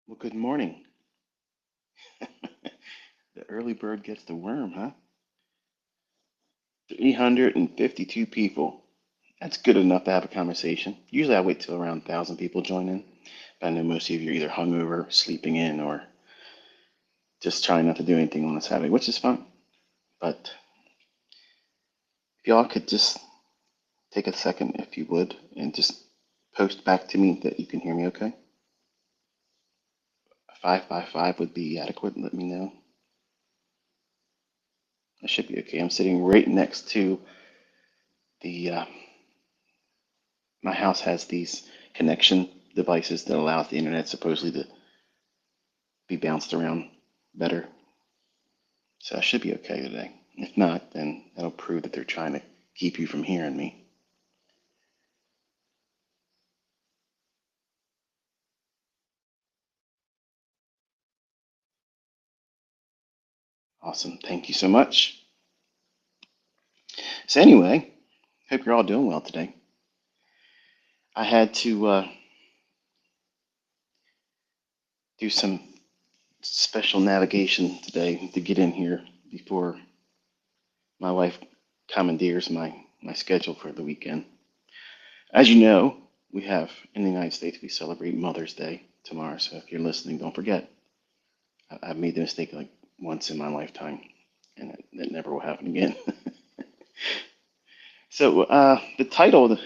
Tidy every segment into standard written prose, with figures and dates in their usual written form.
Well, good morning. The early bird gets the worm, huh? 352 people. That's good enough to have a conversation. Usually I wait till around 1,000 people join in. But I know most of you are either hungover, sleeping in, or just trying not to do anything on a Saturday, which is fun. But if y'all could just take a second, if you would, and just post back to me that you can hear me okay. 5 by 5 would be adequate. Let me know. I should be okay. I'm sitting right next to the my house has these connection devices that allows the internet supposedly to be bounced around better. So I should be okay today. If not, then that'll prove that they're trying to keep you from hearing me. Awesome. Thank you so much. So anyway, hope you're all doing well today. I had to do some special navigation today to get in here before my wife commandeers my schedule for the weekend. As you know, we have in the United States, we celebrate Mother's Day tomorrow. So if you're listening, don't forget. I've made the mistake like once in my lifetime, and it never will happen again. So the title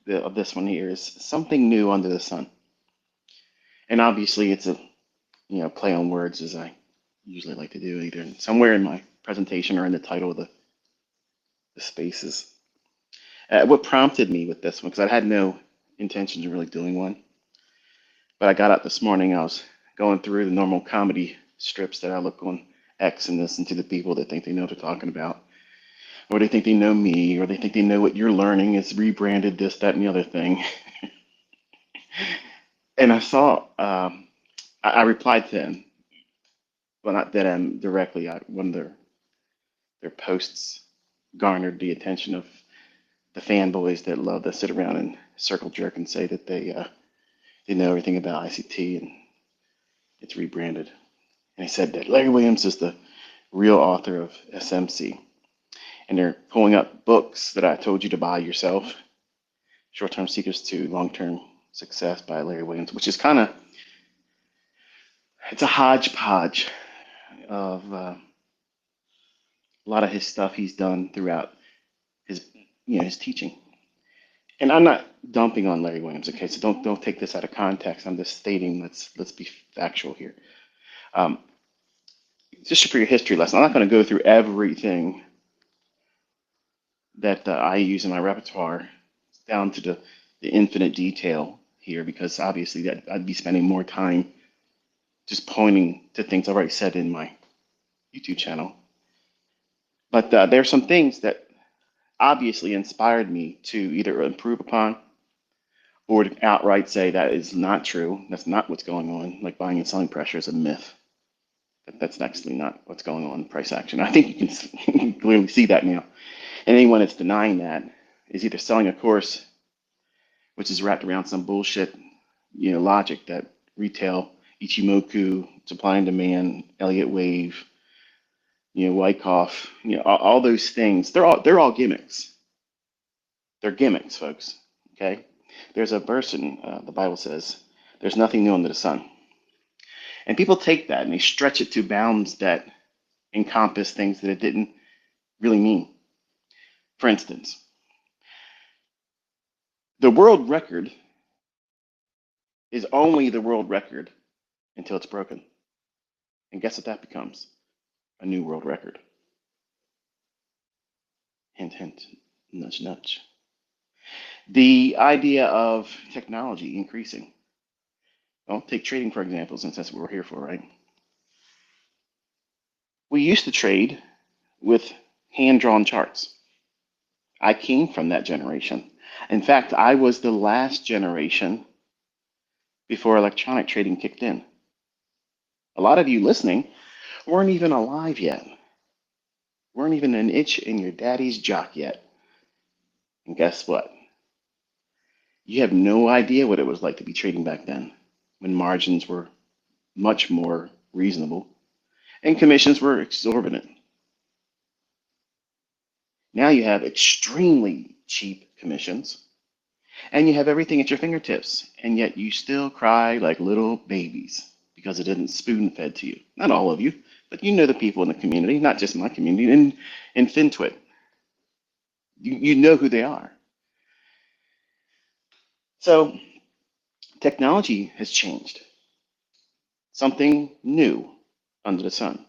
of this one here is "Something New Under the Sun," and obviously it's a play on words as I usually like to do, either somewhere in my presentation or in the title of the spaces. What prompted me with this one, because I had no intention of really doing one, but I got up this morning. I was going through the normal comedy strips that I look on X and listen to the people that think they know what they're talking about, or they think they know me, or they think they know what you're learning is rebranded this, that, and the other thing. And I saw, I replied to them, well, not them directly. One of their posts garnered the attention of the fanboys that love to sit around and circle jerk and say that they know everything about ICT and it's rebranded. And he said that Larry Williams is the real author of SMC. And they're pulling up books that I told you to buy yourself. Short-Term Secrets to Long-Term Success by Larry Williams, which is kind of, it's a hodgepodge of a lot of his stuff he's done throughout his, his teaching. And I'm not dumping on Larry Williams, okay? So don't take this out of context. I'm just stating let's be factual here. Um, just for your history lesson, I'm not going to go through everything that I use in my repertoire down to the infinite detail here, because obviously that I'd be spending more time just pointing to things I've already said in my YouTube channel. But there are some things that obviously inspired me to either improve upon or to outright say that is not true. That's not what's going on. Like buying and selling pressure is a myth. That's actually not what's going on in price action. I think you can clearly see that now. And anyone that's denying that is either selling a course which is wrapped around some bullshit, logic that retail, Ichimoku, supply and demand, Elliott Wave, Wyckoff, all those things. They're all gimmicks. They're gimmicks, folks. Okay. There's a verse in the Bible says, "There's nothing new under the sun," and people take that and they stretch it to bounds that encompass things that it didn't really mean. For instance, the world record is only the world record until it's broken, and guess what that becomes? A new world record. Hint, hint, nudge, nudge. The idea of technology increasing. Well, take trading for example, since that's what we're here for, right? We used to trade with hand drawn charts. I came from that generation. In fact, I was the last generation before electronic trading kicked in. A lot of you listening weren't even alive yet, weren't even an itch in your daddy's jock yet. And guess what? You have no idea what it was like to be trading back then when margins were much more reasonable, and commissions were exorbitant. Now you have extremely cheap commissions, and you have everything at your fingertips, and yet you still cry like little babies because it isn't spoon fed to you. Not all of you, but you know the people in the community, not just my community, in FinTwit. You know who they are. So technology has changed. Something new under the sun.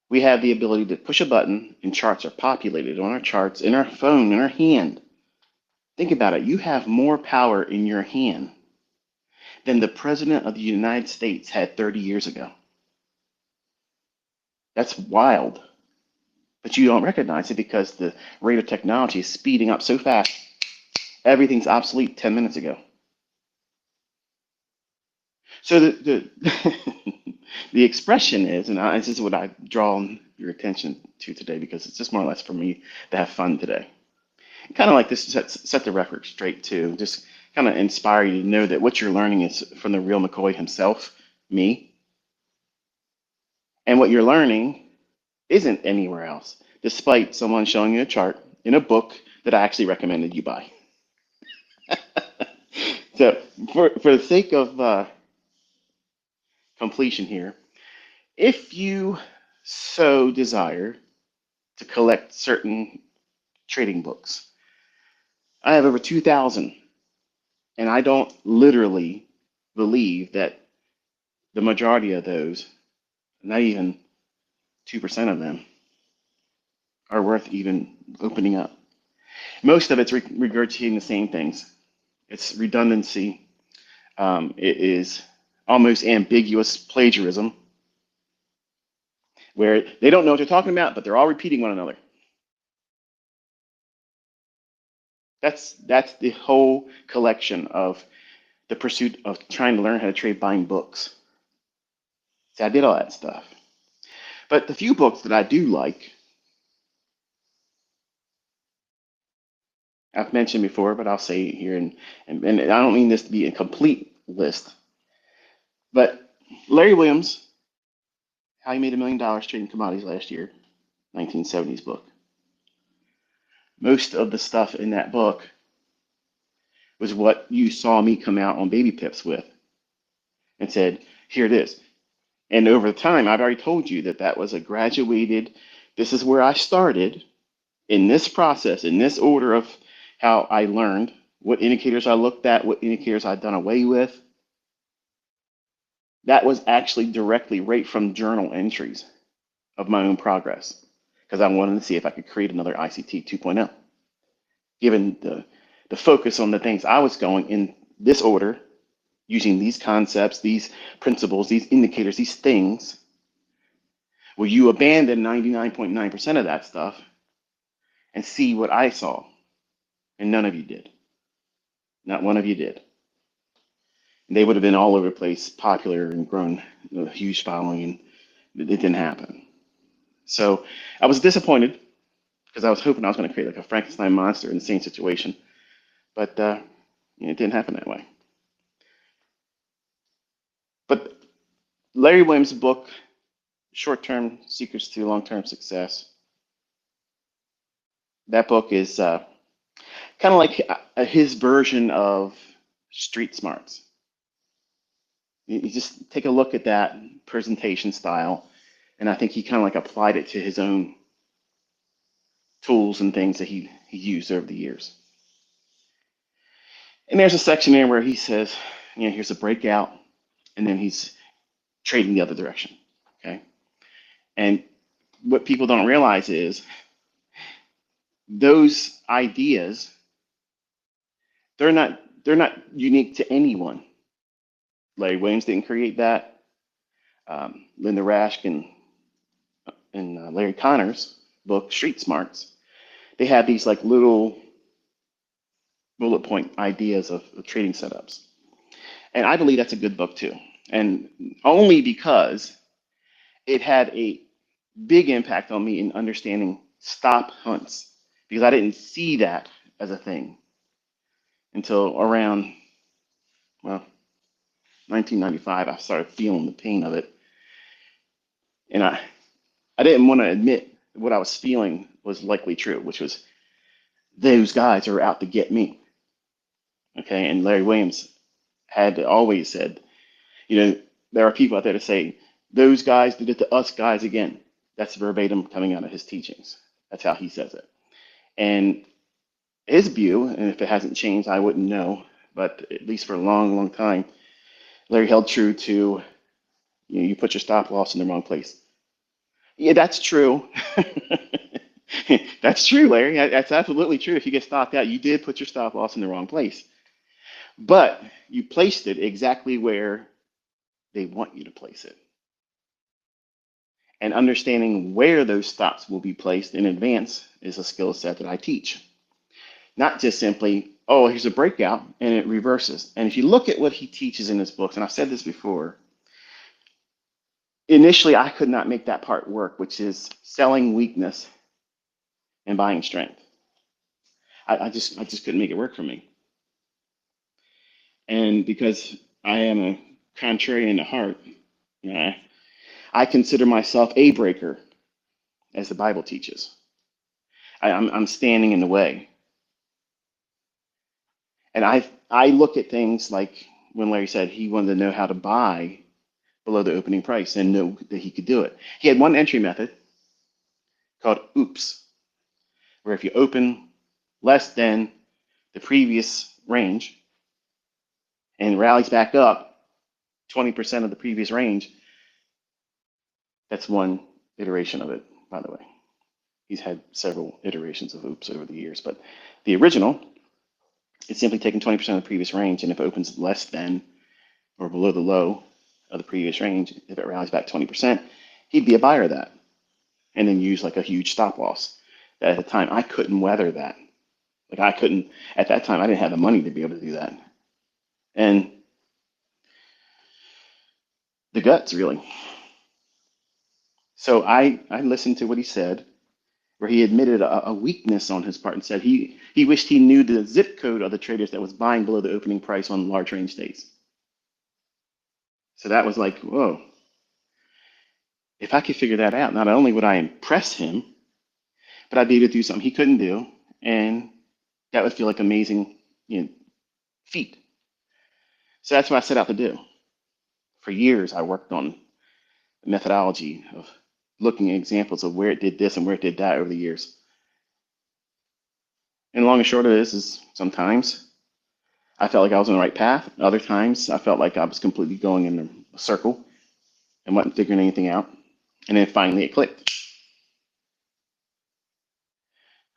We have the ability to push a button and charts are populated on our charts in our phone, in our hand. Think about it. You have more power in your hand than the President of the United States had 30 years ago. That's wild. But you don't recognize it because the rate of technology is speeding up so fast, everything's obsolete 10 minutes ago. So the expression is, and this is what I draw your attention to today because it's just more or less for me to have fun today. Kind of like this set the record straight too, just kind of inspire you to know that what you're learning is from the real McCoy himself, me, and what you're learning isn't anywhere else, despite someone showing you a chart in a book that I actually recommended you buy. So for the sake of completion here, if you so desire to collect certain trading books, I have over 2,000, and I don't literally believe that the majority of those, not even 2% of them, are worth even opening up. Most of it's regurgitating the same things. It's redundancy. It is almost ambiguous plagiarism, where they don't know what they're talking about, but they're all repeating one another. That's the whole collection of the pursuit of trying to learn how to trade buying books. So I did all that stuff. But the few books that I do like, I've mentioned before, but I'll say it here, and I don't mean this to be a complete list, but Larry Williams, How He Made $1 Million Trading Commodities Last Year, 1970s book. Most of the stuff in that book was what you saw me come out on Baby Pips with and said, here it is. And over time, I've already told you that that was a graduated, this is where I started in this process, in this order of how I learned, what indicators I looked at, what indicators I'd done away with. That was actually directly right from journal entries of my own progress because I wanted to see if I could create another ICT 2.0. Given the focus on the things I was going in this order, using these concepts, these principles, these indicators, these things, will you abandon 99.9% of that stuff and see what I saw? And none of you did. Not one of you did. And they would have been all over the place, popular and grown a huge following, and it didn't happen. So I was disappointed because I was hoping I was going to create like a Frankenstein monster in the same situation, but it didn't happen that way. But Larry Williams' book, Short-Term Secrets to Long-Term Success, that book is kind of like his version of Street Smarts. You just take a look at that presentation style, and I think he kind of like applied it to his own tools and things that he used over the years. And there's a section there where he says, here's a breakout, and then he's trading the other direction. Okay. And what people don't realize is those ideas, they're not unique to anyone. Larry Williams didn't create that. Linda Rasch and Larry Connor's book, Street Smarts, they have these like little bullet point ideas of trading setups. And I believe that's a good book too. And only because it had a big impact on me in understanding stop hunts, because I didn't see that as a thing until around, well, 1995, I started feeling the pain of it. And I didn't want to admit what I was feeling was likely true, which was those guys are out to get me. Okay. And Larry Williams had always said, you know, there are people out there to say, those guys did it to us guys again. That's verbatim coming out of his teachings. That's how he says it. And his view, and if it hasn't changed, I wouldn't know, but at least for a long, long time, Larry held true to, you put your stop loss in the wrong place. Yeah, that's true. That's true, Larry. That's absolutely true. If you get stopped out, you did put your stop loss in the wrong place, but you placed it exactly where they want you to place it. And understanding where those stops will be placed in advance is a skill set that I teach. Not just simply, oh, here's a breakout and it reverses. And if you look at what he teaches in his books, and I've said this before, initially I could not make that part work, which is selling weakness and buying strength. I just couldn't make it work for me. And because I am a contrarian at heart, you know, I consider myself a breaker, as the Bible teaches. I'm standing in the way. And I look at things like when Larry said he wanted to know how to buy below the opening price and know that he could do it. He had one entry method called OOPS, where if you open less than the previous range and rallies back up 20% of the previous range, that's one iteration of it, by the way. He's had several iterations of OOPS over the years, but the original, it's simply taking 20% of the previous range, and if it opens less than or below the low of the previous range, if it rallies back 20%, he'd be a buyer of that and then use like a huge stop loss. That at the time, I couldn't weather that. Like I couldn't, at that time, I didn't have the money to be able to do that. And the guts, really. So I listened to what he said, where he admitted a weakness on his part and said he wished he knew the zip code of the traders that was buying below the opening price on large range days. So that was like, whoa, if I could figure that out, not only would I impress him, but I'd be able to do something he couldn't do, and that would feel like amazing, feat. So that's what I set out to do. For years, I worked on the methodology of looking at examples of where it did this and where it did that over the years. And long and short of this is sometimes I felt like I was on the right path. Other times I felt like I was completely going in a circle and wasn't figuring anything out. And then finally it clicked.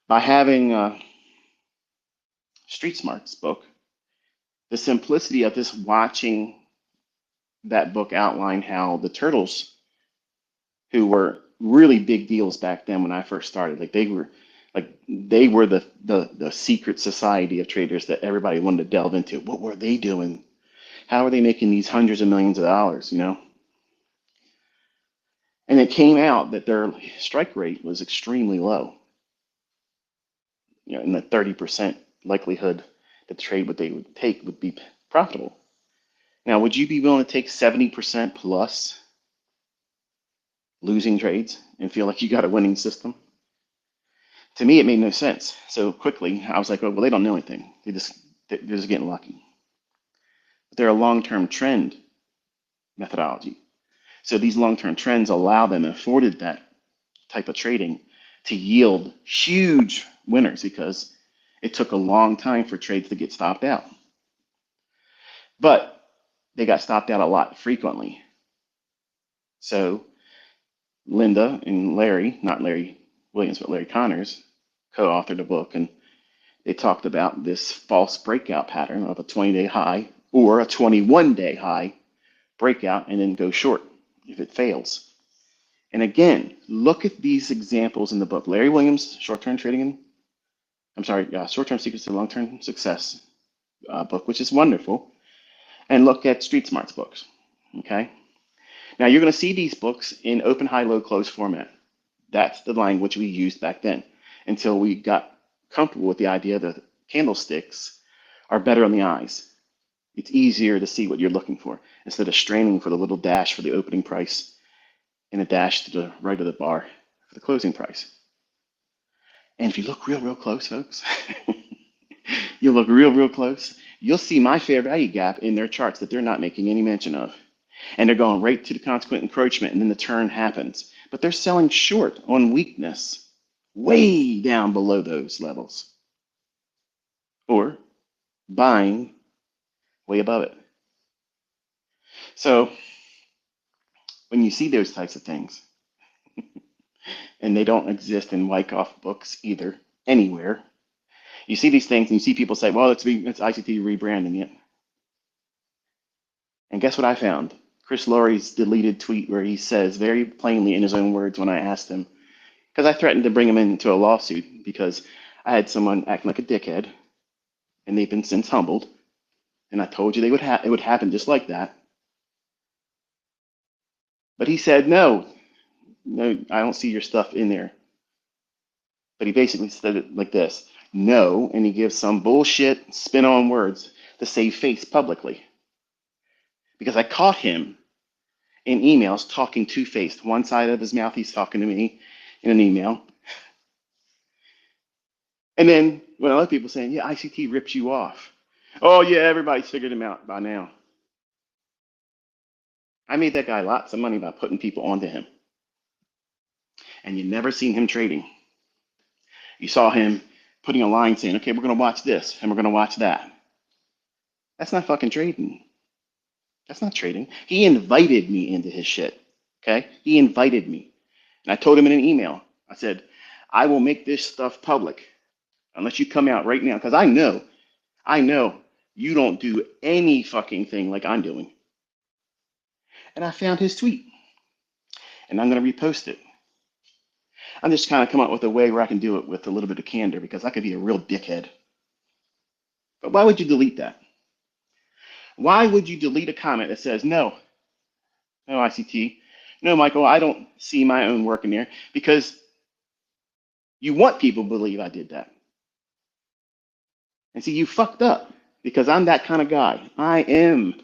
By having Street Smart's book, the simplicity of just watching that book outline how the turtles, who were really big deals back then when I first started, they were the secret society of traders that everybody wanted to delve into. What were they doing? How are they making these hundreds of millions of dollars, And it came out that their strike rate was extremely low, in the 30% likelihood that the trade what they would take would be profitable. Now, would you be willing to take 70% plus losing trades and feel like you got a winning system? To me, it made no sense. So quickly, I was like, oh, well, they don't know anything. They're just getting lucky. But they're a long-term trend methodology. So these long-term trends allow them, and afforded that type of trading, to yield huge winners because it took a long time for trades to get stopped out. But they got stopped out a lot frequently. So Linda and Larry, not Larry Williams, but Larry Connors, co-authored a book, and they talked about this false breakout pattern of a 20-day high or a 21-day high breakout and then go short if it fails. And again, look at these examples in the book. Larry Williams, Short-Term Trading, Short-Term Secrets to Long-Term Success book, which is wonderful. And look at Street Smart's books, okay? Now you're going to see these books in open, high, low, close format. That's the language we used back then until we got comfortable with the idea that candlesticks are better on the eyes. It's easier to see what you're looking for instead of straining for the little dash for the opening price and a dash to the right of the bar for the closing price. And if you look real, real close, folks, you look real, real close, you'll see my fair value gap in their charts that they're not making any mention of. And they're going right to the consequent encroachment, and then the turn happens. But they're selling short on weakness, way down below those levels, or buying way above it. So when you see those types of things, and they don't exist in Wyckoff books either, anywhere, you see these things and you see people say, well, it's ICT rebranding it. And guess what I found? Chris Laurie's deleted tweet where he says very plainly in his own words when I asked him, because I threatened to bring him into a lawsuit because I had someone acting like a dickhead, and they've been since humbled. And I told you it would happen just like that. But he said, no, I don't see your stuff in there. But he basically said it like this, no, and he gives some bullshit spin on words to save face publicly. Because I caught him in emails talking two-faced. One side of his mouth, he's talking to me in an email. And then when other people saying, yeah, ICT rips you off. Oh, yeah, everybody's figured him out by now. I made that guy lots of money by putting people onto him. And you never seen him trading. You saw him putting a line saying, okay, we're going to watch this and we're going to watch that. That's not fucking trading. That's not trading. He invited me into his shit. Okay? He invited me. And I told him in an email, I said, I will make this stuff public unless you come out right now. Because I know you don't do any fucking thing like I'm doing. And I found his tweet. And I'm going to repost it. I'm just kind of come up with a way where I can do it with a little bit of candor because I could be a real dickhead. But why would you delete that? Why would you delete a comment that says, no, ICT, no, Michael, I don't see my own work in there because you want people to believe I did that. And see, you fucked up because I'm that kind of guy. I am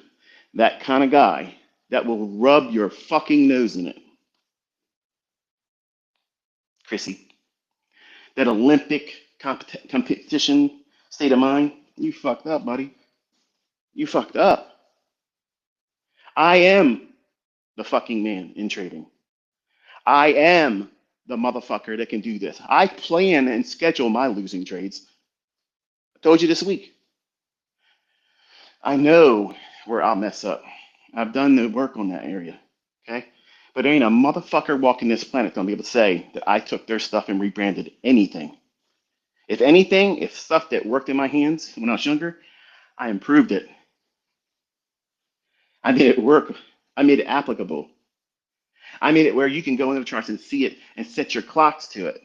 that kind of guy that will rub your fucking nose in it. Chrissy, that Olympic competition state of mind, you fucked up, buddy. You fucked up. I am the fucking man in trading. I am the motherfucker that can do this. I plan and schedule my losing trades. I told you this week. I know where I'll mess up. I've done the work on that area. Okay? But there ain't a motherfucker walking this planet gonna be able to say that I took their stuff and rebranded anything. If anything, if stuff that worked in my hands when I was younger, I improved it. I made it work. I made it applicable. I made it where you can go into the charts and see it and set your clocks to it.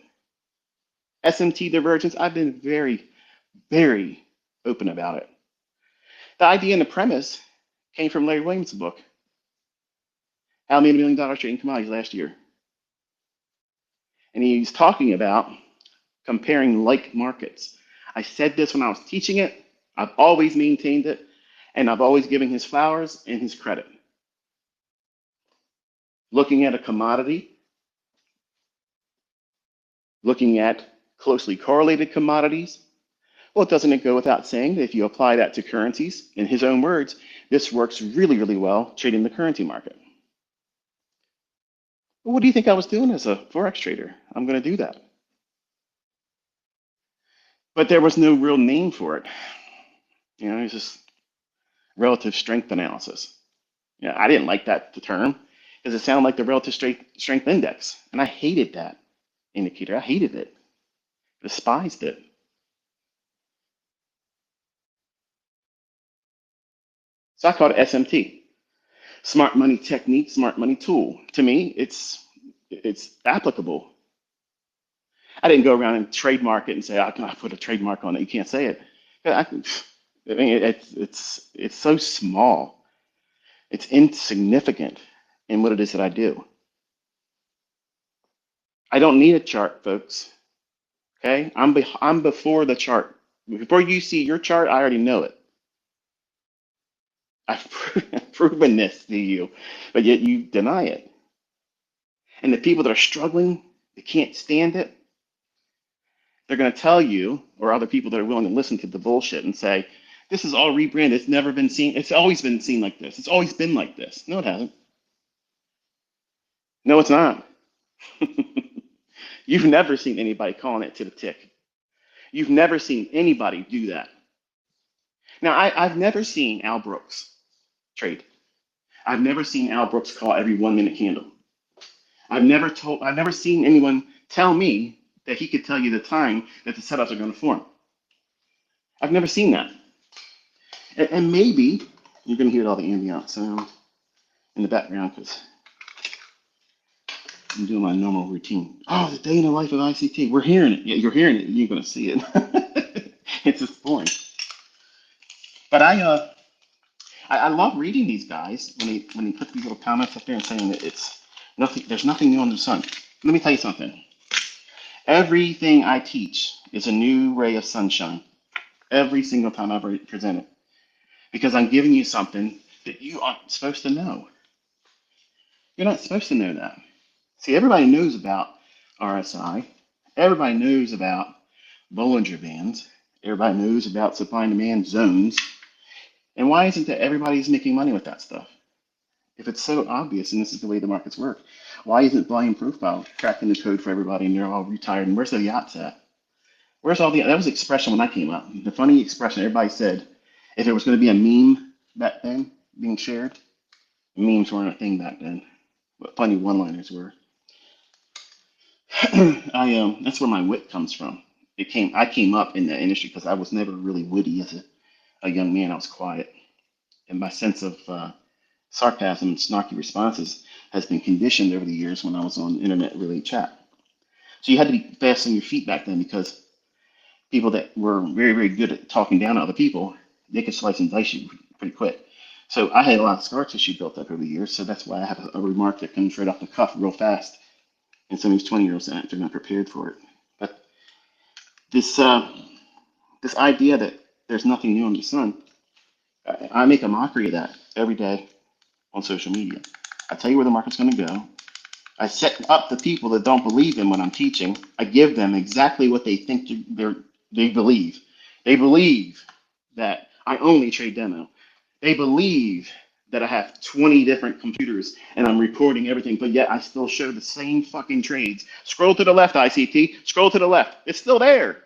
SMT divergence, I've been very, very open about it. The idea and the premise came from Larry Williams' book, How I Made $1 Million Trading Commodities last year. And he's talking about comparing like markets. I said this when I was teaching it. I've always maintained it, and I've always given his flowers and his credit. Looking at a commodity, looking at closely correlated commodities, well, doesn't it go without saying that if you apply that to currencies, in his own words, this works really, really well trading the currency market. Well, what do you think I was doing as a Forex trader? I'm going to do that. But there was no real name for it. You know, it's just relative strength analysis. Yeah, I didn't like that term because it sounded like the relative strength index. And I hated that indicator. I hated it, despised it. So I called it SMT, smart money technique, smart money tool. To me, it's applicable. I didn't go around and trademark it and say, I can put a trademark on it. You can't say it. I mean, it's so small. It's insignificant in what it is that I do. I don't need a chart, folks. Okay, I'm before the chart. Before you see your chart, I already know it. I've proven this to you, but yet you deny it. And the people that are struggling, they can't stand it, they're going to tell you, or other people that are willing to listen to the bullshit and say, this is all rebranded. It's never been seen. It's always been seen like this. It's always been like this. No, it hasn't. No, it's not. You've never seen anybody calling it to the tick. You've never seen anybody do that. Now, I've never seen Al Brooks trade. I've never seen Al Brooks call every 1 minute candle. I've never seen anyone tell me that he could tell you the time that the setups are going to form. I've never seen that. And maybe you're going to hear all the ambient sound in the background because I'm doing my normal routine. Oh, the day in the life of ICT. We're hearing it. Yeah, you're hearing it. You're going to see it. It's just boring. But I love reading these guys when they put these little comments up there and saying that it's nothing. There's nothing new under the sun. Let me tell you something. Everything I teach is a new ray of sunshine. Every single time I present it, because I'm giving you something that you aren't supposed to know. You're not supposed to know that. See, everybody knows about RSI. Everybody knows about Bollinger Bands. Everybody knows about supply and demand zones. And why isn't that everybody's making money with that stuff? If it's so obvious and this is the way the markets work, why isn't volume profile cracking the code for everybody and they're all retired? And where's the yachts at? Where's all the, that was the expression when I came up. The funny expression, everybody said, if there was going to be a meme back then being shared, memes weren't a thing back then, but funny one-liners were. That's where my wit comes from. I came up in that industry because I was never really witty as a young man. I was quiet, and my sense of sarcasm and snarky responses has been conditioned over the years when I was on internet relay chat. So you had to be fast on your feet back then because people that were very, very good at talking down to other people, they could slice and dice you pretty quick. So I had a lot of scar tissue built up over the years. So that's why I have a remark that comes right off the cuff real fast. And some of these 20-year-olds aren't, they're not prepared for it. But this this idea that there's nothing new under the sun, I make a mockery of that every day on social media. I tell you where the market's going to go. I set up the people that don't believe in what I'm teaching. I give them exactly what they think they believe. They believe that I only trade demo. They believe that I have 20 different computers and I'm recording everything, but yet I still show the same fucking trades. Scroll to the left, ICT. Scroll to the left. It's still there.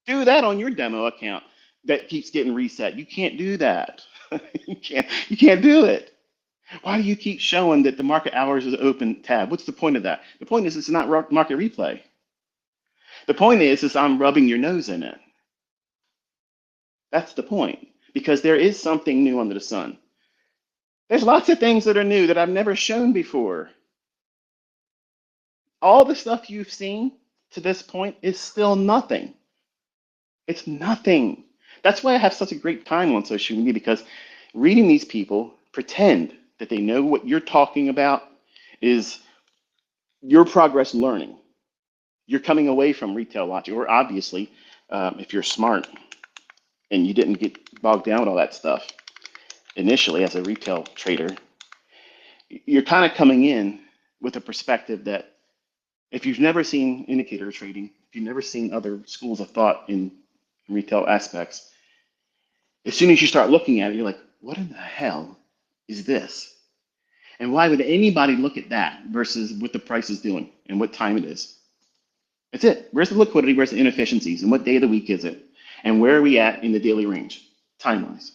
Do that on your demo account that keeps getting reset. You can't do that. You can't do it. Why do you keep showing that the market hours is open tab? What's the point of that? The point is it's not market replay. The point is I'm rubbing your nose in it. That's the point. Because there is something new under the sun. There's lots of things that are new that I've never shown before. All the stuff you've seen to this point is still nothing. It's nothing. That's why I have such a great time on social media, because reading these people pretend that they know what you're talking about is your progress learning. You're coming away from retail logic, or obviously, if you're smart and you didn't get bogged down with all that stuff initially as a retail trader, you're kind of coming in with a perspective that if you've never seen indicator trading, if you've never seen other schools of thought in retail aspects, as soon as you start looking at it, you're like, what in the hell is this? And why would anybody look at that versus what the price is doing and what time it is? That's it. Where's the liquidity? Where's the inefficiencies? And what day of the week is it? And where are we at in the daily range, time-wise?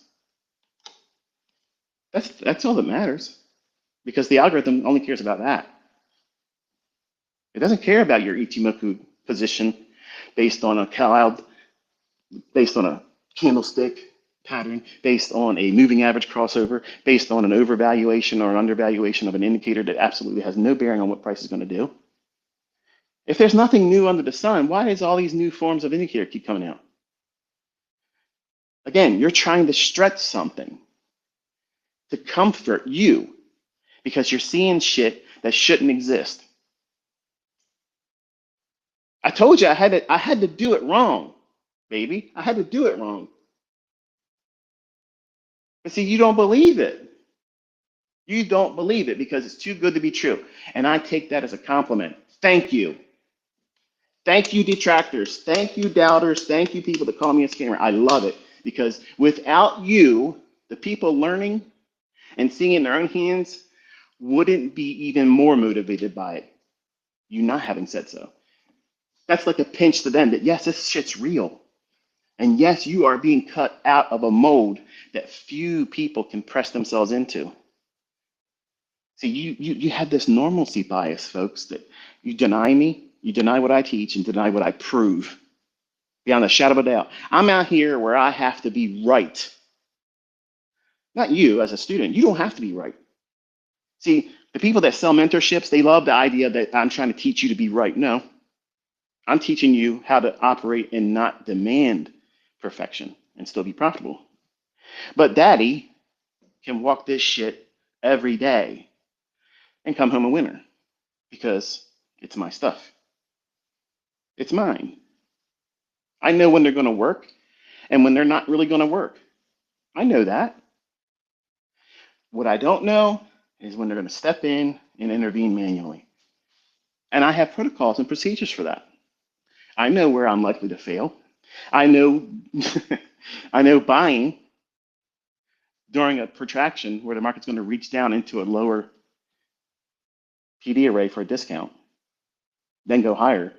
That's all that matters, because the algorithm only cares about that. It doesn't care about your Ichimoku position based on a cloud, based on a candlestick pattern, based on a moving average crossover, based on an overvaluation or an undervaluation of an indicator that absolutely has no bearing on what price is going to do. If there's nothing new under the sun, why does all these new forms of indicator keep coming out? Again, you're trying to stretch something to comfort you because you're seeing shit that shouldn't exist. I told you I had to do it wrong, baby. I had to do it wrong. But see, you don't believe it. You don't believe it because it's too good to be true. And I take that as a compliment. Thank you. Thank you, detractors. Thank you, doubters. Thank you, people that call me a scammer. I love it because without you, the people learning and seeing it in their own hands wouldn't be even more motivated by it. You not having said so. That's like a pinch to them that, yes, this shit's real. And yes, you are being cut out of a mold that few people can press themselves into. See, you have this normalcy bias, folks, that you deny me, you deny what I teach, and deny what I prove beyond a shadow of a doubt. I'm out here where I have to be right. Not you as a student. You don't have to be right. See, the people that sell mentorships, they love the idea that I'm trying to teach you to be right. No, I'm teaching you how to operate and not demand perfection and still be profitable. But daddy can walk this shit every day and come home a winner because it's my stuff. It's mine. I know when they're going to work and when they're not really going to work. I know that. What I don't know is when they're going to step in and intervene manually. And I have protocols and procedures for that. I know where I'm likely to fail. I know I know buying during a protraction where the market's going to reach down into a lower PD array for a discount, then go higher.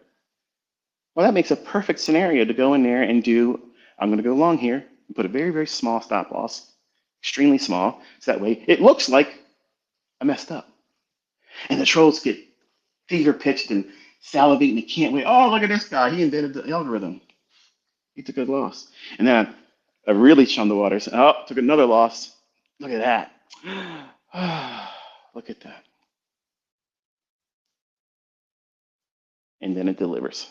Well, that makes a perfect scenario to go in there and do, I'm going to go long here and put a very, very small stop loss, extremely small. So that way it looks like I messed up. And the trolls get fever pitched and salivating. They can't wait. Oh, look at this guy. He invented the algorithm. He took a loss. And then I really shunned the waters. Oh, took another loss. Look at that. Look at that. And then it delivers.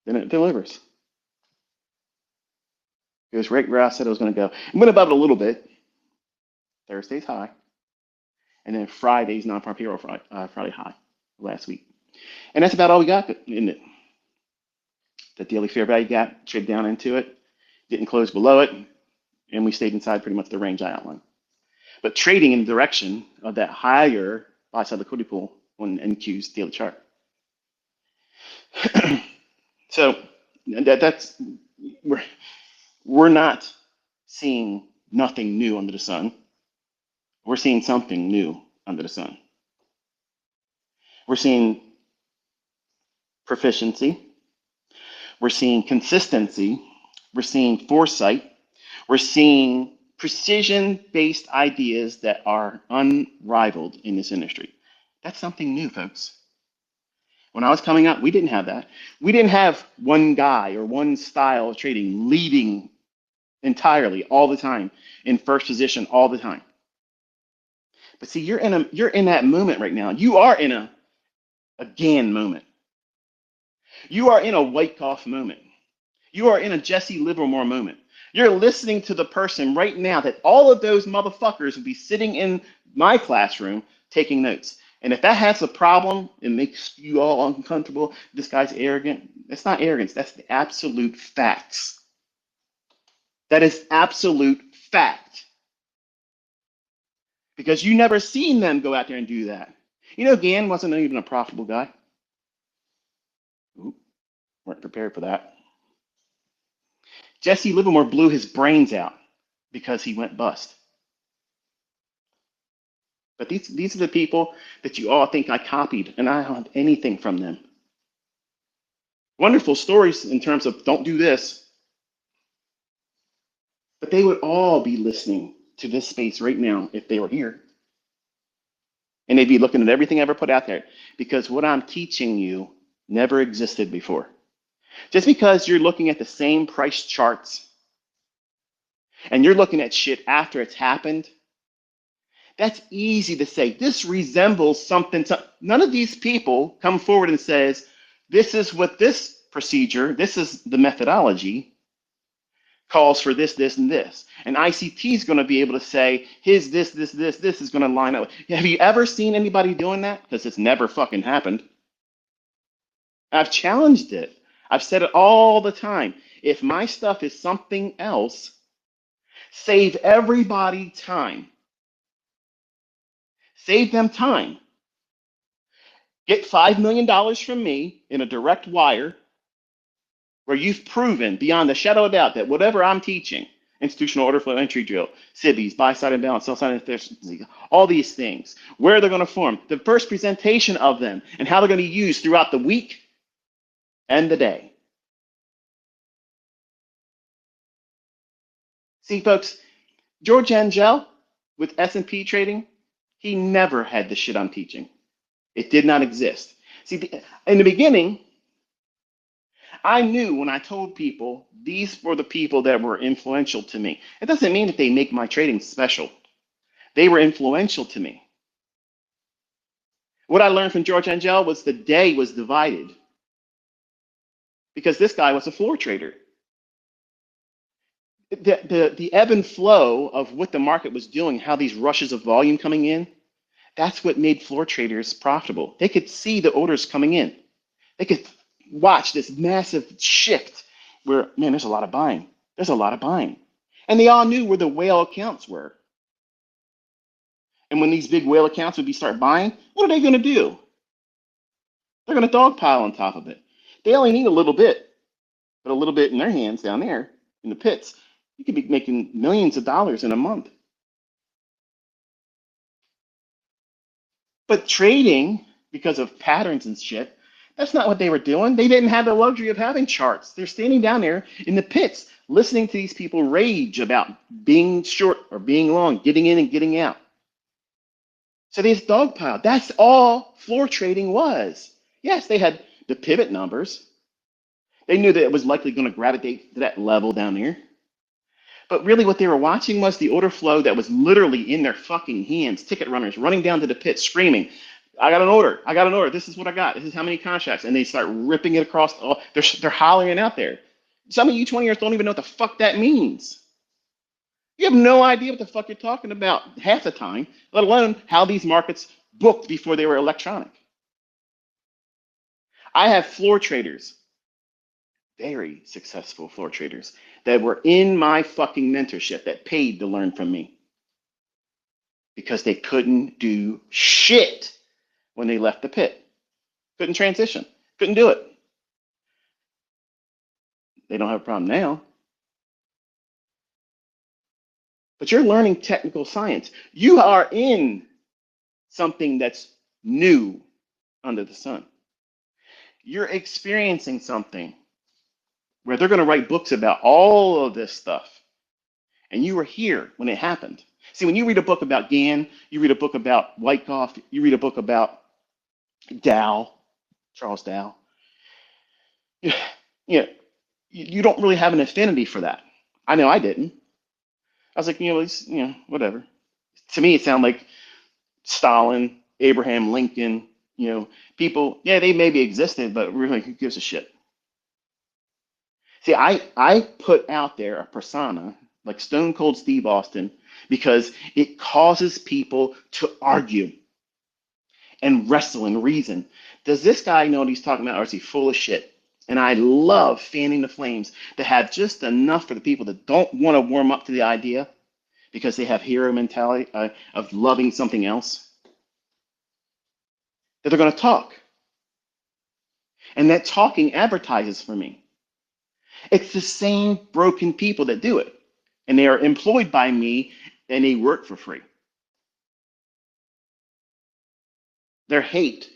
Then it delivers. It was right where I said it was going to go. It went above it a little bit. Thursday's high. And then Friday's non-farm payroll Friday high last week. And that's about all we got in it. The daily fair value gap traded down into it, didn't close below it, and we stayed inside pretty much the range I outlined. But trading in the direction of that higher buy side liquidity pool on NQ's daily chart. So that's we're not seeing nothing new under the sun. We're seeing something new under the sun. We're seeing proficiency. We're seeing consistency. We're seeing foresight. We're seeing precision-based ideas that are unrivaled in this industry. That's something new, folks. When I was coming up, we didn't have that. We didn't have one guy or one style of trading leading entirely all the time in first position all the time. But see, you're in that moment right now. You are in a Gann moment. You are in a Wyckoff moment. You are in a Jesse Livermore moment. You're listening to the person right now that all of those motherfuckers would be sitting in my classroom taking notes. And if that has a problem, it makes you all uncomfortable. This guy's arrogant. It's not arrogance. That's the absolute facts. That is absolute fact. Because you never seen them go out there and do that. You know, Gann wasn't even a profitable guy. Ooh, weren't prepared for that. Jesse Livermore blew his brains out because he went bust. But these are the people that you all think I copied, and I don't have anything from them. Wonderful stories in terms of don't do this. But they would all be listening to this space right now if they were here. And they'd be looking at everything I ever put out there because what I'm teaching you never existed before. Just because you're looking at the same price charts and you're looking at shit after it's happened, that's easy to say. This resembles something. None of these people come forward and says, this is what this procedure, this is the methodology, calls for this, this, and this. And ICT is going to be able to say, his this is going to line up. Have you ever seen anybody doing that? Because it's never fucking happened. I've challenged it. I've said it all the time. If my stuff is something else, Save everybody time. Save them time. Get $5 million from me in a direct wire where you've proven beyond a shadow of doubt that whatever I'm teaching, institutional order flow entry drill, SIBIs, buy-side imbalance, sell-side efficiency, all these things, where they're going to form, the first presentation of them, and how they're going to be used throughout the week and the day. See, folks, George Angel with S&P trading, he never had the shit I'm teaching. It did not exist. See, in the beginning, I knew when I told people these were the people that were influential to me. It doesn't mean that they make my trading special. They were influential to me. What I learned from George Angel was the day was divided because this guy was a floor trader. The ebb and flow of what the market was doing, how these rushes of volume coming in, that's what made floor traders profitable. They could see the orders coming in. They could watch this massive shift where, man, there's a lot of buying. There's a lot of buying. And they all knew where the whale accounts were. And when these big whale accounts would start buying, what are they going to do? They're going to dogpile on top of it. They only need a little bit, but a little bit in their hands down there in the pits, you could be making millions of dollars in a month. But trading, because of patterns and shit, that's not what they were doing. They didn't have the luxury of having charts. They're standing down there in the pits, listening to these people rage about being short or being long, getting in and getting out. So they just dogpiled. That's all floor trading was. Yes, they had the pivot numbers. They knew that it was likely going to gravitate to that level down there. But really what they were watching was the order flow that was literally in their fucking hands. Ticket runners running down to the pit screaming, I got an order. I got an order. This is what I got. This is how many contracts. And they start ripping it across. They're hollering it out there. Some of you 20-years don't even know what the fuck that means. You have no idea what the fuck you're talking about half the time, let alone how these markets booked before they were electronic. I have floor traders, very successful floor traders, that were in my fucking mentorship that paid to learn from me because they couldn't do shit when they left the pit. Couldn't transition, couldn't do it. They don't have a problem now. But you're learning technical science. You are in something that's new under the sun. You're experiencing something where they're going to write books about all of this stuff. And you were here when it happened. See, when you read a book about Gann, you read a book about Wyckoff, you read a book about Dow, Charles Dow, you know, you don't really have an affinity for that. I know I didn't. I was like, whatever. To me, it sounded like Stalin, Abraham Lincoln, people, yeah, they maybe existed, but really, who gives a shit? See, I put out there a persona like Stone Cold Steve Austin because it causes people to argue and wrestle and reason. Does this guy know what he's talking about, or is he full of shit? And I love fanning the flames to have just enough for the people that don't want to warm up to the idea because they have hero mentality of loving something else, that they're going to talk. And that talking advertises for me. It's the same broken people that do it. And they are employed by me and they work for free. Their hate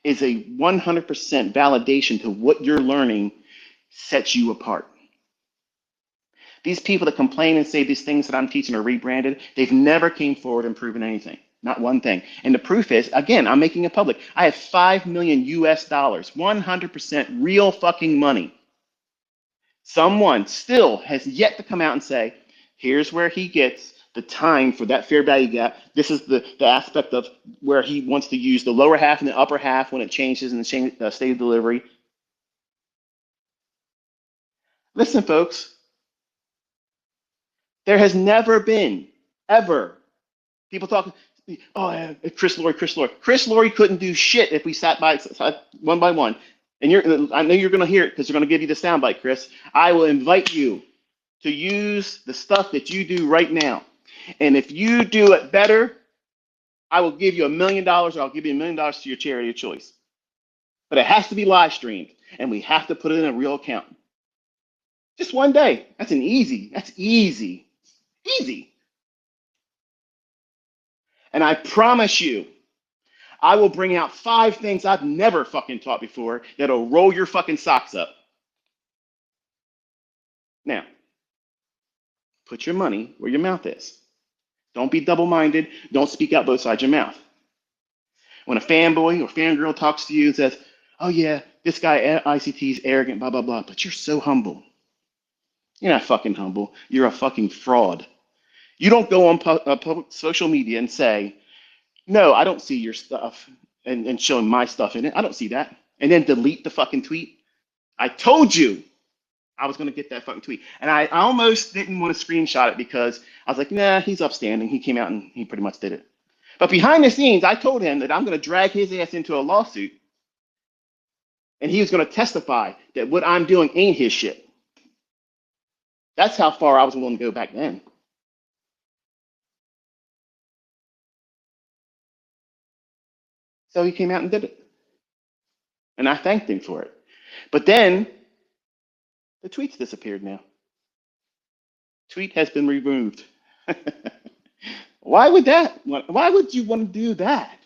is a 100% validation to what you're learning sets you apart. These people that complain and say these things that I'm teaching are rebranded, they've never came forward and proven anything. Not one thing. And the proof is, again, I'm making it public. I have $5 million US, 100% real fucking money. Someone still has yet to come out and say, here's where he gets the time for that fair value gap. This is the aspect of where he wants to use the lower half and the upper half when it changes in the state of delivery. Listen, folks, there has never been, ever, people talking, oh, Chris Laurie. Chris Laurie couldn't do shit if we sat by one by one. And I know you're going to hear it because they're going to give you the soundbite, Chris. I will invite you to use the stuff that you do right now. And if you do it better, I will give you $1,000,000 or I'll give you $1,000,000 to your charity of choice. But it has to be live streamed and we have to put it in a real account. Just one day. That's easy. Easy. And I promise you, I will bring out 5 things I've never fucking taught before that'll roll your fucking socks up. Now, put your money where your mouth is. Don't be double-minded. Don't speak out both sides of your mouth. When a fanboy or fangirl talks to you and says, oh yeah, this guy at ICT is arrogant, blah, blah, blah, but you're so humble. You're not fucking humble. You're a fucking fraud. You don't go on public social media and say, no, I don't see your stuff and showing my stuff in it. I don't see that. And then delete the fucking tweet. I told you I was going to get that fucking tweet. And I almost didn't want to screenshot it because I was like, nah, he's upstanding. He came out and he pretty much did it. But behind the scenes, I told him that I'm going to drag his ass into a lawsuit. And he was going to testify that what I'm doing ain't his shit. That's how far I was willing to go back then. So he came out and did it. And I thanked him for it. But then the tweets disappeared now. Tweet has been removed. Why would that? Why would you want to do that?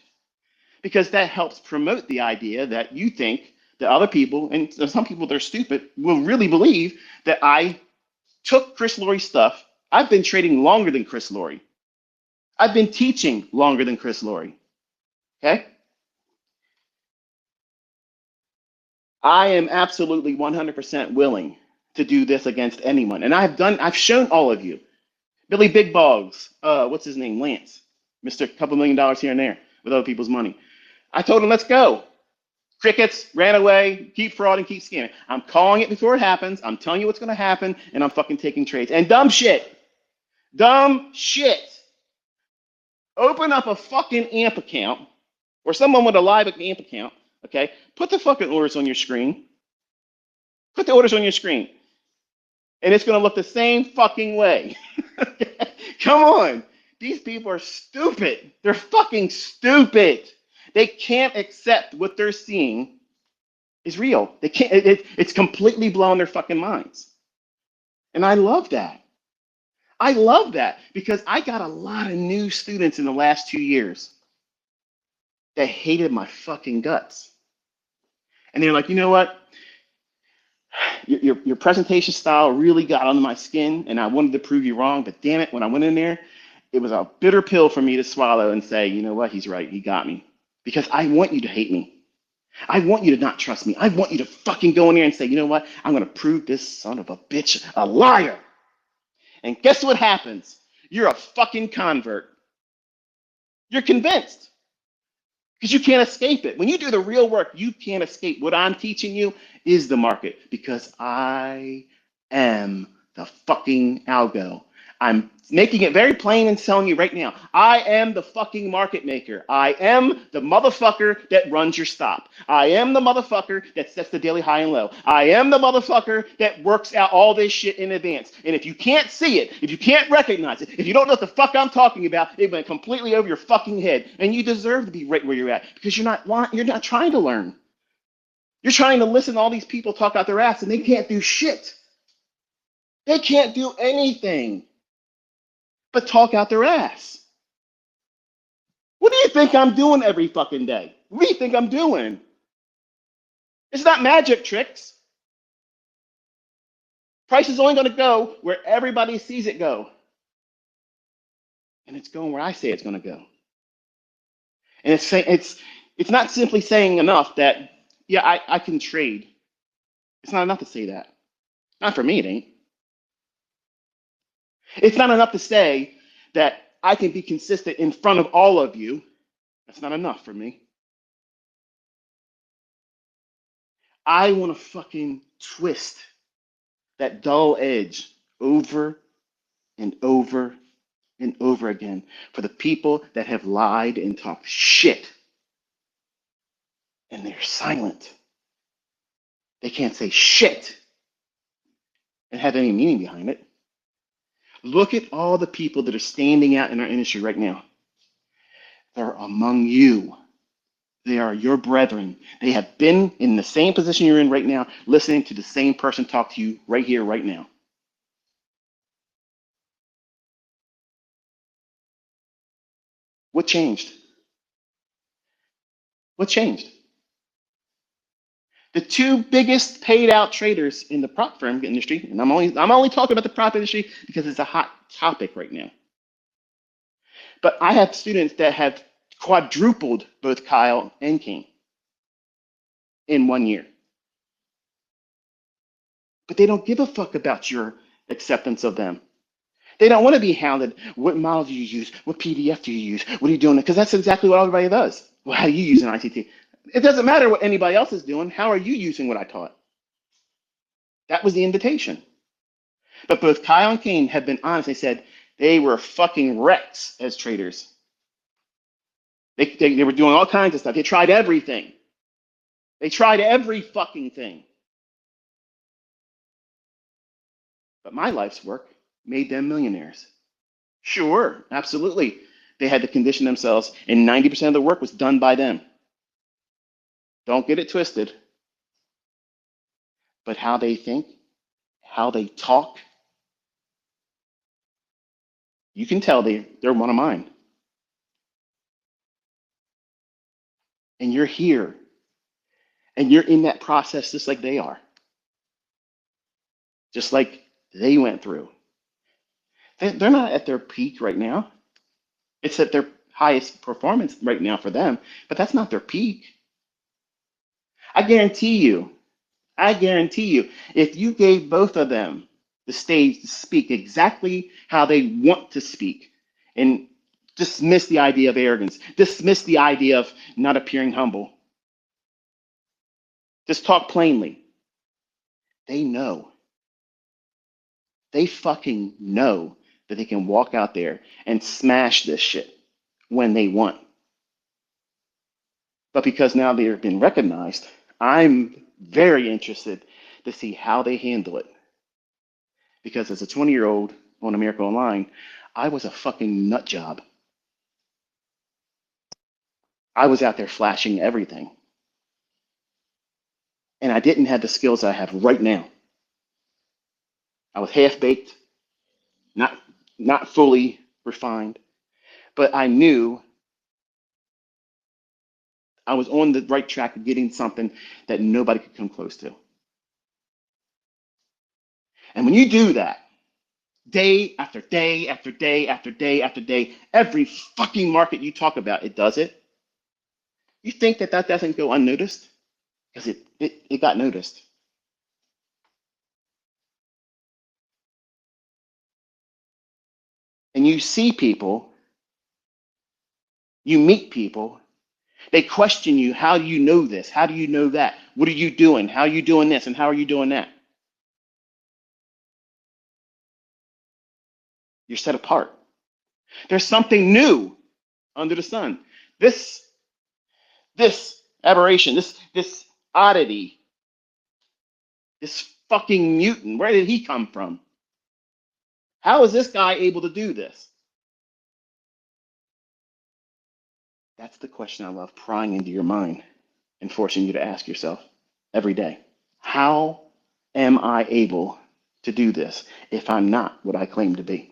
Because that helps promote the idea that you think that other people, and some people that are stupid, will really believe that I took Chris Lori's stuff. I've been trading longer than Chris Lori. I've been teaching longer than Chris Lori. Okay? I am absolutely 100% willing to do this against anyone. And I've shown all of you. Billy Big Bogs, what's his name? Lance. Mr. Couple $1,000,000 here and there with other people's money. I told him, let's go. Crickets, ran away, keep frauding, keep scamming. I'm calling it before it happens. I'm telling you what's going to happen, and I'm fucking taking trades. And dumb shit. Open up a fucking AMP account, or someone with a live AMP account, okay? Put the fucking orders on your screen. Put the orders on your screen. And it's going to look the same fucking way. Come on. These people are stupid. They're fucking stupid. They can't accept what they're seeing is real. They can't. It's completely blown their fucking minds. And I love that. I love that because I got a lot of new students in the last 2 years that hated my fucking guts. And they're like, you know what? Your presentation style really got under my skin, and I wanted to prove you wrong. But damn it, when I went in there, it was a bitter pill for me to swallow and say, you know what? He's right. He got me. Because I want you to hate me. I want you to not trust me. I want you to fucking go in there and say, you know what? I'm going to prove this son of a bitch a liar. And guess what happens? You're a fucking convert. You're convinced. Because you can't escape it. When you do the real work, you can't escape. What I'm teaching you is the market. Because I am the fucking algo. I'm making it very plain and telling you right now, I am the fucking market maker. I am the motherfucker that runs your stop. I am the motherfucker that sets the daily high and low. I am the motherfucker that works out all this shit in advance. And if you can't see it, if you can't recognize it, if you don't know what the fuck I'm talking about, it went completely over your fucking head. And you deserve to be right where you're at because you're not trying to learn. You're trying to listen to all these people talk out their ass and they can't do shit. They can't do anything but talk out their ass. What do you think I'm doing every fucking day? What do you think I'm doing? It's not magic tricks. Price is only going to go where everybody sees it go. And it's going where I say it's going to go. And it's not simply saying enough that, yeah, I can trade. It's not enough to say that. Not for me, it ain't. It's not enough to say that I can be consistent in front of all of you. That's not enough for me. I want to fucking twist that dull edge over and over and over again for the people that have lied and talked shit. And they're silent. They can't say shit and have any meaning behind it. Look at all the people that are standing out in our industry right now. They're among you. They are your brethren. They have been in the same position you're in right now, listening to the same person talk to you right here, right now. What changed? What changed? The two biggest paid out traders in the prop firm industry, and I'm only talking about the prop industry because it's a hot topic right now. But I have students that have quadrupled both Kyle and King in 1 year. But they don't give a fuck about your acceptance of them. They don't want to be hounded. What model do you use? What PDF do you use? What are you doing? Because that's exactly what everybody does. Well, how do you use an ICT? It doesn't matter what anybody else is doing. How are you using what I taught? That was the invitation. But both Kyle and Kane have been honest. They said they were fucking wrecks as traders. They were doing all kinds of stuff. They tried everything. They tried every fucking thing. But my life's work made them millionaires. Sure, absolutely. They had to condition themselves, and 90% of the work was done by them. Don't get it twisted. But how they think, how they talk, you can tell they're one of mine. And you're here, and you're in that process just like they are, just like they went through. They're not at their peak right now. It's at their highest performance right now for them, but that's not their peak. I guarantee you, if you gave both of them the stage to speak exactly how they want to speak and dismiss the idea of arrogance, dismiss the idea of not appearing humble, just talk plainly, they know. They fucking know that they can walk out there and smash this shit when they want. But because now they've been recognized, I'm very interested to see how they handle it. Because as a 20-year-old on America Online, I was a fucking nut job. I was out there flashing everything. And I didn't have the skills I have right now. I was half-baked, not not fully refined, but I knew I was on the right track of getting something that nobody could come close to. And when you do that, day after day after day after day after day, every fucking market you talk about, it does it. You think that that doesn't go unnoticed? Because it got noticed. And you see people, you meet people, they question you, how do you know this? How do you know that? What are you doing? How are you doing this? And how are you doing that? You're set apart. There's something new under the sun. This this aberration, this oddity, this fucking mutant, where did he come from? How is this guy able to do this? That's the question I love prying into your mind and forcing you to ask yourself every day. How am I able to do this if I'm not what I claim to be?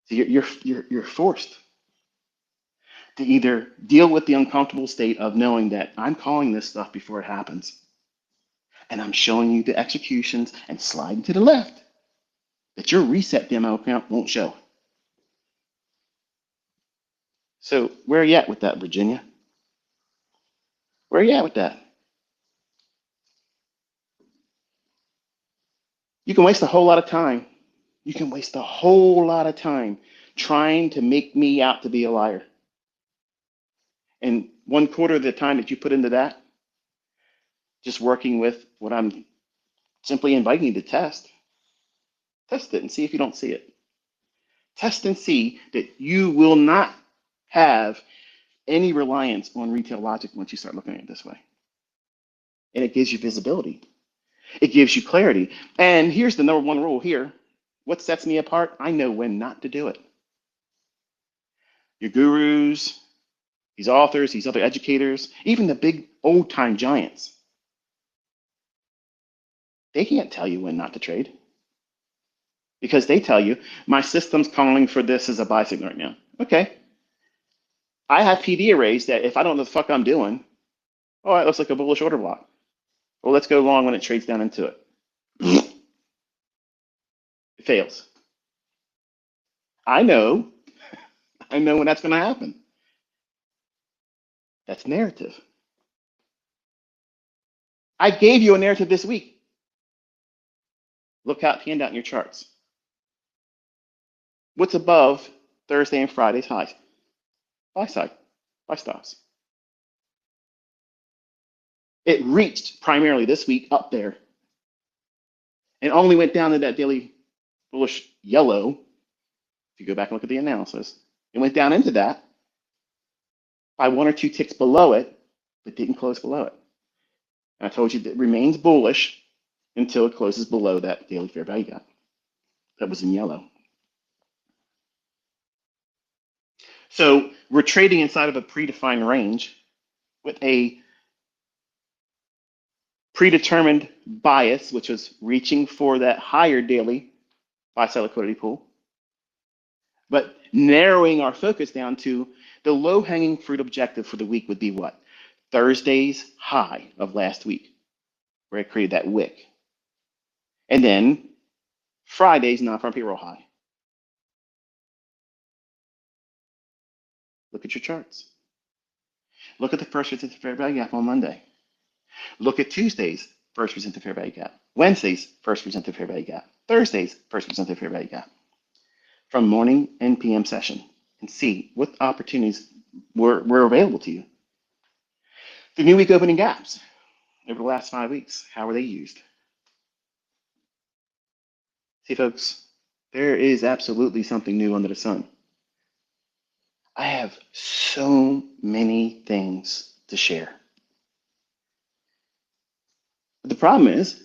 So you're forced to either deal with the uncomfortable state of knowing that I'm calling this stuff before it happens, and I'm showing you the executions and sliding to the left that your reset demo account won't show. So where are you at with that, Virginia? Where are you at with that? You can waste a whole lot of time. You can waste a whole lot of time trying to make me out to be a liar. And 1/4 of the time that you put into that, just working with what I'm simply inviting you to test it and see if you don't see it. Test and see that you will not have any reliance on retail logic once you start looking at it this way. And it gives you visibility. It gives you clarity. And here's the number one rule here. What sets me apart? I know when not to do it. Your gurus, these authors, these other educators, even the big old time giants, they can't tell you when not to trade because they tell you, my system's calling for this as a buy signal right now. Okay. I have PD arrays that if I don't know the fuck I'm doing, oh, that looks like a bullish order block. Well, let's go long when it trades down into it. It fails. I know. I know when that's going to happen. That's narrative. I gave you a narrative this week. Look out, hand out in your charts. What's above Thursday and Friday's highs? Buy side, buy stops. It reached primarily this week up there and only went down to that daily bullish yellow. If you go back and look at the analysis, it went down into that by one or two ticks below it, but didn't close below it. And I told you that it remains bullish until it closes below that daily fair value gap that was in yellow. So we're trading inside of a predefined range with a predetermined bias, which was reaching for that higher daily buy side liquidity pool, but narrowing our focus down to the low hanging fruit objective for the week would be what? Thursday's high of last week, where it created that wick. And then Friday's non-farm payroll high. Look at your charts. Look at the first presented fair value gap on Monday. Look at Tuesday's first presented fair value gap. Wednesday's first presented fair value gap. Thursday's first presented fair value gap. From morning and PM session, and see what opportunities were available to you. The new week opening gaps over the last 5 weeks, how were they used? See, folks, there is absolutely something new under the sun. I have so many things to share. But the problem is,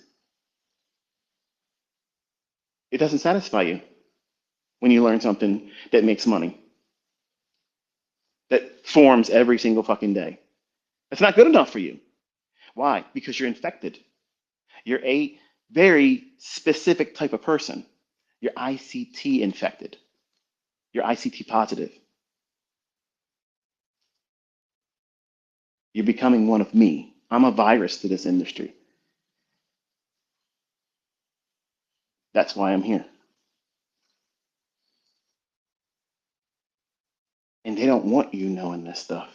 it doesn't satisfy you when you learn something that makes money, that forms every single fucking day. That's not good enough for you. Why? Because you're infected. You're a very specific type of person. You're ICT infected. You're ICT positive. You're becoming one of me. I'm a virus to this industry. That's why I'm here. And they don't want you knowing this stuff.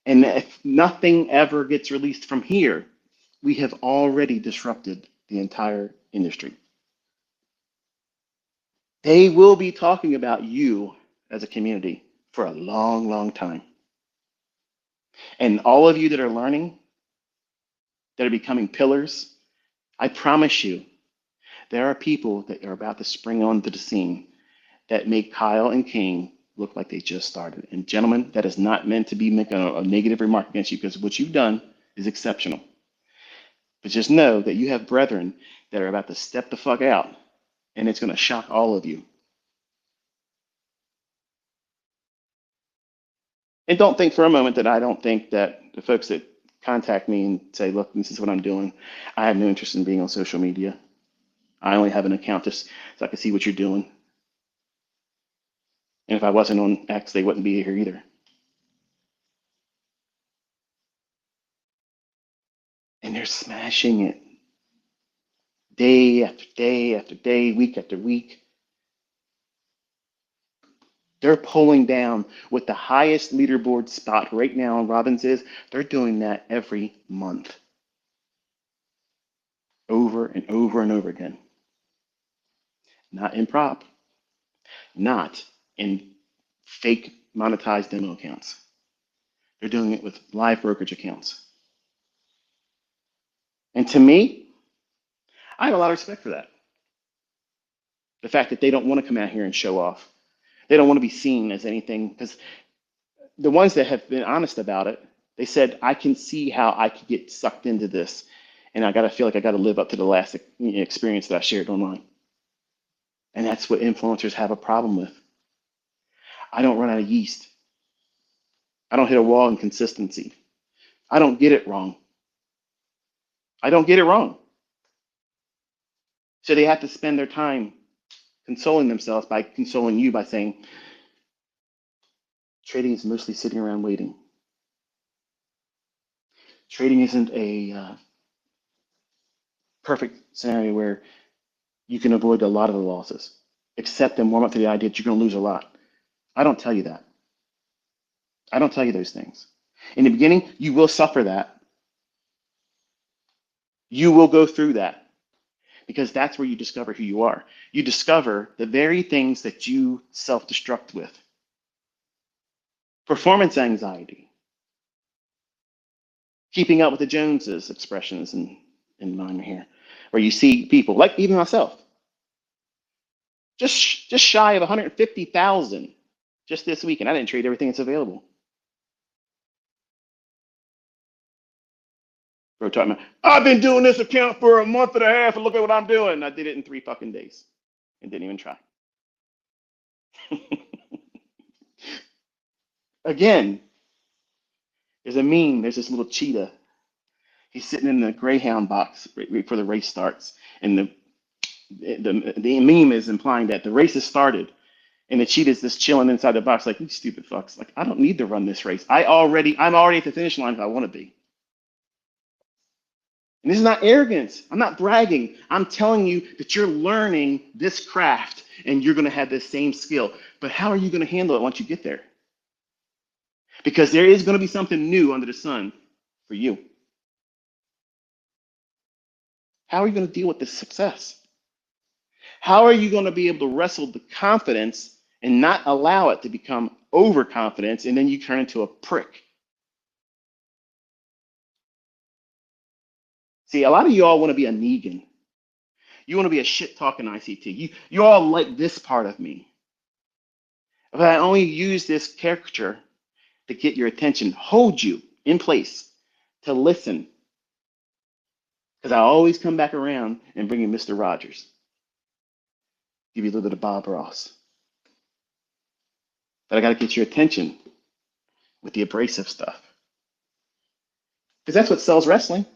And if nothing ever gets released from here, we have already disrupted the entire industry. They will be talking about you as a community for a long, long time. And all of you that are learning, that are becoming pillars, I promise you, there are people that are about to spring onto the scene that make Kyle and King look like they just started. And gentlemen, that is not meant to be making a negative remark against you because what you've done is exceptional. But just know that you have brethren that are about to step the fuck out, and it's going to shock all of you. And don't think for a moment that I don't think that the folks that contact me and say, look, this is what I'm doing, I have no interest in being on social media. I only have an account just so I can see what you're doing. And if I wasn't on X, they wouldn't be here either. And they're smashing it day after day after day, week after week. They're pulling down what the highest leaderboard spot right now in Robbins is. They're doing that every month, over and over and over again. Not in prop, not in fake monetized demo accounts. They're doing it with live brokerage accounts. And to me, I have a lot of respect for that. The fact that they don't want to come out here and show off. They don't want to be seen as anything, because the ones that have been honest about it, they said, I can see how I could get sucked into this And I got to feel like I got to live up to the last experience that I shared online. And that's what influencers have a problem with. I don't run out of yeast. I don't hit a wall in consistency. I don't get it wrong. I don't get it wrong. So they have to spend their time consoling themselves by consoling you by saying, trading is mostly sitting around waiting. Trading isn't a perfect scenario where you can avoid a lot of the losses, accept and warm up to the idea that you're going to lose a lot. I don't tell you that. I don't tell you those things. In the beginning, you will suffer that. You will go through that because that's where you discover who you are. You discover the very things that you self-destruct with. Performance anxiety, keeping up with the Joneses expressions in mine here, where you see people like even myself, just shy of 150,000 just this week, and I didn't trade everything that's available. Bro, talking about, I've been doing this account for a month and a half, and look at what I'm doing. I did it in 3 fucking days and didn't even try. Again, there's a meme. There's this little cheetah. He's sitting in the Greyhound box right before the race starts, and the meme is implying that the race has started, and the cheetah's just chilling inside the box, like, you stupid fucks. Like, I don't need to run this race. I'm already at the finish line if I want to be. And this is not arrogance. I'm not bragging. I'm telling you that you're learning this craft and you're going to have this same skill. But how are you going to handle it once you get there? Because there is going to be something new under the sun for you. How are you going to deal with this success? How are you going to be able to wrestle the confidence and not allow it to become overconfidence and then you turn into a prick? See, a lot of you all want to be a Negan. You want to be a shit talking ICT. You all like this part of me. But I only use this caricature to get your attention, hold you in place, to listen. Because I always come back around and bring in Mr. Rogers. Give you a little bit of Bob Ross. But I got to get your attention with the abrasive stuff. Because that's what sells wrestling.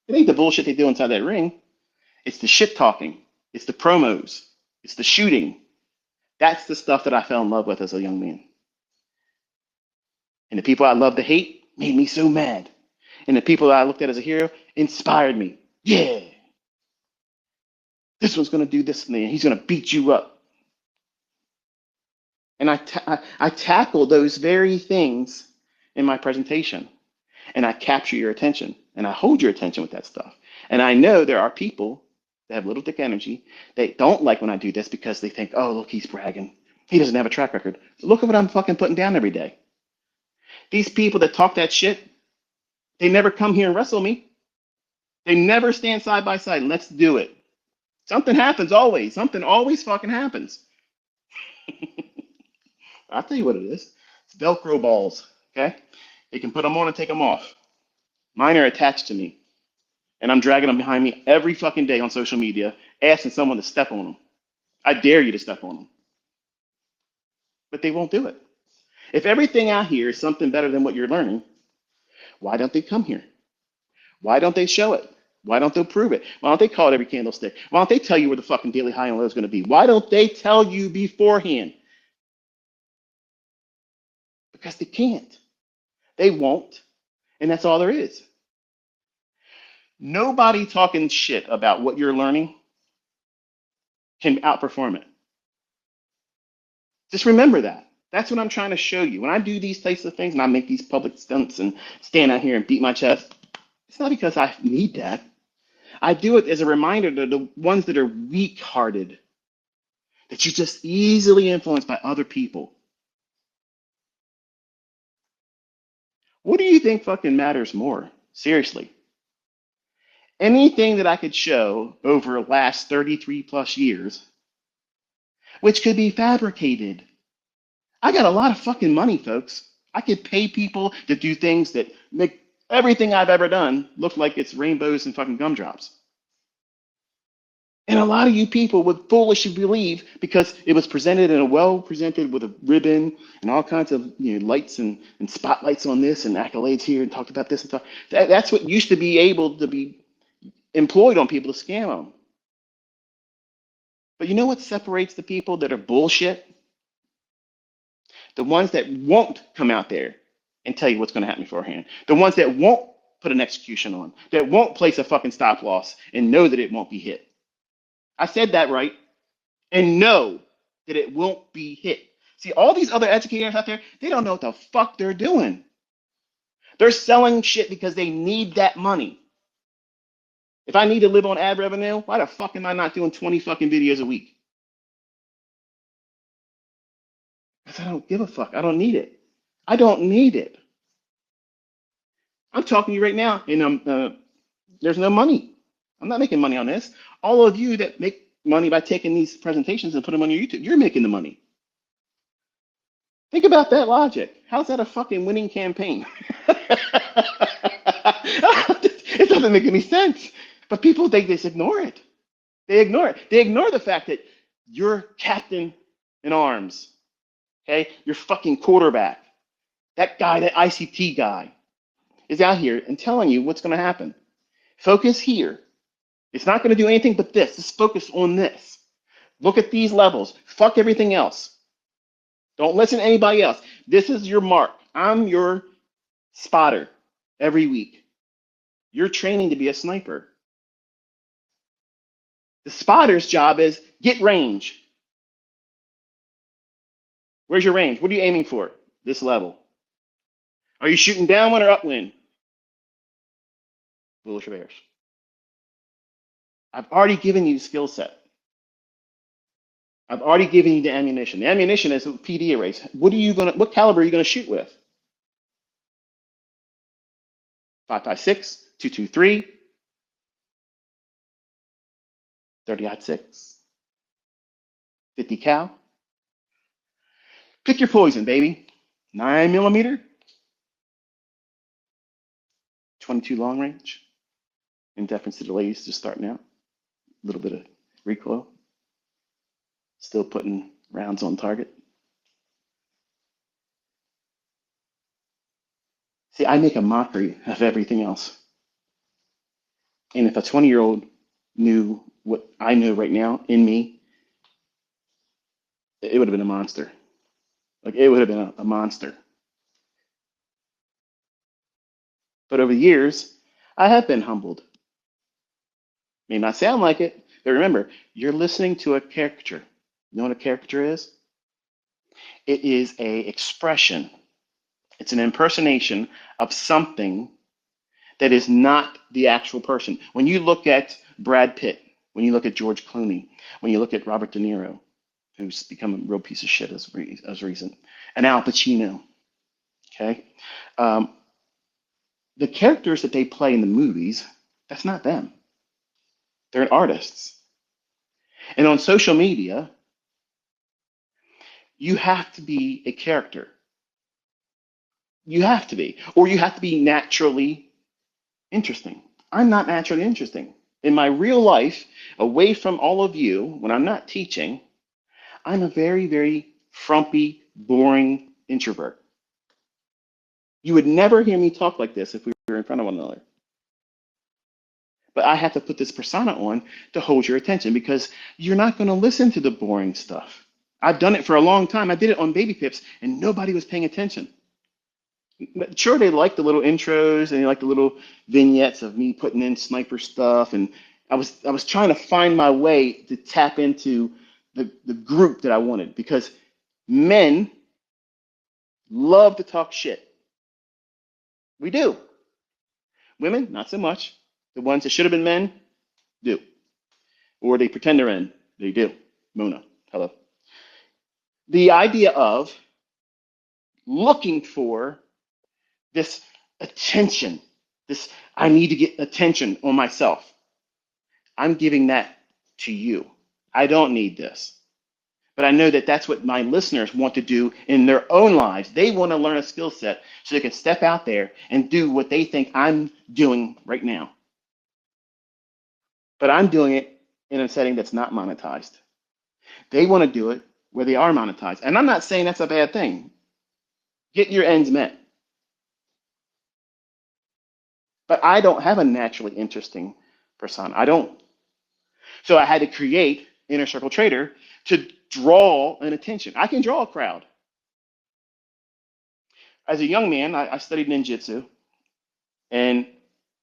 It ain't the bullshit they do inside that ring. It's the shit talking. It's the promos. It's the shooting. That's the stuff that I fell in love with as a young man. And the people I loved to hate made me so mad. And the people that I looked at as a hero inspired me. Yeah, this one's going to do this and he's going to beat you up. And I tackle those very things in my presentation. And I capture your attention. And I hold your attention with that stuff. And I know there are people that have little dick energy. They don't like when I do this because they think, oh, look, he's bragging. He doesn't have a track record. Look at what I'm fucking putting down every day. These people that talk that shit, they never come here and wrestle me. They never stand side by side. Let's do it. Something happens always. Something always fucking happens. I'll tell you what it is. It's Velcro balls, okay? You can put them on and take them off. Mine are attached to me. And I'm dragging them behind me every fucking day on social media, asking someone to step on them. I dare you to step on them. But they won't do it. If everything out here is something better than what you're learning, why don't they come here? Why don't they show it? Why don't they prove it? Why don't they call it every candlestick? Why don't they tell you where the fucking daily high and low is going to be? Why don't they tell you beforehand? Because they can't. They won't. And that's all there is. Nobody talking shit about what you're learning can outperform it. Just remember that. That's what I'm trying to show you. When I do these types of things and I make these public stunts and stand out here and beat my chest, it's not because I need that. I do it as a reminder to the ones that are weak-hearted, that you're just easily influenced by other people. What do you think fucking matters more? Seriously. Anything that I could show over the last 33 plus years, which could be fabricated. I got a lot of fucking money, folks. I could pay people to do things that make Everything I've ever done looked like it's rainbows and fucking gumdrops. And a lot of you people would foolishly believe because it was presented in a well presented with a ribbon and all kinds of lights and spotlights on this and accolades here and talked about this and talk. That's what used to be able to be employed on people to scam them. But you know what separates the people that are bullshit? The ones that won't come out there and tell you what's going to happen beforehand. The ones that won't put an execution on, that won't place a fucking stop loss and know that it won't be hit. I said that right. And know that it won't be hit. See, all these other educators out there, they don't know what the fuck they're doing. They're selling shit because they need that money. If I need to live on ad revenue, why the fuck am I not doing 20 fucking videos a week? Because I don't give a fuck. I don't need it. I don't need it. I'm talking to you right now, and there's no money. I'm not making money on this. All of you that make money by taking these presentations and put them on your YouTube, you're making the money. Think about that logic. How's that a fucking winning campaign? It doesn't make any sense. But people, they just ignore it. They ignore it. They ignore the fact that your captain in arms, okay, your fucking quarterback, that guy, that ICT guy, is out here and telling you what's going to happen. Focus here. It's not going to do anything but this. Just focus on this. Look at these levels. Fuck everything else. Don't listen to anybody else. This is your mark. I'm your spotter every week. You're training to be a sniper. The spotter's job is get range. Where's your range? What are you aiming for? This level. Are you shooting downwind or upwind? Bullish or bearish? I've already given you the skill set. I've already given you the ammunition. The ammunition is a PD arrays. What caliber are you gonna shoot with? 5.56, 2.23, 30-06, 50 cal. Pick your poison, baby. 9mm, 22 long range. In deference to the ladies just starting out. A little bit of recoil. Still putting rounds on target. See, I make a mockery of everything else. And if a 20-year-old knew what I know right now in me, it would have been a monster. Like, it would have been a monster. But over the years, I have been humbled. May not sound like it, but remember, you're listening to a caricature. You know what a caricature is? It is an expression. It's an impersonation of something that is not the actual person. When you look at Brad Pitt, when you look at George Clooney, when you look at Robert De Niro, who's become a real piece of shit as recent, and Al Pacino, okay? The characters that they play in the movies, that's not them. They're artists. And on social media, you have to be a character. You have to be, or you have to be naturally interesting. I'm not naturally interesting. In my real life, away from all of you, when I'm not teaching, I'm a very, very frumpy, boring introvert. You would never hear me talk like this if we were in front of one another. But I have to put this persona on to hold your attention because you're not going to listen to the boring stuff. I've done it for a long time. I did it on Baby Pips and nobody was paying attention. Sure, they like the little intros and they like the little vignettes of me putting in sniper stuff. And I was trying to find my way to tap into the group that I wanted because men love to talk shit. We do. Women, not so much. The ones that should have been men, do. Or they pretend they're in. They do. Mona, hello. The idea of looking for this attention, this I need to get attention on myself. I'm giving that to you. I don't need this. But I know that that's what my listeners want to do in their own lives. They want to learn a skill set so they can step out there and do what they think I'm doing right now. But I'm doing it in a setting that's not monetized. They want to do it where they are monetized. And I'm not saying that's a bad thing. Get your ends met. But I don't have a naturally interesting persona. I don't. So I had to create Inner Circle Trader to draw an attention. I can draw a crowd. As a young man, I studied ninjutsu, and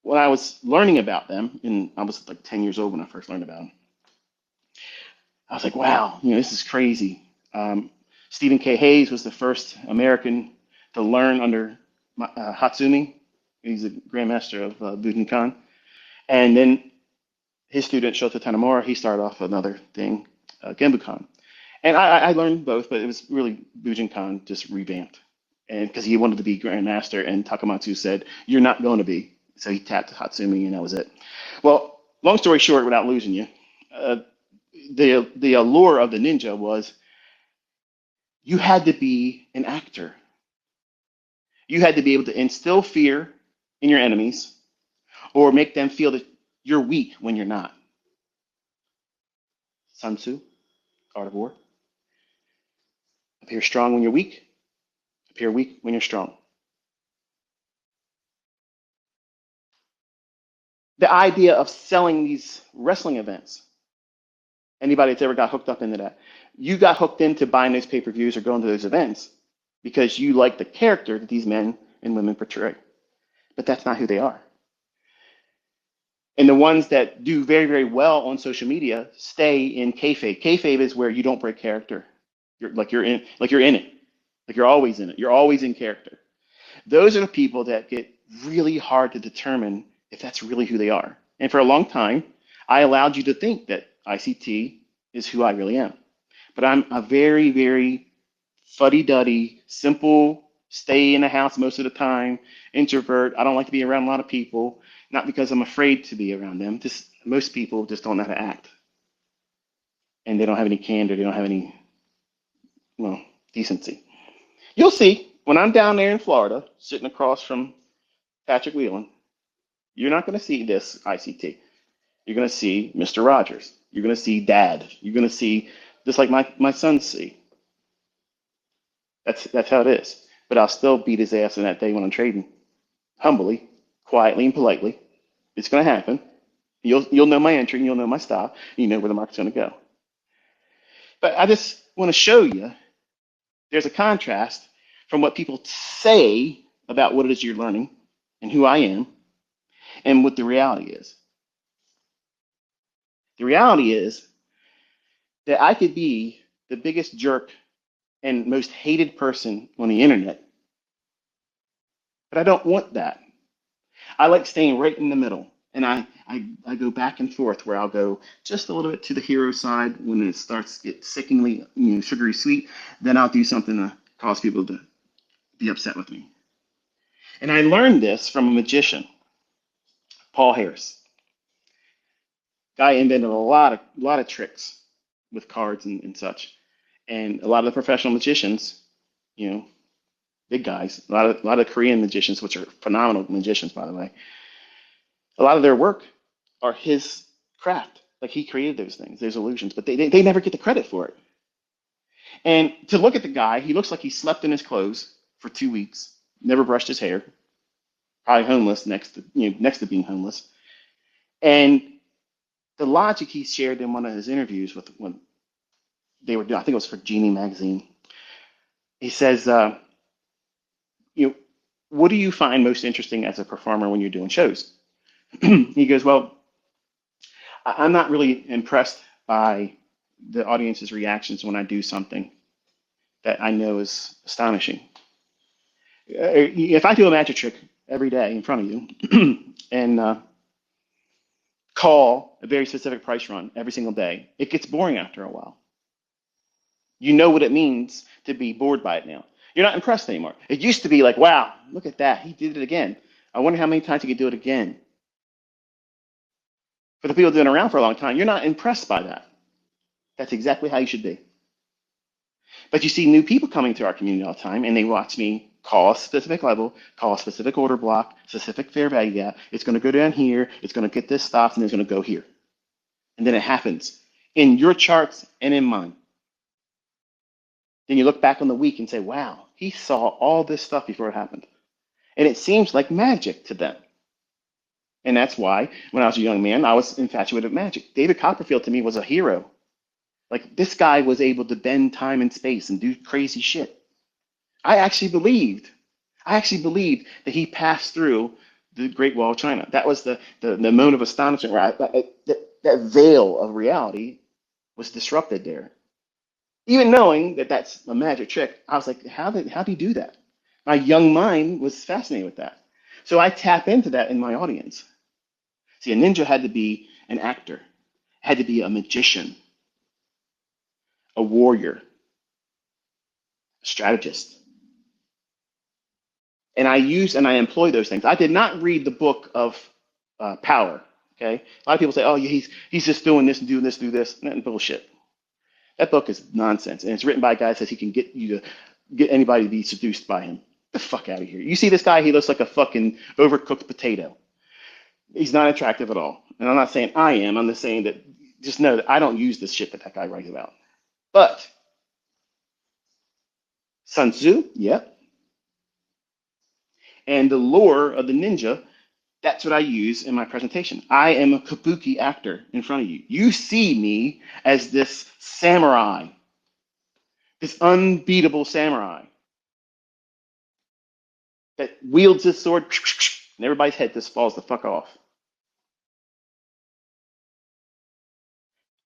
when I was learning about them, and I was like 10 years old when I first learned about them, I was like, wow, this is crazy. Stephen K. Hayes was the first American to learn under Hatsumi. He's a grandmaster of Budokan. And then his student, Shota Tanimura, he started off another thing, Genbukan. And I learned both, but it was really Bujinkan just revamped. And because he wanted to be grandmaster, and Takamatsu said, "You're not going to be." So he tapped Hatsumi, and that was it. Well, long story short, without losing you, uh, the allure of the ninja was you had to be an actor. You had to be able to instill fear in your enemies or make them feel that you're weak when you're not. Sun Tzu, Art of War. Appear strong when you're weak. Appear weak when you're strong. The idea of selling these wrestling events, anybody that's ever got hooked up into that, you got hooked into buying those pay-per-views or going to those events because you like the character that these men and women portray. But that's not who they are. And the ones that do very, very well on social media stay in kayfabe. Kayfabe is where you don't break character. You're in it. Like you're always in it. You're always in character. Those are the people that get really hard to determine if that's really who they are. And for a long time, I allowed you to think that ICT is who I really am. But I'm a very, very fuddy-duddy, simple, stay in the house most of the time, introvert. I don't like to be around a lot of people, not because I'm afraid to be around them. Just most people just don't know how to act. And they don't have any candor, they don't have any, well, decency. You'll see when I'm down there in Florida, sitting across from Patrick Whelan, you're not going to see this ICT. You're going to see Mr. Rogers. You're going to see Dad. You're going to see just like my sons see. That's how it is. But I'll still beat his ass in that day when I'm trading, humbly, quietly, and politely. It's going to happen. You'll know my entry, and you'll know my stop, and you know where the market's going to go. But I just want to show you there's a contrast from what people say about what it is you're learning and who I am and what the reality is. The reality is that I could be the biggest jerk and most hated person on the internet, but I don't want that. I like staying right in the middle. And I go back and forth where I'll go just a little bit to the hero side when it starts to get sickeningly, sugary sweet. Then I'll do something to cause people to be upset with me. And I learned this from a magician, Paul Harris. Guy invented a lot of tricks with cards and such. And a lot of the professional magicians, you know, big guys, a lot of Korean magicians, which are phenomenal magicians, by the way, a lot of their work are his craft. Like he created those things, those illusions, but they never get the credit for it. And to look at the guy, he looks like he slept in his clothes for 2 weeks, never brushed his hair, probably homeless next to being homeless. And the logic he shared in one of his interviews with when they were doing, I think it was for Genie magazine. He says, you know, what do you find most interesting as a performer when you're doing shows? He goes, well, I'm not really impressed by the audience's reactions when I do something that I know is astonishing. If I do a magic trick every day in front of you and call a very specific price run every single day, it gets boring after a while. You know what it means to be bored by it now. You're not impressed anymore. It used to be like, wow, look at that. He did it again. I wonder how many times he could do it again. For the people doing it around for a long time, you're not impressed by that. That's exactly how you should be. But you see new people coming to our community all the time, and they watch me call a specific level, call a specific order block, specific fair value gap. It's going to go down here. It's going to get this stopped, and it's going to go here. And then it happens in your charts and in mine. Then you look back on the week and say, wow, he saw all this stuff before it happened. And it seems like magic to them. And that's why when I was a young man, I was infatuated with magic. David Copperfield to me was a hero. Like this guy was able to bend time and space and do crazy shit. I actually believed, that he passed through the Great Wall of China. That was the moment of astonishment where that veil of reality was disrupted there. Even knowing that that's a magic trick, I was like, how did he do that? My young mind was fascinated with that. So I tap into that in my audience. See, a ninja had to be an actor, had to be a magician, a warrior, a strategist. And I employ those things. I did not read the book of Power. Okay, a lot of people say, "Oh, yeah, he's just doing this and doing this, do this." Bullshit. That book is nonsense, and it's written by a guy that says he can get you to get anybody to be seduced by him. Get the fuck out of here! You see this guy? He looks like a fucking overcooked potato. He's not attractive at all. And I'm not saying I am. I'm just saying that just know that I don't use this shit that guy writes about. But Sun Tzu, yep. And the lore of the ninja, that's what I use in my presentation. I am a kabuki actor in front of you. You see me as this samurai, this unbeatable samurai that wields his sword and everybody's head just falls the fuck off.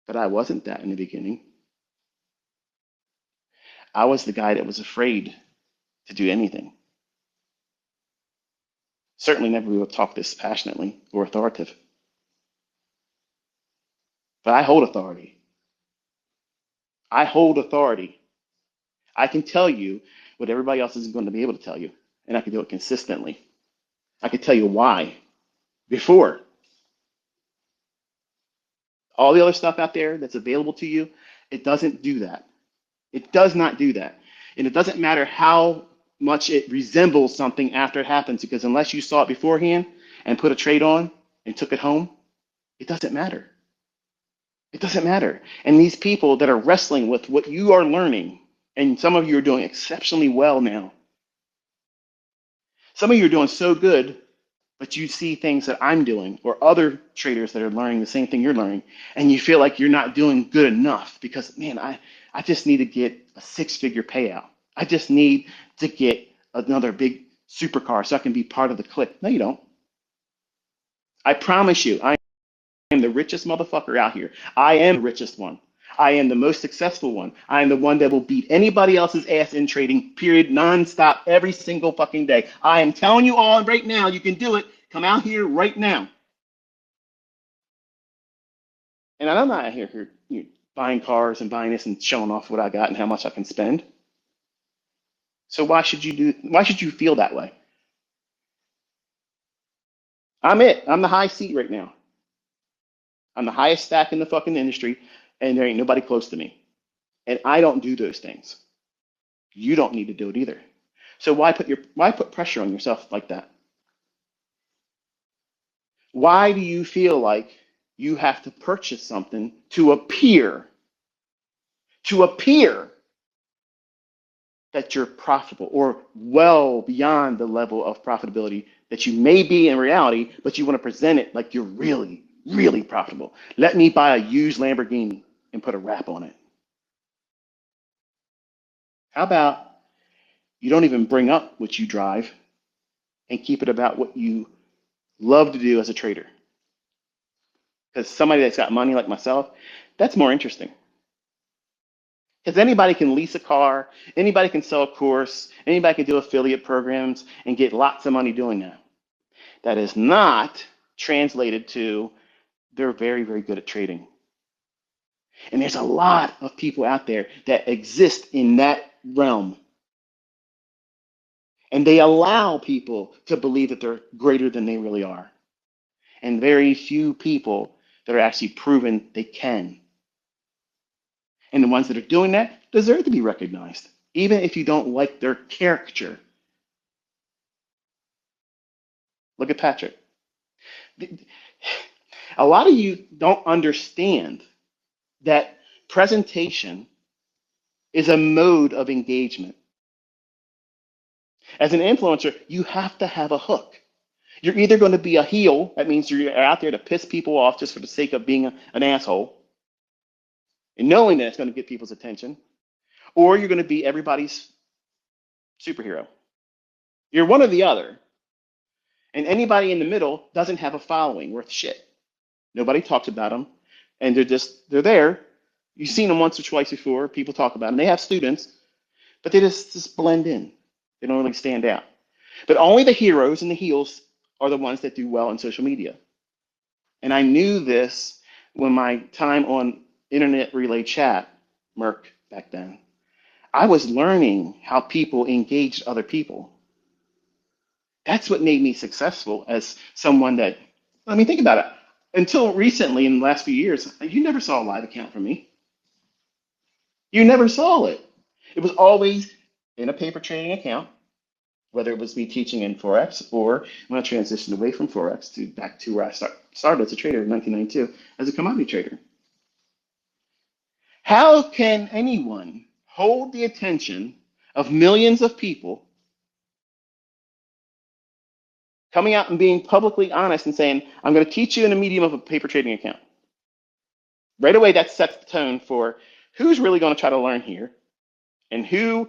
But I wasn't that in the beginning. I was the guy that was afraid to do anything. Certainly never will talk this passionately or authoritative. But I hold authority. I hold authority. I can tell you what everybody else isn't going to be able to tell you, and I can do it consistently. I can tell you why. Before, all the other stuff out there that's available to you, it doesn't do that. It does not do that. And it doesn't matter how much it resembles something after it happens, because unless you saw it beforehand and put a trade on and took it home, it doesn't matter. It doesn't matter. And these people that are wrestling with what you are learning, and some of you are doing exceptionally well now. Some of you are doing so good, but you see things that I'm doing or other traders that are learning the same thing you're learning, and you feel like you're not doing good enough because, man, I just need to get a six-figure payout. I just need to get another big supercar so I can be part of the clique. No, you don't. I promise you, I am the richest motherfucker out here. I am the richest one. I am the most successful one. I am the one that will beat anybody else's ass in trading, period, nonstop, every single fucking day. I am telling you all right now, you can do it. Come out here right now. And I'm not out here buying cars and buying this and showing off what I got and how much I can spend. So why should you feel that way? I'm it. I'm the high seat right now. I'm the highest stack in the fucking industry, and there ain't nobody close to me. And I don't do those things. You don't need to do it either. So why put pressure on yourself like that? Why do you feel like you have to purchase something to appear that you're profitable or well beyond the level of profitability that you may be in reality, but you want to present it like you're really, really profitable? Let me buy a used Lamborghini and put a wrap on it. How about you don't even bring up what you drive and keep it about what you love to do as a trader? Because somebody that's got money like myself, that's more interesting. Because anybody can lease a car, anybody can sell a course, anybody can do affiliate programs and get lots of money doing that. That is not translated to they're very, very good at trading. And there's a lot of people out there that exist in that realm. And they allow people to believe that they're greater than they really are. And very few people that are actually proven they can. And the ones that are doing that, deserve to be recognized, even if you don't like their character. Look at Patrick. A lot of you don't understand that presentation is a mode of engagement. As an influencer, you have to have a hook. You're either going to be a heel, that means you're out there to piss people off just for the sake of being an asshole, and knowing that it's going to get people's attention, or you're going to be everybody's superhero. You're one or the other. And anybody in the middle doesn't have a following worth shit. Nobody talks about them, and they're there. You've seen them once or twice before. People talk about them. They have students, but they just blend in. They don't really stand out. But only the heroes and the heels are the ones that do well on social media. And I knew this when my time on Internet Relay Chat, Merc back then. I was learning how people engaged other people. That's what made me successful as someone that, I mean, think about it. Until recently, in the last few years, you never saw a live account from me. You never saw it. It was always in a paper trading account, whether it was me teaching in Forex or when I transitioned away from Forex to back to where I started as a trader in 1992 as a commodity trader. How can anyone hold the attention of millions of people coming out and being publicly honest and saying, I'm going to teach you in the medium of a paper trading account? Right away, that sets the tone for who's really going to try to learn here and who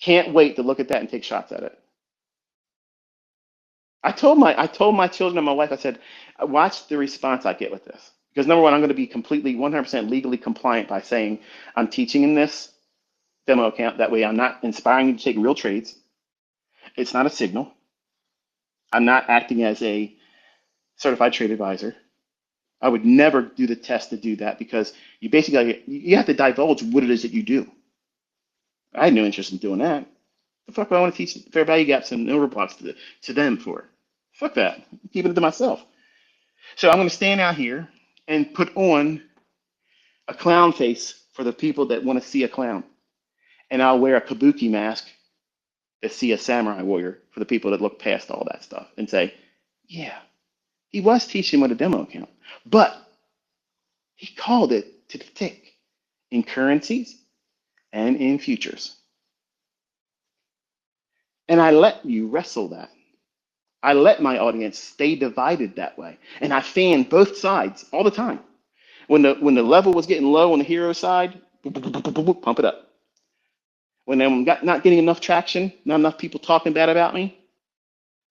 can't wait to look at that and take shots at it. I told my children and my wife, I said, watch the response I get with this. Because number one, I'm going to be completely 100% legally compliant by saying I'm teaching in this demo account. That way I'm not inspiring you to take real trades. It's not a signal. I'm not acting as a certified trade advisor. I would never do the test to do that because you basically, you have to divulge what it is that you do. I had no interest in doing that. The fuck do I want to teach fair value gaps and overblocks to them for? Fuck that. I'm keeping it to myself. So I'm going to stand out here and put on a clown face for the people that want to see a clown. And I'll wear a kabuki mask to see a samurai warrior for the people that look past all that stuff and say, yeah, he was teaching with a demo account, but he called it to the tick in currencies and in futures. And I let you wrestle that. I let my audience stay divided that way. And I fanned both sides all the time. When the level was getting low on the hero side, pump it up. When I'm not getting enough traction, not enough people talking bad about me,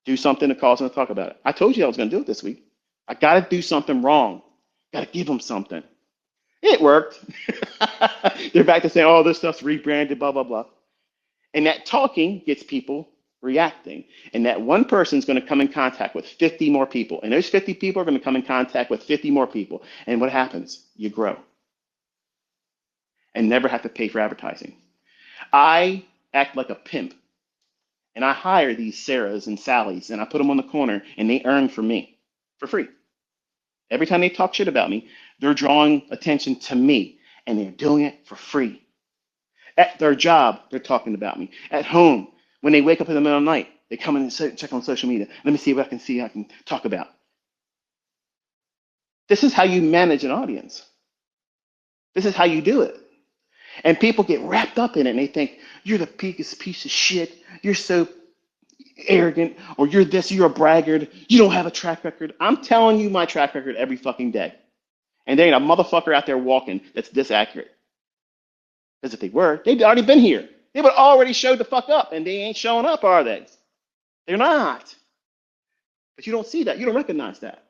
do something to cause them to talk about it. I told you I was going to do it this week. I got to do something wrong. Got to give them something. It worked. They're back to saying, oh, this stuff's rebranded, blah, blah, blah. And that talking gets people reacting. And that one person is going to come in contact with 50 more people. And those 50 people are going to come in contact with 50 more people. And what happens? You grow. And never have to pay for advertising. I act like a pimp. And I hire these Sarahs and Sallys, and I put them on the corner, and they earn from me for free. Every time they talk shit about me, they're drawing attention to me, and they're doing it for free. At their job, they're talking about me. At home, when they wake up in the middle of the night, they come in and check on social media. Let me see what I can talk about. This is how you manage an audience. This is how you do it. And people get wrapped up in it, and they think, you're the biggest piece of shit. You're so arrogant, or you're this, you're a braggart. You don't have a track record. I'm telling you my track record every fucking day. And there ain't a motherfucker out there walking that's this accurate. Because if they were, they'd already been here. They would already show the fuck up, and they ain't showing up, are they? They're not. But you don't see that. You don't recognize that.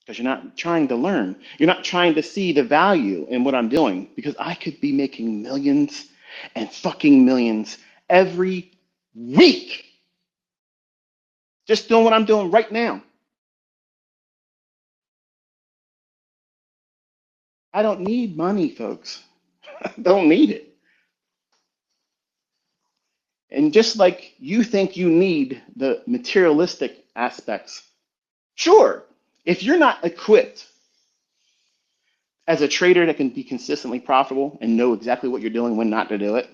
Because you're not trying to learn. You're not trying to see the value in what I'm doing. Because I could be making millions and fucking millions every week. Just doing what I'm doing right now. I don't need money, folks. I don't need it. And just like you think you need the materialistic aspects, sure, if you're not equipped as a trader that can be consistently profitable and know exactly what you're doing when not to do it,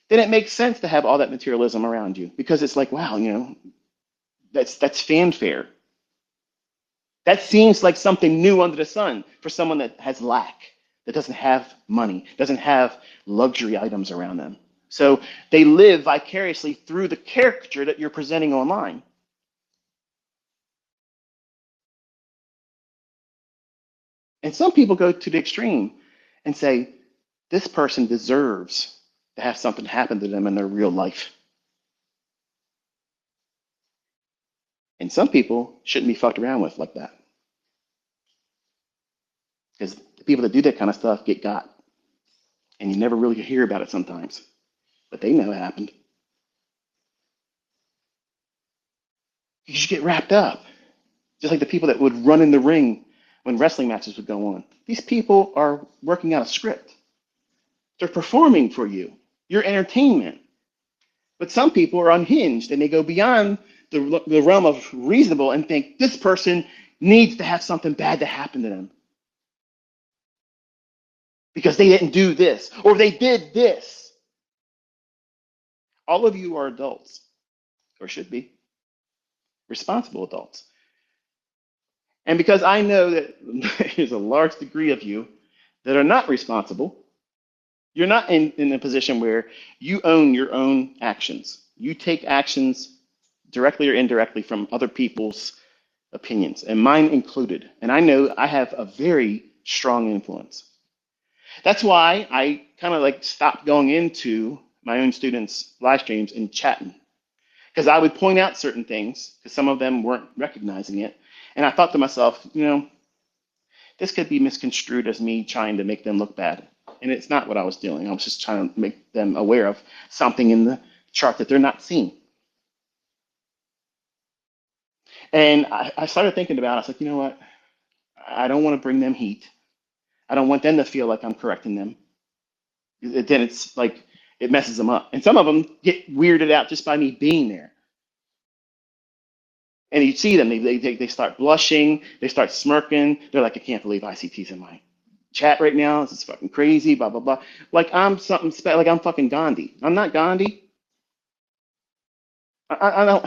then it makes sense to have all that materialism around you because it's like, wow, that's fanfare. That seems like something new under the sun for someone that has lack, that doesn't have money, doesn't have luxury items around them. So they live vicariously through the caricature that you're presenting online. And some people go to the extreme and say, this person deserves to have something happen to them in their real life. And some people shouldn't be fucked around with like that. Because the people that do that kind of stuff get got. And you never really hear about it sometimes. But they know it happened. You should get wrapped up. Just like the people that would run in the ring when wrestling matches would go on. These people are working out a script. They're performing for you, your entertainment. But some people are unhinged and they go beyond the realm of reasonable and think this person needs to have something bad to happen to them because they didn't do this or they did this. All of you are adults, or should be, responsible adults. And because I know that there's a large degree of you that are not responsible, you're not in a position where you own your own actions. You take actions directly or indirectly from other people's opinions, and mine included. And I know I have a very strong influence. That's why I kind of like stopped going into my own students' live streams and chatting. Because I would point out certain things, because some of them weren't recognizing it. And I thought to myself, this could be misconstrued as me trying to make them look bad. And it's not what I was doing. I was just trying to make them aware of something in the chart that they're not seeing. And I started thinking about it. I was like, you know what? I don't want to bring them heat. I don't want them to feel like I'm correcting them. Then it's like it messes them up. And some of them get weirded out just by me being there. And you see them, they start blushing, they start smirking. They're like, I can't believe ICT's in my chat right now. This is fucking crazy, blah, blah, blah. Like I'm something special, like I'm fucking Gandhi. I'm not Gandhi. I don't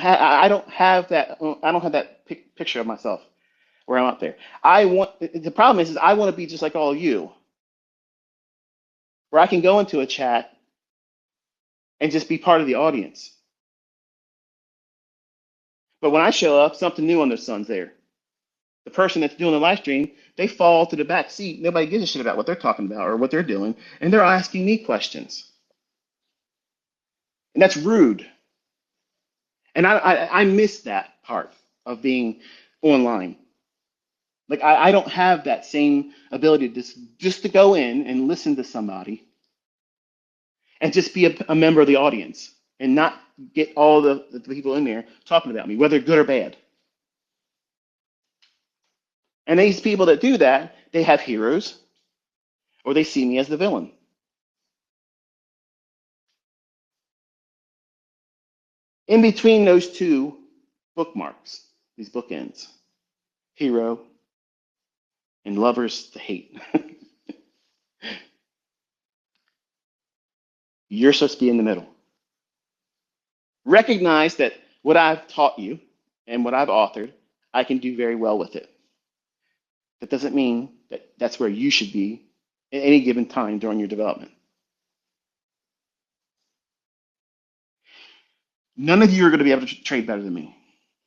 have that. I don't have that picture of myself where I'm up there. The problem is I want to be just like all of you, where I can go into a chat and just be part of the audience. But when I show up, something new on their son's there. The person that's doing the live stream, they fall to the back seat. Nobody gives a shit about what they're talking about or what they're doing, and they're asking me questions. And that's rude. And I miss that part of being online. Like I don't have that same ability to just to go in and listen to somebody and just be a member of the audience and not get all the people in there talking about me, whether good or bad. And these people that do that, they have heroes or they see me as the villain. In between those two bookmarks, these bookends, hero and lovers to hate, you're supposed to be in the middle. Recognize that what I've taught you and what I've authored, I can do very well with it. That doesn't mean that that's where you should be at any given time during your development. None of you are going to be able to trade better than me,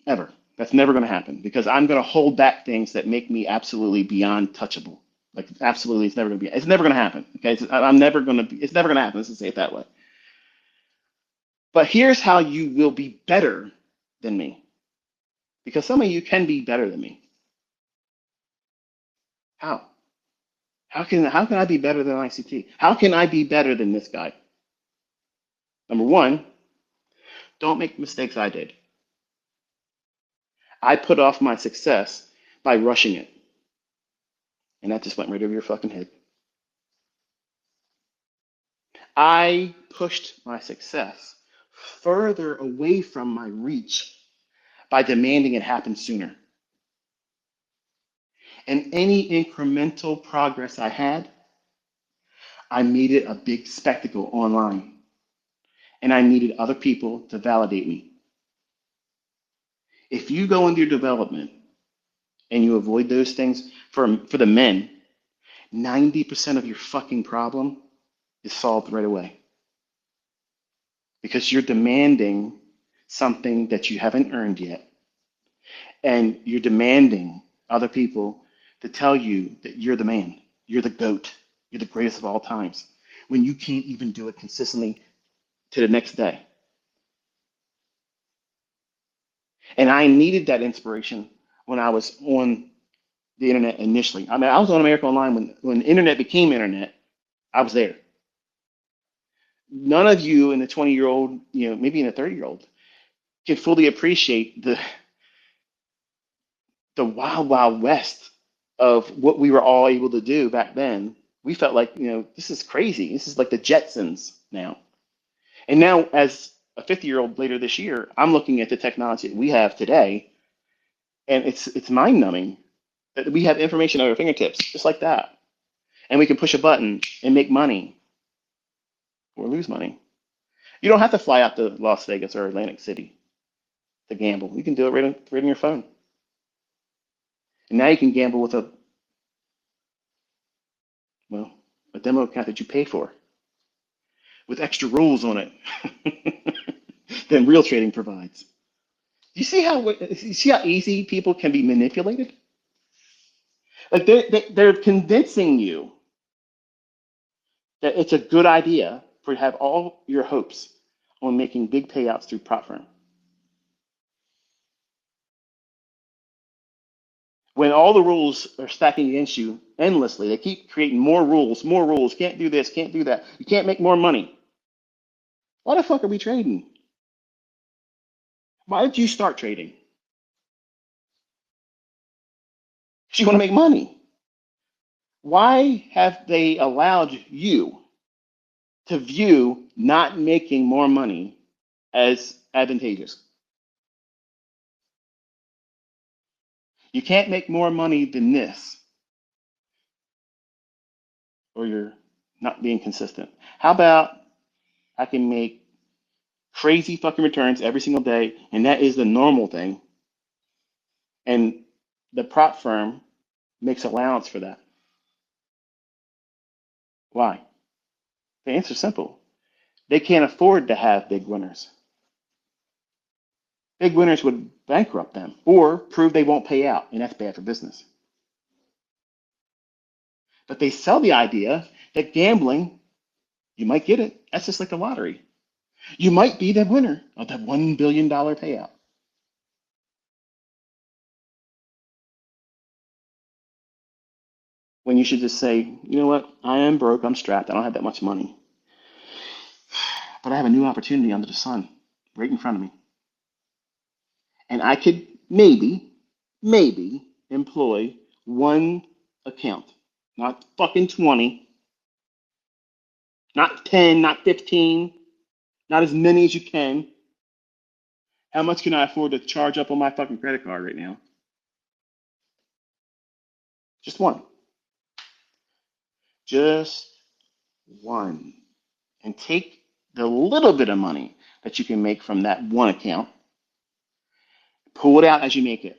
ever. That's never going to happen because I'm going to hold back things that make me absolutely beyond touchable. Like absolutely, it's never going to be. It's never going to happen. Okay, I'm never going to be. It's never going to happen. Let's just say it that way. But here's how you will be better than me, because some of you can be better than me. How? How can I be better than ICT? How can I be better than this guy? Number one, don't make mistakes I did. I put off my success by rushing it. And that just went right over your fucking head. I pushed my success further away from my reach by demanding it happen sooner. And any incremental progress I had, I made it a big spectacle online. And I needed other people to validate me. If you go into your development and you avoid those things, for the men, 90% of your fucking problem is solved right away because you're demanding something that you haven't earned yet. And you're demanding other people to tell you that you're the man, you're the GOAT, you're the greatest of all times, when you can't even do it consistently to the next day. And I needed that inspiration when I was on the internet initially. I mean, I was on America Online when the internet became internet. I was there. None of you in the 20-year-old, maybe in the 30-year-old, can fully appreciate the wild, wild west of what we were all able to do back then. We felt like, this is crazy. This is like the Jetsons now. And now, as a 50-year-old later this year, I'm looking at the technology that we have today, and it's mind-numbing that we have information at our fingertips, just like that. And we can push a button and make money or lose money. You don't have to fly out to Las Vegas or Atlantic City to gamble. You can do it right on your phone. And now you can gamble with a demo account that you pay for with extra rules on it than real trading provides. You see how easy people can be manipulated? Like they're convincing you that it's a good idea for you to have all your hopes on making big payouts through prop firm. When all the rules are stacking against you endlessly, they keep creating more rules, can't do this, can't do that. You can't make more money. Why the fuck are we trading? Why did you start trading? Because you want to make money. Why have they allowed you to view not making more money as advantageous? You can't make more money than this, or you're not being consistent. How about I can make crazy fucking returns every single day, and that is the normal thing, and the prop firm makes allowance for that? Why? The answer's simple. They can't afford to have big winners. Big winners would bankrupt them or prove they won't pay out, and that's bad for business. But they sell the idea that gambling, you might get it. That's just like the lottery. You might be the winner of that $1 billion payout. When you should just say, you know what? I am broke. I'm strapped. I don't have that much money. But I have a new opportunity under the sun right in front of me. And I could maybe employ one account, not fucking 20, not 10, not 15, not as many as you can. How much can I afford to charge up on my fucking credit card right now? Just one. Just one. And take the little bit of money that you can make from that one account, pull it out as you make it.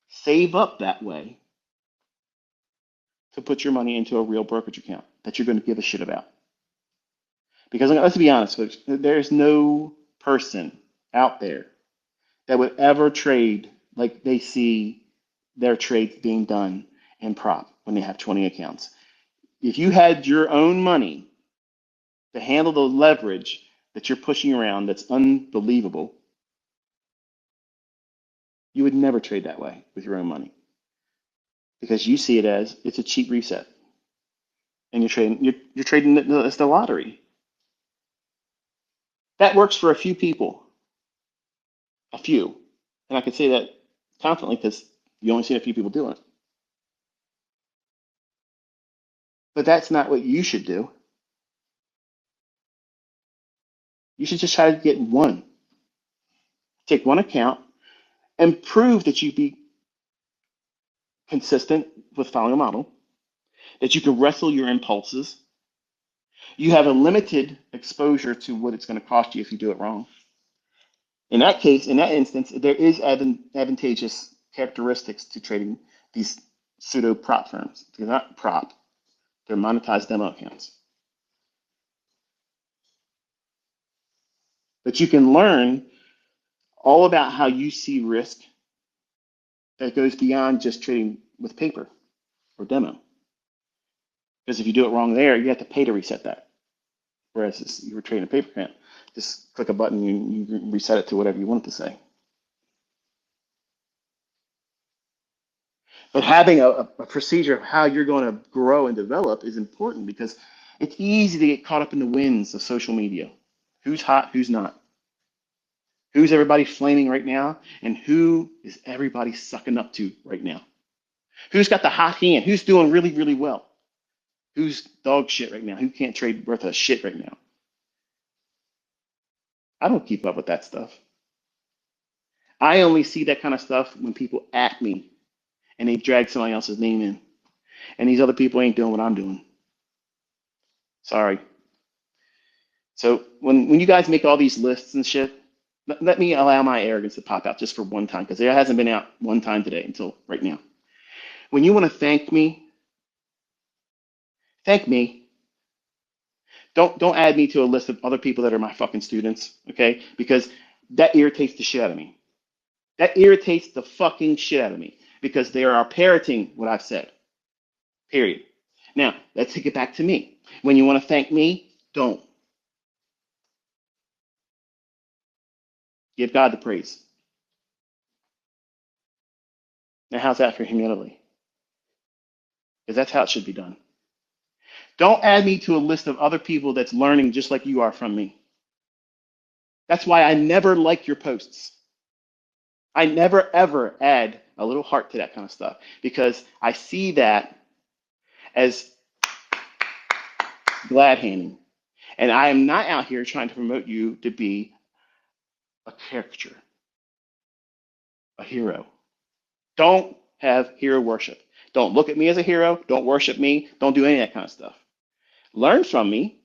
Save up that way to put your money into a real brokerage account that you're going to give a shit about. Because let's be honest, folks, there's no person out there that would ever trade like they see their trades being done in prop when they have 20 accounts. If you had your own money to handle the leverage that you're pushing around that's unbelievable, you would never trade that way with your own money because you see it as it's a cheap reset, and you're trading it's the lottery. That works for a few people, a few, and I can say that confidently because you only see a few people doing it. But that's not what you should do. You should just try to get one. Take one account and prove that you consistent with following a model, that you can wrestle your impulses. You have a limited exposure to what it's going to cost you if you do it wrong. In that case, in that instance, there is advantageous characteristics to trading these pseudo prop firms. They're not prop, they're monetized demo accounts. But you can learn all about how you see risk that goes beyond just trading with paper or demo. Because if you do it wrong there, you have to pay to reset that. Whereas you were trading a paper account, just click a button and you reset it to whatever you want it to say. But having a procedure of how you're going to grow and develop is important because it's easy to get caught up in the winds of social media. Who's hot, who's not? Who's everybody flaming right now? And who is everybody sucking up to right now? Who's got the hot hand? Who's doing really, really well? Who's dog shit right now? Who can't trade worth a shit right now? I don't keep up with that stuff. I only see that kind of stuff when people at me and they drag somebody else's name in. And these other people ain't doing what I'm doing. Sorry. So when you guys make all these lists and shit, let me allow my arrogance to pop out just for one time, because it hasn't been out one time today until right now. When you want to thank me, thank me. Don't add me to a list of other people that are my fucking students, okay? Because that irritates the shit out of me. That irritates the fucking shit out of me because they are parroting what I've said. Period. Now, let's take it back to me. When you want to thank me, don't. Give God the praise. Now, how's that for humility? Because that's how it should be done. Don't add me to a list of other people that's learning just like you are from me. That's why I never like your posts. I never ever add a little heart to that kind of stuff because I see that as glad handing. And I am not out here trying to promote you to be a caricature, a hero. Don't have hero worship. Don't look at me as a hero. Don't worship me. Don't do any of that kind of stuff. Learn from me.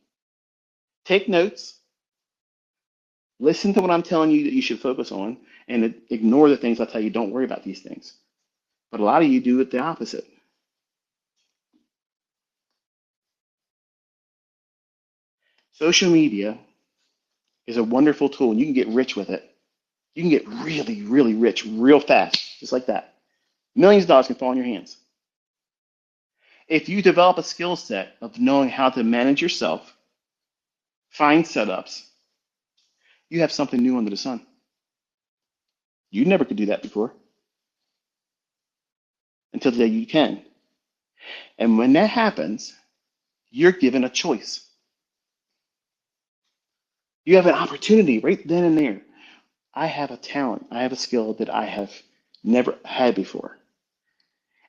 Take notes. Listen to what I'm telling you that you should focus on and ignore the things I tell you. Don't worry about these things. But a lot of you do it the opposite. Social media is a wonderful tool and you can get rich with it. You can get really, really rich real fast, just like that. Millions of dollars can fall in your hands. If you develop a skill set of knowing how to manage yourself, find setups, you have something new under the sun. You never could do that before until today you can. And when that happens, you're given a choice. You have an opportunity right then and there. I have a talent, I have a skill that I have never had before.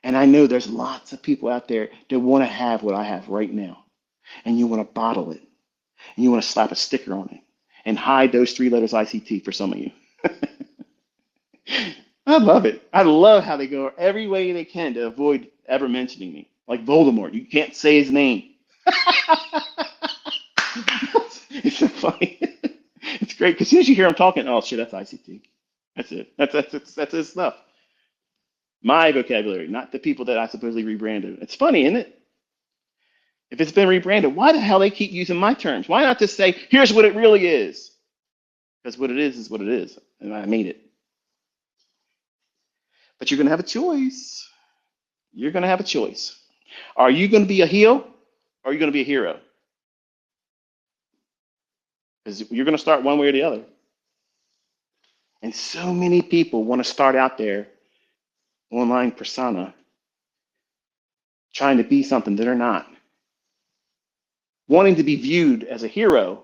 And I know there's lots of people out there that want to have what I have right now. And you want to bottle it. And you want to slap a sticker on it and hide those three letters ICT for some of you. I love it. I love how they go every way they can to avoid ever mentioning me. Like Voldemort, you can't say his name. It's so funny. It's great because as soon as you hear him talking, oh shit, that's ICT. That's it. That's his stuff. My vocabulary, not the people that I supposedly rebranded. It's funny, isn't it? If it's been rebranded, why the hell they keep using my terms? Why not just say, here's what it really is? Because what it is what it is, and I made it. But you're going to have a choice. You're going to have a choice. Are you going to be a heel or are you going to be a hero? Because you're going to start one way or the other. And so many people want to start out there, online persona, trying to be something that they're not, wanting to be viewed as a hero,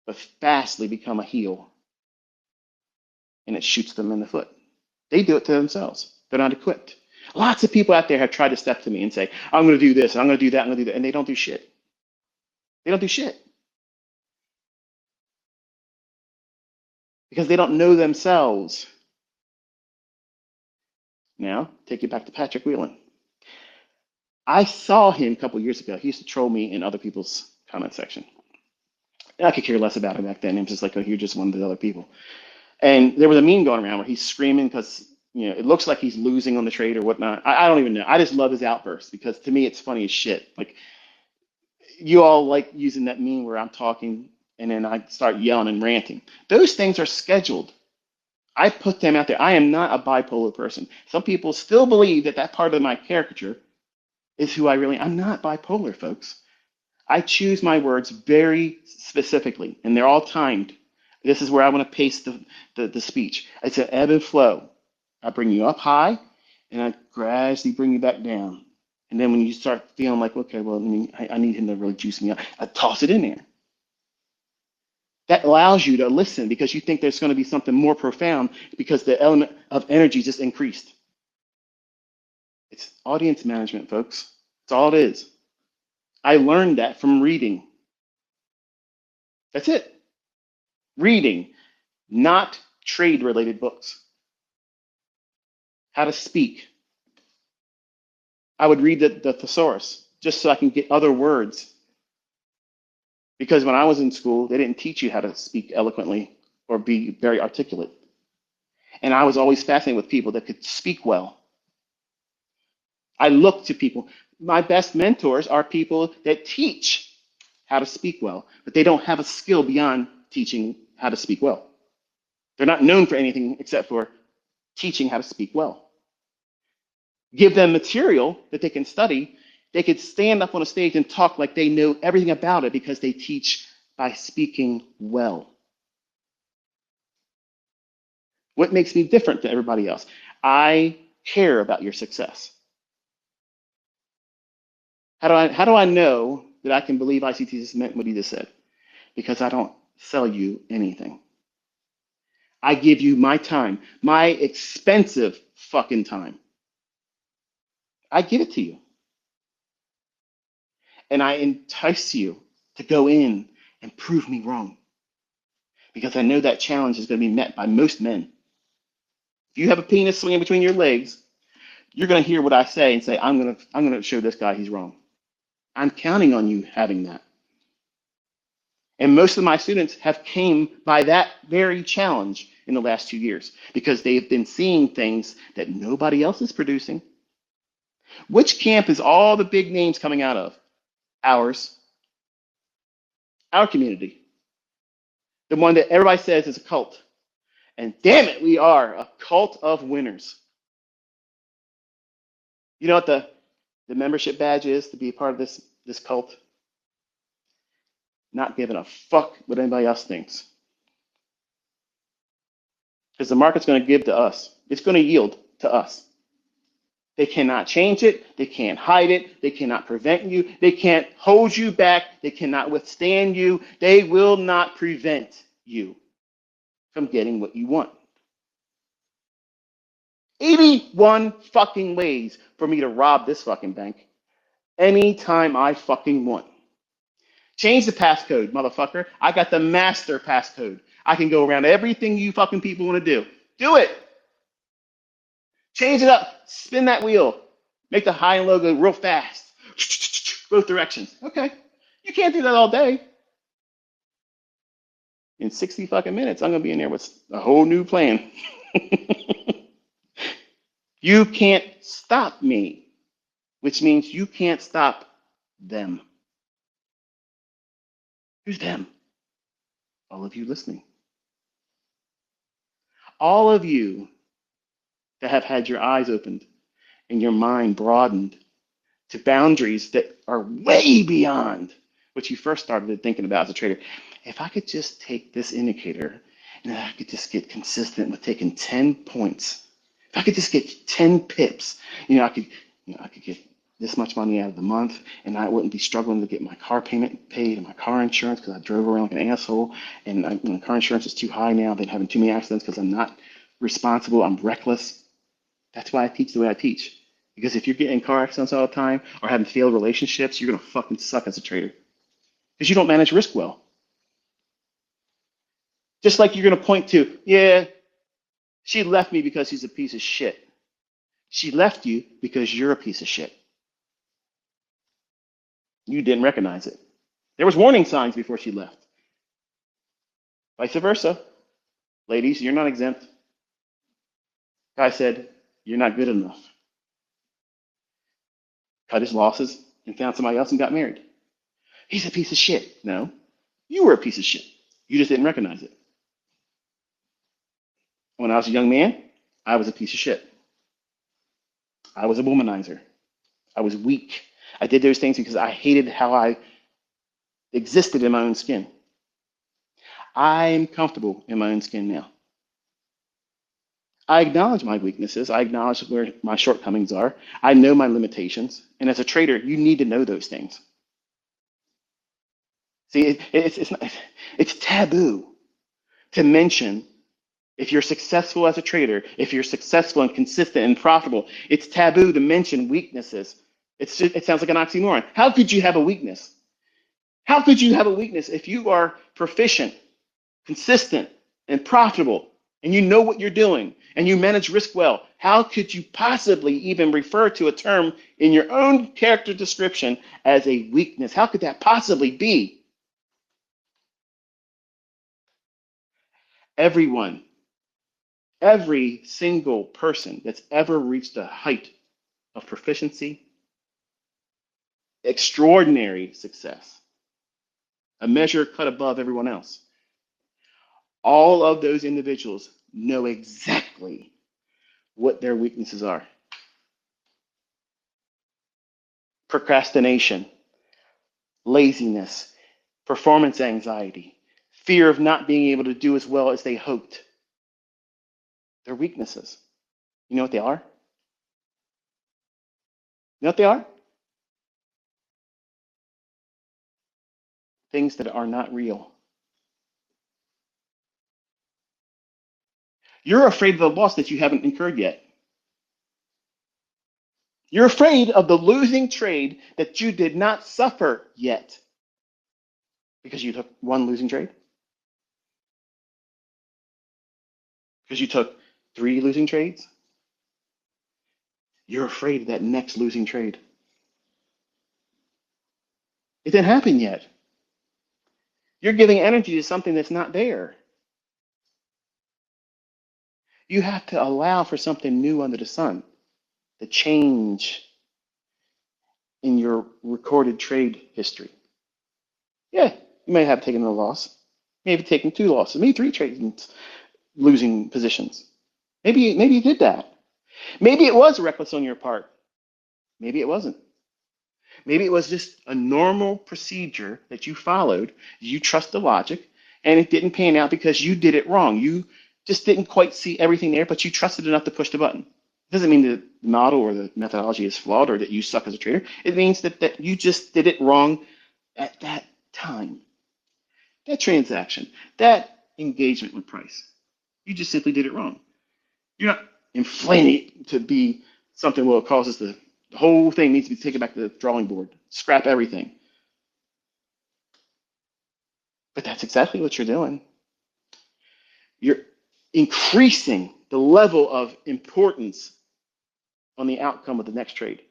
but fastly become a heel. And it shoots them in the foot. They do it to themselves. They're not equipped. Lots of people out there have tried to step to me and say, I'm going to do this, I'm going to do that, I'm going to do that. And they don't do shit. They don't do shit. Because they don't know themselves. now, take it back to Patrick Whelan. I saw him a couple years ago. He used to troll me in other people's comment section. And I could care less about him back then. It was just like, oh, you're just one of the other people. And there was a meme going around where he's screaming because it looks like he's losing on the trade or whatnot. I don't even know. I just love his outbursts because to me it's funny as shit. Like you all like using that meme where I'm talking and then I start yelling and ranting. Those things are scheduled. I put them out there. I am not a bipolar person. Some people still believe that that part of my caricature is who I really am. I'm not bipolar, folks. I choose my words very specifically, and they're all timed. This is where I want to pace the speech. It's an ebb and flow. I bring you up high, and I gradually bring you back down. And then when you start feeling like, okay, well, I need him to really juice me up, I toss it in there. That allows you to listen because you think there's going to be something more profound because the element of energy just increased. It's audience management, folks. That's all it is. I learned that from reading. That's it. Reading, not trade-related books. How to speak. I would read the thesaurus just so I can get other words. Because when I was in school, they didn't teach you how to speak eloquently or be very articulate. And I was always fascinated with people that could speak well. I look to people. My best mentors are people that teach how to speak well, but they don't have a skill beyond teaching how to speak well. They're not known for anything except for teaching how to speak well. Give them material that they can study. They could stand up on a stage and talk like they know everything about it because they teach by speaking well. What makes me different than everybody else? I care about your success. How do I know that I can believe ICT just meant what he just said? Because I don't sell you anything. I give you my time, my expensive fucking time. I give it to you. And I entice you to go in and prove me wrong. Because I know that challenge is going to be met by most men. If you have a penis swinging between your legs, you're going to hear what I say and say, I'm going to show this guy he's wrong. I'm counting on you having that. And most of my students have came by that very challenge in the last 2 years because they've been seeing things that nobody else is producing. Which camp is all the big names coming out of? Ours. Our community. The one that everybody says is a cult. And damn it, we are a cult of winners. You know what the membership badge is to be a part of this cult? Not giving a fuck what anybody else thinks. Because the market's going to give to us. It's going to yield to us. They cannot change it. They can't hide it. They cannot prevent you. They can't hold you back. They cannot withstand you. They will not prevent you from getting what you want. 81 fucking ways for me to rob this fucking bank anytime I fucking want. Change the passcode, motherfucker. I got the master passcode. I can go around everything you fucking people want to do. Do it. Change it up. Spin that wheel. Make the high and low go real fast. Both directions. Okay. You can't do that all day. In 60 fucking minutes, I'm going to be in there with a whole new plan. You can't stop me, which means you can't stop them. Who's them? All of you listening. All of you that have had your eyes opened and your mind broadened to boundaries that are way beyond what you first started thinking about as a trader. If I could just take this indicator and I could just get consistent with taking 10 points, if I could just get 10 pips, I could get this much money out of the month and I wouldn't be struggling to get my car payment paid and my car insurance because I drove around like an asshole and my car insurance is too high now. I've been having too many accidents because I'm not responsible. I'm reckless. That's why I teach the way I teach. Because if you're getting car accidents all the time or having failed relationships, you're going to fucking suck as a trader. Because you don't manage risk well. Just like you're going to point to, yeah, she left me because she's a piece of shit. She left you because you're a piece of shit. You didn't recognize it. There was warning signs before she left. Vice versa. Ladies, you're not exempt. Guy said, you're not good enough. Cut his losses and found somebody else and got married. He's a piece of shit. No, you were a piece of shit. You just didn't recognize it. When I was a young man, I was a piece of shit. I was a womanizer. I was weak. I did those things because I hated how I existed in my own skin. I'm comfortable in my own skin now. I acknowledge my weaknesses. I acknowledge where my shortcomings are. I know my limitations. And as a trader, you need to know those things. See, it's taboo to mention if you're successful as a trader, if you're successful and consistent and profitable, it's taboo to mention weaknesses. It sounds like an oxymoron. How could you have a weakness? How could you have a weakness if you are proficient, consistent, and profitable, and you know what you're doing, and you manage risk well? How could you possibly even refer to a term in your own character description as a weakness? How could that possibly be? Everyone, every single person that's ever reached a height of proficiency, extraordinary success, a measure cut above everyone else, all of those individuals know exactly what their weaknesses are. Procrastination, laziness, performance anxiety, fear of not being able to do as well as they hoped. They're weaknesses. You know what they are? You know what they are? Things that are not real. You're afraid of the loss that you haven't incurred yet. You're afraid of the losing trade that you did not suffer yet because you took one losing trade, because you took three losing trades. You're afraid of that next losing trade. It didn't happen yet. You're giving energy to something that's not there. You have to allow for something new under the sun, the change in your recorded trade history. Yeah, you may have taken a loss, maybe taken two losses, maybe three trades, losing positions. Maybe you did that. Maybe it was reckless on your part. Maybe it wasn't. Maybe it was just a normal procedure that you followed. You trust the logic, and it didn't pan out because you did it wrong. You just didn't quite see everything there, but you trusted enough to push the button. It doesn't mean the model or the methodology is flawed or that you suck as a trader. It means that you just did it wrong at that time. That transaction, that engagement with price. You just simply did it wrong. You're not inflating it to be something where it causes the whole thing needs to be taken back to the drawing board, scrap everything. But that's exactly what you're doing. You're increasing the level of importance on the outcome of the next trade.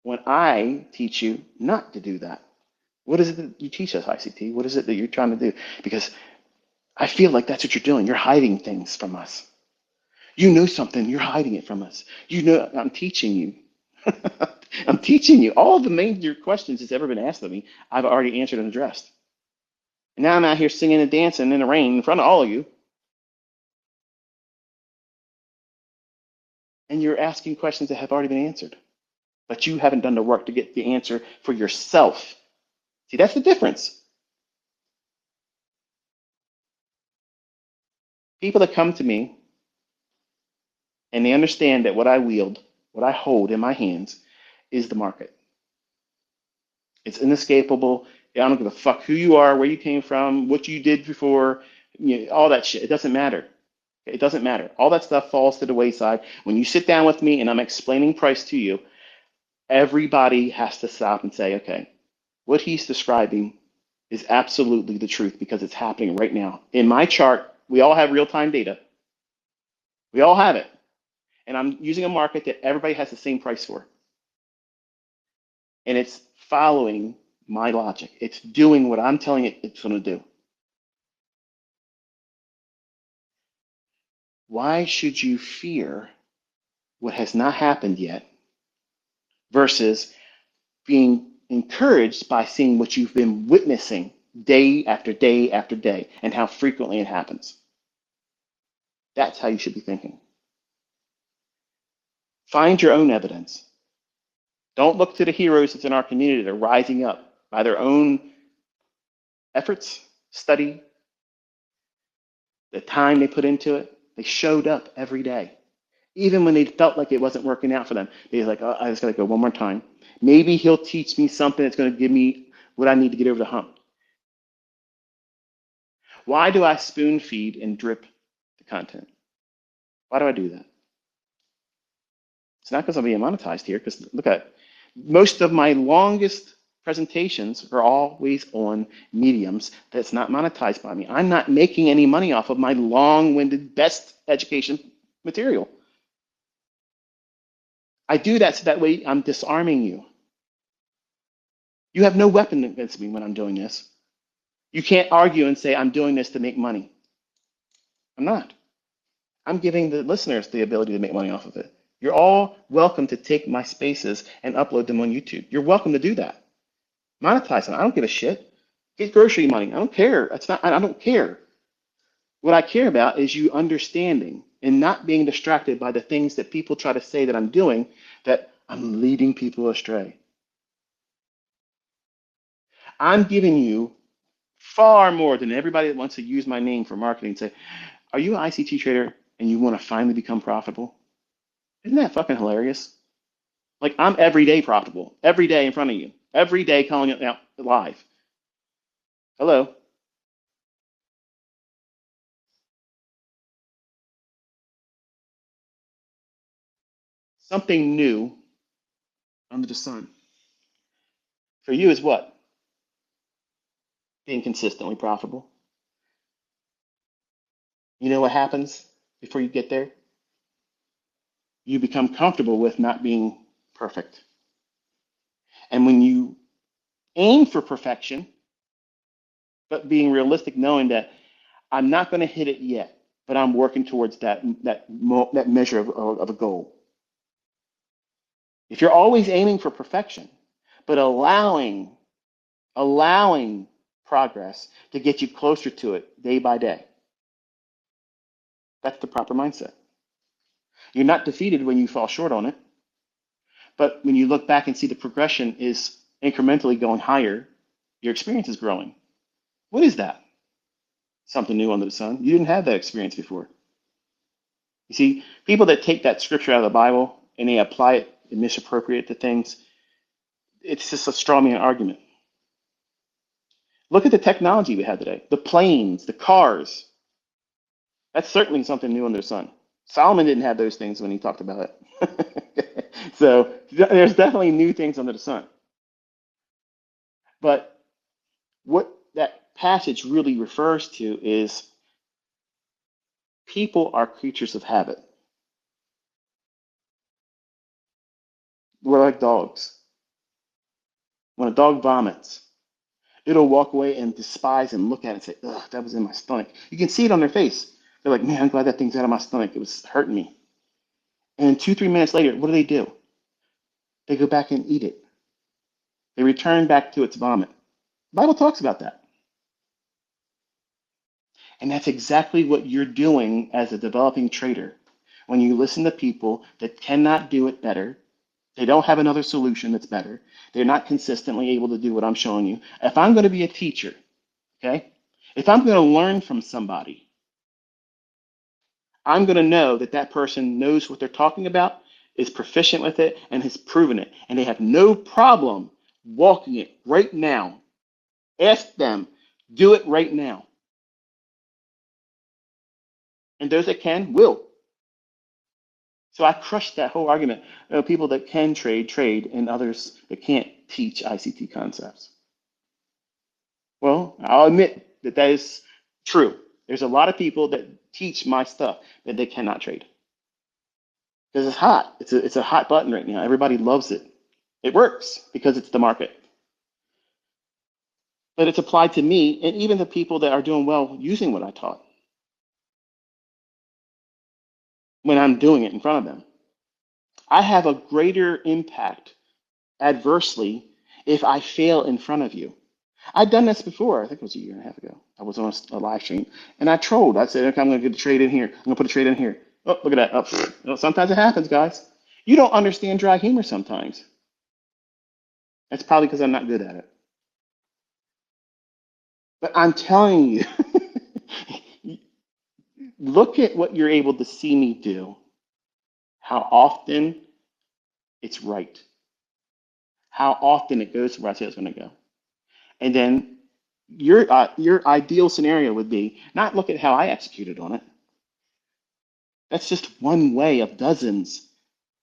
When I teach you not to do that, what is it that you teach us, ICT? What is it that you're trying to do? Because I feel like that's what you're doing. You're hiding things from us. You know something, you're hiding it from us. You know, I'm teaching you. I'm teaching you. All the major questions that's ever been asked of me, I've already answered and addressed. And now I'm out here singing and dancing in the rain in front of all of you. And you're asking questions that have already been answered. But you haven't done the work to get the answer for yourself. See, that's the difference. People that come to me and they understand that what I wield, what I hold in my hands, is the market. It's inescapable. I don't give a fuck who you are, where you came from, what you did before, all that shit. It doesn't matter. It doesn't matter. All that stuff falls to the wayside. When you sit down with me and I'm explaining price to you, everybody has to stop and say, okay, what he's describing is absolutely the truth because it's happening right now. In my chart, we all have real-time data. We all have it. and I'm using a market that everybody has the same price for, and it's following my logic. It's doing what I'm telling it it's going to do. Why should you fear what has not happened yet versus being encouraged by seeing what you've been witnessing day after day after day and how frequently it happens? That's how you should be thinking. Find your own evidence. Don't look to the heroes that's in our community that are rising up by their own efforts, study, the time they put into it. They showed up every day. Even when they felt like it wasn't working out for them, they were like, oh, I just got to go one more time. Maybe he'll teach me something that's going to give me what I need to get over the hump. Why do I spoon feed and drip the content? Why do I do that? It's not because I'm being monetized here, because look at it. Most of my longest presentations are always on mediums that's not monetized by me. I'm not making any money off of my long-winded best education material. I do that so that way I'm disarming you. You have no weapon against me when I'm doing this. You can't argue and say, I'm doing this to make money. I'm not. I'm giving the listeners the ability to make money off of it. You're all welcome to take my spaces and upload them on YouTube. You're welcome to do that. Monetize them. I don't give a shit. Get grocery money. I don't care. I don't care. What I care about is you understanding and not being distracted by the things that people try to say that I'm doing, that I'm leading people astray. I'm giving you far more than everybody that wants to use my name for marketing. Say, are you an ICT trader and you want to finally become profitable? Isn't that fucking hilarious? Like, I'm every day profitable, every day in front of you, every day calling it out live. Hello. Something new under the sun. For you is what? Being consistently profitable. You know what happens before you get there? You become comfortable with not being perfect. And when you aim for perfection, but being realistic, knowing that I'm not going to hit it yet, but I'm working towards that measure of a goal. If you're always aiming for perfection, but allowing progress to get you closer to it day by day, that's the proper mindset. You're not defeated when you fall short on it, but when you look back and see the progression is incrementally going higher, your experience is growing. What is that? Something new under the sun. You didn't have that experience before. You see, people that take that scripture out of the Bible and they apply it and misappropriate to things, it's just a straw man argument. Look at the technology we have today, the planes, the cars. That's certainly something new under the sun. Solomon didn't have those things when he talked about it. So there's definitely new things under the sun. But what that passage really refers to is people are creatures of habit. We're like dogs. When a dog vomits, it'll walk away and despise and look at it and say, ugh, that was in my stomach. You can see it on their face. They're like, man, I'm glad that thing's out of my stomach. It was hurting me. And 2, 3 minutes later, what do? They go back and eat it. They return back to its vomit. The Bible talks about that. And that's exactly what you're doing as a developing trader. When you listen to people that cannot do it better, they don't have another solution that's better. They're not consistently able to do what I'm showing you. If I'm going to be a teacher, okay, if I'm going to learn from somebody, I'm going to know that that person knows what they're talking about, is proficient with it, and has proven it. And they have no problem walking it right now. Ask them, do it right now. And those that can, will. So I crushed that whole argument. People that can trade, and others that can't teach ICT concepts. Well, I'll admit that that is true. There's a lot of people that teach my stuff that they cannot trade. because it's hot. It's a hot button right now. Everybody loves it. It works because it's the market. But it's applied to me and even the people that are doing well using what I taught when I'm doing it in front of them. I have a greater impact adversely if I fail in front of you. I've done this before. I think it was a year and a half ago. I was on a live stream and I trolled. I said, okay, I'm going to get a trade in here. I'm going to put a trade in here. Oh, look at that. Oh, sometimes it happens, guys. You don't understand dry humor sometimes. That's probably because I'm not good at it. But I'm telling you, look at what you're able to see me do, how often it's right, how often it goes where I say it's going to go. And then your ideal scenario would be not look at how I executed on it. That's just one way of dozens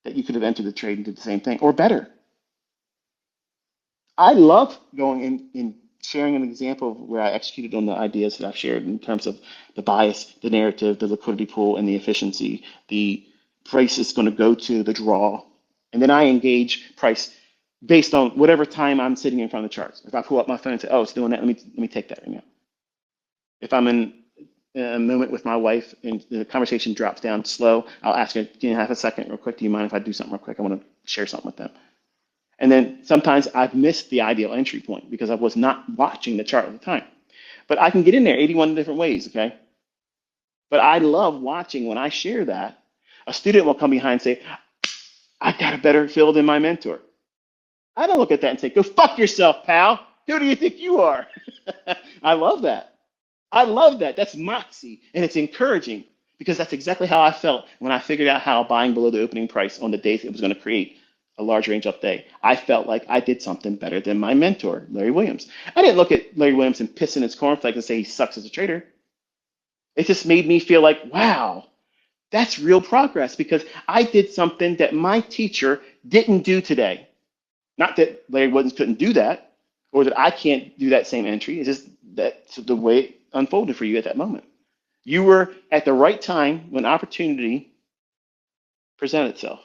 that you could have entered the trade and did the same thing or better. I love going in sharing an example of where I executed on the ideas that I've shared in terms of the bias, the narrative, the liquidity pool, and the efficiency. The price is going to go to the draw, and then I engage price based on whatever time I'm sitting in front of the charts. If I pull up my phone and say, "Oh, it's doing that," let me take that right now. If I'm in a moment with my wife and the conversation drops down slow, I'll ask her, "Can you have a second real quick? Do you mind if I do something real quick? I want to share something with them." And then sometimes I've missed the ideal entry point because I was not watching the chart at the time. But I can get in there 81 different ways, okay? But I love watching when I share that. A student will come behind and say, I got a better feel than my mentor. I don't look at that and say, go fuck yourself, pal. Who do you think you are? I love that. I love that. That's moxie and it's encouraging because that's exactly how I felt when I figured out how buying below the opening price on the days it was going to create a large range up day. I felt like I did something better than my mentor, Larry Williams. I didn't look at Larry Williams and piss in his cornflakes and say he sucks as a trader. It just made me feel like, wow, that's real progress because I did something that my teacher didn't do today. Not that Larry Williams couldn't do that or that I can't do that same entry. It's just that's the way it unfolded for you at that moment. You were at the right time when opportunity presented itself.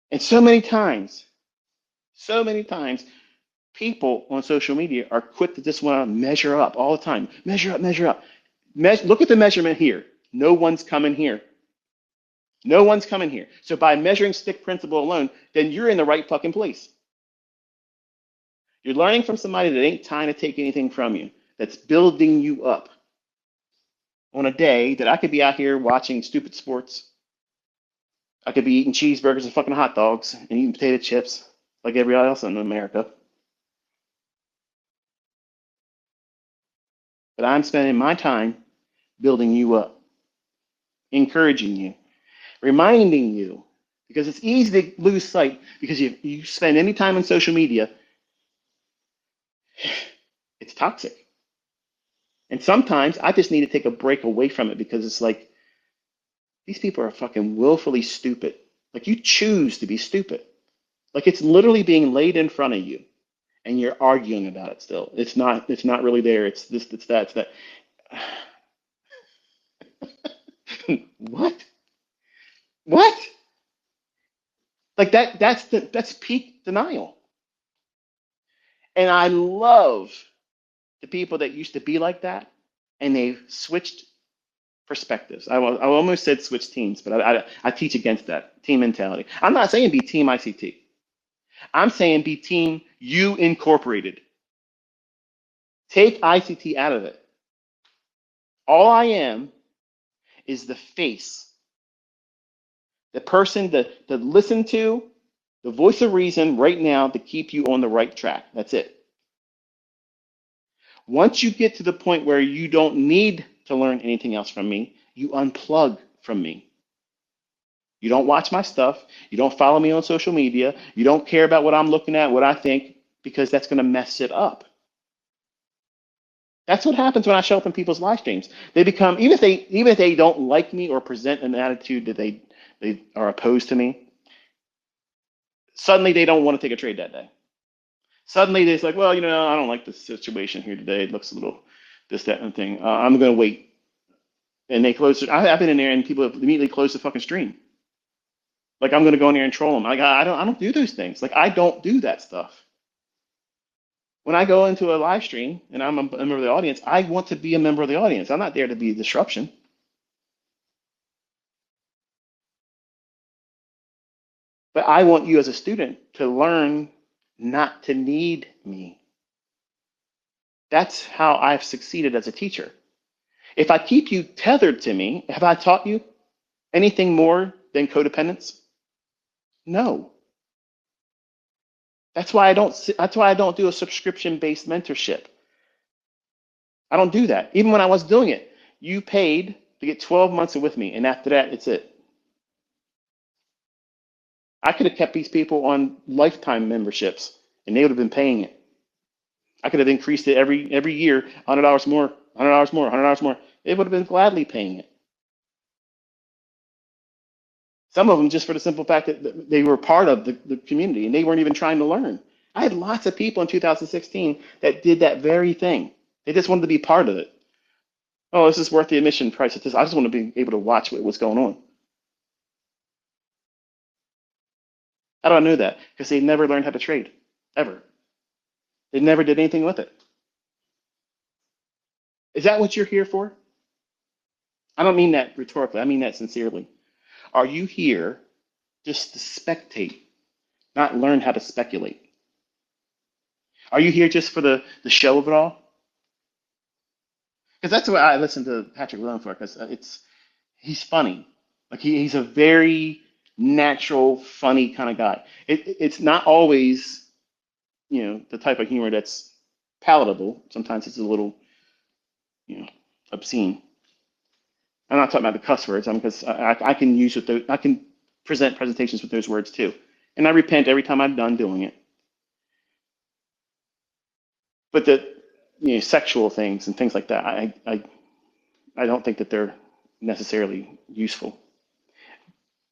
And so many times, people on social media are quick to just want to measure up all the time. Measure up, measure up. Look at the measurement here. No one's coming here. No one's coming here. So by measuring stick principle alone, then you're in the right fucking place. You're learning from somebody that ain't trying to take anything from you, that's building you up on a day that I could be out here watching stupid sports. I could be eating cheeseburgers and fucking hot dogs and eating potato chips like everybody else in America. But I'm spending my time building you up, encouraging you, reminding you, because it's easy to lose sight because you spend any time on social media, it's toxic. And sometimes I just need to take a break away from it because it's like these people are fucking willfully stupid. Like you choose to be stupid. Like it's literally being laid in front of you and you're arguing about it still. It's not really there. It's this, it's that, it's that. What? What? Like that's peak denial. And I love the people that used to be like that and they've switched perspectives. I almost said switch teams, but I teach against that team mentality. I'm not saying be team ICT. I'm saying be team you incorporated. Take ICT out of it. All I am is the face, the person to listen to, the voice of reason right now to keep you on the right track. That's it. Once you get to the point where you don't need to learn anything else from me, you unplug from me. You don't watch my stuff. You don't follow me on social media. You don't care about what I'm looking at, what I think, because that's going to mess it up. That's what happens when I show up in people's live streams. They become, even if they don't like me or present an attitude that they are opposed to me, suddenly they don't want to take a trade that day. Suddenly they're like, well, I don't like the situation here today. It looks a little this, that, and thing. I'm going to wait. And they close it. I've been in there and people have immediately closed the fucking stream. Like I'm gonna go in there and troll them. Like I don't do those things. Like I don't do that stuff. When I go into a live stream and I'm a member of the audience, I want to be a member of the audience. I'm not there to be a disruption. But I want you as a student to learn not to need me. That's how I've succeeded as a teacher. If I keep you tethered to me, have I taught you anything more than codependence? No. That's why I don't do a subscription-based mentorship. I don't do that. Even when I was doing it, you paid to get 12 months with me, and after that, it's it. I could have kept these people on lifetime memberships, and they would have been paying it. I could have increased it every year, $100 more, $100 more, $100 more. They would have been gladly paying it. Some of them just for the simple fact that they were part of the community and they weren't even trying to learn. I had lots of people in 2016 that did that very thing. They just wanted to be part of it. Oh, this is worth the admission price. I just want to be able to watch what's going on. How do I know that? Because they never learned how to trade, ever. They never did anything with it. Is that what you're here for? I don't mean that rhetorically. I mean that sincerely. Are you here just to spectate, not learn how to speculate? Are you here just for the show of it all? Because that's what I listen to Patrick Williams for. Because he's funny. Like he's a very natural, funny kind of guy. It's not always the type of humor that's palatable. Sometimes it's a little you know obscene. I'm not talking about the cuss words. Because I can use with those. I can present presentations with those words too. And I repent every time I'm done doing it. But the sexual things and things like that, I don't think that they're necessarily useful.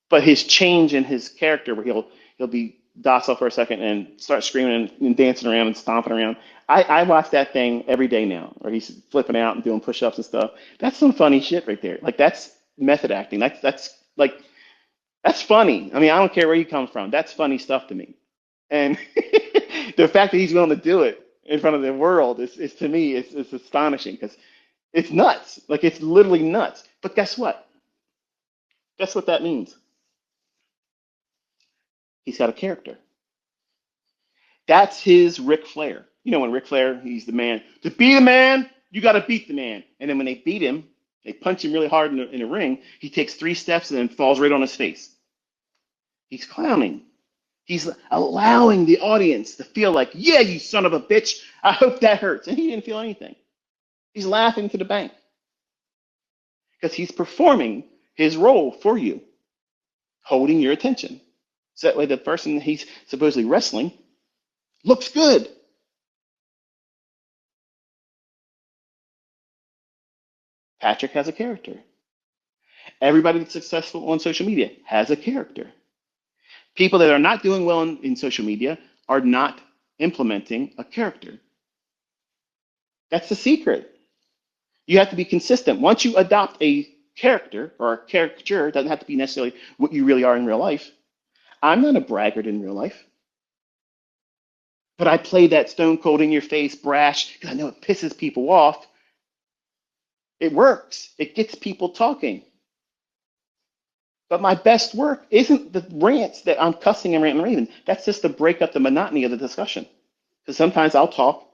But his change in his character, where he'll be docile for a second and start screaming and dancing around and stomping around. I watch that thing every day now, or he's flipping out and doing push-ups and stuff. That's some funny shit right there. Like that's method acting. That's funny. I mean, I don't care where he comes from. That's funny stuff to me. And the fact that he's willing to do it in front of the world is to me, it's astonishing because it's nuts. Like it's literally nuts. But guess what? Guess what that means? He's got a character. That's his Ric Flair. When Ric Flair, he's the man. To be the man, you got to beat the man. And then when they beat him, they punch him really hard in the ring. He takes 3 steps and then falls right on his face. He's clowning. He's allowing the audience to feel like, yeah, you son of a bitch. I hope that hurts. And he didn't feel anything. He's laughing to the bank because he's performing his role for you, holding your attention. So that way the person he's supposedly wrestling looks good. Patrick has a character. Everybody that's successful on social media has a character. People that are not doing well in social media are not implementing a character. That's the secret. You have to be consistent. Once you adopt a character or a caricature, it doesn't have to be necessarily what you really are in real life. I'm not a braggart in real life, but I play that stone cold in your face brash because I know it pisses people off. It works. It gets people talking. But my best work isn't the rants that I'm cussing and ranting and raving. That's just to break up the monotony of the discussion. Because sometimes I'll talk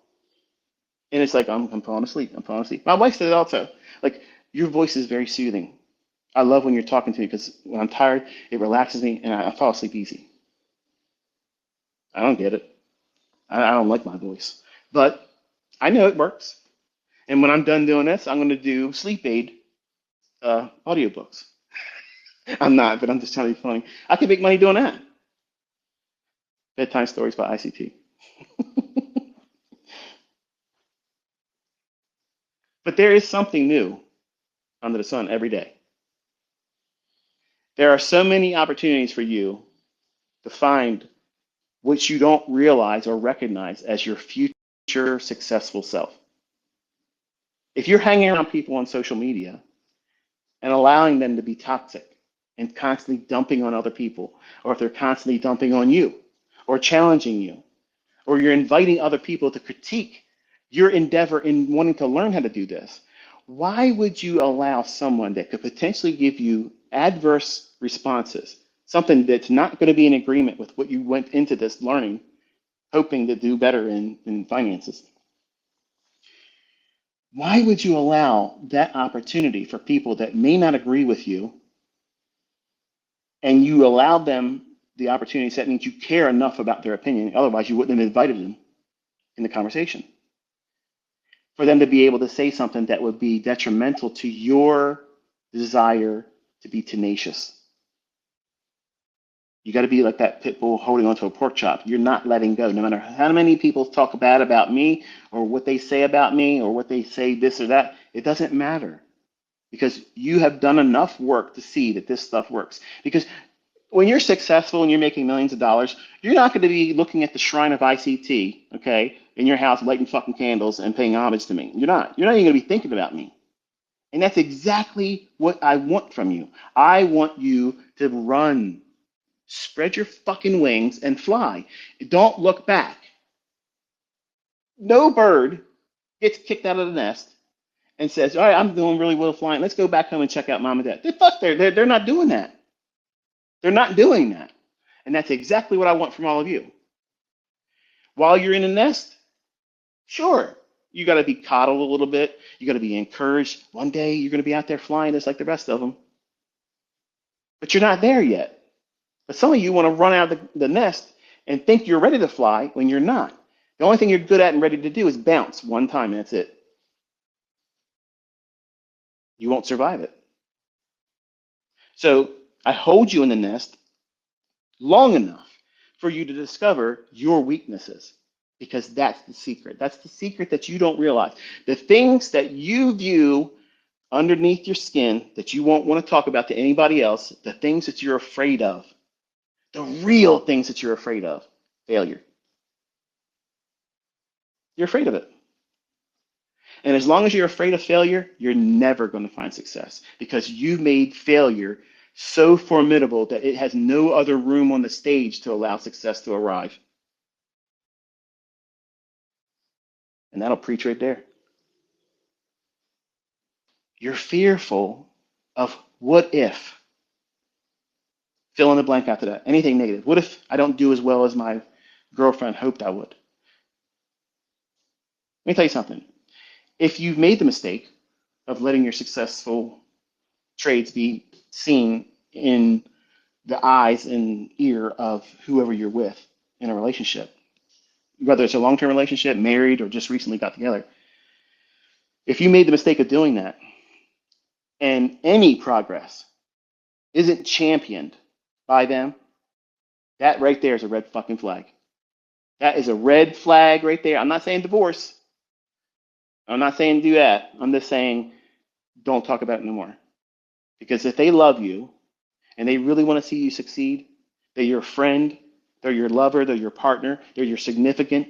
and it's like I'm falling asleep. I'm falling asleep. My wife said it also. Like your voice is very soothing. I love when you're talking to me because when I'm tired, it relaxes me and I fall asleep easy. I don't get it. I don't like my voice, but I know it works. And when I'm done doing this, I'm going to do sleep aid audiobooks. I'm not, but I'm just trying to be funny. I can make money doing that. Bedtime stories by ICT. But there is something new under the sun every day. There are so many opportunities for you to find what you don't realize or recognize as your future successful self. If you're hanging around people on social media and allowing them to be toxic and constantly dumping on other people, or if they're constantly dumping on you or challenging you, or you're inviting other people to critique your endeavor in wanting to learn how to do this, why would you allow someone that could potentially give you adverse responses, something that's not going to be in agreement with what you went into this learning, hoping to do better in finances? Why would you allow that opportunity for people that may not agree with you, and you allow them the opportunity? So that means you care enough about their opinion. Otherwise, you wouldn't have invited them in the conversation. For them to be able to say something that would be detrimental to your desire to be tenacious. You got to be like that pit bull holding onto a pork chop. You're not letting go. No matter how many people talk bad about me, or what they say about me, or what they say this or that, it doesn't matter, because you have done enough work to see that this stuff works. Because when you're successful and you're making millions of dollars, you're not going to be looking at the shrine of ICT, okay, in your house, lighting fucking candles and paying homage to me. You're not. You're not even going to be thinking about me. And that's exactly what I want from you. I want you to run, spread your fucking wings and fly. Don't look back. No bird gets kicked out of the nest and says, all right, I'm doing really well flying. Let's go back home and check out mom and dad. They're not doing that. They're not doing that. And that's exactly what I want from all of you. While you're in the nest, sure, you got to be coddled a little bit. You got to be encouraged. One day you're going to be out there flying just like the rest of them. But you're not there yet. But some of you want to run out of the nest and think you're ready to fly when you're not. The only thing you're good at and ready to do is bounce one time, and that's it. You won't survive it. So I hold you in the nest long enough for you to discover your weaknesses, because that's the secret. That's the secret that you don't realize. The things that you view underneath your skin that you won't want to talk about to anybody else, the things that you're afraid of, the real things that you're afraid of, failure. You're afraid of it. And as long as you're afraid of failure, you're never going to find success, because you've made failure so formidable that it has no other room on the stage to allow success to arrive. And that'll preach right there. You're fearful of what if. Fill in the blank after that. Anything negative. What if I don't do as well as my girlfriend hoped I would? Let me tell you something. If you've made the mistake of letting your successful traits be seen in the eyes and ear of whoever you're with in a relationship, whether it's a long-term relationship, married, or just recently got together, if you made the mistake of doing that and any progress isn't championed by them, that right there is a red fucking flag. That is a red flag right there. I'm not saying divorce. I'm not saying do that. I'm just saying don't talk about it no more. Because if they love you and they really want to see you succeed, they're your friend, they're your lover, they're your partner, they're your significant,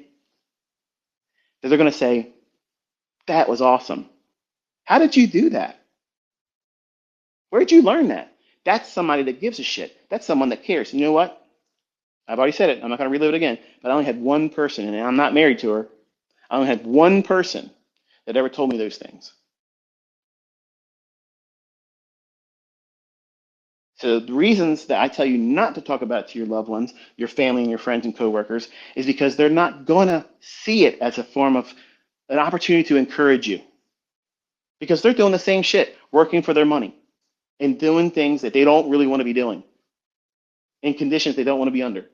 they're going to say, that was awesome. How did you do that? Where did you learn that? That's somebody that gives a shit. That's someone that cares. You know what? I've already said it. I'm not going to relive it again. But I only had one person, and I'm not married to her. I only had one person that ever told me those things. So the reasons that I tell you not to talk about it to your loved ones, your family and your friends and coworkers, is because they're not going to see it as a form of an opportunity to encourage you. Because they're doing the same shit, working for their money and doing things that they don't really want to be doing in conditions they don't want to be under.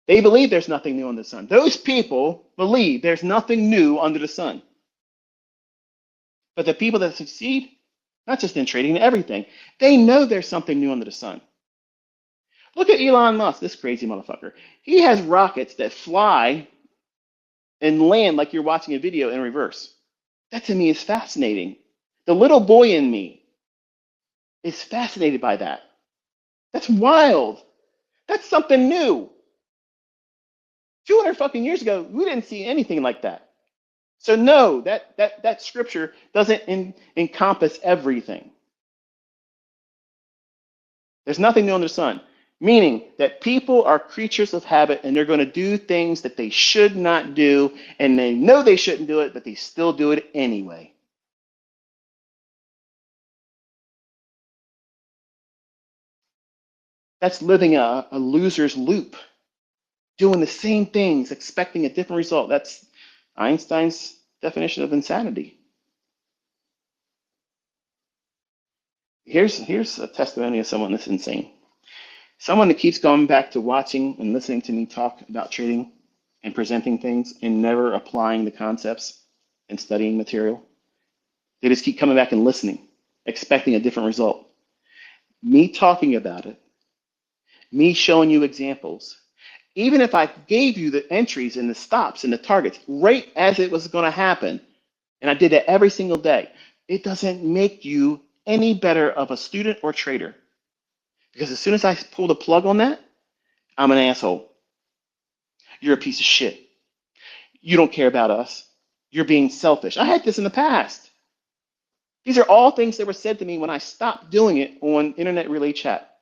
They believe there's nothing new under the sun. Those people believe there's nothing new under the sun. But the people that succeed, not just in trading, in everything, they know there's something new under the sun. Look at Elon Musk, this crazy motherfucker. He has rockets that fly and land like you're watching a video in reverse. That to me is fascinating. The little boy in me is fascinated by that. That's wild. That's something new. 200 fucking years ago, we didn't see anything like that. So no, that scripture doesn't encompass everything. There's nothing new under the sun, meaning that people are creatures of habit and they're going to do things that they should not do, and they know they shouldn't do it, but they still do it anyway. That's living a loser's loop, doing the same things, expecting a different result. That's Einstein's definition of insanity. Here's a testimony of someone that's insane. Someone that keeps going back to watching and listening to me talk about trading and presenting things and never applying the concepts and studying material. They just keep coming back and listening, expecting a different result. Me talking about it, me showing you examples, even if I gave you the entries and the stops and the targets right as it was going to happen, and I did that every single day, it doesn't make you any better of a student or trader. Because as soon as I pull the plug on that, I'm an asshole. You're a piece of shit. You don't care about us. You're being selfish. I had this in the past. These are all things that were said to me when I stopped doing it on internet relay chat.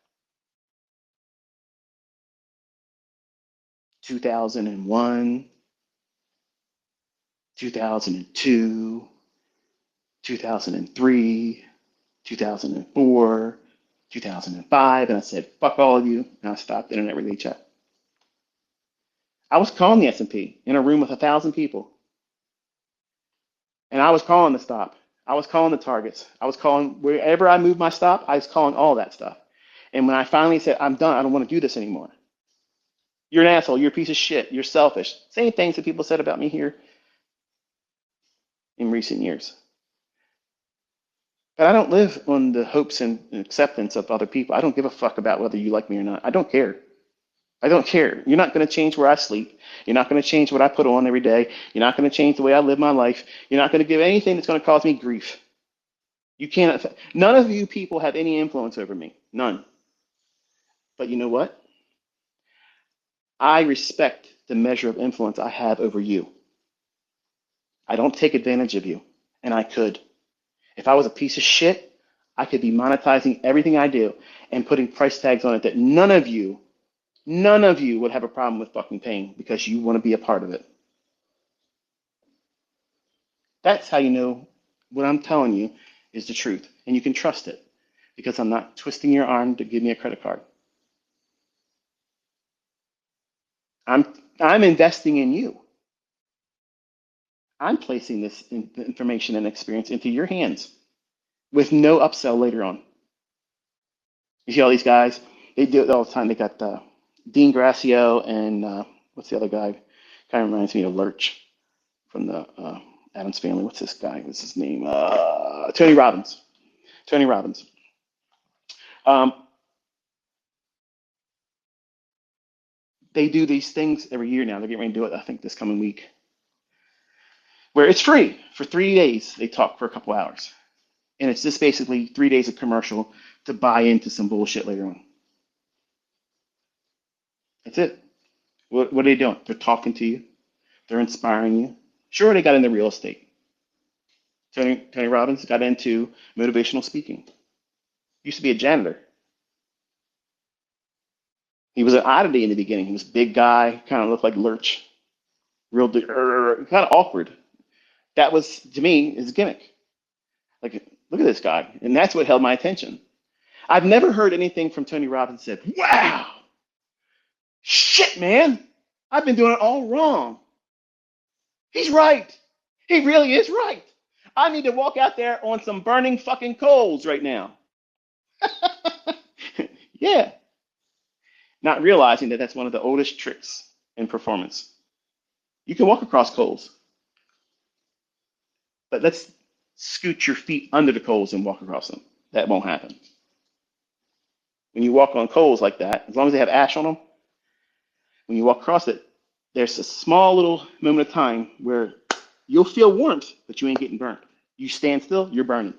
2001, 2002, 2003, 2004, 2005, and I said, fuck all of you, and I stopped internet relay chat. I was calling the S&P in a room with 1,000 people, and I was calling the stop. I was calling the targets. I was calling wherever I moved my stop, I was calling all that stuff. And when I finally said, I'm done, I don't want to do this anymore. You're an asshole. You're a piece of shit. You're selfish. Same things that people said about me here in recent years. But I don't live on the hopes and acceptance of other people. I don't give a fuck about whether you like me or not. I don't care. I don't care. You're not going to change where I sleep. You're not going to change what I put on every day. You're not going to change the way I live my life. You're not going to give anything that's going to cause me grief. You can't. None of you people have any influence over me. None. But you know what? I respect the measure of influence I have over you. I don't take advantage of you, and I could. If I was a piece of shit, I could be monetizing everything I do and putting price tags on it that none of you would have a problem with fucking paying because you want to be a part of it. That's how you know what I'm telling you is the truth, and you can trust it because I'm not twisting your arm to give me a credit card. I'm I'm investing in you. I'm placing this information and experience into your hands with no upsell later on. You see all these guys, they do it all the time. They got Dean Gracio and what's the other guy? Kind of reminds me of Lurch from the Adams Family. What's this guy? What's his name? Tony Robbins. Tony Robbins. Um, they do these things every year now. They're getting ready to do it, I think, this coming week, where it's free for 3 days. They talk for a couple hours. And it's just basically 3 days of commercial to buy into some bullshit later on. That's it. What are they doing? They're talking to you. They're inspiring you. Sure, they got into real estate. Tony Robbins got into motivational speaking. Used to be a janitor. He was an oddity in the beginning. He was a big guy, kind of looked like Lurch, real kind of awkward. That was to me his gimmick. Like, look at this guy, and that's what held my attention. I've never heard anything from Tony Robbins that said, "Wow, shit, man, I've been doing it all wrong." He's right. He really is right. I need to walk out there on some burning fucking coals right now. Yeah, not realizing that that's one of the oldest tricks in performance. You can walk across coals, but let's scoot your feet under the coals and walk across them. That won't happen. When you walk on coals like that, as long as they have ash on them, when you walk across it, there's a small little moment of time where you'll feel warmth, but you ain't getting burnt. You stand still, you're burning.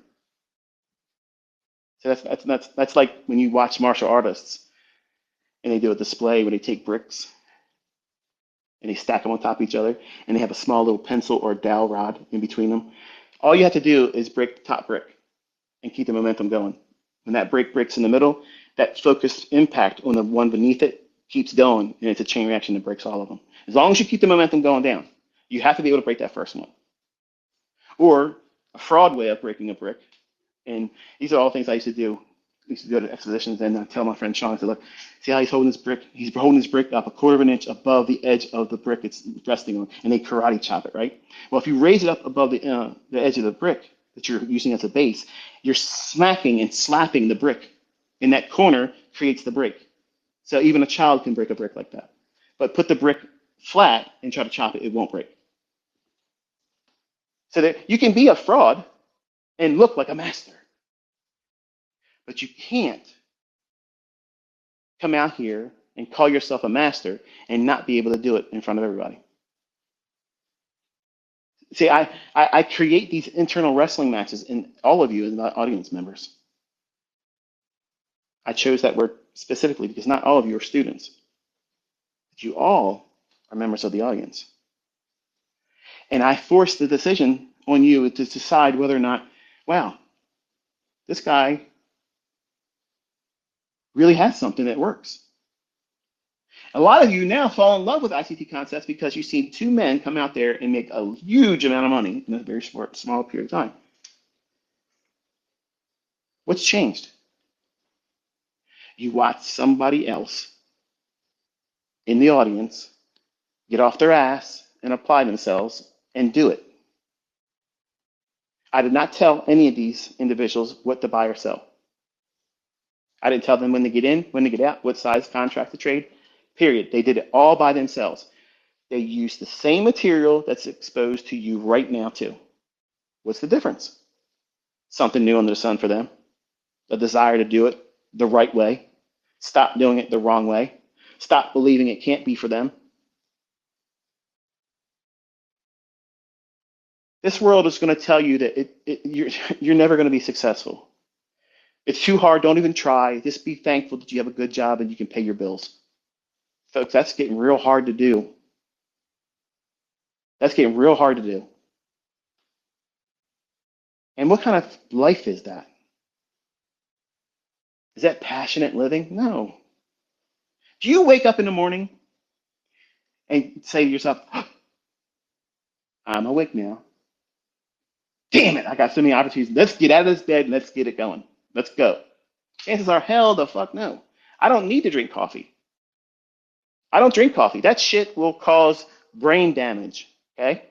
So that's like when you watch martial artists and they do a display where they take bricks and they stack them on top of each other, and they have a small little pencil or dowel rod in between them. All you have to do is break the top brick and keep the momentum going. When that brick breaks in the middle, that focused impact on the one beneath it keeps going, and it's a chain reaction that breaks all of them. As long as you keep the momentum going down, you have to be able to break that first one. Or a fraud way of breaking a brick, and these are all things I used to do. I used to go to expositions and tell my friend Sean, I said, look, see how he's holding this brick? He's holding this brick up a quarter of an inch above the edge of the brick it's resting on, and they karate chop it, right? Well, if you raise it up above the edge of the brick that you're using as a base, you're smacking and slapping the brick, and that corner creates the break. So even a child can break a brick like that. But put the brick flat and try to chop it, it won't break. So that you can be a fraud and look like a master, but you can't come out here and call yourself a master and not be able to do it in front of everybody. See, I create these internal wrestling matches in all of you as my audience members. I chose that word specifically because not all of you are students, but you all are members of the audience. And I force the decision on you to decide whether or not, wow, this guy really has something that works. A lot of you now fall in love with ICT concepts because you've seen two men come out there and make a huge amount of money in a very small period of time. What's changed? You watch somebody else in the audience get off their ass and apply themselves and do it. I did not tell any of these individuals what to buy or sell. I didn't tell them when to get in, when to get out, what size contract to trade, period. They did it all by themselves. They used the same material that's exposed to you right now too. What's the difference? Something new under the sun for them. A desire to do it the right way. Stop doing it the wrong way. Stop believing it can't be for them. This world is going to tell you that you're never going to be successful. It's too hard. Don't even try. Just be thankful that you have a good job and you can pay your bills. Folks, that's getting real hard to do. That's getting real hard to do. And what kind of life is that? Is that passionate living? No. Do you wake up in the morning and say to yourself, I'm awake now. Damn it, I got so many opportunities. Let's get out of this bed and let's get it going. Let's go. Chances are, hell the fuck no. I don't need to drink coffee. I don't drink coffee. That shit will cause brain damage, okay?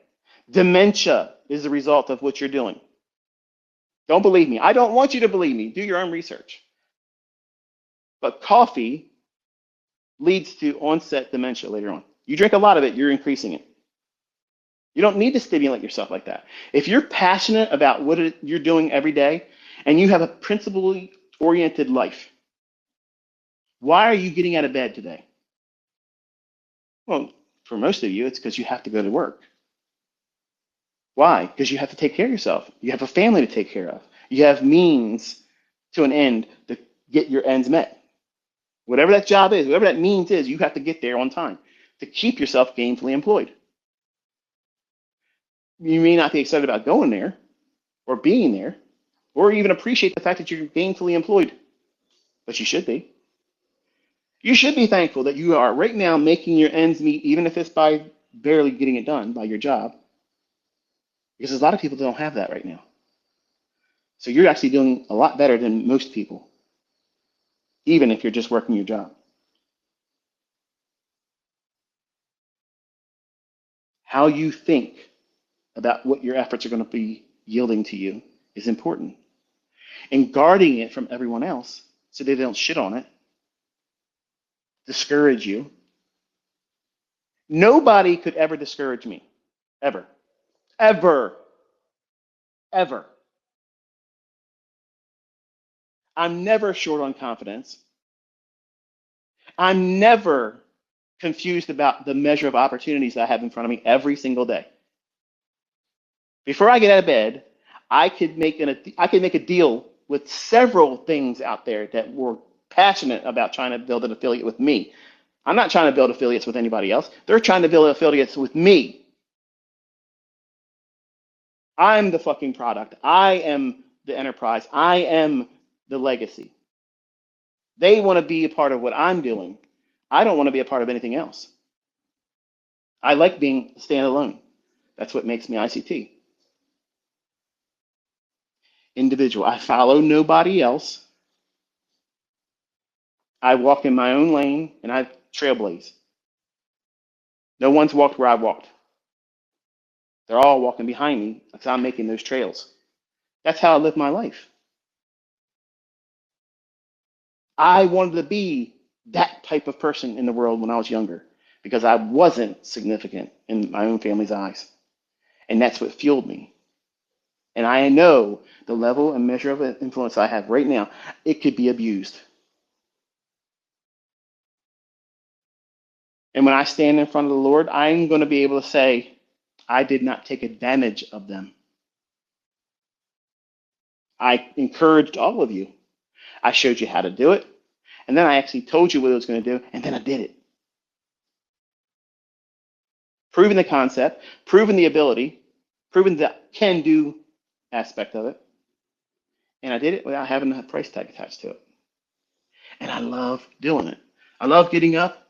Dementia is the result of what you're doing. Don't believe me. I don't want you to believe me. Do your own research. But coffee leads to onset dementia later on. You drink a lot of it, you're increasing it. You don't need to stimulate yourself like that. If you're passionate about what you're doing every day and you have a principally oriented life, why are you getting out of bed today? Well, for most of you, it's because you have to go to work. Why? Because you have to take care of yourself. You have a family to take care of. You have means to an end to get your ends met. Whatever that job is, whatever that means is, you have to get there on time to keep yourself gainfully employed. You may not be excited about going there or being there or even appreciate the fact that you're gainfully employed, but you should be. You should be thankful that you are right now making your ends meet, even if it's by barely getting it done by your job, because a lot of people don't have that right now. So you're actually doing a lot better than most people, even if you're just working your job. How you think about what your efforts are going to be yielding to you is important. And guarding it from everyone else so they don't shit on it, discourage you. Nobody could ever discourage me, ever, ever, ever. I'm never short on confidence. I'm never confused about the measure of opportunities I have in front of me every single day. Before I get out of bed, I could make a deal with several things out there that were passionate about trying to build an affiliate with me I'm not trying to build affiliates with anybody else. They're trying to build affiliates with me. I'm the fucking product. I am the enterprise. I am the legacy. They want to be a part of what I'm doing. I don't want to be a part of anything else. I like being standalone. That's what makes me ICT. Individual. I follow nobody else. I walk in my own lane and I trailblaze. No one's walked where I walked. They're all walking behind me because I'm making those trails. That's how I live my life. I wanted to be that type of person in the world when I was younger because I wasn't significant in my own family's eyes. And that's what fueled me. And I know the level and measure of influence I have right now, it could be abused. And when I stand in front of the Lord, I'm going to be able to say, I did not take advantage of them. I encouraged all of you. I showed you how to do it. And then I actually told you what I was going to do. And then I did it. Proving the concept, proving the ability, proving the can do aspect of it. And I did it without having a price tag attached to it. And I love doing it. I love getting up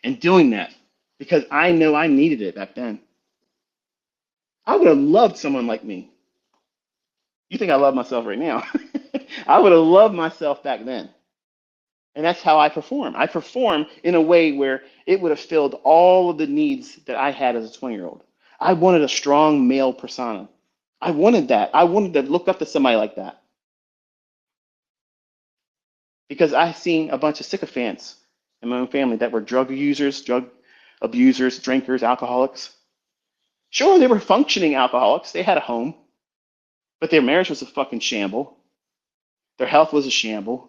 and doing that because I know I needed it back then. I would have loved someone like me. You think I love myself right now? I would have loved myself back then. And that's how I perform. I perform in a way where it would have filled all of the needs that I had as a 20-year-old. I wanted a strong male persona. I wanted that. I wanted to look up to somebody like that because I seen a bunch of sycophants in my own family that were drug users, drug abusers, drinkers, alcoholics. Sure, they were functioning alcoholics. They had a home, but their marriage was a fucking shamble. Their health was a shamble.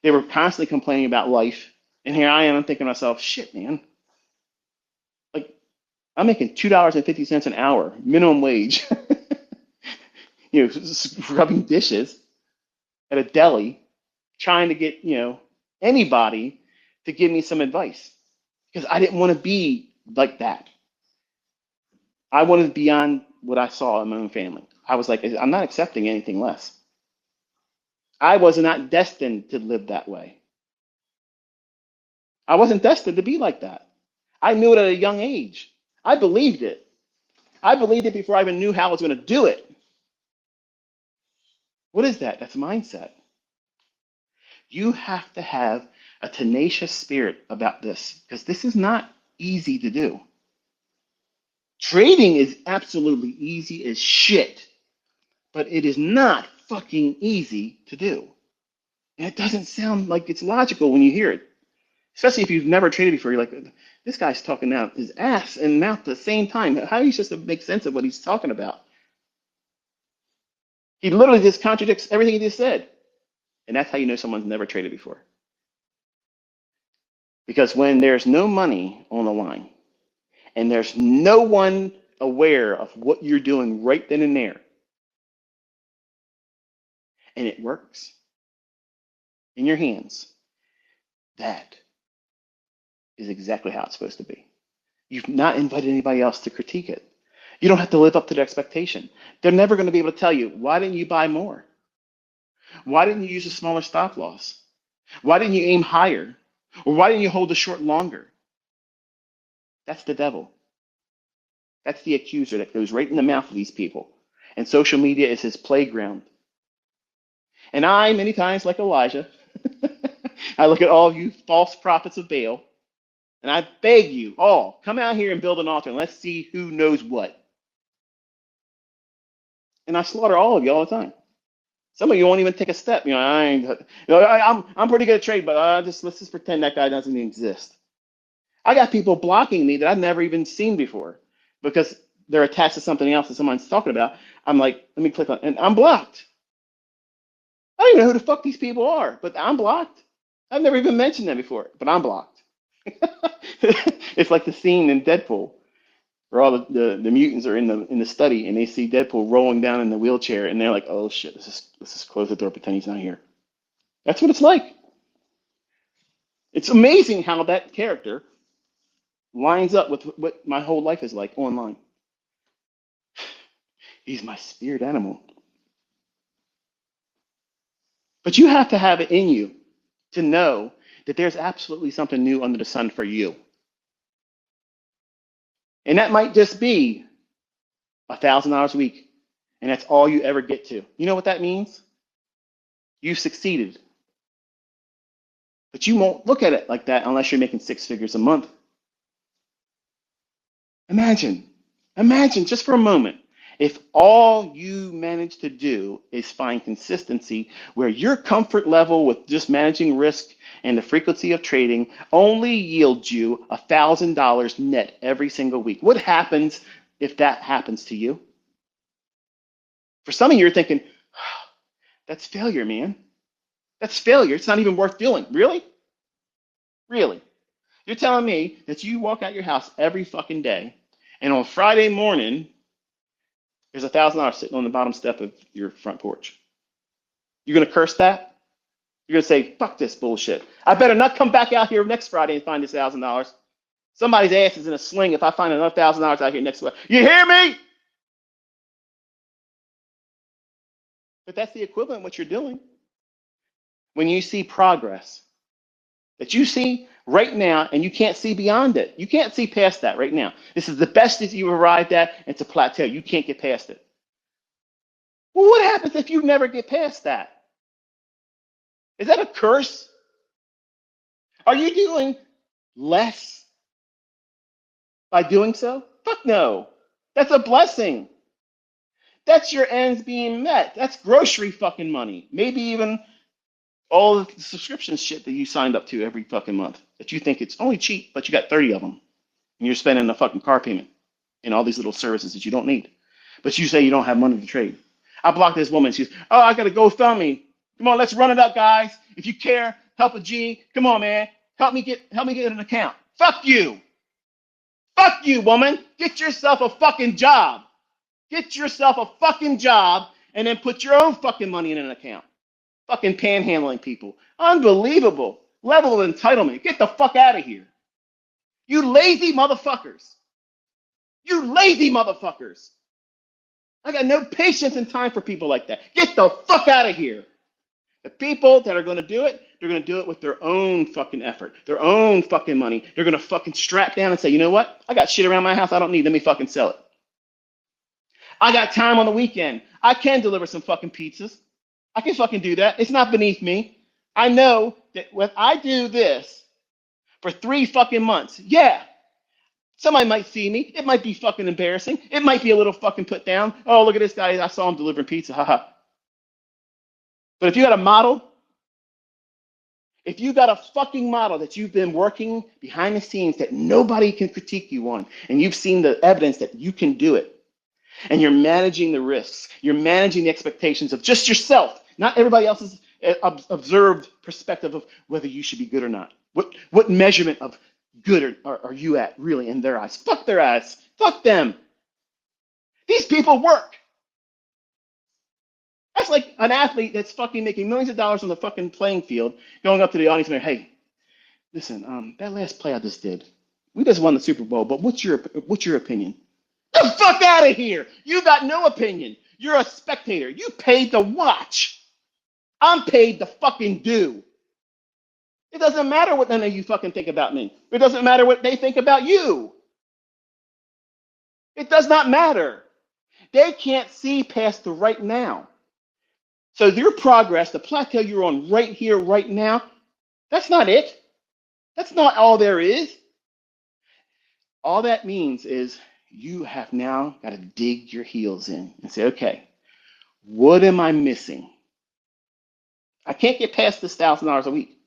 They were constantly complaining about life. And here I am, I'm thinking to myself, shit, man. Like, I'm making $2.50 an hour, minimum wage, rubbing dishes at a deli, trying to get, anybody to give me some advice because I didn't want to be like that. I wanted beyond what I saw in my own family. I was like, I'm not accepting anything less. I was not destined to live that way. I wasn't destined to be like that. I knew it at a young age. I believed it. I believed it before I even knew how I was going to do it. What is that? That's mindset. You have to have a tenacious spirit about this because this is not easy to do. Trading is absolutely easy as shit, but it is not fucking easy to do. And it doesn't sound like it's logical when you hear it, especially if you've never traded before. You're like, this guy's talking out his ass and mouth at the same time. How are you supposed to make sense of what he's talking about? He literally just contradicts everything he just said. And that's how you know someone's never traded before. Because when there's no money on the line and there's no one aware of what you're doing right then and there, and it works in your hands, that is exactly how it's supposed to be. You've not invited anybody else to critique it. You don't have to live up to the expectation. They're never going to be able to tell you, why didn't you buy more? Why didn't you use a smaller stop loss? Why didn't you aim higher? Or why didn't you hold the short longer? That's the devil. That's the accuser that goes right in the mouth of these people. And social media is his playground. And I, many times, like Elijah, I look at all of you false prophets of Baal, and I beg you all, come out here and build an altar, and let's see who knows what. And I slaughter all of you all the time. Some of you won't even take a step. I'm pretty good at trade, but let's just pretend that guy doesn't even exist. I got people blocking me that I've never even seen before because they're attached to something else that someone's talking about. I'm like, let me click on, and I'm blocked. I don't even know who the fuck these people are, but I'm blocked. I've never even mentioned them before, but I'm blocked. It's like the scene in Deadpool where all the mutants are in the study and they see Deadpool rolling down in the wheelchair and they're like, oh shit, let's just close the door, pretend he's not here. That's what it's like. It's amazing how that character lines up with what my whole life is like online. He's my spirit animal. But you have to have it in you to know that there's absolutely something new under the sun for you. And that might just be $1,000 a week. And that's all you ever get to. You know what that means? You succeeded. But you won't look at it like that unless you're making 6 figures a month. Imagine just for a moment, if all you manage to do is find consistency where your comfort level with just managing risk and the frequency of trading only yields you $1,000 net every single week. What happens if that happens to you? For some of you, you're thinking, oh, that's failure, man. That's failure. It's not even worth doing. Really? Really? You're telling me that you walk out your house every fucking day, and on Friday morning, there's $1,000 sitting on the bottom step of your front porch. You're going to curse that? You're going to say, fuck this bullshit. I better not come back out here next Friday and find this $1,000. Somebody's ass is in a sling if I find another $1,000 out here next Friday. You hear me? But that's the equivalent of what you're doing. When you see progress that you see right now and you can't see beyond it. You can't see past that right now. This is the best that you've arrived at. It's a plateau. You can't get past it. Well, what happens if you never get past that? Is that a curse? Are you doing less by doing so? Fuck no. That's a blessing. That's your ends being met. That's grocery fucking money. Maybe even all of the subscription shit that you signed up to every fucking month that you think it's only cheap, but you got 30 of them. And you're spending a fucking car payment and all these little services that you don't need. But you say you don't have money to trade. I blocked this woman. She's, oh, I got to GoFundMe. Come on, let's run it up, guys. If you care, help a G. Come on, man. Help me get an account. Fuck you. Fuck you, woman. Get yourself a fucking job. Get yourself a fucking job and then put your own fucking money in an account. Fucking panhandling people. Unbelievable. Level of entitlement. Get the fuck out of here. You lazy motherfuckers. You lazy motherfuckers. I got no patience and time for people like that. Get the fuck out of here. The people that are going to do it, they're going to do it with their own fucking effort, their own fucking money. They're going to fucking strap down and say, you know what? I got shit around my house I don't need. Let me fucking sell it. I got time on the weekend. I can deliver some fucking pizzas. I can fucking do that. It's not beneath me. I know that when I do this for 3 fucking months, yeah, somebody might see me. It might be fucking embarrassing. It might be a little fucking put down. Oh, look at this guy. I saw him delivering pizza. Haha. But if you got a model, if you got a fucking model that you've been working behind the scenes that nobody can critique you on, and you've seen the evidence that you can do it, and you're managing the risks, you're managing the expectations of just yourself, not everybody else's observed perspective of whether you should be good or not. What measurement of good are you at really in their eyes? Fuck their eyes. Fuck them. These people work. That's like an athlete that's fucking making millions of dollars on the fucking playing field, going up to the audience and saying, hey, listen, that last play I just did, we just won the Super Bowl, but what's your opinion? The fuck out of here. You got no opinion. You're a spectator. You paid to watch. I'm paid to fucking do. It doesn't matter what none of you fucking think about me. It doesn't matter what they think about you. It does not matter. They can't see past the right now. So your progress, the plateau you're on right here, right now, that's not it. That's not all there is. All that means is you have now got to dig your heels in and say, okay, what am I missing? I can't get past this $1,000 a week.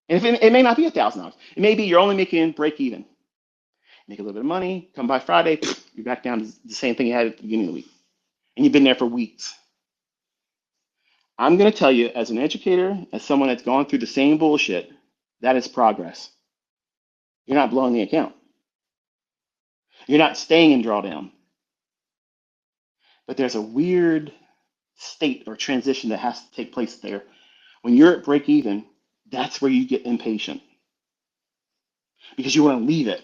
And if it may not be $1,000. It may be you're only making break even. Make a little bit of money, come by Friday, you're back down to the same thing you had at the beginning of the week. And you've been there for weeks. I'm going to tell you, as an educator, as someone that's gone through the same bullshit, that is progress. You're not blowing the account. You're not staying in drawdown. But there's a weird state or transition that has to take place there. When you're at break even, that's where you get impatient. because you want to leave it.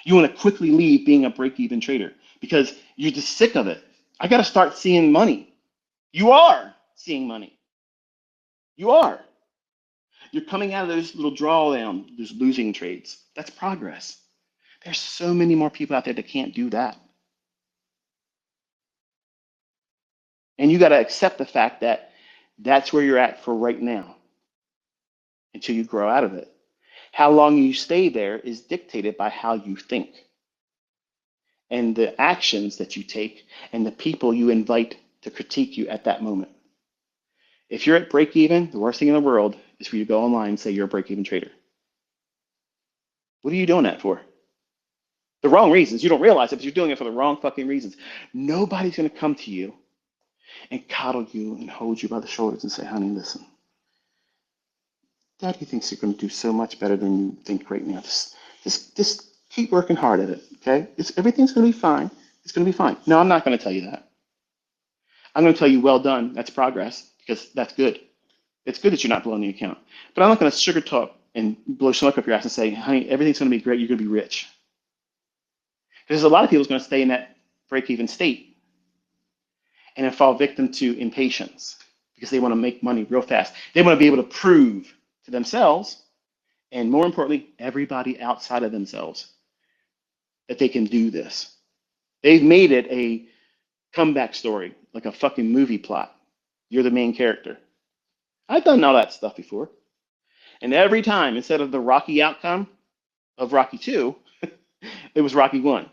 You want to quickly leave being a break-even trader because you're just sick of it. I got to start seeing money. You are seeing money. You are. You're coming out of those little drawdown, those losing trades. That's progress. There's so many more people out there that can't do that. And you got to accept the fact that that's where you're at for right now until you grow out of it. How long you stay there is dictated by how you think and the actions that you take and the people you invite to critique you at that moment. If you're at break even, the worst thing in the world is for you to go online and say you're a break even trader. What are you doing that for? The wrong reasons. You don't realize it, but you're doing it for the wrong fucking reasons. Nobody's going to come to you and coddle you and hold you by the shoulders and say, honey, listen, Daddy thinks you're going to do so much better than you think right now. Just keep working hard at it, okay? Everything's going to be fine. It's going to be fine. No, I'm not going to tell you that. I'm going to tell you, well done. That's progress because that's good. It's good that you're not blowing the account. But I'm not going to sugar talk and blow smoke up your ass and say, honey, everything's going to be great. You're going to be rich. Because a lot of people are going to stay in that break-even state and then fall victim to impatience because they want to make money real fast. They want to be able to prove to themselves and, more importantly, everybody outside of themselves that they can do this. They've made it a comeback story, like a fucking movie plot. You're the main character. I've done all that stuff before. And every time, instead of the Rocky outcome of Rocky 2, it was Rocky 1.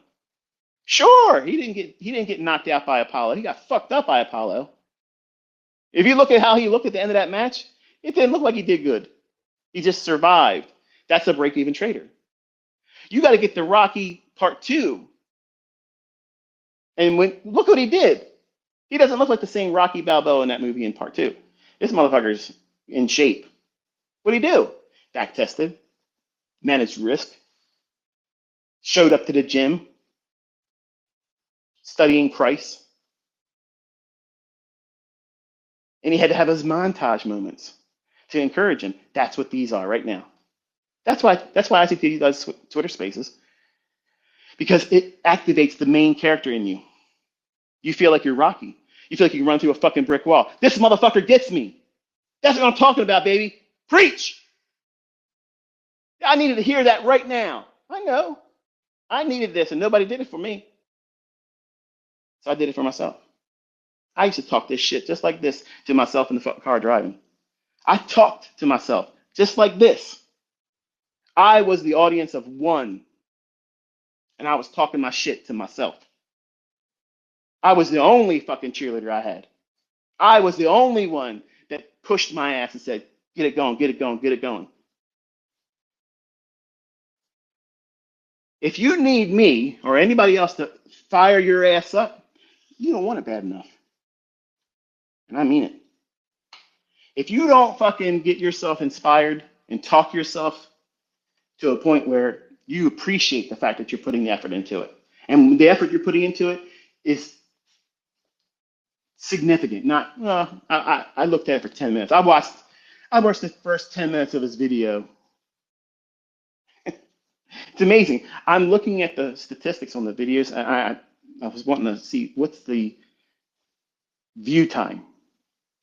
Sure, he didn't get knocked out by Apollo. He got fucked up by Apollo. If you look at how he looked at the end of that match, it didn't look like he did good. He just survived. That's a break-even trader. You got to get to Rocky Part 2. And look what he did. He doesn't look like the same Rocky Balboa in that movie in Part 2. This motherfucker's in shape. What did he do? Back tested, managed risk, showed up to the gym, studying price, and he had to have his montage moments to encourage him. That's what these are right now. That's why ICT does Twitter Spaces, because it activates the main character in you. You feel like you're Rocky. You feel like you can run through a fucking brick wall. This motherfucker gets me. That's what I'm talking about, baby. Preach. I needed to hear that right now. I know. I needed this, and nobody did it for me. So I did it for myself. I used to talk this shit just like this to myself in the car driving. I talked to myself just like this. I was the audience of one, and I was talking my shit to myself. I was the only fucking cheerleader I had. I was the only one that pushed my ass and said, get it going, get it going, get it going. If you need me or anybody else to fire your ass up, you don't want it bad enough. And I mean it. If you don't fucking get yourself inspired and talk yourself to a point where you appreciate the fact that you're putting the effort into it, and the effort you're putting into it is significant. Not, I looked at it for 10 minutes. I watched the first 10 minutes of his video. It's amazing. I'm looking at the statistics on the videos, and I was wanting to see what's the view time,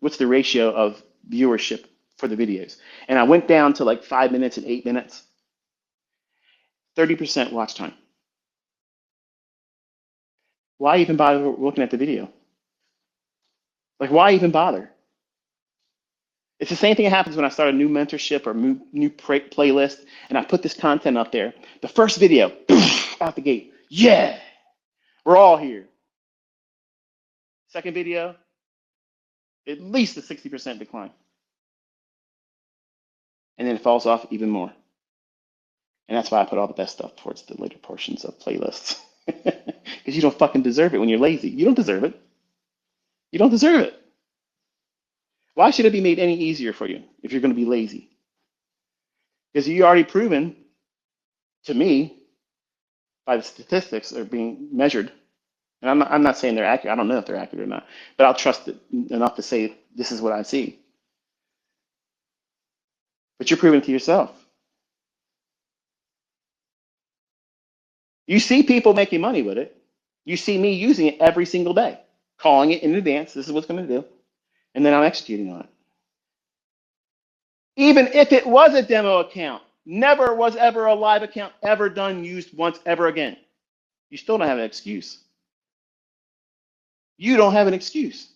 what's the ratio of viewership for the videos. And I went down to like 5 minutes and 8 minutes, 30% watch time. Why even bother looking at the video? Like, why even bother? It's the same thing that happens when I start a new mentorship or new playlist, and I put this content up there. The first video, out the gate, yeah, we're all here. Second video, at least a 60% decline. And then it falls off even more. And that's why I put all the best stuff towards the later portions of playlists. Because you don't fucking deserve it when you're lazy. You don't deserve it. You don't deserve it. Why should it be made any easier for you if you're going to be lazy? Because you already proven to me by the statistics that are being measured, and I'm not saying they're accurate. I don't know if they're accurate or not, but I'll trust it enough to say this is what I see. But you're proving it to yourself. You see people making money with it. You see me using it every single day, calling it in advance. This is what's going to do. And then I'm executing on it. Even if it was a demo account, never was ever a live account ever done, used once ever again. You still don't have an excuse. You don't have an excuse.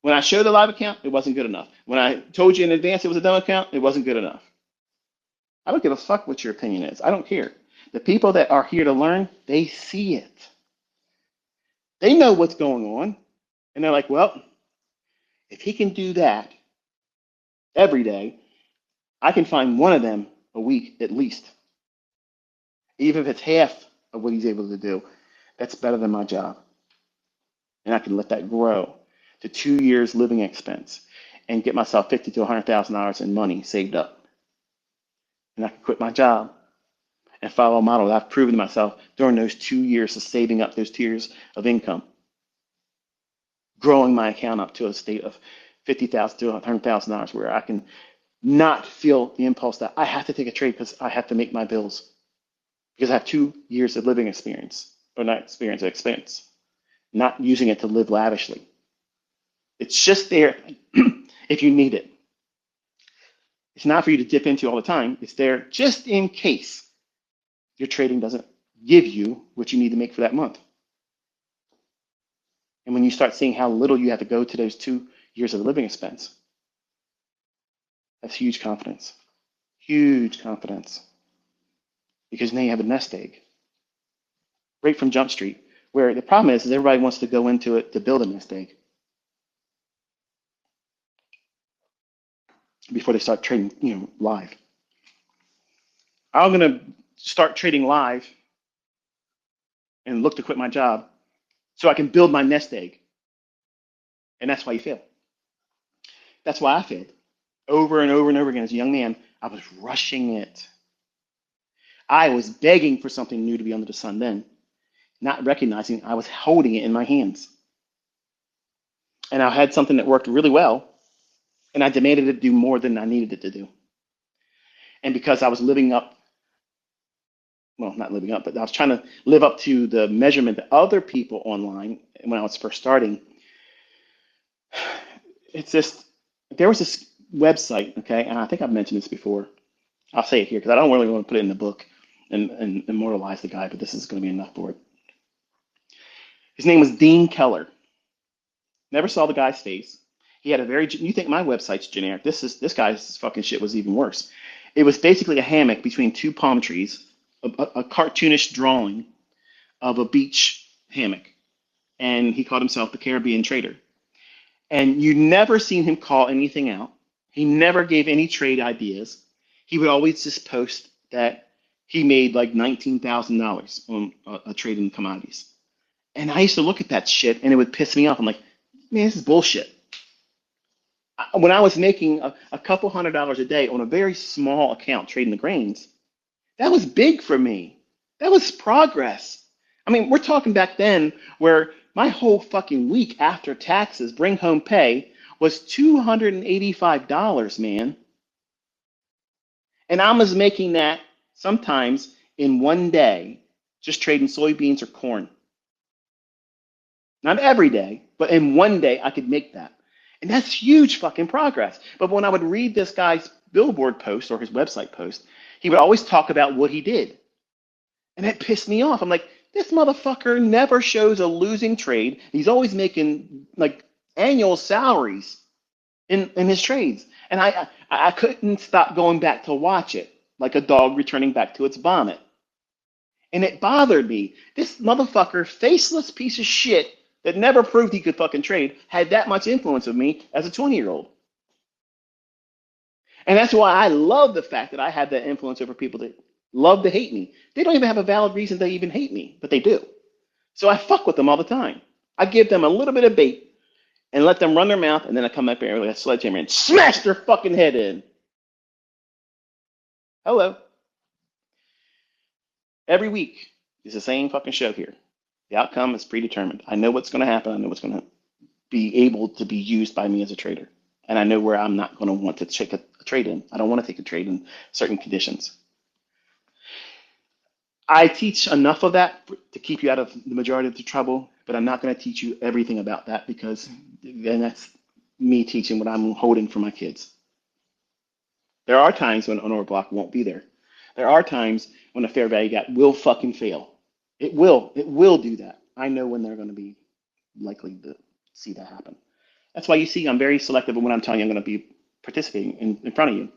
When I showed the live account, it wasn't good enough. When I told you in advance it was a demo account, it wasn't good enough. I don't give a fuck what your opinion is. I don't care. The people that are here to learn, they see it. They know what's going on. And they're like, well, if he can do that every day, I can find one of them a week at least. Even if it's half of what he's able to do, that's better than my job. And I can let that grow to 2 years living expense and get myself $50,000 to $100,000 in money saved up. And I can quit my job and follow a model that I've proven to myself during those 2 years of saving up those tiers of income, growing my account up to a state of $50,000 to $100,000 where I can not feel the impulse that I have to take a trade because I have to make my bills because I have 2 years of living experience, or not experience, expense, not using it to live lavishly. It's just there if you need it. It's not for you to dip into all the time. It's there just in case your trading doesn't give you what you need to make for that month. And when you start seeing how little you have to go to those 2 years of living expense, that's huge confidence. Huge confidence. Because now you have a nest egg right from Jump Street, where the problem is everybody wants to go into it to build a nest egg before they start trading, live. I'm gonna start trading live and look to quit my job so I can build my nest egg. And that's why you fail. That's why I failed. Over and over and over again as a young man, I was rushing it. I was begging for something new to be under the sun then, not recognizing I was holding it in my hands. And I had something that worked really well, and I demanded it to do more than I needed it to do. And because I was living up, well, not living up, but I was trying to live up to the measurement that other people online when I was first starting, it's just, there was this website, okay, and I think I've mentioned this before. I'll say it here because I don't really want to put it in the book and immortalize the guy, but this is going to be enough for it. His name was Dean Keller. Never saw the guy's face. He had a very, you think my website's generic. This guy's fucking shit was even worse. It was basically a hammock between two palm trees, a cartoonish drawing of a beach hammock. And he called himself the Caribbean Trader. And you never seen him call anything out. He never gave any trade ideas. He would always just post that he made like $19,000 on a trade in commodities. And I used to look at that shit and it would piss me off. I'm like, man, this is bullshit. When I was making a couple $100s a day on a very small account trading the grains, that was big for me. That was progress. I mean, we're talking back then where my whole fucking week after taxes, bring home pay, was $285, man. And I was making that sometimes in one day, just trading soybeans or corn. Not every day, but in one day I could make that. And that's huge fucking progress. But when I would read this guy's billboard post or his website post, he would always talk about what he did. And that pissed me off. I'm like, this motherfucker never shows a losing trade. He's always making like annual salaries in his trades. And I couldn't stop going back to watch it like a dog returning back to its vomit. And it bothered me. This motherfucker, faceless piece of shit that never proved he could fucking trade, had that much influence of me as a 20-year-old. And that's why I love the fact that I have that influence over people that love to hate me. They don't even have a valid reason to even hate me, but they do. So I fuck with them all the time. I give them a little bit of bait and let them run their mouth, and then I come up here with a sledgehammer and smash their fucking head in. Hello. Every week is the same fucking show here. The outcome is predetermined. I know what's going to happen. I know what's going to be able to be used by me as a trader. And I know where I'm not going to want to take a trade in. I don't want to take a trade in certain conditions. I teach enough of that to keep you out of the majority of the trouble, but I'm not going to teach you everything about that because then that's me teaching what I'm holding for my kids. There are times when an order block won't be there. There are times when a fair value gap will fucking fail. It will. It will do that. I know when they're going to be likely to see that happen. That's why you see I'm very selective when I'm telling you I'm going to be participating in front of you.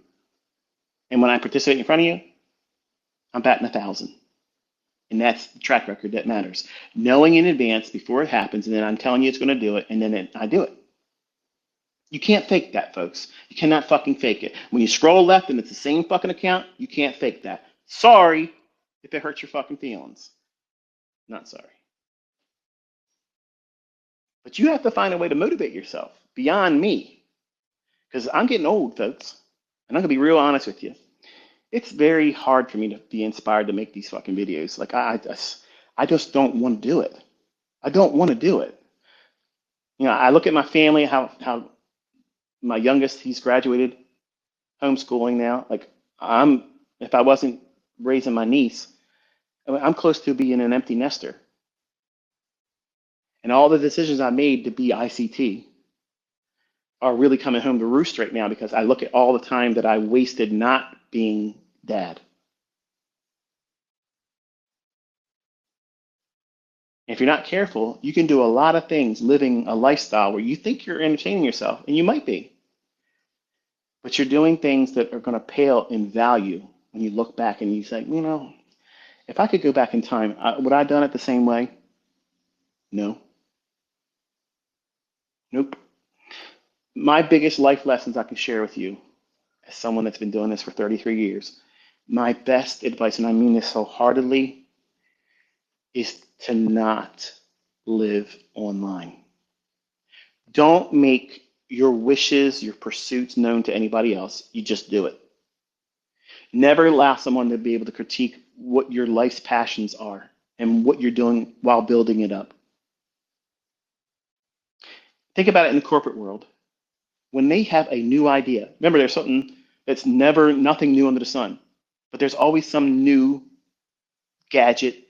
And when I participate in front of you, I'm batting 1,000. And that's the track record that matters. Knowing in advance before it happens, and then I'm telling you it's going to do it, and then I do it. You can't fake that, folks. You cannot fucking fake it. When you scroll left and it's the same fucking account, you can't fake that. Sorry if it hurts your fucking feelings. Not sorry. But you have to find a way to motivate yourself beyond me. Because I'm getting old, folks. And I'm going to be real honest with you. It's very hard for me to be inspired to make these fucking videos. Like, I just don't want to do it. I don't want to do it. You know, I look at my family, how my youngest, he's graduated homeschooling now. Like, if I wasn't raising my niece, I'm close to being an empty nester. And all the decisions I made to be ICT are really coming home to roost right now because I look at all the time that I wasted not being dad. If you're not careful, you can do a lot of things living a lifestyle where you think you're entertaining yourself, and you might be, but you're doing things that are going to pale in value when you look back and you say, you know, if I could go back in time, would I have done it the same way? No. Nope. My biggest life lessons I can share with you as someone that's been doing this for 33 years, my best advice, and I mean this so heartedly, is to not live online. Don't make your wishes, your pursuits known to anybody else. You just do it. Never allow someone to be able to critique what your life's passions are and what you're doing while building it up. Think about it in the corporate world. When they have a new idea, remember there's something that's nothing new under the sun, but there's always some new gadget,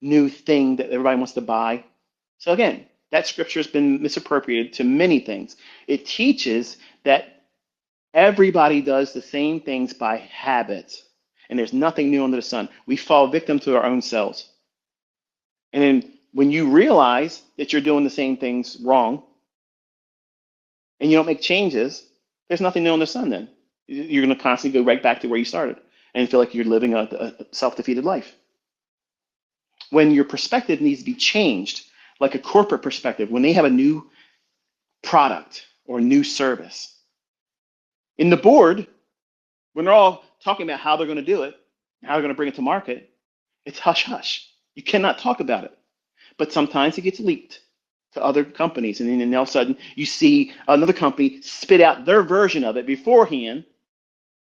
new thing that everybody wants to buy. So again, that scripture has been misappropriated to many things. It teaches that everybody does the same things by habit, and there's nothing new under the sun. We fall victim to our own selves. And then when you realize that you're doing the same things wrong and you don't make changes, there's nothing new under the sun then. You're going to constantly go right back to where you started and feel like you're living a self-defeated life. When your perspective needs to be changed, like a corporate perspective, when they have a new product or new service, in the board, when they're all talking about how they're going to do it, how they're going to bring it to market, it's hush hush. You cannot talk about it. But sometimes it gets leaked to other companies, and then all of a sudden you see another company spit out their version of it beforehand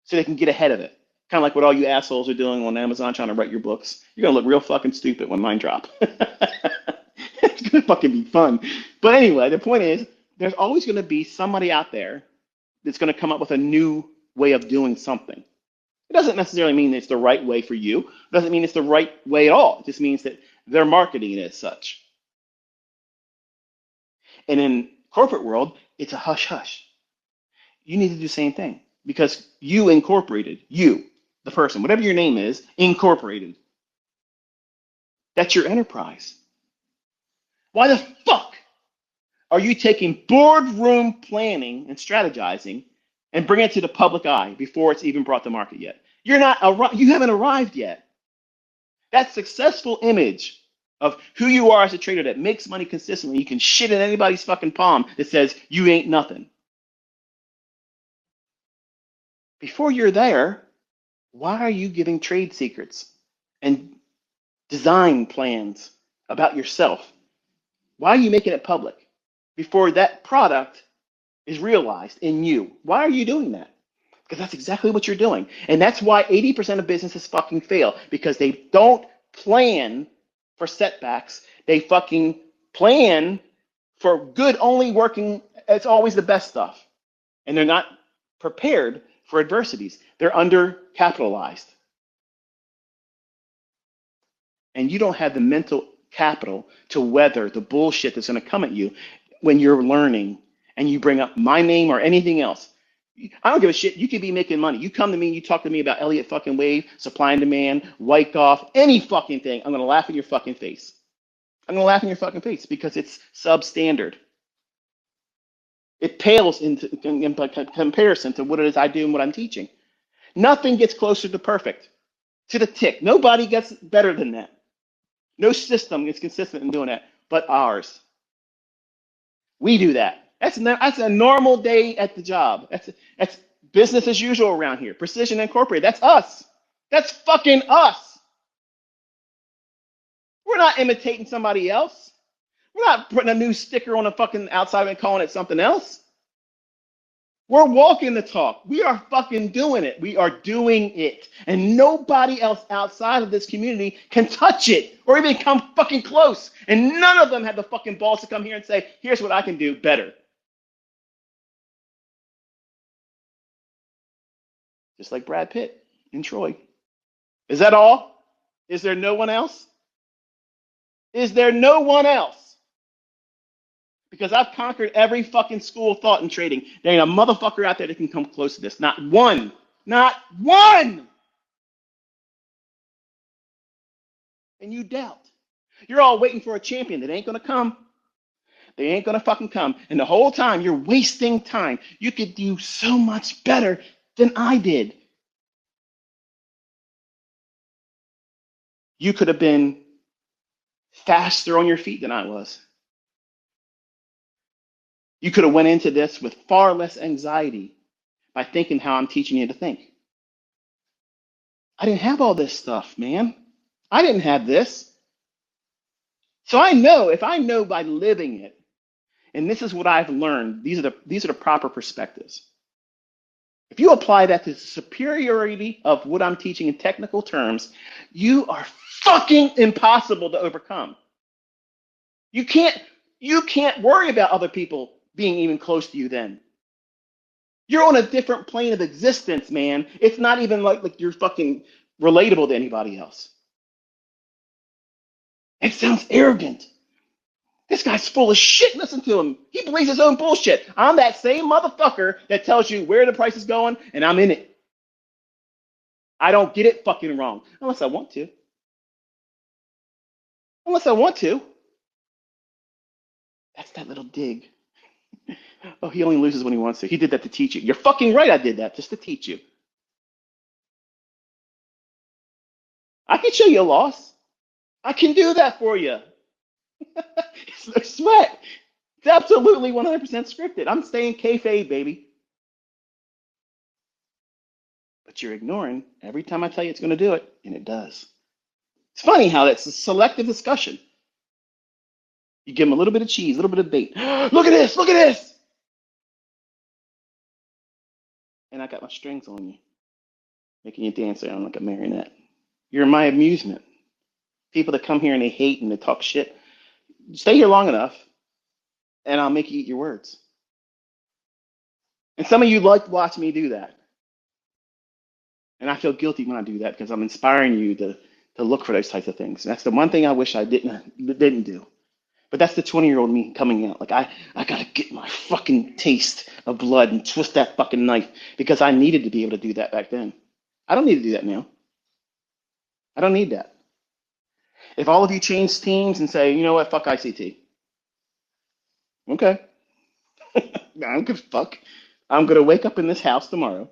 so they can get ahead of it. Kind of like what all you assholes are doing on Amazon trying to write your books. You're going to look real fucking stupid when mine drop. It's going to fucking be fun. But anyway, the point is, there's always going to be somebody out there that's going to come up with a new way of doing something. It doesn't necessarily mean it's the right way for you. It doesn't mean it's the right way at all. It just means that they're marketing it as such. And in corporate world, it's a hush hush. You need to do the same thing because you incorporated, you, the person, whatever your name is, incorporated. That's your enterprise. Why the fuck are you taking boardroom planning and strategizing and bringing it to the public eye before it's even brought to market yet? You haven't arrived yet. That successful image of who you are as a trader that makes money consistently, you can shit in anybody's fucking palm that says you ain't nothing. Before you're there, why are you giving trade secrets and design plans about yourself? Why are you making it public before that product is realized in you? Why are you doing that? Because that's exactly what you're doing. And that's why 80% of businesses fucking fail, because they don't plan for setbacks. They fucking plan for good only working. It's always the best stuff. And they're not prepared for adversities. They're undercapitalized. and you don't have the mental capital to weather the bullshit that's going to come at you when you're learning and you bring up my name or anything else. I don't give a shit. You could be making money. You come to me, you talk to me about Elliott fucking Wave, supply and demand, Wyckoff, any fucking thing. I'm going to laugh in your fucking face. I'm going to laugh in your fucking face because it's substandard. It pales in comparison to what it is I do and what I'm teaching. Nothing gets closer to perfect, to the tick. Nobody gets better than that. No system is consistent in doing that, but ours. We do that. That's a normal day at the job. That's business as usual around here. Precision Incorporated. That's us. That's fucking us. We're not imitating somebody else. We're not putting a new sticker on a fucking outside and calling it something else. We're walking the talk. We are fucking doing it. We are doing it. And nobody else outside of this community can touch it or even come fucking close. And none of them have the fucking balls to come here and say, here's what I can do better. Just like Brad Pitt in Troy. Is that all? Is there no one else? Is there no one else? Because I've conquered every fucking school of thought and trading. There ain't a motherfucker out there that can come close to this. Not one. Not one. And you doubt. You're all waiting for a champion that ain't going to come. They ain't going to fucking come. And the whole time you're wasting time. You could do so much better than I did. You could have been faster on your feet than I was. You could have went into this with far less anxiety by thinking how I'm teaching you to think. I didn't have all this stuff, man. I didn't have this. So I know, if I know by living it, and this is what I've learned, these are the proper perspectives. If you apply that to the superiority of what I'm teaching in technical terms, you are fucking impossible to overcome. You can't worry about other people being even close to you then. You're on a different plane of existence, man. It's not even like you're fucking relatable to anybody else. It sounds arrogant. This guy's full of shit. Listen to him. He believes his own bullshit. I'm that same motherfucker that tells you where the price is going, and I'm in it. I don't get it fucking wrong. Unless I want to. Unless I want to. That's that little dig. Oh, he only loses when he wants to. He did that to teach you. You're fucking right, I did that just to teach you. I can show you a loss. I can do that for you. It's no sweat. It's absolutely 100% scripted. I'm staying kayfabe, baby. But you're ignoring every time I tell you it's going to do it, and it does. It's funny how that's a selective discussion. You give them a little bit of cheese, a little bit of bait. Look at this, look at this. And I got my strings on you, making you dance around like a marionette. You're my amusement. People that come here and they hate and they talk shit, stay here long enough, and I'll make you eat your words. And some of you like to watch me do that. And I feel guilty when I do that because I'm inspiring you to look for those types of things. And that's the one thing I wish I didn't do. But that's the 20-year-old me coming out. Like, I got to get my fucking taste of blood and twist that fucking knife because I needed to be able to do that back then. I don't need to do that now. I don't need that. If all of you change teams and say, you know what, fuck ICT. Okay. I don't give a fuck. I'm going to wake up in this house tomorrow,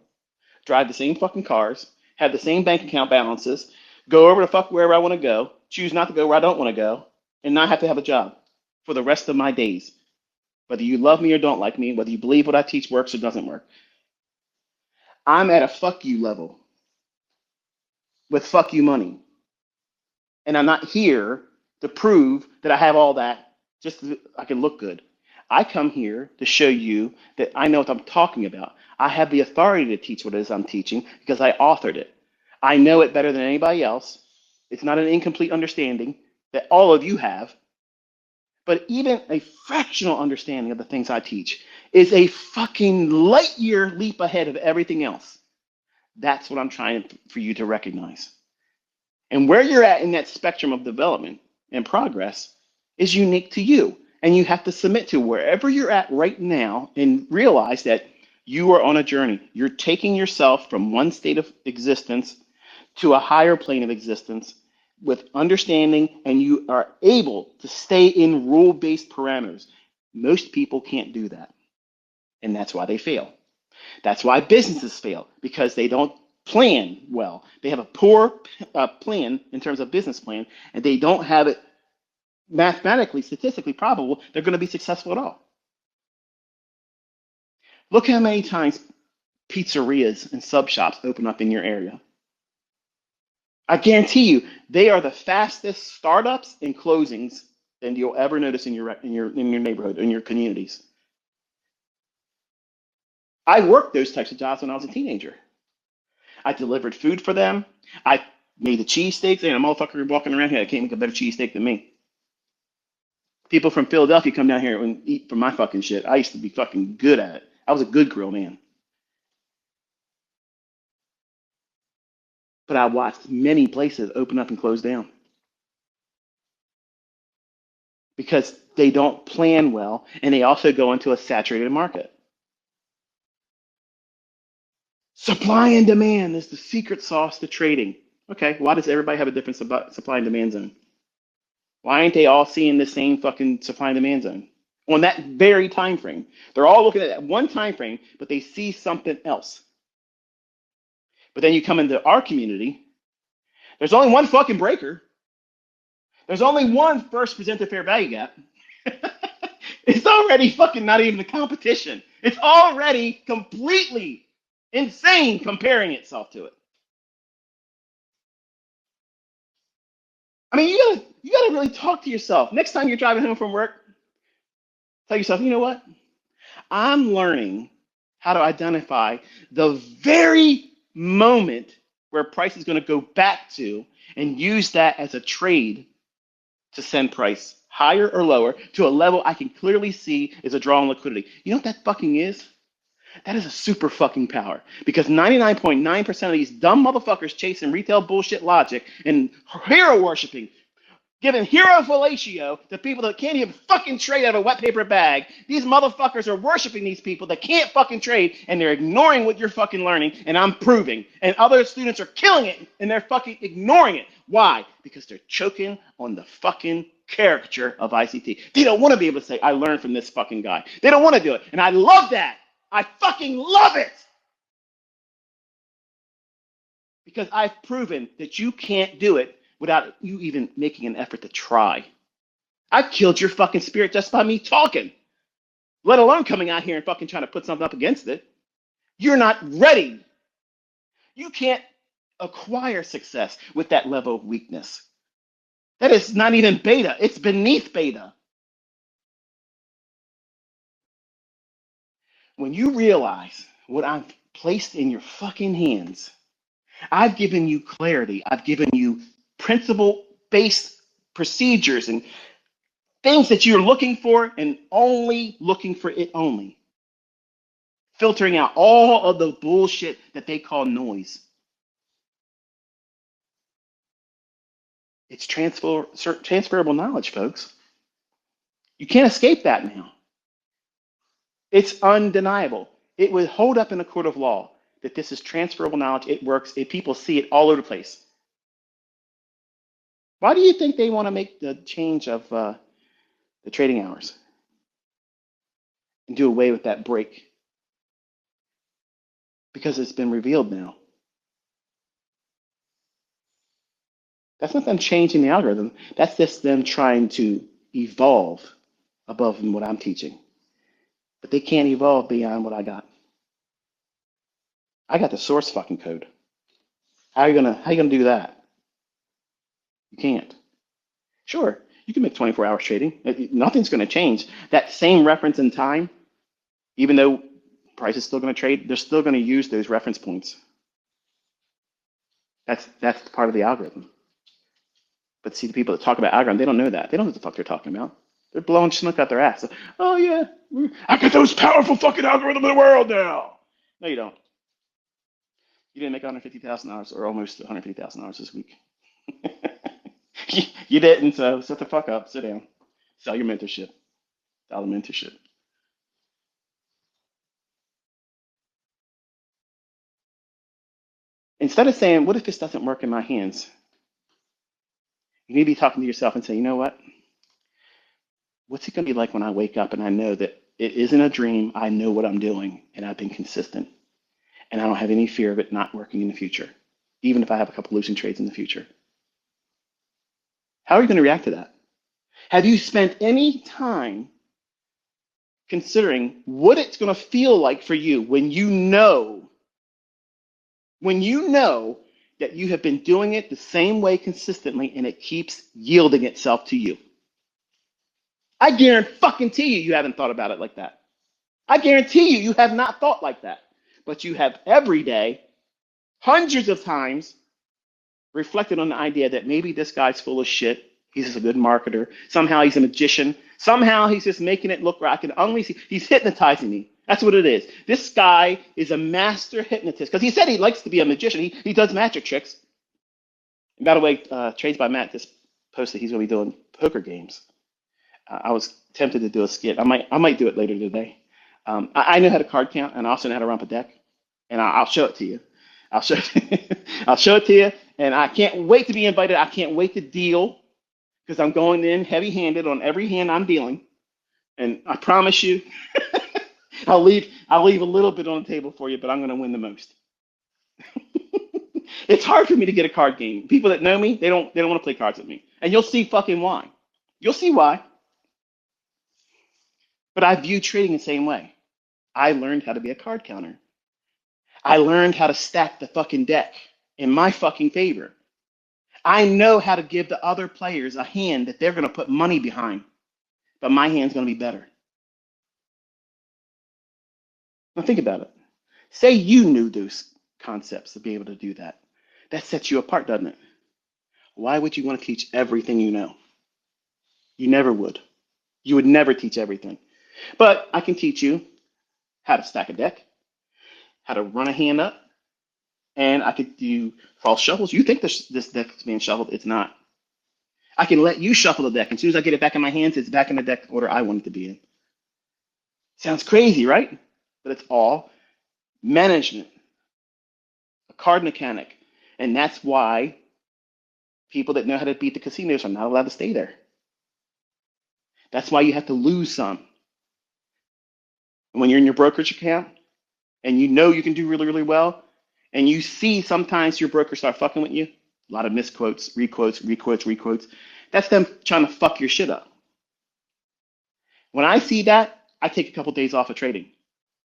drive the same fucking cars, have the same bank account balances, go over to fuck wherever I want to go, choose not to go where I don't want to go, and not have to have a job for the rest of my days. Whether you love me or don't like me, whether you believe what I teach works or doesn't work. I'm at a fuck you level with fuck you money. And I'm not here to prove that I have all that just so I can look good. I come here to show you that I know what I'm talking about. I have the authority to teach what it is I'm teaching because I authored it. I know it better than anybody else. It's not an incomplete understanding that all of you have. But even a fractional understanding of the things I teach is a fucking light year leap ahead of everything else. That's what I'm trying for you to recognize. And where you're at in that spectrum of development and progress is unique to you. And you have to submit to wherever you're at right now and realize that you are on a journey. You're taking yourself from one state of existence to a higher plane of existence with understanding, and you are able to stay in rule based parameters. Most people can't do that. And that's why they fail. That's why businesses fail, because they don't plan well. They have a poor plan in terms of business plan, and they don't have it mathematically, statistically probable they're going to be successful at all. Look how many times pizzerias and sub shops open up in your area. I guarantee you, they are the fastest startups and closings than you'll ever notice in your neighborhood, in your communities. I worked those types of jobs when I was a teenager. I delivered food for them. I made the cheesesteaks, and a motherfucker walking around here that can't make a better cheesesteak than me. People from Philadelphia come down here and eat from my fucking shit. I used to be fucking good at it. I was a good grill man. But I watched many places open up and close down because they don't plan well, and they also go into a saturated market. Supply and demand is the secret sauce to trading. Okay, why does everybody have a different supply and demand zone? Why ain't they all seeing the same fucking supply and demand zone on that very time frame? They're all looking at that one time frame, but they see something else. But then you come into our community, there's only one fucking breaker. There's only one first presented fair value gap. It's already fucking not even a competition. It's already completely insane comparing itself to it. I mean, you gotta really talk to yourself. Next time you're driving home from work, tell yourself, you know what? I'm learning how to identify the very moment where price is going to go back to and use that as a trade to send price higher or lower to a level I can clearly see is a draw on liquidity. You know what that fucking is? That is a super fucking power, because 99.9% of these dumb motherfuckers chasing retail bullshit logic and hero worshiping, giving hero fellatio to people that can't even fucking trade out of a wet paper bag. These motherfuckers are worshiping these people that can't fucking trade, and they're ignoring what you're fucking learning, and I'm proving. And other students are killing it, and they're fucking ignoring it. Why? Because they're choking on the fucking caricature of ICT. They don't want to be able to say, I learned from this fucking guy. They don't want to do it. And I love that. I fucking love it. Because I've proven that you can't do it without you even making an effort to try. I've killed your fucking spirit just by me talking, let alone coming out here and fucking trying to put something up against it. You're not ready. You can't acquire success with that level of weakness. That is not even beta. It's beneath beta. When you realize what I've placed in your fucking hands, I've given you clarity. I've given you principle-based procedures and things that you're looking for, and only looking for it only. Filtering out all of the bullshit that they call noise. It's transferable knowledge, folks. You can't escape that now. It's undeniable. It would hold up in a court of law that this is transferable knowledge. It works. People see it all over the place. Why do you think they want to make the change of the trading hours and do away with that break? Because it's been revealed now. That's not them changing the algorithm. That's just them trying to evolve above what I'm teaching. But they can't evolve beyond what I got. I got the source fucking code. How are you gonna do that? You can't. Sure, you can make 24 hours trading. Nothing's gonna change. That same reference in time, even though price is still gonna trade, they're still gonna use those reference points. That's part of the algorithm. But see, the people that talk about algorithm, they don't know that. They don't know what the fuck they're talking about. They're blowing smoke out their ass. Oh yeah, I got the most powerful fucking algorithm in the world now. No, you don't. You didn't make $150,000 or almost $150,000 this week. You didn't, so shut the fuck up. Sit down. Sell your mentorship. Sell the mentorship. Instead of saying, what if this doesn't work in my hands? You need to be talking to yourself and say, you know what? What's it going to be like when I wake up and I know that it isn't a dream? I know what I'm doing and I've been consistent and I don't have any fear of it not working in the future, even if I have a couple losing trades in the future. How are you going to react to that? Have you spent any time considering what it's going to feel like for you when you know that you have been doing it the same way consistently and it keeps yielding itself to you? I guarantee you haven't thought about it like that. I guarantee you have not thought like that. But you have every day, hundreds of times, reflected on the idea that maybe this guy's full of shit. He's just a good marketer. Somehow he's a magician. Somehow he's just making it look right. I can only see he's hypnotizing me. That's what it is. This guy is a master hypnotist because he said he likes to be a magician. He does magic tricks. And by the way, Trades by Matt just posted he's going to be doing poker games. I was tempted to do a skit. I might do it later today. I know how to card count, and I also know how to rump a deck, and I'll show it to you. I'll show I'll show it to you, and I can't wait to be invited. I can't wait to deal because I'm going in heavy-handed on every hand I'm dealing, and I promise you, I'll leave a little bit on the table for you, but I'm going to win the most. It's hard for me to get a card game. People that know me, they don't want to play cards with me, and you'll see fucking why. You'll see why. But I view trading the same way. I learned how to be a card counter. I learned how to stack the fucking deck in my fucking favor. I know how to give the other players a hand that they're going to put money behind, but my hand's going to be better. Now think about it. Say you knew those concepts to be able to do that. That sets you apart, doesn't it? Why would you want to teach everything you know? You never would. You would never teach everything. But I can teach you how to stack a deck, how to run a hand up, and I could do false shuffles. You think this deck is being shuffled? It's not. I can let you shuffle the deck. And as soon as I get it back in my hands, it's back in the deck order I want it to be in. Sounds crazy, right? But it's all management, a card mechanic. And that's why people that know how to beat the casinos are not allowed to stay there. That's why you have to lose some. When you're in your brokerage account and you know you can do really, really well, and you see sometimes your broker start fucking with you, a lot of misquotes, requotes, requotes, requotes, that's them trying to fuck your shit up. When I see that, I take a couple days off of trading.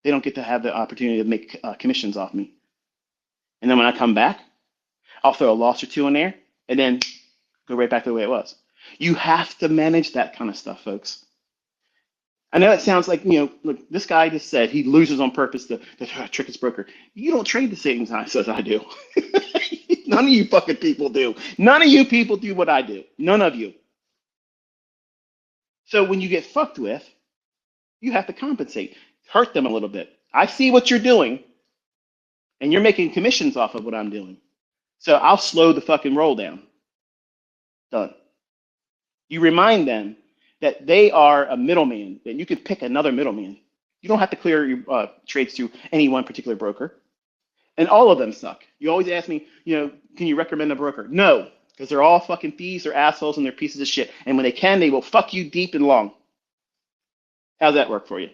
They don't get to have the opportunity to make commissions off me. And then when I come back, I'll throw a loss or two in there and then go right back to the way it was. You have to manage that kind of stuff, folks. I know it sounds like, look, this guy just said he loses on purpose to trick his broker. You don't trade the same as I do. None of you fucking people do. None of you people do what I do. None of you. So when you get fucked with, you have to compensate, hurt them a little bit. I see what you're doing, and you're making commissions off of what I'm doing. So I'll slow the fucking roll down. Done. You remind them that they are a middleman, that you could pick another middleman. You don't have to clear your trades through any one particular broker. And all of them suck. You always ask me, can you recommend a broker? No, because they're all fucking thieves, they're assholes, and they're pieces of shit. And when they can, they will fuck you deep and long. How's that work for you?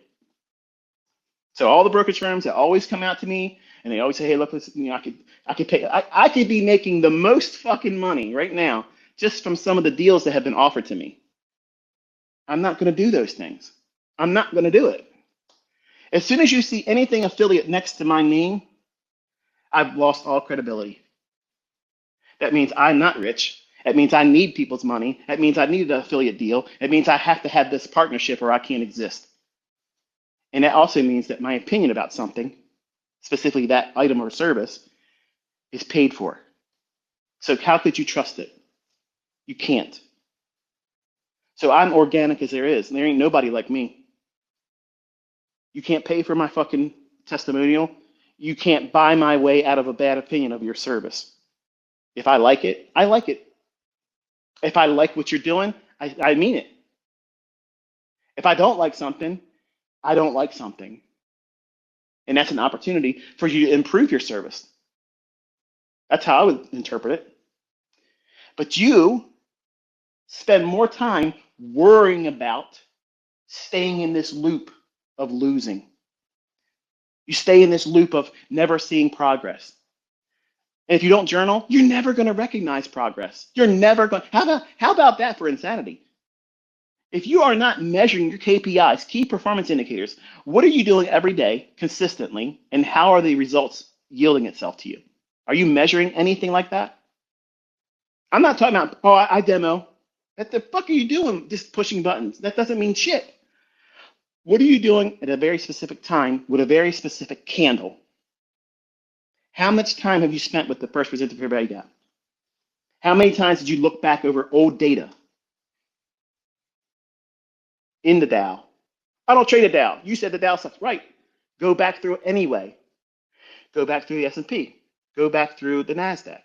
So all the brokerage firms that always come out to me and they always say, hey, look, listen, I could be making the most fucking money right now just from some of the deals that have been offered to me. I'm not going to do those things. I'm not going to do it. As soon as you see anything affiliate next to my name, I've lost all credibility. That means I'm not rich. That means I need people's money. That means I need an affiliate deal. It means I have to have this partnership or I can't exist. And that also means that my opinion about something, specifically that item or service, is paid for. So how could you trust it? You can't. So I'm organic as there is, and there ain't nobody like me. You can't pay for my fucking testimonial. You can't buy my way out of a bad opinion of your service. If I like it, I like it. If I like what you're doing, I mean it. If I don't like something, I don't like something. And that's an opportunity for you to improve your service. That's how I would interpret it. But you spend more time worrying about staying in this loop of losing. You stay in this loop of never seeing progress. And if you don't journal, you're never going to recognize progress. You're never going. How about that for insanity? If you are not measuring your KPIs, key performance indicators, what are you doing every day consistently, and how are the results yielding itself to you? Are you measuring anything like that? I'm not talking about, oh, I demo. What the fuck are you doing? Just pushing buttons. That doesn't mean shit. What are you doing at a very specific time with a very specific candle? How much time have you spent with the first presenter for everybody got? How many times did you look back over old data in the Dow? I don't trade the Dow. You said the Dow sucks. Right. Go back through it anyway. Go back through the S&P. Go back through the NASDAQ.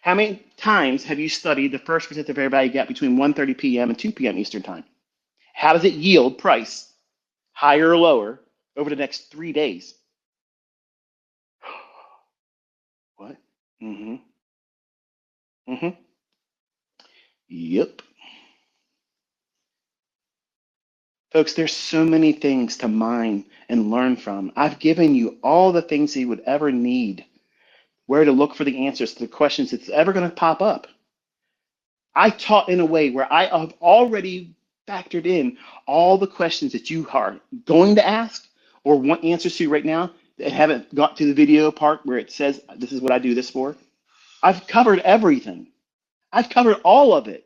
How many times have you studied the first presenter for everybody got between 1:30 p.m. and 2 p.m. Eastern time? How does it yield price, higher or lower, over the next 3 days? What? Mm-hmm. Mm-hmm. Yep. Folks, there's so many things to mine and learn from. I've given you all the things you would ever need, where to look for the answers to the questions that's ever going to pop up. I taught in a way where I have already factored in all the questions that you are going to ask or want answers to right now that haven't got to the video part where it says, this is what I do this for. I've covered everything. I've covered all of it.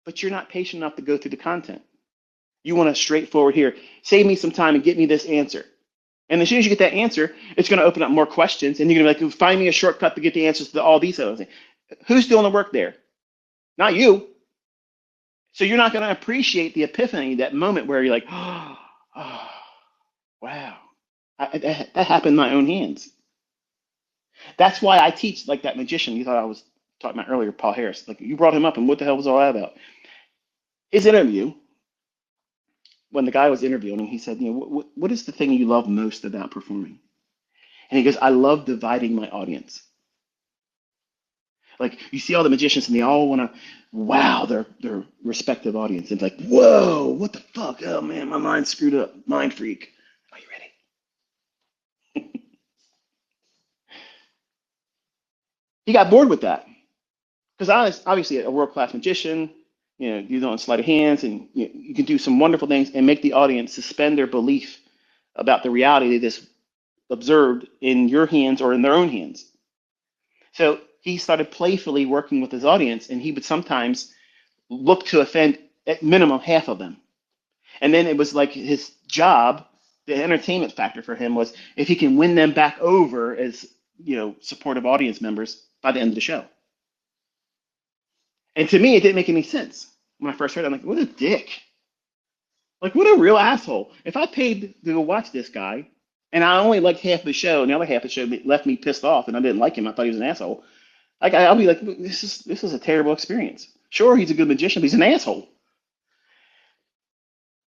But you're not patient enough to go through the content. You want a straightforward here. Save me some time and get me this answer. And as soon as you get that answer, it's going to open up more questions. And you're going to be like, find me a shortcut to get the answers to all these other things. Who's doing the work there? Not you. So you're not going to appreciate the epiphany, that moment where you're like, oh, wow, that happened in my own hands. That's why I teach like that magician you thought I was talking about earlier, Paul Harris. Like you brought him up, and what the hell was all that about? His interview, when the guy was interviewing him, he said, what is the thing you love most about performing? And he goes, I love dividing my audience. Like you see all the magicians and they all want to wow their respective audience. It's like, whoa, what the fuck? Oh man, my mind's screwed up. Mind freak. Are you ready? He got bored with that. Because obviously a world-class magician, you know, sleight of hands and you can do some wonderful things and make the audience suspend their belief about the reality they just observed in your hands or in their own hands. So he started playfully working with his audience, and he would sometimes look to offend at minimum half of them. And then it was like his job, the entertainment factor for him was if he can win them back over as, supportive audience members by the end of the show. And to me, it didn't make any sense. When I first heard it, I'm like, what a dick. Like, what a real asshole. If I paid to go watch this guy and I only liked half the show and the other half of the show left me pissed off and I didn't like him, I thought he was an asshole. Like, I'll be like, this is a terrible experience. Sure, he's a good magician, but he's an asshole.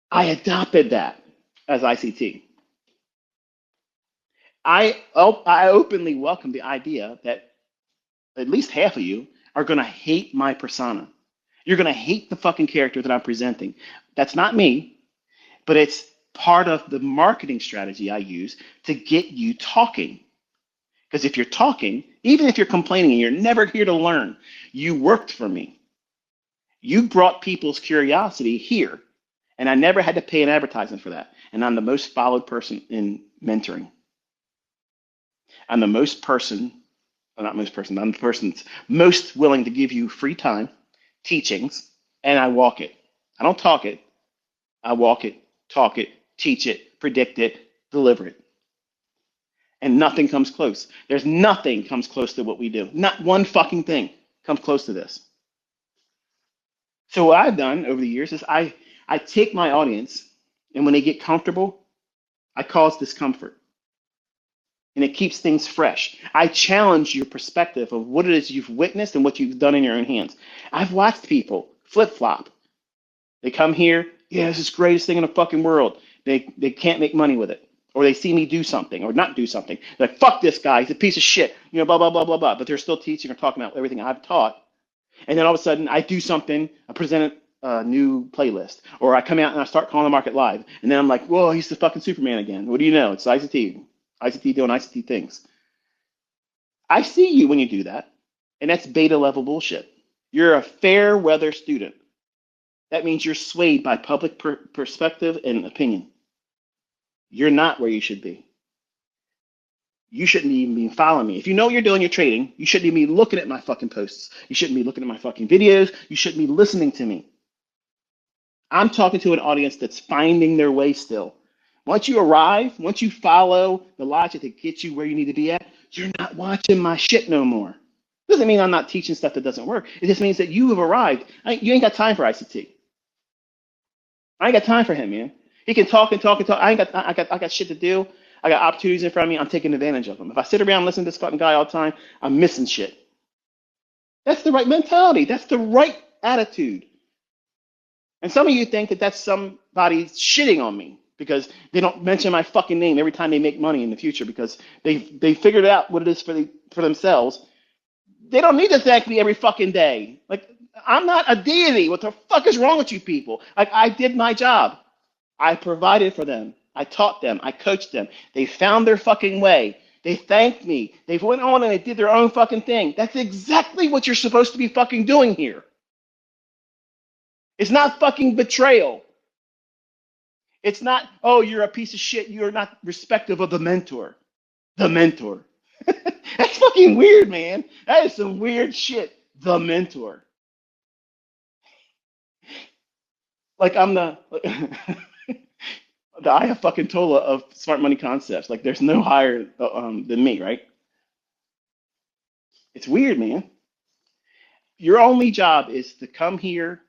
I adopted that as ICT. I openly welcome the idea that at least half of you are going to hate my persona. You're going to hate the fucking character that I'm presenting. That's not me, but it's part of the marketing strategy I use to get you talking. Because if you're talking, even if you're complaining and you're never here to learn, you worked for me. You brought people's curiosity here, and I never had to pay an advertisement for that. And I'm the most followed person in mentoring. I'm the most person, well, not most person, I'm the person that's most willing to give you free time, teachings, and I walk it. I don't talk it. I walk it, talk it, teach it, predict it, deliver it. And nothing comes close. There's nothing comes close to what we do. Not one fucking thing comes close to this. So what I've done over the years is I take my audience, and when they get comfortable, I cause discomfort. and it keeps things fresh. I challenge your perspective of what it is you've witnessed and what you've done in your own hands. I've watched people flip-flop. They come here, yeah, this is the greatest thing in the fucking world. They can't make money with it. Or they see me do something or not do something. They're like, fuck this guy, he's a piece of shit. Blah, blah, blah, blah, blah. But they're still teaching or talking about everything I've taught. And then all of a sudden I do something, I present a new playlist. Or I come out and I start calling the market live. And then I'm like, whoa, he's the fucking Superman again. What do you know? It's ICT. ICT doing ICT things. I see you when you do that. And that's beta level bullshit. You're a fair weather student. That means you're swayed by public perspective and opinion. You're not where you should be. You shouldn't even be following me. If you know what you're doing, you're trading, you shouldn't even be looking at my fucking posts. You shouldn't be looking at my fucking videos. You shouldn't be listening to me. I'm talking to an audience that's finding their way still. Once you arrive, once you follow the logic that gets you where you need to be at, you're not watching my shit no more. Doesn't mean I'm not teaching stuff that doesn't work. It just means that you have arrived. You ain't got time for ICT. I ain't got time for him, man. He can talk and talk and talk. I got shit to do. I got opportunities in front of me. I'm taking advantage of them. If I sit around and listen to this fucking guy all the time, I'm missing shit. That's the right mentality. That's the right attitude. And some of you think that that's somebody shitting on me because they don't mention my fucking name every time they make money in the future because they figured out what it is for themselves. They don't need to thank me every fucking day. Like, I'm not a deity. What the fuck is wrong with you people? Like, I did my job. I provided for them. I taught them. I coached them. They found their fucking way. They thanked me. They went on and they did their own fucking thing. That's exactly what you're supposed to be fucking doing here. It's not fucking betrayal. It's not, oh, you're a piece of shit. You're not respective of the mentor. The mentor. That's fucking weird, man. That is some weird shit. The mentor. Like I'm the the Aya fucking Tola of smart money concepts. Like there's no higher than me, right? It's weird, man. Your only job is to come here,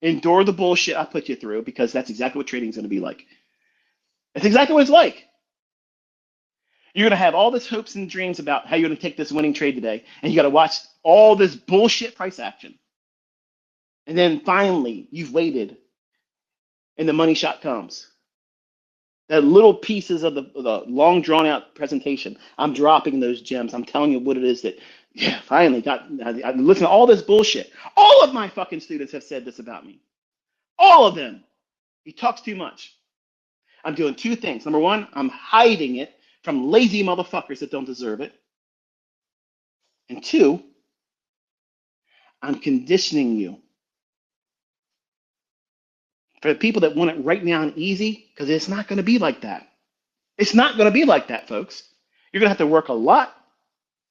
endure the bullshit I put you through, because that's exactly what trading is going to be like. That's exactly what it's like. You're going to have all this hopes and dreams about how you're going to take this winning trade today, and you got to watch all this bullshit price action. And then finally, you've waited, and the money shot comes. That little pieces of the long drawn out presentation, I'm dropping those gems. I'm telling you what it is that, yeah, finally I listen to all this bullshit. All of my fucking students have said this about me. All of them. He talks too much. I'm doing two things. Number one, I'm hiding it from lazy motherfuckers that don't deserve it. And two, I'm conditioning you. For the people that want it right now and easy, because it's not going to be like that. It's not going to be like that, folks. You're going to have to work a lot,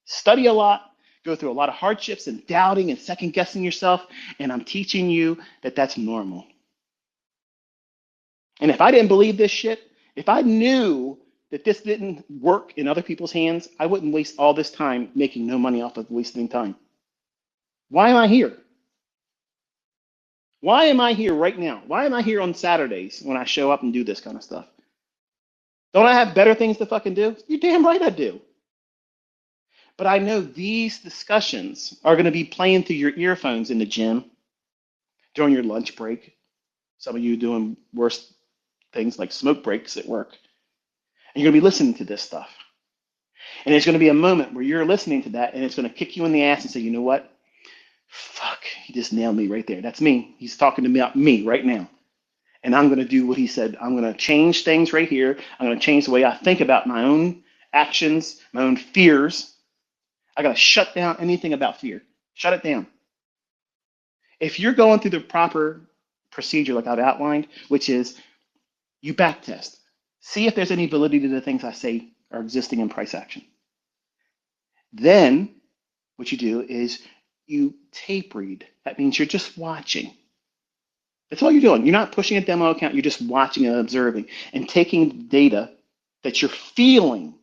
study a lot, go through a lot of hardships and doubting and second guessing yourself. And I'm teaching you that that's normal. And if I didn't believe this shit, if I knew that this didn't work in other people's hands, I wouldn't waste all this time making no money off of wasting time. Why am I here? Why am I here right now? Why am I here on Saturdays when I show up and do this kind of stuff? Don't I have better things to fucking do? You're damn right I do. But I know these discussions are going to be playing through your earphones in the gym, during your lunch break. Some of you doing worse things like smoke breaks at work. And you're going to be listening to this stuff. And there's going to be a moment where you're listening to that and it's going to kick you in the ass and say, you know what? Fuck, he just nailed me right there. That's me. He's talking to me about me right now. And I'm going to do what he said. I'm going to change things right here. I'm going to change the way I think about my own actions, my own fears. I got to shut down anything about fear. Shut it down. If you're going through the proper procedure like I've outlined, which is you back test, see if there's any validity to the things I say are existing in price action. Then what you do is you tape read. That means you're just watching. That's all you're doing. You're not pushing a demo account. You're just watching and observing and taking data that you're feeling,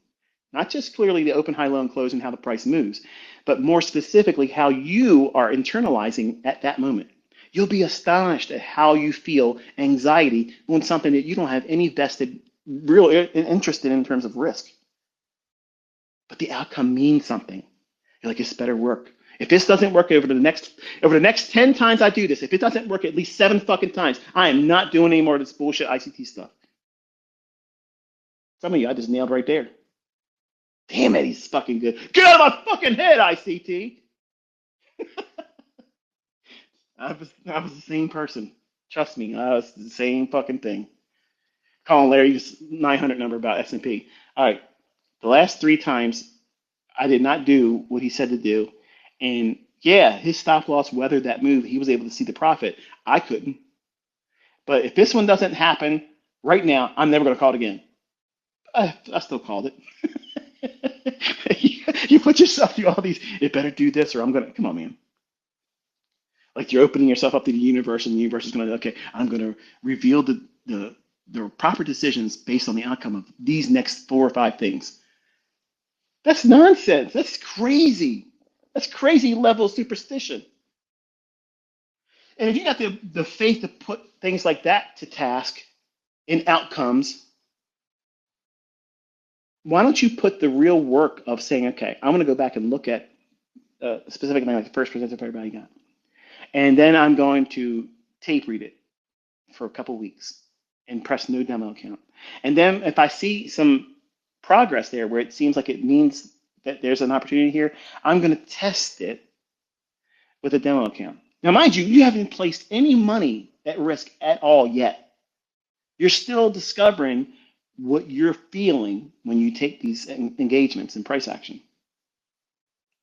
not just clearly the open, high, low, and close and how the price moves, but more specifically how you are internalizing at that moment. You'll be astonished at how you feel anxiety on something that you don't have any vested real interest in terms of risk. but the outcome means something. You're like, this better work. If this doesn't work over the next 10 times I do this, if it doesn't work at least 7 fucking times, I am not doing any more of this bullshit ICT stuff. Some of you I just nailed right there. Damn it, he's fucking good. Get out of my fucking head, ICT. I was the same person. Trust me, I was the same fucking thing. Calling Larry's 900 number about S&P. All right, the last 3 times I did not do what he said to do, and yeah, his stop loss weathered that move. He was able to see the profit. I couldn't. But if this one doesn't happen right now, I'm never going to call it again. I still called it. You put yourself through all these. It better do this, or I'm gonna. Come on, man. Like you're opening yourself up to the universe, and the universe is gonna. Okay, I'm gonna reveal the proper decisions based on the outcome of these next 4 or 5 things. That's nonsense. That's crazy. That's crazy level of superstition. And if you got the faith to put things like that to task in outcomes, why don't you put the real work of saying, okay, I'm going to go back and look at a specific thing like the first presenter everybody got. And then I'm going to tape read it for a couple weeks and press no demo account. And then if I see some progress there where it seems like it means that there's an opportunity here, I'm going to test it with a demo account. Now, mind you, you haven't placed any money at risk at all yet. You're still discovering what you're feeling when you take these engagements and price action.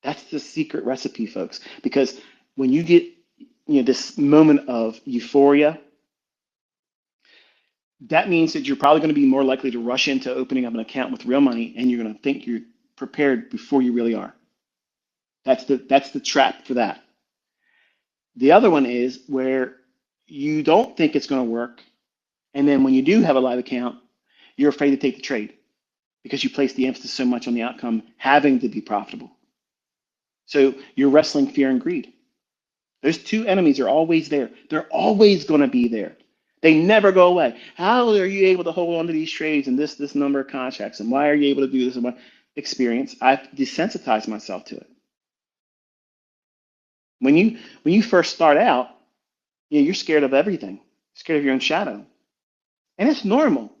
That's the secret recipe, folks. Because when you get this moment of euphoria, that means that you're probably going to be more likely to rush into opening up an account with real money, and you're going to think you're prepared before you really are. That's the trap for that. The other one is where you don't think it's going to work, and then when you do have a live account, you're afraid to take the trade because you place the emphasis so much on the outcome having to be profitable. So you're wrestling fear and greed. Those 2 enemies are always there. They're always going to be there. They never go away. How are you able to hold on to these trades and this number of contracts? And why are you able to do this? And what experience? I've desensitized myself to it. When you first start out, you're scared of everything, scared of your own shadow. And it's normal.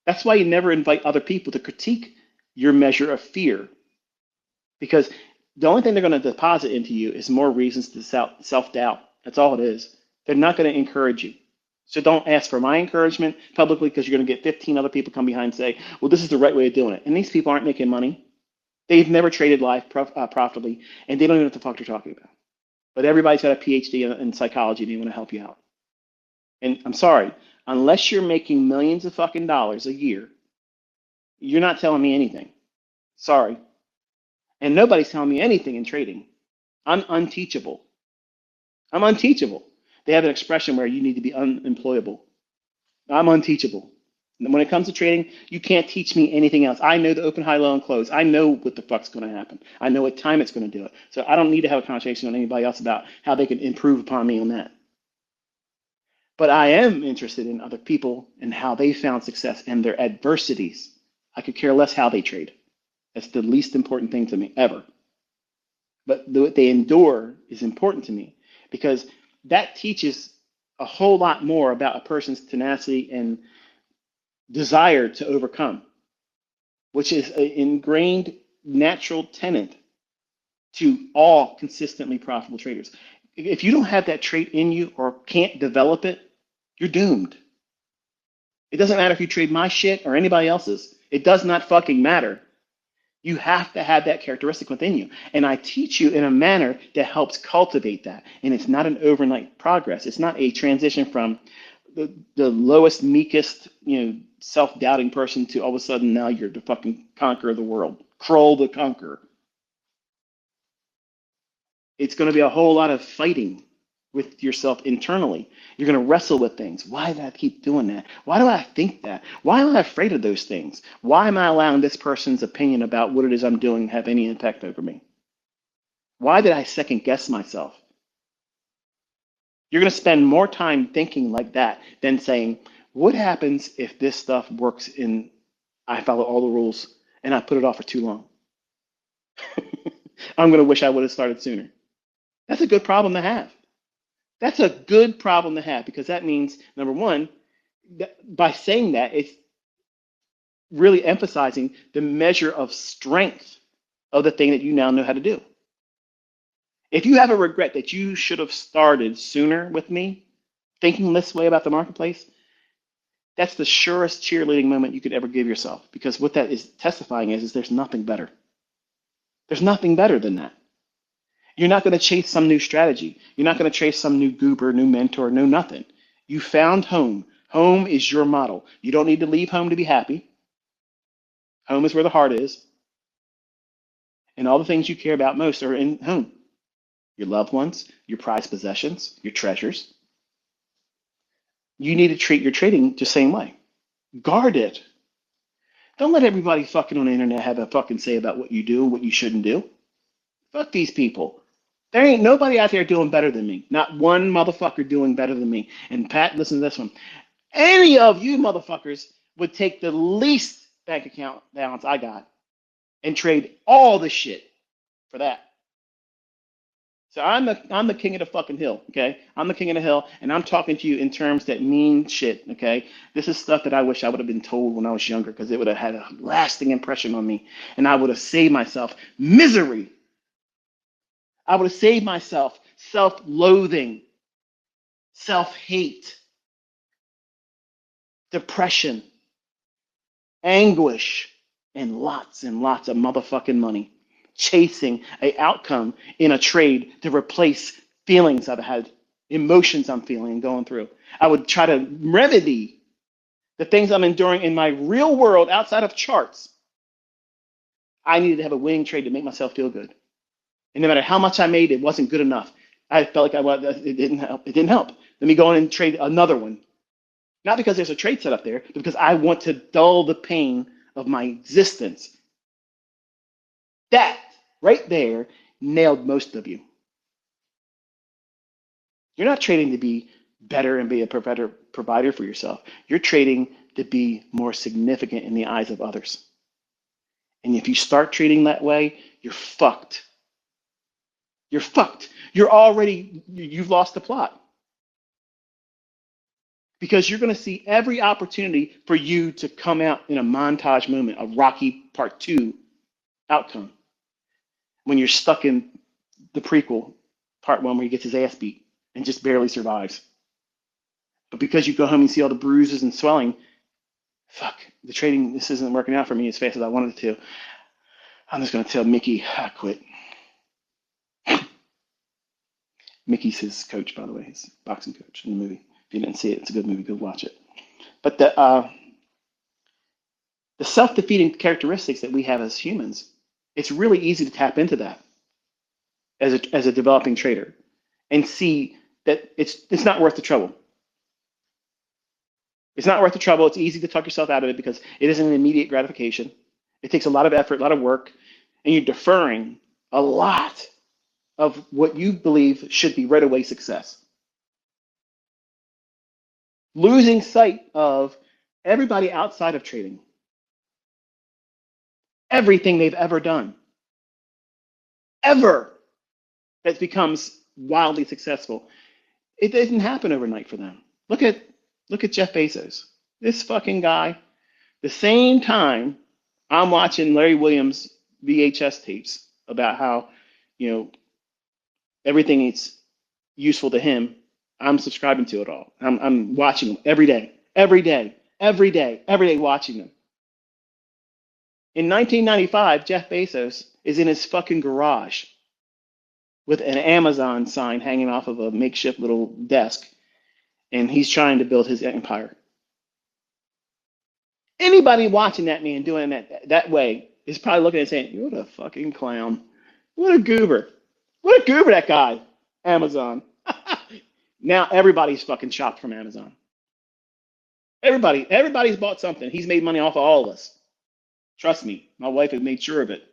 That's why you never invite other people to critique your measure of fear. Because the only thing they're going to deposit into you is more reasons to self-doubt. That's all it is. They're not going to encourage you. So don't ask for my encouragement publicly because you're going to get 15 other people come behind and say, well, this is the right way of doing it. And these people aren't making money. They've never traded live profitably, and they don't even know what the fuck they're talking about. But everybody's got a PhD in psychology and they want to help you out. And I'm sorry, unless you're making millions of fucking dollars a year, you're not telling me anything. Sorry. And nobody's telling me anything in trading. I'm unteachable. I'm unteachable. They have an expression where you need to be unemployable. I'm unteachable. And when it comes to trading, you can't teach me anything else. I know the open, high, low, and close. I know what the fuck's going to happen. I know what time it's going to do it. So I don't need to have a conversation with anybody else about how they can improve upon me on that. But I am interested in other people and how they found success and their adversities. I could care less how they trade. That's the least important thing to me ever. But what they endure is important to me because that teaches a whole lot more about a person's tenacity and desire to overcome, which is an ingrained natural tenet to all consistently profitable traders. If you don't have that trait in you or can't develop it, you're doomed. It doesn't matter if you trade my shit or anybody else's. It does not fucking matter. You have to have that characteristic within you. And I teach you in a manner that helps cultivate that. And it's not an overnight progress. It's not a transition from the lowest, meekest, self-doubting person to all of a sudden now you're the fucking conqueror of the world. Kroll the conqueror. It's going to be a whole lot of fighting with yourself internally. You're going to wrestle with things. Why did I keep doing that? Why do I think that? Why am I afraid of those things? Why am I allowing this person's opinion about what it is I'm doing have any impact over me? Why did I second guess myself? You're going to spend more time thinking like that than saying, what happens if this stuff works I follow all the rules and I put it off for too long? I'm going to wish I would have started sooner. That's a good problem to have. That's a good problem to have because that means, number one, that by saying that, it's really emphasizing the measure of strength of the thing that you now know how to do. If you have a regret that you should have started sooner with me, thinking this way about the marketplace, that's the surest cheerleading moment you could ever give yourself. Because what that is testifying is there's nothing better. There's nothing better than that. You're not going to chase some new strategy. You're not going to chase some new goober, new mentor, new nothing. You found home. Home is your model. You don't need to leave home to be happy. Home is where the heart is. And all the things you care about most are in home. Your loved ones, your prized possessions, your treasures. You need to treat your trading the same way. Guard it. Don't let everybody fucking on the internet have a fucking say about what you do and what you shouldn't do. Fuck these people. There ain't nobody out there doing better than me. Not one motherfucker doing better than me. And Pat, listen to this one. Any of you motherfuckers would take the least bank account balance I got and trade all the shit for that. So I'm the king of the fucking hill, okay? I'm the king of the hill, and I'm talking to you in terms that mean shit, okay? This is stuff that I wish I would have been told when I was younger because it would have had a lasting impression on me, and I would have saved myself misery. I would have saved myself self-loathing, self-hate, depression, anguish, and lots of motherfucking money chasing a outcome in a trade to replace feelings I've had, emotions I'm feeling and going through. I would try to remedy the things I'm enduring in my real world outside of charts. I needed to have a winning trade to make myself feel good. And no matter how much I made, it wasn't good enough. I felt like it didn't help. It didn't help. Let me go in and trade another one. Not because there's a trade set up there, but because I want to dull the pain of my existence. That right there nailed most of you. You're not trading to be better and be a better provider for yourself. You're trading to be more significant in the eyes of others. And if you start trading that way, you're fucked. You're fucked. You've lost the plot. Because you're going to see every opportunity for you to come out in a montage moment, a Rocky Part 2 outcome, when you're stuck in the prequel, Part 1, where he gets his ass beat and just barely survives. But because you go home and see all the bruises and swelling, fuck, the trading, this isn't working out for me as fast as I wanted it to. I'm just going to tell Mickey I quit. Mickey's his coach, by the way, his boxing coach in the movie. If you didn't see it, it's a good movie. Go watch it. But the self-defeating characteristics that we have as humans, it's really easy to tap into that as a developing trader and see that it's not worth the trouble. It's not worth the trouble. It's easy to talk yourself out of it because it isn't an immediate gratification. It takes a lot of effort, a lot of work, and you're deferring a lot of what you believe should be right away success. Losing sight of everybody outside of trading, everything they've ever done, ever, that becomes wildly successful. It didn't happen overnight for them. Look at Jeff Bezos. This fucking guy, the same time I'm watching Larry Williams VHS tapes about how, everything is useful to him, I'm subscribing to it all. I'm watching them every day, watching them. In 1995, Jeff Bezos is in his fucking garage with an Amazon sign hanging off of a makeshift little desk, and he's trying to build his empire. Anybody watching that man doing that way is probably looking and saying, "What a fucking clown! What a goober! What a goober that guy!" Amazon. Now everybody's fucking shopped from Amazon. Everybody's bought something. He's made money off of all of us. Trust me, my wife has made sure of it.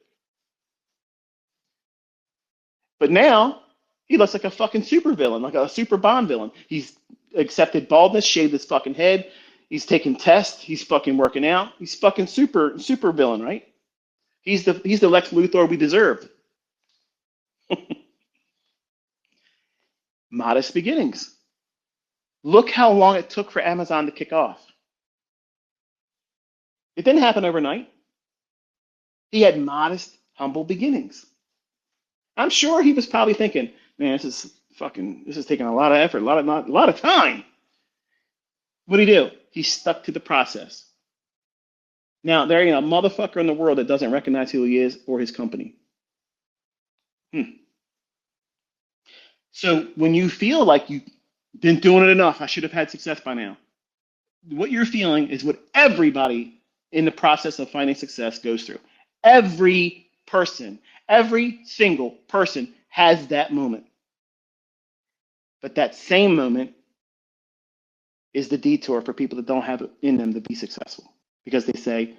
But now he looks like a fucking super villain, like a super Bond villain. He's accepted baldness, shaved his fucking head. He's taking tests. He's fucking working out. He's fucking super villain, right? He's the Lex Luthor we deserved. Modest beginnings. Look how long it took for Amazon to kick off. It didn't happen overnight. He had modest, humble beginnings. I'm sure he was probably thinking, man, this is taking a lot of effort, a lot of time. What did he do? He stuck to the process. Now, there ain't a motherfucker in the world that doesn't recognize who he is or his company. So when you feel like you've been doing it enough, I should have had success by now. What you're feeling is what everybody in the process of finding success goes through. Every person, every single person has that moment. But that same moment is the detour for people that don't have it in them to be successful, because they say,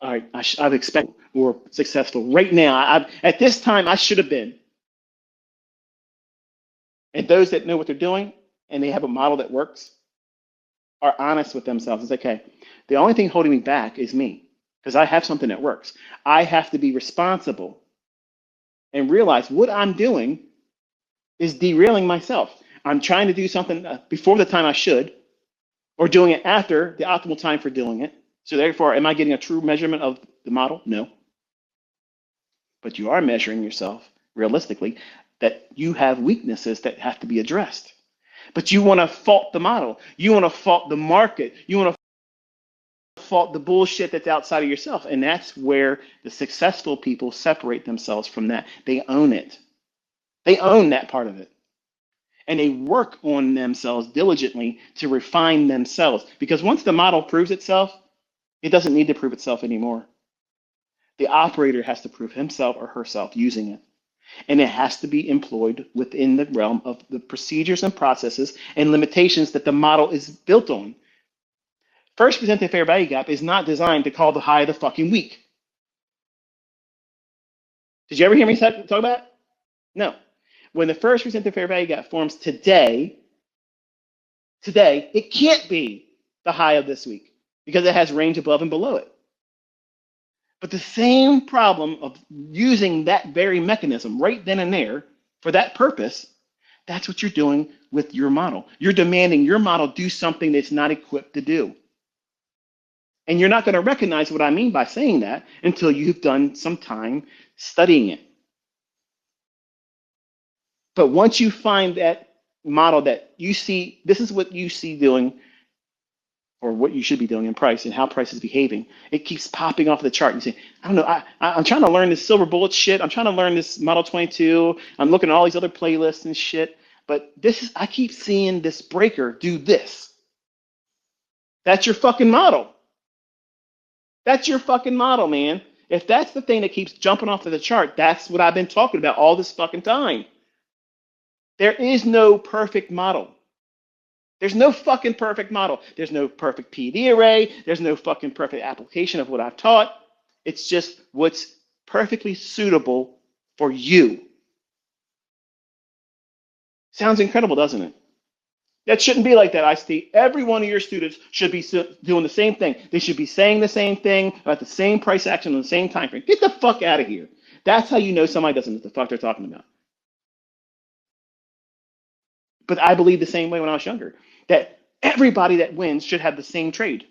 all right, I've expected or successful right now. At this time, I should have been. And those that know what they're doing and they have a model that works are honest with themselves. It's okay. The only thing holding me back is me, because I have something that works. I have to be responsible and realize what I'm doing is derailing myself. I'm trying to do something before the time I should, or doing it after the optimal time for doing it. So therefore, am I getting a true measurement of the model? No. But you are measuring yourself realistically that you have weaknesses that have to be addressed. But you want to fault the model. You want to fault the market. You want to fault the bullshit that's outside of yourself. And that's where the successful people separate themselves from that. They own it. They own that part of it. And they work on themselves diligently to refine themselves. Because once the model proves itself, it doesn't need to prove itself anymore. The operator has to prove himself or herself using it. And it has to be employed within the realm of the procedures and processes and limitations that the model is built on. First presented fair value gap is not designed to call the high of the fucking week. Did you ever hear me talk about that? No. When the first presented fair value gap forms today, it can't be the high of this week because it has range above and below it. But the same problem of using that very mechanism right then and there for that purpose, that's what you're doing with your model. You're demanding your model do something that's not equipped to do. And you're not going to recognize what I mean by saying that until you've done some time studying it. But once you find that model that you see, this is what you see doing, or what you should be doing in price and how price is behaving, it keeps popping off the chart. You say, I don't know, I'm trying to learn this silver bullet shit. I'm trying to learn this Model 22. I'm looking at all these other playlists and shit. But I keep seeing this breaker do this. That's your fucking model. That's your fucking model, man. If that's the thing that keeps jumping off of the chart, that's what I've been talking about all this fucking time. There is no perfect model. There's no fucking perfect model. There's no perfect PD array. There's no fucking perfect application of what I've taught. It's just what's perfectly suitable for you. Sounds incredible, doesn't it? That shouldn't be like that, ICT. Every one of your students should be doing the same thing. They should be saying the same thing about the same price action on the same time frame. Get the fuck out of here. That's how you know somebody doesn't know what the fuck they're talking about. But I believed the same way when I was younger, that everybody that wins should have the same trade.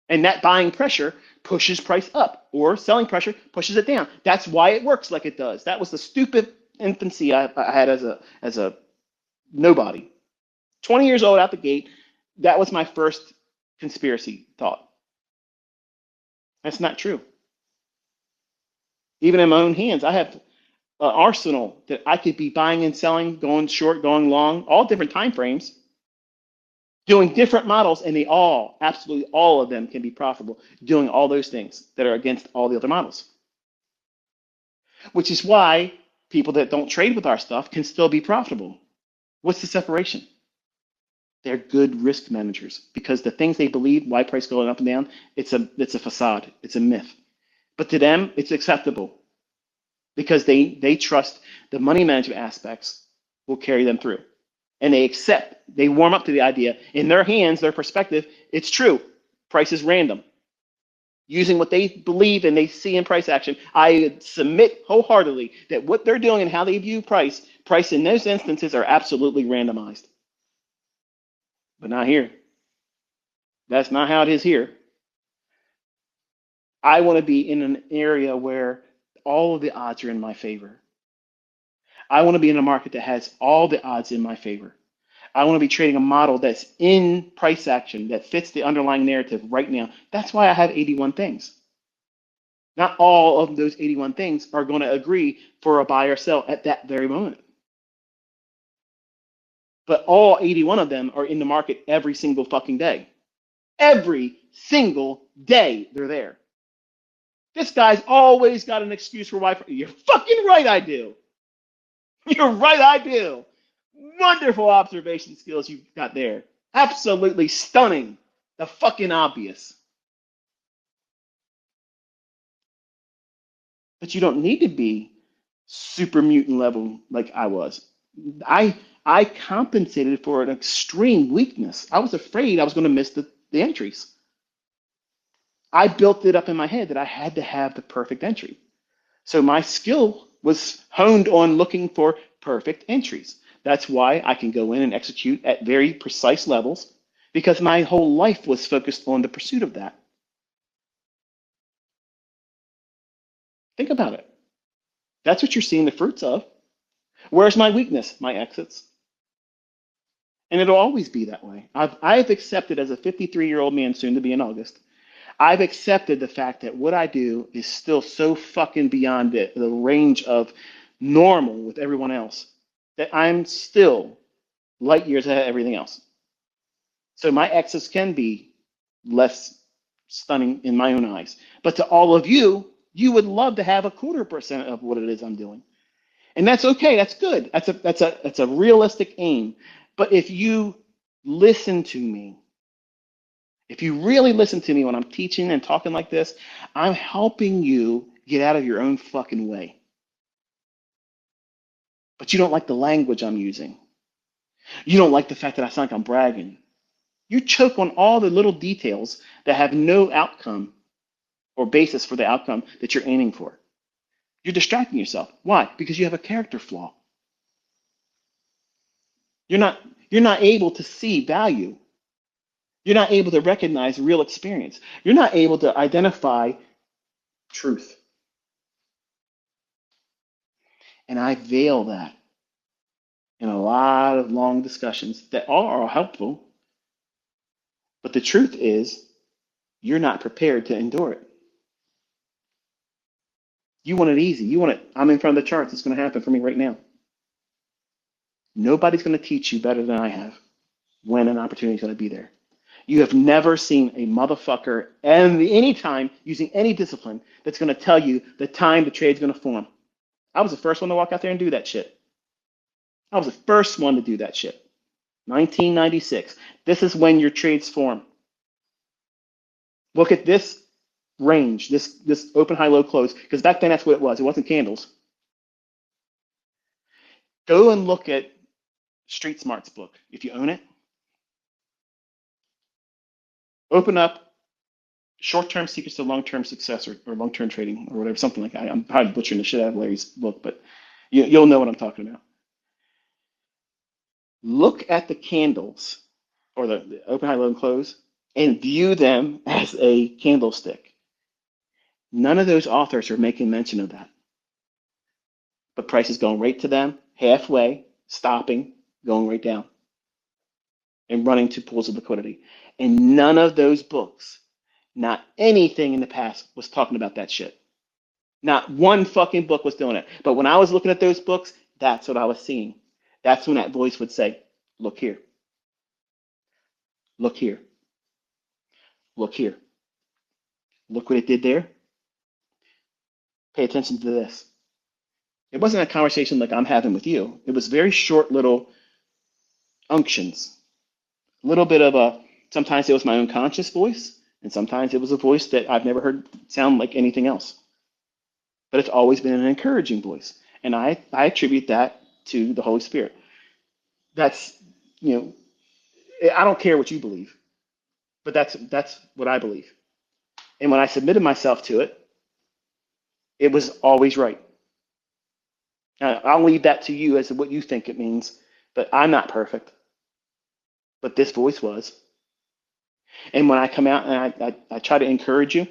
And that buying pressure pushes price up, or selling pressure pushes it down. That's why it works like it does. That was the stupid infancy I had as a nobody. 20 years old out the gate, that was my first conspiracy thought. That's not true. Even in my own hands, I have an arsenal that I could be buying and selling, going short, going long, all different time frames, doing different models, and absolutely all of them can be profitable, doing all those things that are against all the other models. Which is why people that don't trade with our stuff can still be profitable. What's the separation? They're good risk managers, because the things they believe, why price going up and down, it's a facade, it's a myth. But to them, it's acceptable because they trust the money management aspects will carry them through. And they warm up to the idea. In their hands, their perspective, it's true. Price is random. using what they believe and they see in price action. I submit wholeheartedly that what they're doing and how they view price in those instances are absolutely randomized. But not here. That's not how it is here. I want to be in an area where all of the odds are in my favor. I want to be in a market that has all the odds in my favor. I want to be trading a model that's in price action that fits the underlying narrative right now. That's why I have 81 things. Not all of those 81 things are going to agree for a buy or sell at that very moment. But all 81 of them are in the market every single fucking day. Every single day they're there. This guy's always got an excuse for why. You're fucking right, I do. You're right, I do. Wonderful observation skills you've got there. Absolutely stunning. The fucking obvious. But you don't need to be super mutant level like I was. I compensated for an extreme weakness. I was afraid I was going to miss the entries. I built it up in my head that I had to have the perfect entry. So my skill was honed on looking for perfect entries. That's why I can go in and execute at very precise levels because my whole life was focused on the pursuit of that. Think about it. That's what you're seeing the fruits of. Where's my weakness? My exits. And it'll always be that way. I've accepted as a 53-year-old man, soon to be in August, I've accepted the fact that what I do is still so fucking beyond the range of normal with everyone else that I'm still light years ahead of everything else. So my exits can be less stunning in my own eyes. But to all of you, you would love to have a 0.25% of what it is I'm doing. And that's okay. That's good. That's a realistic aim. But if you listen to me, if you really listen to me when I'm teaching and talking like this, I'm helping you get out of your own fucking way. But you don't like the language I'm using. You don't like the fact that I sound like I'm bragging. You choke on all the little details that have no outcome or basis for the outcome that you're aiming for. You're distracting yourself. Why? Because you have a character flaw. You're not able to see value. You're not able to recognize real experience. You're not able to identify truth. And I veil that in a lot of long discussions that all are helpful. But the truth is, you're not prepared to endure it. You want it easy. You want it, I'm in front of the charts. It's going to happen for me right now. Nobody's going to teach you better than I have when an opportunity is going to be there. You have never seen a motherfucker any time using any discipline that's going to tell you the time the trade's going to form. I was the first one to walk out there and do that shit. I was the first one to do that shit. 1996. This is when your trades form. Look at this range, this open, high, low, close, because back then that's what it was. It wasn't candles. Go and look at Street Smart's book, if you own it. Open up Short-Term Secrets to Long-Term Success or Long-Term Trading or whatever, something like that. I'm probably butchering the shit out of Larry's book, but you'll know what I'm talking about. Look at the candles or the open, high, low, and close and view them as a candlestick. None of those authors are making mention of that. But price is going right to them, halfway, stopping, going right down, and running to pools of liquidity. And none of those books, not anything in the past, was talking about that shit. Not one fucking book was doing it. But when I was looking at those books, that's what I was seeing. That's when that voice would say, look here. Look here. Look here. Look what it did there. Pay attention to this. It wasn't a conversation like I'm having with you. It was very short little unctions. A little bit of sometimes it was my own conscious voice, and sometimes it was a voice that I've never heard sound like anything else. But it's always been an encouraging voice. And I attribute that to the Holy Spirit. That's, you know, I don't care what you believe, but that's what I believe. And when I submitted myself to it, it was always right. Now, I'll leave that to you as to what you think it means, but I'm not perfect. But this voice was. And when I come out and I try to encourage you,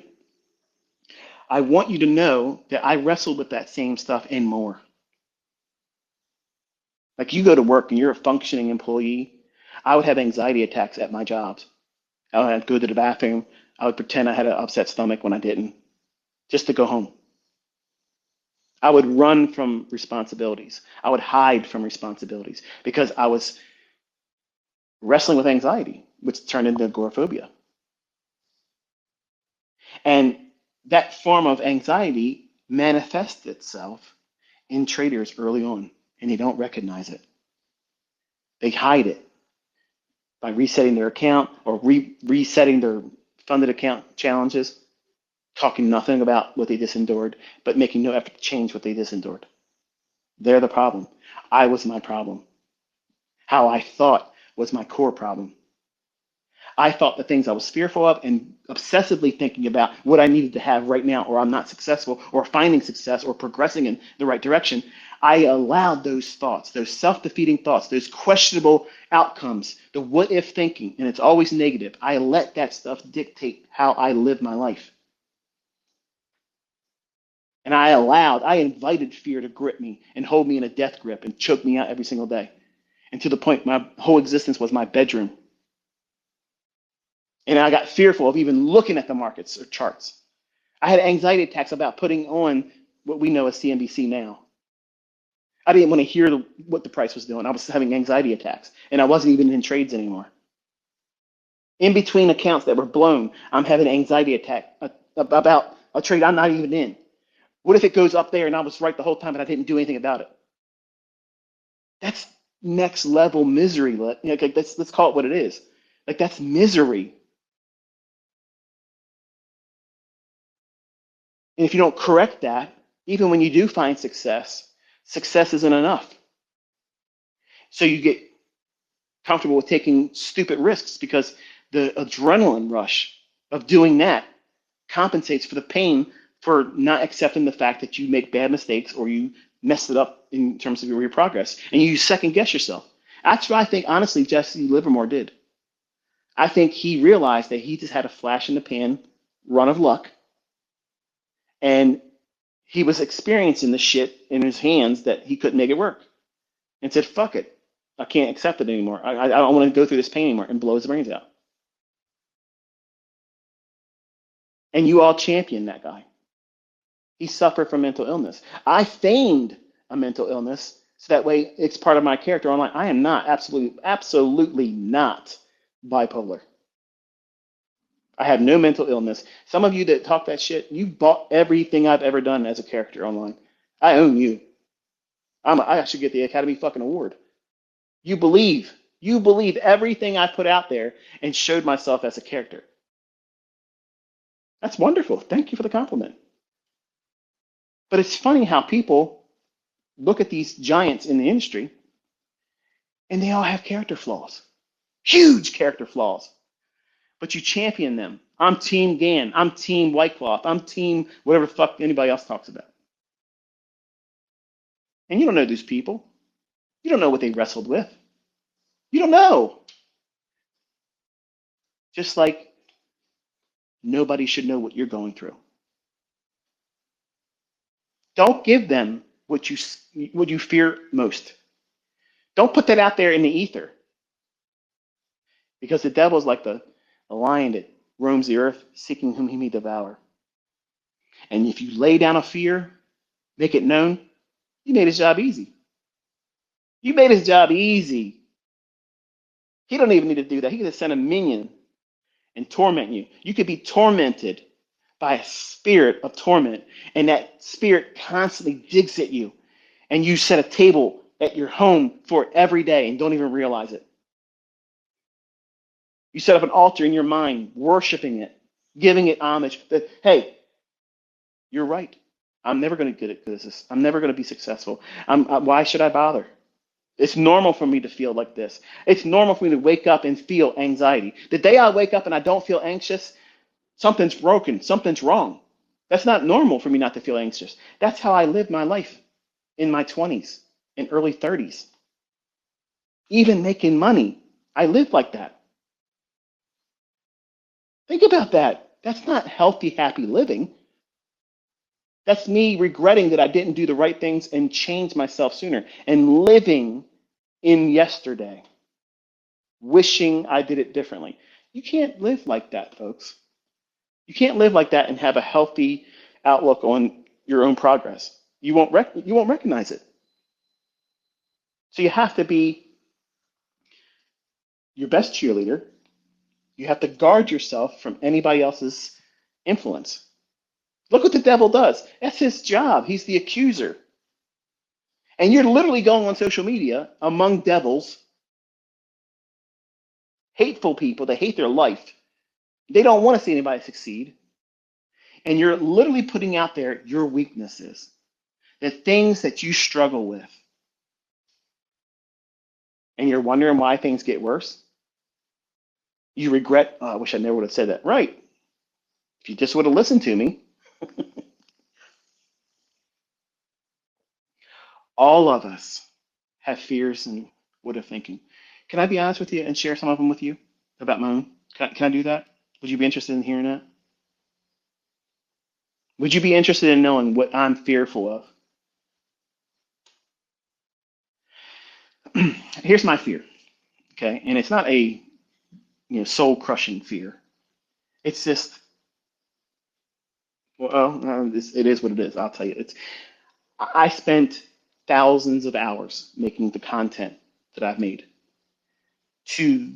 I want you to know that I wrestled with that same stuff and more. Like you go to work and you're a functioning employee, I would have anxiety attacks at my jobs. I would go to the bathroom. I would pretend I had an upset stomach when I didn't, just to go home. I would run from responsibilities. I would hide from responsibilities because I was wrestling with anxiety, which turned into agoraphobia. And that form of anxiety manifests itself in traders early on, and they don't recognize it. They hide it by resetting their account or resetting their funded account challenges, talking nothing about what they just endured, but making no effort to change what they just endured. They're the problem. I was my problem. How I thought was my core problem. I thought the things I was fearful of and obsessively thinking about what I needed to have right now, or I'm not successful, or finding success, or progressing in the right direction. I allowed those thoughts, those self defeating thoughts, those questionable outcomes, the what if thinking, and it's always negative. I let that stuff dictate how I live my life. And I invited fear to grip me and hold me in a death grip and choke me out every single day. And to the point, my whole existence was my bedroom. And I got fearful of even looking at the markets or charts. I had anxiety attacks about putting on what we know as CNBC now. I didn't want to hear what the price was doing. I was having anxiety attacks, and I wasn't even in trades anymore. In between accounts that were blown, I'm having an anxiety attack about a trade I'm not even in. What if it goes up there and I was right the whole time and I didn't do anything about it? That's next level misery. Let's call it what it is. Like that's misery. And if you don't correct that, even when you do find success, success isn't enough. So you get comfortable with taking stupid risks because the adrenaline rush of doing that compensates for the pain for not accepting the fact that you make bad mistakes or you mess it up in terms of your progress and you second guess yourself. That's what I think, honestly, Jesse Livermore did. I think he realized that he just had a flash in the pan run of luck and he was experiencing the shit in his hands that he couldn't make it work and said, fuck it. I can't accept it anymore. I don't want to go through this pain anymore and blow his brains out. And you all champion that guy. He suffered from mental illness. I feigned a mental illness so that way it's part of my character online. I am not, absolutely not bipolar. I have no mental illness. Some of you that talk that shit, you bought everything I've ever done as a character online. I own you. I should get the Academy fucking award. You believe everything I put out there and showed myself as a character. That's wonderful. Thank you for the compliment. But it's funny how people look at these giants in the industry and they all have character flaws, huge character flaws, but you champion them. I'm team Gann. I'm team White Cloth. I'm team whatever the fuck anybody else talks about. And you don't know these people. You don't know what they wrestled with. You don't know. Just like nobody should know what you're going through. Don't give them what you fear most. Don't put that out there in the ether. Because the devil is like the lion that roams the earth, seeking whom he may devour. And if you lay down a fear, make it known, you made his job easy. You made his job easy. He don't even need to do that. He could just send a minion and torment you. You could be tormented by a spirit of torment, and that spirit constantly digs at you, and you set a table at your home for it every day and don't even realize it. You set up an altar in your mind, worshiping it, giving it homage. That, hey, you're right. I'm never going to get it good at this. I'm never going to be successful. Why should I bother? It's normal for me to feel like this. It's normal for me to wake up and feel anxiety. The day I wake up and I don't feel anxious, Something's broken. Something's wrong. That's not normal for me not to feel anxious. That's how I lived my life in my 20s and early 30s. Even making money, I lived like that. Think about that. That's not healthy, happy living. That's me regretting that I didn't do the right things and change myself sooner and living in yesterday, wishing I did it differently. You can't live like that, folks. You can't live like that and have a healthy outlook on your own progress. You won't recognize it. So you have to be your best cheerleader. You have to guard yourself from anybody else's influence. Look what the devil does. That's his job. He's the accuser. And you're literally going on social media among devils, hateful people that hate their life. They don't want to see anybody succeed. And you're literally putting out there your weaknesses, the things that you struggle with. And you're wondering why things get worse. You regret, oh, I wish I never would have said that. Right. If you just would have listened to me, all of us have fears and what of thinking. Can I be honest with you and share some of them with you about my own? Can I do that? Would you be interested in hearing that? Would you be interested in knowing what I'm fearful of? Here's my fear, okay? And it's not a soul crushing fear. It's just it is what it is. I'll tell you. I spent thousands of hours making the content that I've made to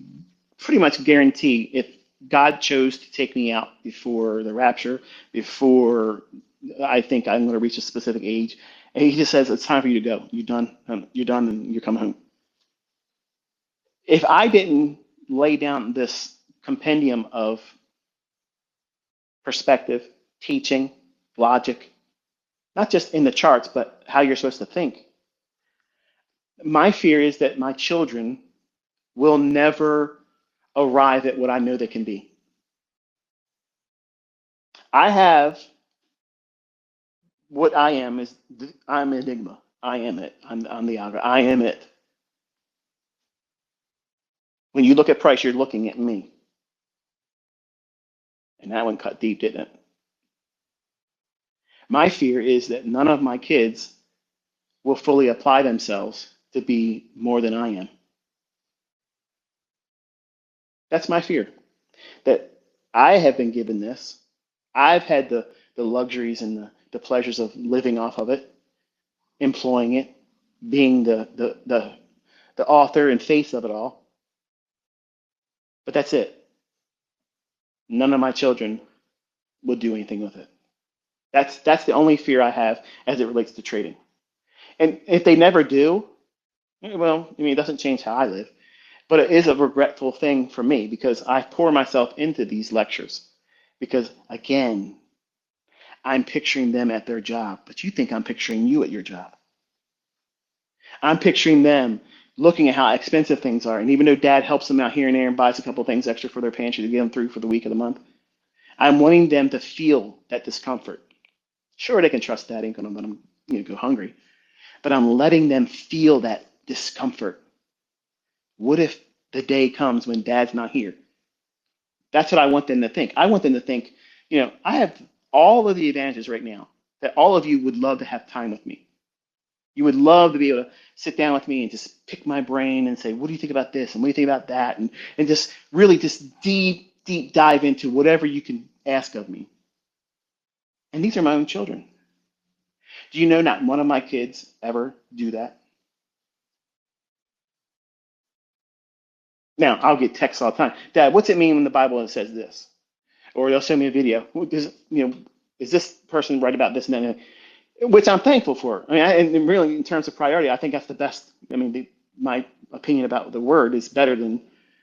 pretty much guarantee if God chose to take me out before the rapture, before I think I'm going to reach a specific age, and He just says it's time for you to go. You're done. You're done, and you're coming home. If I didn't lay down this compendium of perspective, teaching, logic, not just in the charts, but how you're supposed to think, my fear is that my children will never arrive at what I know they can be. I have what I am is I'm enigma. I am it. I'm the algorithm. I am it. When you look at Price, you're looking at me. And that one cut deep, didn't it? My fear is that none of my kids will fully apply themselves to be more than I am. That's my fear. That I have been given this. I've had the luxuries and the pleasures of living off of it, employing it, being the author and face of it all. But that's it. None of my children will do anything with it. That's the only fear I have as it relates to trading. And if they never do, well, I mean, it doesn't change how I live, but it is a regretful thing for me because I pour myself into these lectures. Because again, I'm picturing them at their job, but you think I'm picturing you at your job. I'm picturing them looking at how expensive things are. And even though dad helps them out here and there and buys a couple things extra for their pantry to get them through for the week of the month, I'm wanting them to feel that discomfort. Sure, they can trust dad ain't gonna let them go hungry, but I'm letting them feel that discomfort. What if the day comes when dad's not here? That's what I want them to think. I want them to think, I have all of the advantages right now that all of you would love to have time with me. You would love to be able to sit down with me and just pick my brain and say, what do you think about this? And what do you think about that? And just really just deep dive into whatever you can ask of me. And these are my own children. Do you know not one of my kids ever do that? Now, I'll get texts all the time. Dad, what's it mean when the Bible says this? Or they'll send me a video. Is this person right about this and that? Which I'm thankful for. I mean, and really, in terms of priority, I think that's the best. I mean, my opinion about the word is better than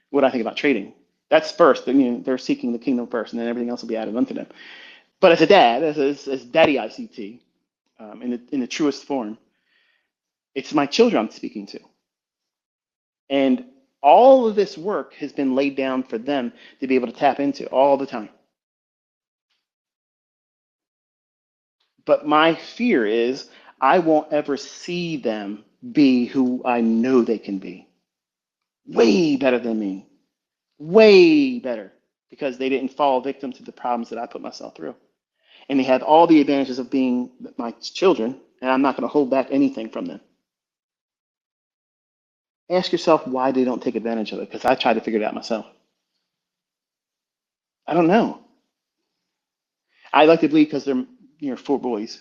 what I think about trading. That's first. They're seeking the kingdom first, and then everything else will be added unto them. But as a dad, as Daddy ICT, in the truest form, it's my children I'm speaking to, and all of this work has been laid down for them to be able to tap into all the time. But my fear is I won't ever see them be who I know they can be. Way better than me. Way better. Because they didn't fall victim to the problems that I put myself through. And they have all the advantages of being my children, and I'm not going to hold back anything from them. Ask yourself why they don't take advantage of it, because I tried to figure it out myself. I don't know. I like to believe because they're four boys.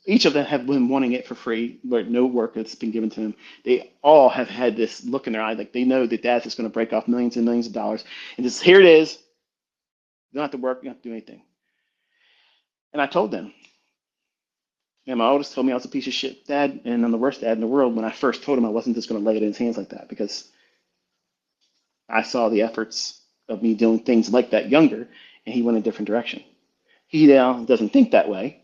Each of them have been wanting it for free, where no work has been given to them. They all have had this look in their eye, like they know that dad's just going to break off millions and millions of dollars, and just here it is. You don't have to work, you don't have to do anything. And I told them, and my oldest told me I was a piece of shit dad, and I'm the worst dad in the world. When I first told him I wasn't just going to lay it in his hands like that, because I saw the efforts of me doing things like that younger, and he went a different direction. He now doesn't think that way,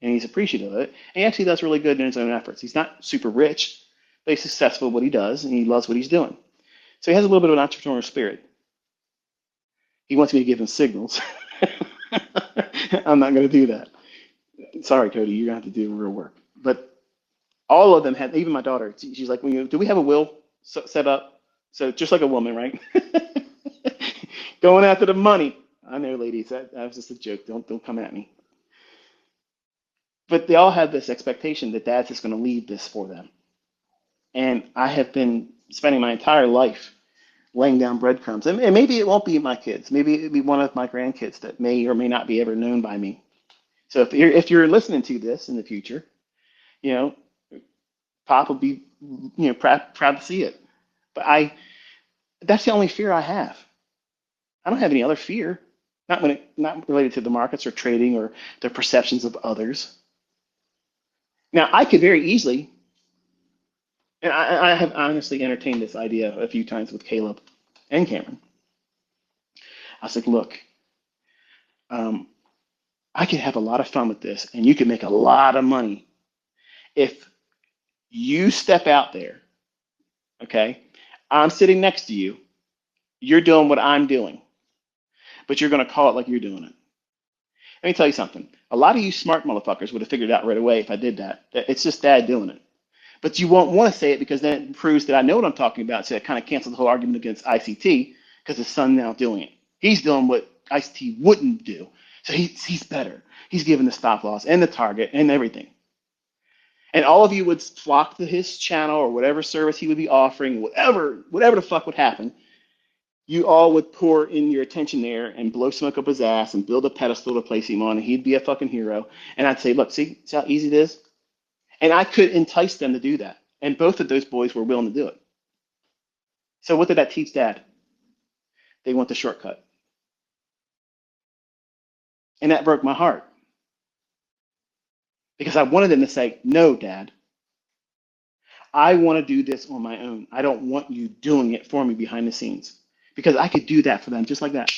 and he's appreciative of it. And he actually does really good in his own efforts. He's not super rich, but he's successful at what he does, and he loves what he's doing. So he has a little bit of an entrepreneurial spirit. He wants me to give him signals. I'm not going to do that. Sorry, Cody, you're going to have to do real work. But all of them had, even my daughter, she's like, do we have a will set up? So just like a woman, right? Going after the money. I know, ladies, that was just a joke. Don't come at me. But they all have this expectation that dad's just going to leave this for them. And I have been spending my entire life laying down breadcrumbs. And maybe it won't be my kids. Maybe it'll be one of my grandkids that may or may not be ever known by me. So if you're listening to this in the future, you know, Pop will be, proud to see it. But that's the only fear I have. I don't have any other fear. Not related to the markets or trading or the perceptions of others. Now, I could very easily, and I have honestly entertained this idea a few times with Caleb and Cameron. I was like, look, um, I could have a lot of fun with this, and you can make a lot of money if you step out there, okay? I'm sitting next to you, you're doing what I'm doing, but you're going to call it like you're doing it. Let me tell you something. A lot of you smart motherfuckers would have figured it out right away if I did that. It's just dad doing it. But you won't want to say it because then it proves that I know what I'm talking about. So it kind of cancels the whole argument against ICT because his son now doing it. He's doing what ICT wouldn't do. So he's better. He's given the stop loss and the target and everything. And all of you would flock to his channel or whatever service he would be offering, whatever the fuck would happen. You all would pour in your attention there and blow smoke up his ass and build a pedestal to place him on, and he'd be a fucking hero. And I'd say, look, see how easy it is? And I could entice them to do that. And both of those boys were willing to do it. So what did that teach dad? They want the shortcut. And that broke my heart. Because I wanted them to say, no, dad, I want to do this on my own. I don't want you doing it for me behind the scenes. Because I could do that for them just like that.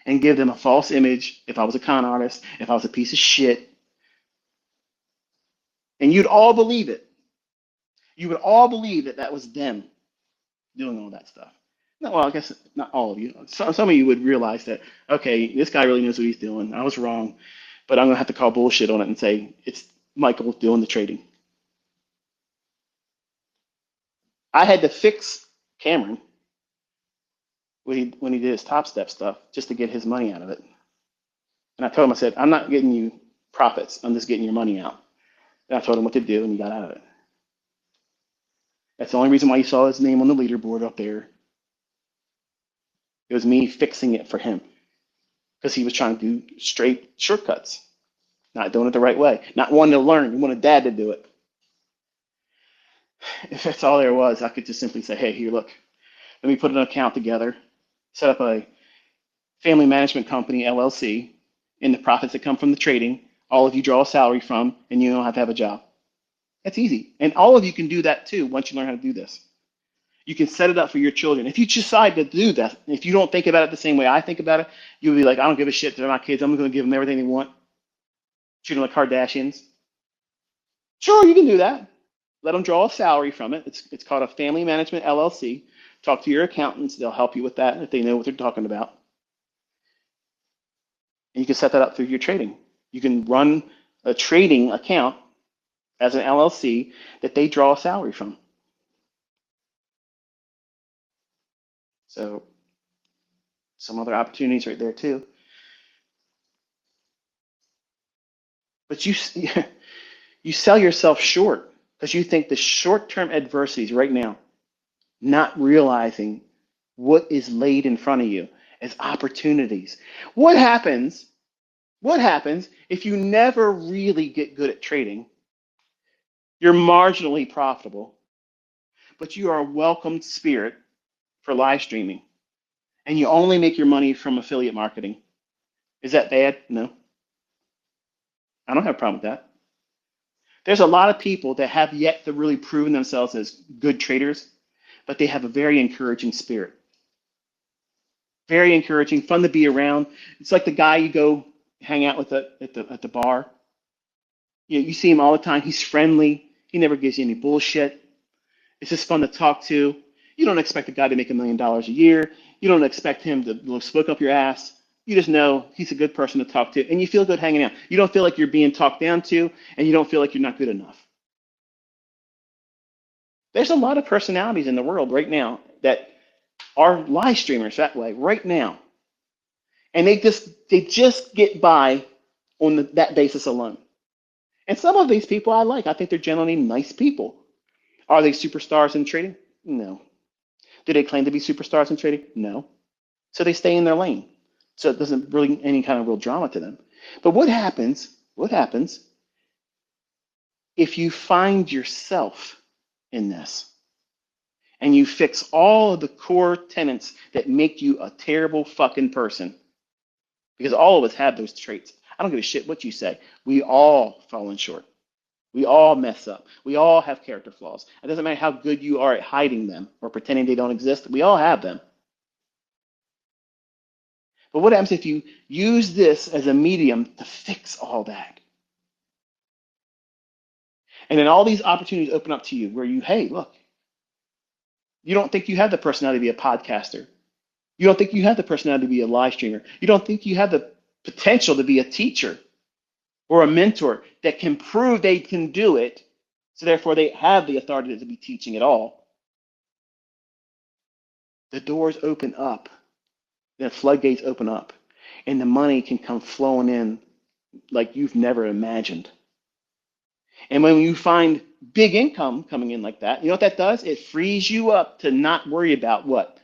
And give them a false image if I was a con artist, if I was a piece of shit. And you'd all believe it. You would all believe that that was them doing all that stuff. No, well, I guess not all of you. Some of you would realize that, okay, this guy really knows what he's doing. I was wrong, but I'm going to have to call bullshit on it and say it's Michael doing the trading. I had to fix Cameron when he did his Top Step stuff just to get his money out of it. And I told him, I said, I'm not getting you profits. I'm just getting your money out. And I told him what to do, and he got out of it. That's the only reason why you saw his name on the leaderboard up there. It was me fixing it for him because he was trying to do straight shortcuts, not doing it the right way, not wanting to learn. He wanted dad to do it. If that's all there was, I could just simply say, hey, here, look, let me put an account together, set up a family management company, LLC, and the profits that come from the trading, all of you draw a salary from, and you don't have to have a job. That's easy. And all of you can do that too once you learn how to do this. You can set it up for your children. If you decide to do that, if you don't think about it the same way I think about it, you'll be like, I don't give a shit. They're my kids. I'm going to give them everything they want. Treat them like Kardashians. Sure, you can do that. Let them draw a salary from it. It's called a family management LLC. Talk to your accountants. They'll help you with that if they know what they're talking about. And you can set that up through your trading. You can run a trading account as an LLC that they draw a salary from. So some other opportunities right there too. But you sell yourself short because you think the short-term adversities right now, not realizing what is laid in front of you as opportunities. What happens? What happens if you never really get good at trading? You're marginally profitable, but you are a welcomed spirit for live streaming, and you only make your money from affiliate marketing. Is that bad? No. I don't have a problem with that. There's a lot of people that have yet to really prove themselves as good traders, but they have a very encouraging spirit. Very encouraging, fun to be around. It's like the guy you go hang out with at the bar. You see him all the time. He's friendly. He never gives you any bullshit. It's just fun to talk to. You don't expect a guy to make $1 million a year. You don't expect him to smoke up your ass. You just know he's a good person to talk to, and you feel good hanging out. You don't feel like you're being talked down to, and you don't feel like you're not good enough. There's a lot of personalities in the world right now that are live streamers that way right now, and they just get by on that basis alone. And some of these people I like. I think they're generally nice people. Are they superstars in trading? No. Do they claim to be superstars in trading? No. So they stay in their lane. So it doesn't bring any kind of real drama to them. But what happens? What happens if you find yourself in this and you fix all of the core tenets that make you a terrible fucking person? Because all of us have those traits. I don't give a shit what you say. We all fall short. We all mess up. We all have character flaws. It doesn't matter how good you are at hiding them or pretending they don't exist. We all have them. But what happens if you use this as a medium to fix all that? And then all these opportunities open up to you where hey, look, you don't think you have the personality to be a podcaster. You don't think you have the personality to be a live streamer. You don't think you have the potential to be a teacher or a mentor that can prove they can do it. So therefore they have the authority to be teaching at all. The doors open up. The floodgates open up. And the money can come flowing in like you've never imagined. And when you find big income coming in like that, you know what that does? It frees you up to not worry about what?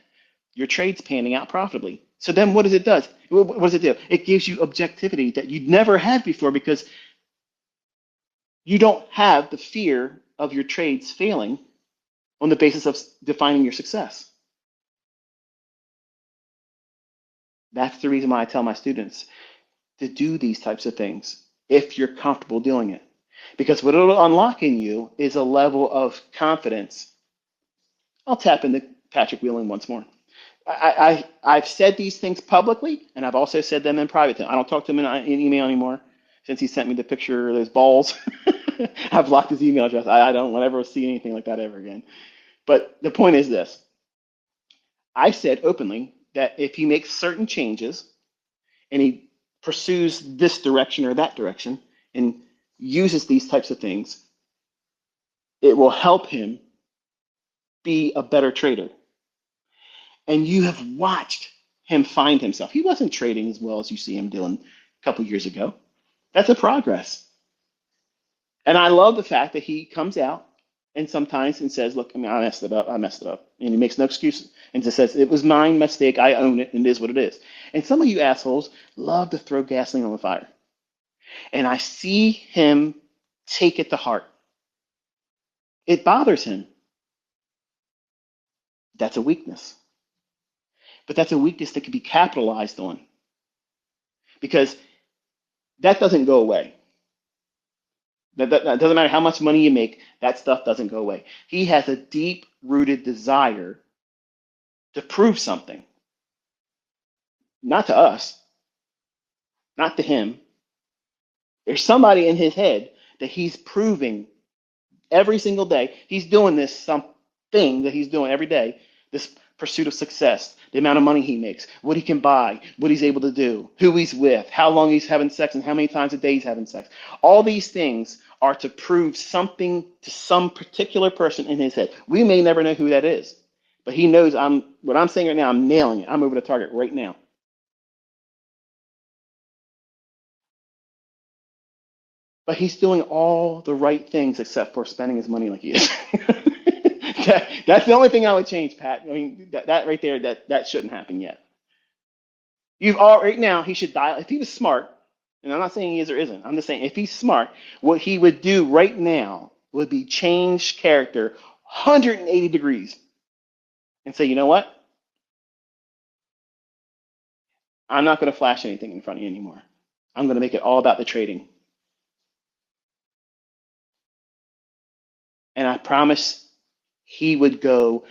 Your trade's panning out profitably. So then what does it do? What does it do? It gives you objectivity that you'd never had before because you don't have the fear of your trades failing on the basis of defining your success. That's the reason why I tell my students to do these types of things if you're comfortable doing it. Because what it'll unlock in you is a level of confidence. I'll tap into Patrick Wheeling once more. I've said these things publicly, and I've also said them in private. I don't talk to him in email anymore since he sent me the picture of those balls. I've blocked his email address. I don't want to ever see anything like that ever again. But the point is this. I said openly that if he makes certain changes and he pursues this direction or that direction and uses these types of things, it will help him be a better trader. And you have watched him find himself. He wasn't trading as well as you see him doing a couple years ago. That's a progress. And I love the fact that he comes out and sometimes and says, look, I mean, I messed it up. And he makes no excuses and just says, it was my mistake. I own it. And it is what it is. And some of you assholes love to throw gasoline on the fire. And I see him take it to heart. It bothers him. That's a weakness. But that's a weakness that can be capitalized on. Because that doesn't go away. That doesn't matter how much money you make, that stuff doesn't go away. He has a deep-rooted desire to prove something. Not to us, not to him. There's somebody in his head that he's proving every single day. He's doing this something that he's doing every day, this pursuit of success, the amount of money he makes, what he can buy, what he's able to do, who he's with, how long he's having sex, and how many times a day he's having sex. All these things are to prove something to some particular person in his head. We may never know who that is, but he knows what I'm saying right now, I'm nailing it. I'm over the target right now. But he's doing all the right things except for spending his money like he is. That's the only thing I would change, Pat. I mean, that right there, that shouldn't happen yet. You've all right now. He should dial. If he was smart, and I'm not saying he is or isn't. I'm just saying if he's smart, what he would do right now would be change character 180 degrees and say, you know what? I'm not going to flash anything in front of you anymore. I'm going to make it all about the trading. And I promise he would go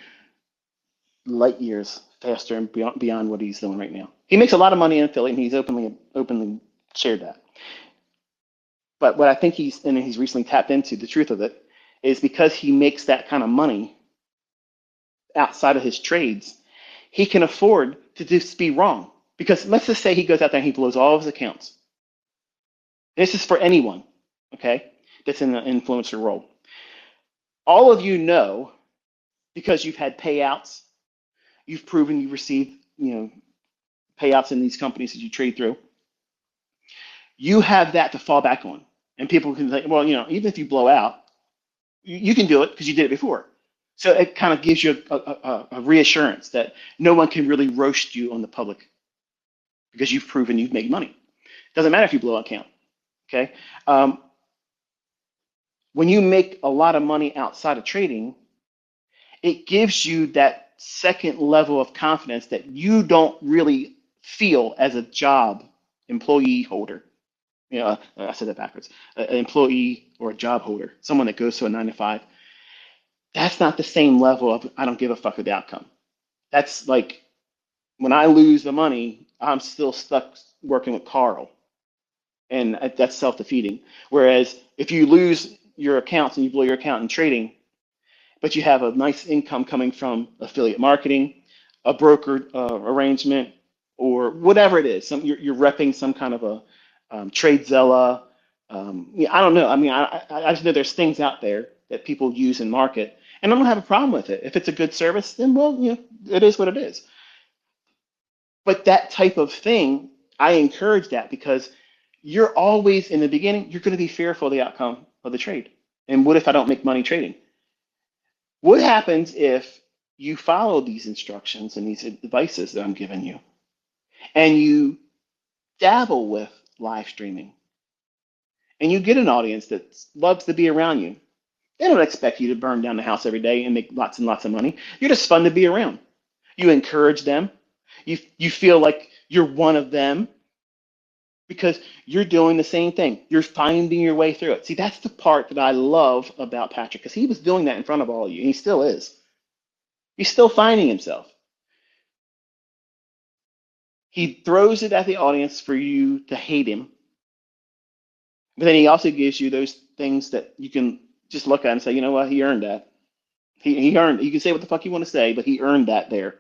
light years faster and beyond what he's doing right now. He makes a lot of money in affiliate, and he's openly shared that. But what I think he's recently tapped into, the truth of it, is because he makes that kind of money outside of his trades, he can afford to just be wrong. Because let's just say he goes out there and he blows all of his accounts. This is for anyone, okay, that's in the influencer role. All of you know, because you've had payouts, you've proven you've received, payouts in these companies that you trade through. You have that to fall back on. And people can say, well, even if you blow out, you can do it because you did it before. So it kind of gives you a reassurance that no one can really roast you on the public because you've proven you've made money. Doesn't matter if you blow out account, okay? When you make a lot of money outside of trading, it gives you that second level of confidence that you don't really feel as a job employee holder. I said that backwards. An employee or a job holder, someone that goes to a 9 to 5. That's not the same level of I don't give a fuck with the outcome. That's like when I lose the money, I'm still stuck working with Carl, and that's self-defeating. Whereas if you lose your accounts and you blow your account in trading, but you have a nice income coming from affiliate marketing, a broker arrangement, or whatever it is. You're repping some kind of a TradeZella. I don't know. I mean, I just know there's things out there that people use and market, and I don't have a problem with it. If it's a good service, then well, it is what it is. But that type of thing, I encourage that because you're always in the beginning, you're going to be fearful of the outcome of the trade. And what if I don't make money trading? What happens if you follow these instructions and these advices that I'm giving you and you dabble with live streaming and you get an audience that loves to be around you? They don't expect you to burn down the house every day and make lots and lots of money. You're just fun to be around. You encourage them. You feel like you're one of them because you're doing the same thing. You're finding your way through it. See, that's the part that I love about Patrick because he was doing that in front of all of you, and he still is. He's still finding himself. He throws it at the audience for you to hate him, but then he also gives you those things that you can just look at and say, you know what, he earned that. He earned. You can say what the fuck you want to say, but he earned that there.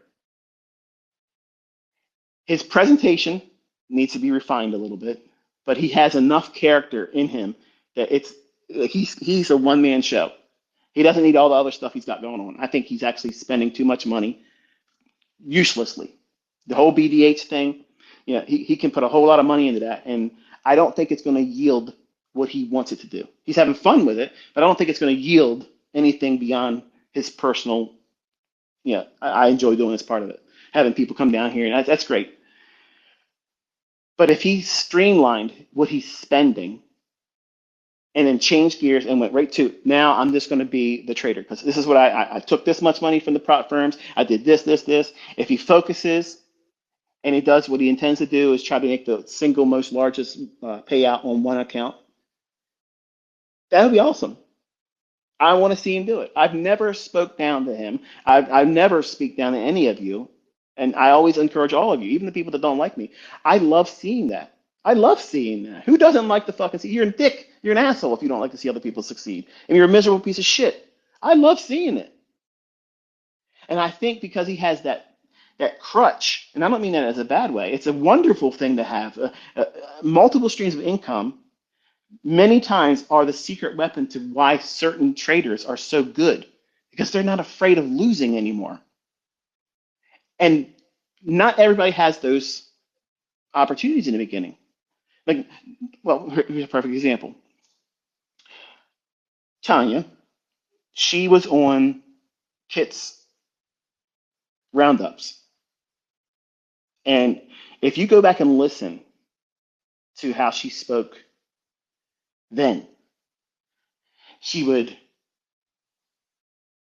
His presentation needs to be refined a little bit, but he has enough character in him that he's a one-man show. He doesn't need all the other stuff he's got going on. I think he's actually spending too much money uselessly. The whole BDH thing, he can put a whole lot of money into that, and I don't think it's going to yield what he wants it to do. He's having fun with it, but I don't think it's going to yield anything beyond his personal. I enjoy doing this part of it, having people come down here, and that's great. But if he streamlined what he's spending and then changed gears and went right to now I'm just going to be the trader because this is what I took this much money from the prop firms. I did this. If he focuses and he does what he intends to do is try to make the single most largest payout on one account, that would be awesome. I want to see him do it. I've never spoke down to him. I've never speak down to any of you. And I always encourage all of you, even the people that don't like me. I love seeing that. I love seeing that. Who doesn't like to fucking see? You're a dick. You're an asshole if you don't like to see other people succeed. And you're a miserable piece of shit. I love seeing it. And I think because he has that crutch, and I don't mean that as a bad way, it's a wonderful thing to have. Multiple streams of income many times are the secret weapon to why certain traders are so good because they're not afraid of losing anymore. And not everybody has those opportunities in the beginning. Like, well, here's a perfect example. Tanya, she was on Kit's roundups. And if you go back and listen to how she spoke then, she would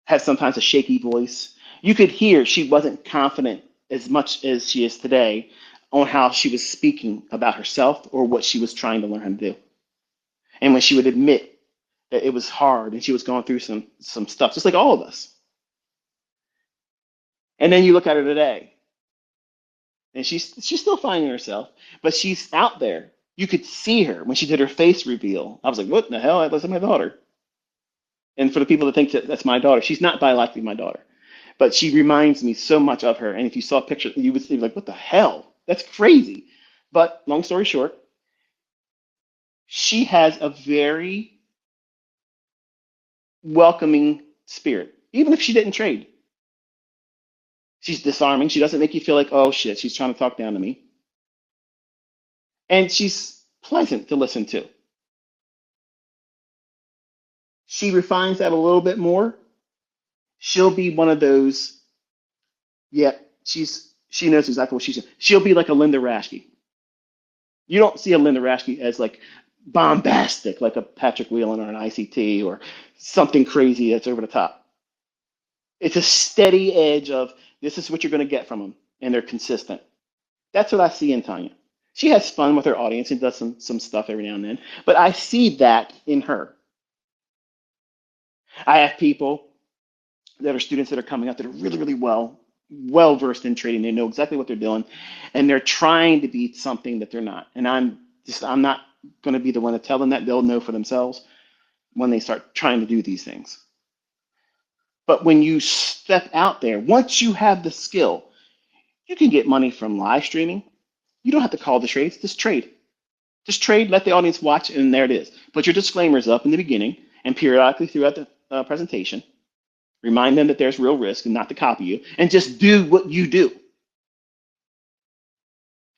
have sometimes a shaky voice. You could hear she wasn't confident as much as she is today on how she was speaking about herself or what she was trying to learn how to do. And when she would admit that it was hard and she was going through some stuff, just like all of us. And then you look at her today, and she's still finding herself, but she's out there. You could see her when she did her face reveal. I was like, what in the hell? That's my daughter. And for the people that think that that's my daughter, she's not biologically my daughter, but she reminds me so much of her. And if you saw a picture, you would be like, what the hell? That's crazy. But long story short, she has a very welcoming spirit, even if she didn't trade. She's disarming. She doesn't make you feel like, oh shit, she's trying to talk down to me. And she's pleasant to listen to. She refines that a little bit more. She'll be one of those, yeah, she knows exactly what she's doing. She'll be like a Linda Raschke. You don't see a Linda Raschke as like bombastic, like a Patrick Whelan or an ICT or something crazy that's over the top. It's a steady edge of this is what you're going to get from them, and they're consistent. That's what I see in Tanya. She has fun with her audience and does some stuff every now and then, but I see that in her. I have people that are students that are coming up that are really, really well versed in trading. They know exactly what they're doing, and they're trying to be something that they're not. And I'm not going to be the one to tell them that. They'll know for themselves when they start trying to do these things. But when you step out there, once you have the skill, you can get money from live streaming. You don't have to call the trades, just trade. Just trade, let the audience watch, and there it is. Put your disclaimers up in the beginning and periodically throughout the presentation. Remind them that there's real risk and not to copy you, and just do what you do.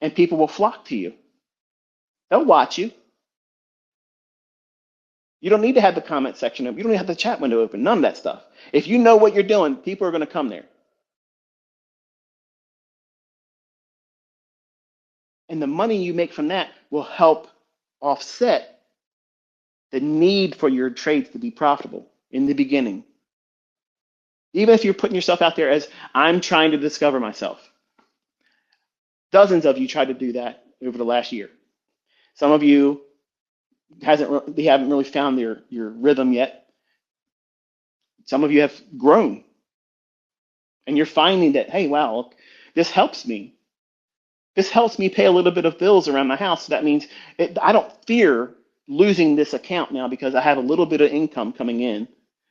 And people will flock to you. They'll watch you. You don't need to have the comment section open. You don't need to have the chat window open. None of that stuff. If you know what you're doing, people are going to come there. And the money you make from that will help offset the need for your trades to be profitable in the beginning. Even if you're putting yourself out there as I'm trying to discover myself. Dozens of you tried to do that over the last year. Some of you they haven't really found your rhythm yet. Some of you have grown. And you're finding that, hey, wow, this helps me. This helps me pay a little bit of bills around my house. So that means I don't fear losing this account now because I have a little bit of income coming in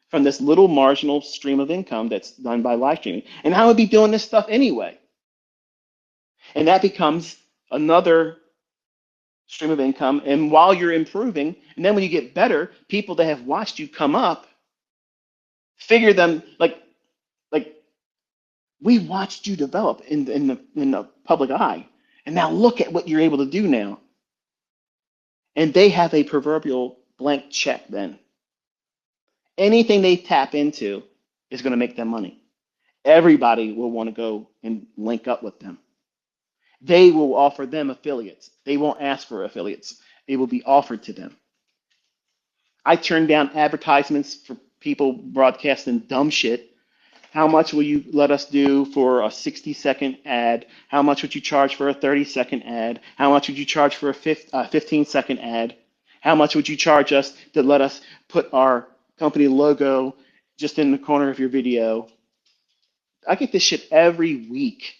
from this little marginal stream of income that's done by live streaming. And I would be doing this stuff anyway. And that becomes another stream of income. And while you're improving, and then when you get better, people that have watched you come up, figure them like we watched you develop in the public eye. And now look at what you're able to do now. And they have a proverbial blank check then. Anything they tap into is going to make them money. Everybody will want to go and link up with them. They will offer them affiliates. They won't ask for affiliates. It will be offered to them. I turn down advertisements for people broadcasting dumb shit. How much will you let us do for a 60-second ad? How much would you charge for a 30-second ad? How much would you charge for a 15-second ad? How much would you charge us to let us put our company logo just in the corner of your video? I get this shit every week.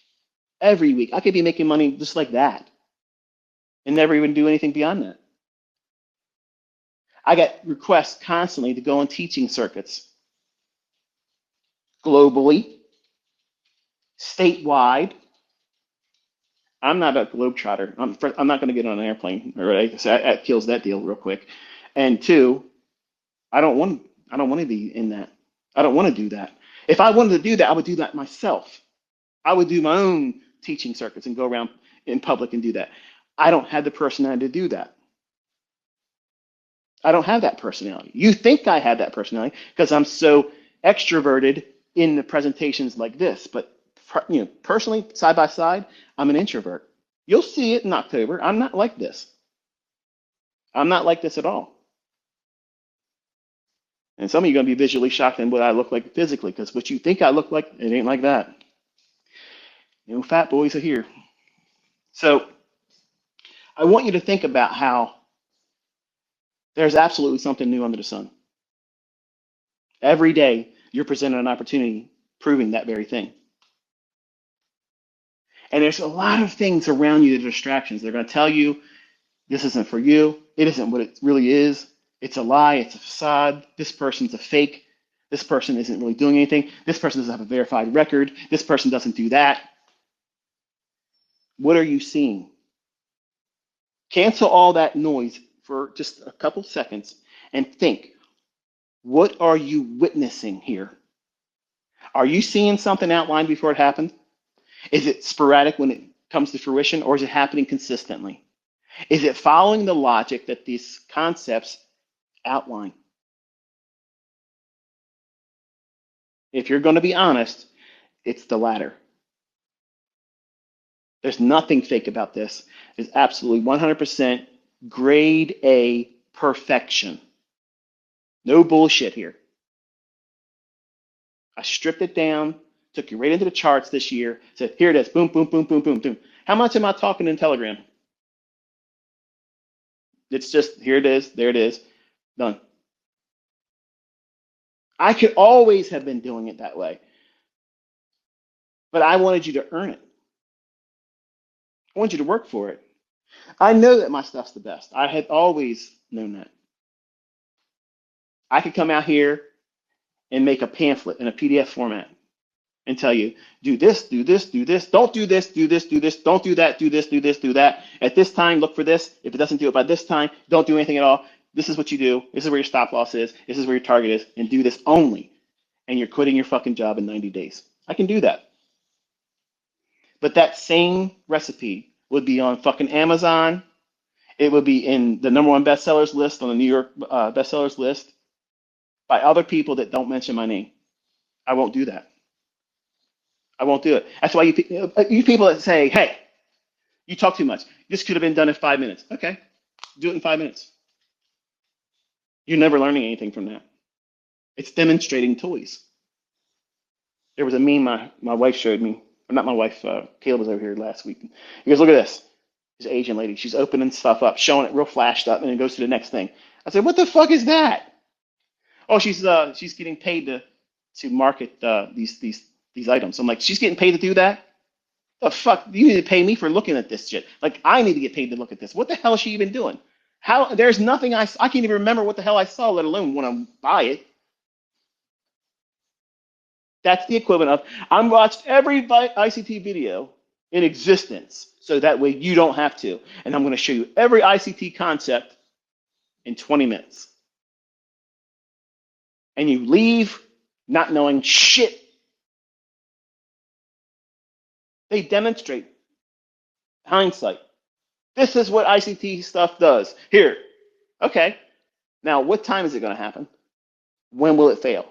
Every week. I could be making money just like that and never even do anything beyond that. I get requests constantly to go on teaching circuits globally. statewide. I'm not a globetrotter. I'm not going to get on an airplane. All right, so that kills that deal real quick. And two, I don't want I don't want to be in that. I don't want to do that. If I wanted to do that, I would do that myself. I would do my own teaching circuits and go around in public and do that. I don't have the personality to do that. I don't have that personality. You think I have that personality because I'm so extroverted in the presentations like this, but personally, side by side, I'm an introvert. You'll see it in October. I'm not like this. I'm not like this at all. And some of you are going to be visually shocked in what I look like physically, because what you think I look like, it ain't like that. Fat boys are here. So I want you to think about how there's absolutely something new under the sun. Every day, you're presented an opportunity proving that very thing. And there's a lot of things around you that are distractions. They're going to tell you this isn't for you. It isn't what it really is. It's a lie. It's a facade. This person's a fake. This person isn't really doing anything. This person doesn't have a verified record. This person doesn't do that. What are you seeing? Cancel all that noise for just a couple seconds and think, what are you witnessing here? Are you seeing something outlined before it happened? Is it sporadic when it comes to fruition, or is it happening consistently? Is it following the logic that these concepts outline? If you're going to be honest, it's the latter. There's nothing fake about this. It's absolutely 100% grade A perfection. No bullshit here. I stripped it down, took you right into the charts this year, said, here it is, boom, boom, boom, boom, boom, boom. How much am I talking in Telegram? It's just, here it is, there it is, done. I could always have been doing it that way, but I wanted you to earn it. I want you to work for it. I know that my stuff's the best. I had always known that. I could come out here and make a pamphlet in a PDF format and tell you, do this, do this, do this, don't do this, do this, do this, don't do that, do this, do this, do that. At this time, look for this. If it doesn't do it by this time, don't do anything at all. This is what you do. This is where your stop loss is. This is where your target is, and do this only. And you're quitting your fucking job in 90 days. I can do that. But that same recipe would be on fucking Amazon. It would be in the #1 bestsellers list on the New York bestsellers list by other people that don't mention my name. I won't do that. I won't do it. That's why you people that say, hey, you talk too much. This could have been done in 5 minutes. Okay, do it in 5 minutes. You're never learning anything from that. It's demonstrating toys. There was a meme my wife showed me. Or not my wife, Caleb was over here last week. He goes, look at this. This Asian lady, she's opening stuff up, showing it real flashed up, and then goes to the next thing. I said, what the fuck is that? Oh, she's getting paid to market these items. I'm like, she's getting paid to do that? The fuck? You need to pay me for looking at this shit. Like, I need to get paid to look at this. What the hell is she even doing? How? There's nothing I can't even remember what the hell I saw, let alone want to buy it. That's the equivalent of I'm watched every ICT video in existence, so that way you don't have to. And I'm going to show you every ICT concept in 20 minutes. And you leave not knowing shit. They demonstrate hindsight. This is what ICT stuff does. Here. Okay. Now, what time is it going to happen? When will it fail?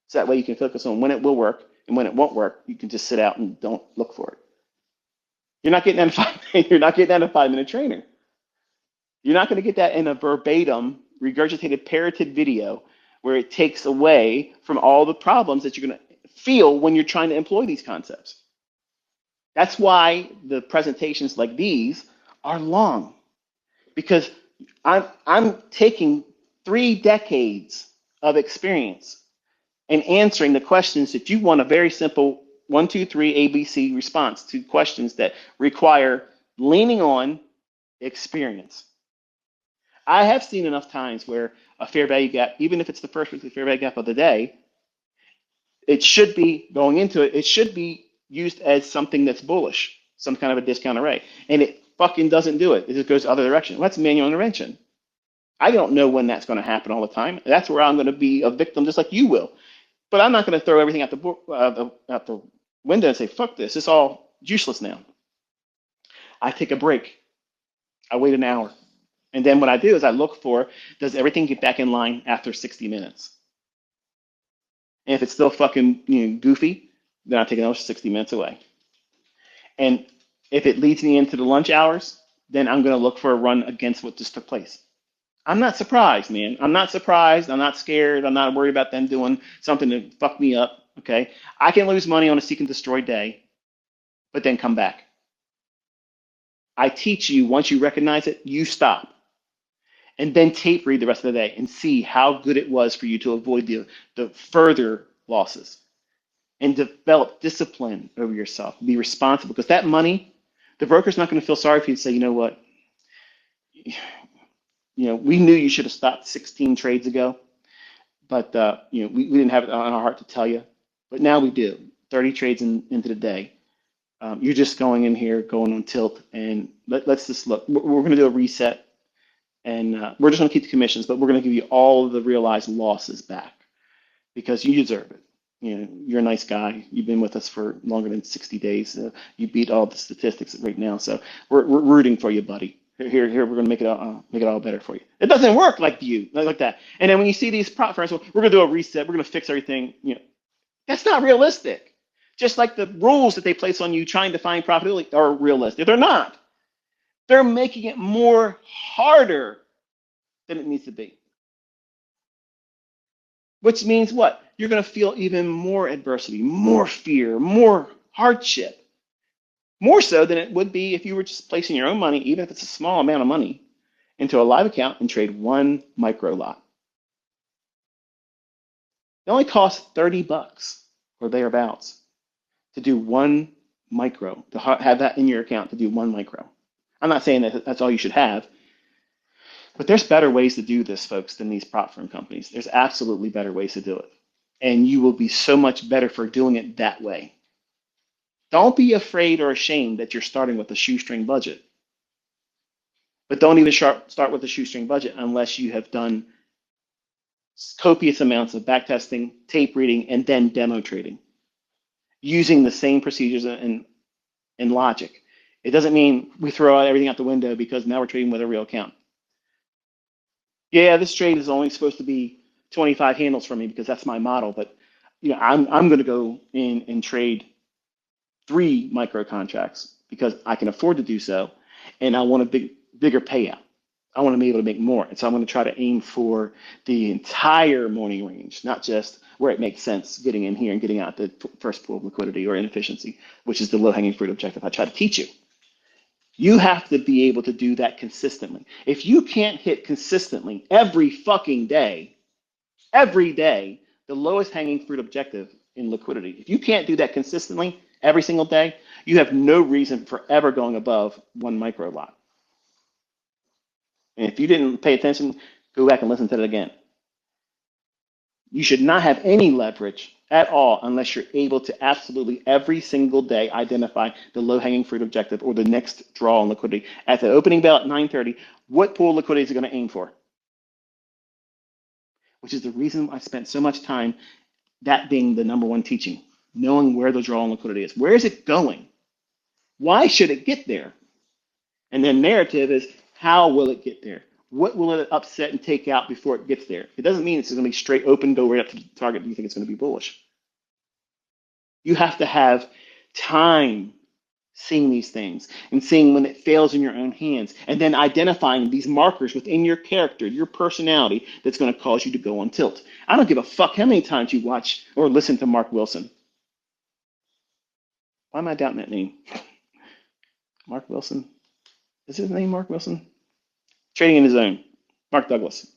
So that way you can focus on when it will work, and when it won't work, you can just sit out and don't look for it. You're not getting that you're not getting that in a 5-minute training. You're not going to get that in a verbatim, regurgitated, parroted video where it takes away from all the problems that you're going to feel when you're trying to employ these concepts. That's why the presentations like these are long, because I'm taking 3 decades of experience and answering the questions that you want a very simple 1, 2, 3 ABC response to questions that require leaning on experience. I have seen enough times where a fair value gap, even if it's the first weekly fair value gap of the day, it should be going into it. It should be used as something that's bullish, some kind of a discount array, and it fucking doesn't do it. It just goes the other direction. Well, that's manual intervention. I don't know when that's going to happen all the time. That's where I'm going to be a victim, just like you will. But I'm not going to throw everything out the window and say, "Fuck this! It's all useless now." I take a break. I wait an hour, and then what I do is I look for, does everything get back in line after 60 minutes? And if it's still fucking goofy, then I take another 60 minutes away. And if it leads me into the lunch hours, then I'm going to look for a run against what just took place. I'm not surprised, man. I'm not surprised. I'm not scared. I'm not worried about them doing something to fuck me up. Okay. I can lose money on a seek and destroy day, but then come back. I teach you, once you recognize it, you stop. And then tape read the rest of the day and see how good it was for you to avoid the further losses and develop discipline over yourself. Be responsible, because that money, the broker's not going to feel sorry for you and say, you know what, we knew you should have stopped 16 trades ago, but we didn't have it on our heart to tell you, but now we do. 30 trades into the day. You're just going in here, going on tilt, and let's just look. We're going to do a reset, and we're just going to keep the commissions, but we're going to give you all of the realized losses back because you deserve it. You're a nice guy. You've been with us for longer than 60 days. You beat all the statistics right now, so we're rooting for you, buddy. Here, we're going to make it all better for you. It doesn't work like that. And then when you see these prop firms, well, we're going to do a reset. We're going to fix everything. That's not realistic. Just like the rules that they place on you trying to find profitability are realistic. They're not. They're making it more harder than it needs to be. Which means what? You're going to feel even more adversity, more fear, more hardship. More so than it would be if you were just placing your own money, even if it's a small amount of money, into a live account and trade one micro lot. It only costs $30 or thereabouts to do one micro, to have that in your account to do one micro. I'm not saying that that's all you should have, but there's better ways to do this, folks, than these prop firm companies. There's absolutely better ways to do it. And you will be so much better for doing it that way. Don't be afraid or ashamed that you're starting with a shoestring budget. But don't even start with a shoestring budget unless you have done copious amounts of backtesting, tape reading, and then demo trading using the same procedures and logic. It doesn't mean we throw everything out the window because now we're trading with a real account. Yeah, this trade is only supposed to be 25 handles for me because that's my model, but I'm going to go in and trade 3 micro contracts because I can afford to do so, and I want a bigger payout. I want to be able to make more, and so I'm going to try to aim for the entire morning range, not just where it makes sense getting in here and getting out the first pool of liquidity or inefficiency, which is the low-hanging fruit objective I try to teach you. You have to be able to do that consistently. If you can't hit consistently every fucking day, the lowest hanging fruit objective in liquidity, if you can't do that consistently every single day, you have no reason for ever going above one micro lot. And if you didn't pay attention, go back and listen to it again. You should not have any leverage at all unless you're able to absolutely every single day identify the low-hanging fruit objective or the next draw on liquidity. At the opening bell at 9:30, what pool of liquidity is it going to aim for? Which is the reason I spent so much time, that being the number one teaching, knowing where the draw on liquidity is. Where is it going? Why should it get there? And then narrative is, how will it get there? What will it upset and take out before it gets there? It doesn't mean it's going to be straight open, go right up to the target. Do you think it's going to be bullish? You have to have time seeing these things and seeing when it fails in your own hands, and then identifying these markers within your character, your personality, that's going to cause you to go on tilt. I don't give a fuck how many times you watch or listen to Mark Wilson. Why am I doubting that name? Mark Wilson? Is his name Mark Wilson? Trading in his own. Mark Douglas.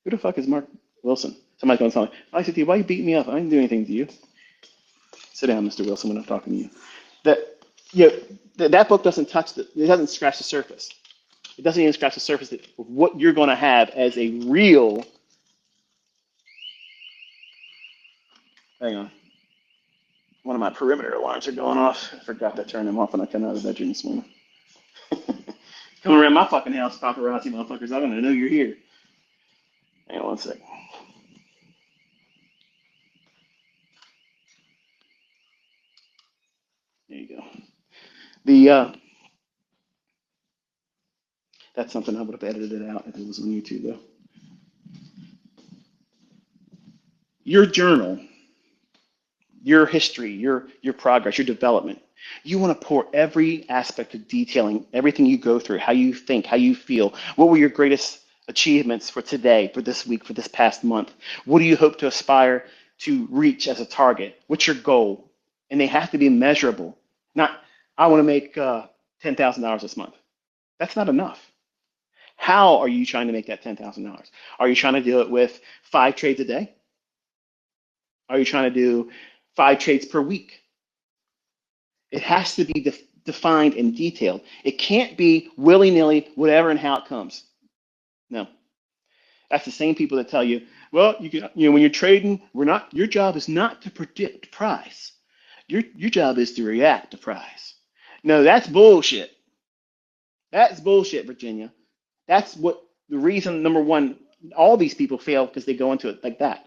Who the fuck is Mark Wilson? Somebody's going to tell me, ICT, why are you beating me up? I didn't do anything to you. Sit down, Mr. Wilson, when I'm talking to you. That book doesn't it doesn't scratch the surface. It doesn't even scratch the surface of what you're going to have as a real, hang on. One of my perimeter alarms are going off. I forgot to turn them off when I came out of the bedroom this morning. Come around my fucking house, paparazzi motherfuckers. I'm gonna know you're here. Hang on one second. There you go. The That's something I would have edited it out if it was on YouTube though. Your journal, your history, your progress, your development. You want to pour every aspect of detailing everything you go through, how you think, how you feel. What were your greatest achievements for today, for this week, for this past month? What do you hope to aspire to reach as a target? What's your goal? And they have to be measurable. Not, I want to make $10,000 this month. That's not enough. How are you trying to make that $10,000? Are you trying to do it with 5 trades a day? Are you trying to do 5 trades per week? It has to be defined and detailed. It can't be willy-nilly, whatever and how it comes. No. That's the same people that tell you, well, when you're trading, your job is not to predict price. Your job is to react to price. No, that's bullshit. That's bullshit, Virginia. That's what the reason, number one, all these people fail because they go into it like that.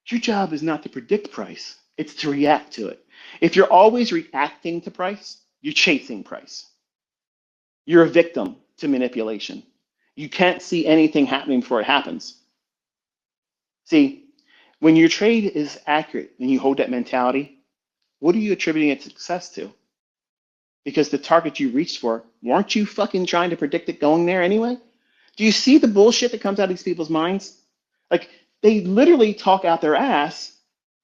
Your job is not to predict price. It's to react to it. If you're always reacting to price, you're chasing price. You're a victim to manipulation. You can't see anything happening before it happens. See, when your trade is accurate and you hold that mentality, what are you attributing its success to? Because the target you reached for, weren't you fucking trying to predict it going there anyway? Do you see the bullshit that comes out of these people's minds? Like, they literally talk out their ass,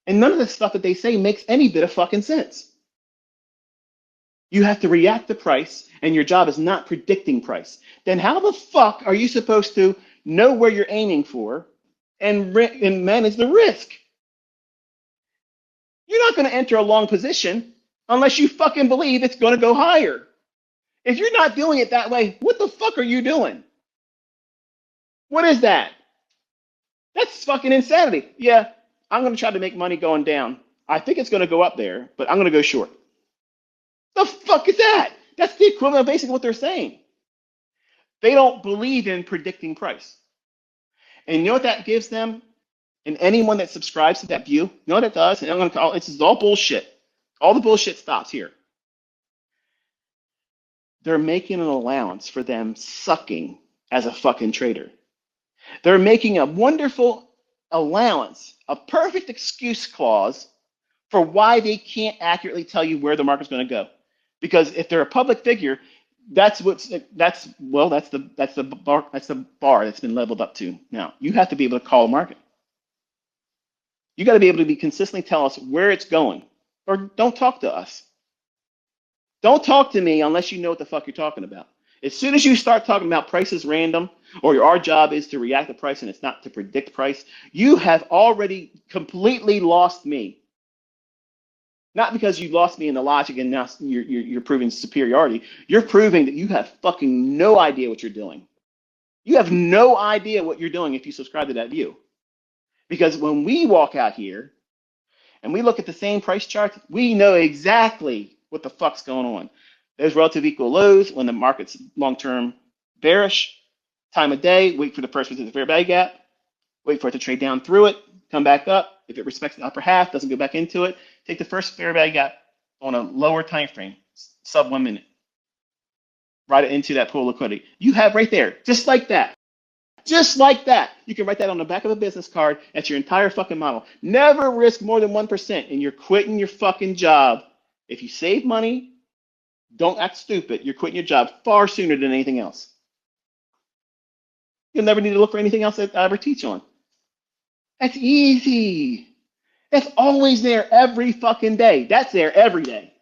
and none of the stuff that they say makes any bit of fucking sense. You have to react to price, and your job is not predicting price. Then how the fuck are you supposed to know where you're aiming for and manage the risk? You're not going to enter a long position unless you fucking believe it's going to go higher. If you're not doing it that way, what the fuck are you doing? What is that? That's fucking insanity. Yeah, I'm going to try to make money going down. I think it's going to go up there, but I'm going to go short. The fuck is that? That's the equivalent of basically what they're saying. They don't believe in predicting price. And you know what that gives them? And anyone that subscribes to that view, you know what it does? And I'm going to call it, this is all bullshit. All the bullshit stops here. They're making an allowance for them sucking as a fucking trader. They're making a wonderful allowance, a perfect excuse clause for why they can't accurately tell you where the market's going to go. Because if they're a public figure, that's the bar that's been leveled up to. Now, you have to be able to call a market. You got to be able to consistently tell us where it's going, or don't talk to us. Don't talk to me unless you know what the fuck you're talking about. As soon as you start talking about price is random, or our job is to react to price and it's not to predict price, you have already completely lost me. Not because you lost me in the logic and now you're proving superiority. You're proving that you have fucking no idea what you're doing. You have no idea what you're doing if you subscribe to that view. Because when we walk out here and we look at the same price charts, we know exactly what the fuck's going on. There's relative equal lows when the market's long-term bearish. Time of day, wait for the first resistance fair value gap, wait for it to trade down through it, come back up. If it respects the upper half, doesn't go back into it, take the first fair value gap on a lower time frame, sub 1 minute. Write it into that pool of liquidity. You have right there, just like that. Just like that. You can write that on the back of a business card. That's your entire fucking model. Never risk more than 1%, and you're quitting your fucking job. If you save money, don't act stupid. You're quitting your job far sooner than anything else. You'll never need to look for anything else that I ever teach on. That's easy. That's always there every fucking day. That's there every day.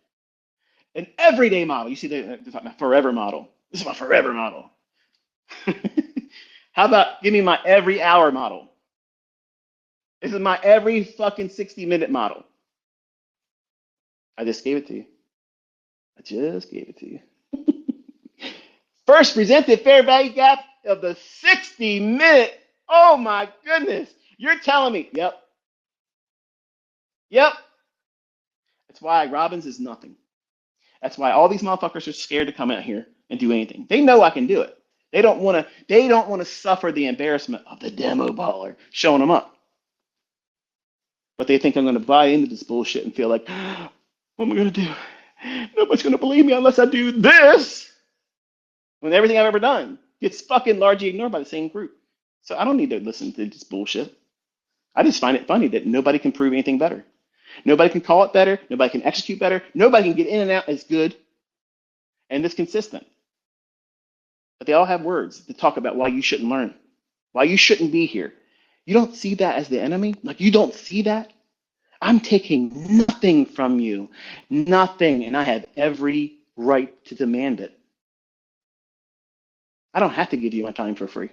An everyday model. You see my forever model. This is my forever model. How about give me my every hour model? This is my every fucking 60-minute model. I just gave it to you. I just gave it to you. First presented fair value gap of the 60-minute. Oh my goodness. You're telling me, yep. That's why Robbins is nothing. That's why all these motherfuckers are scared to come out here and do anything. They know I can do it. They don't want to. They don't want to suffer the embarrassment of the demo baller showing them up. But they think I'm going to buy into this bullshit and feel like, what am I going to do? Nobody's going to believe me unless I do this. When everything I've ever done gets fucking largely ignored by the same group. So I don't need to listen to this bullshit. I just find it funny that nobody can prove anything better. Nobody can call it better. Nobody can execute better. Nobody can get in and out as good and as consistent. But they all have words to talk about why you shouldn't learn, why you shouldn't be here. You don't see that as the enemy? Like you don't see that? I'm taking nothing from you, nothing, and I have every right to demand it. I don't have to give you my time for free.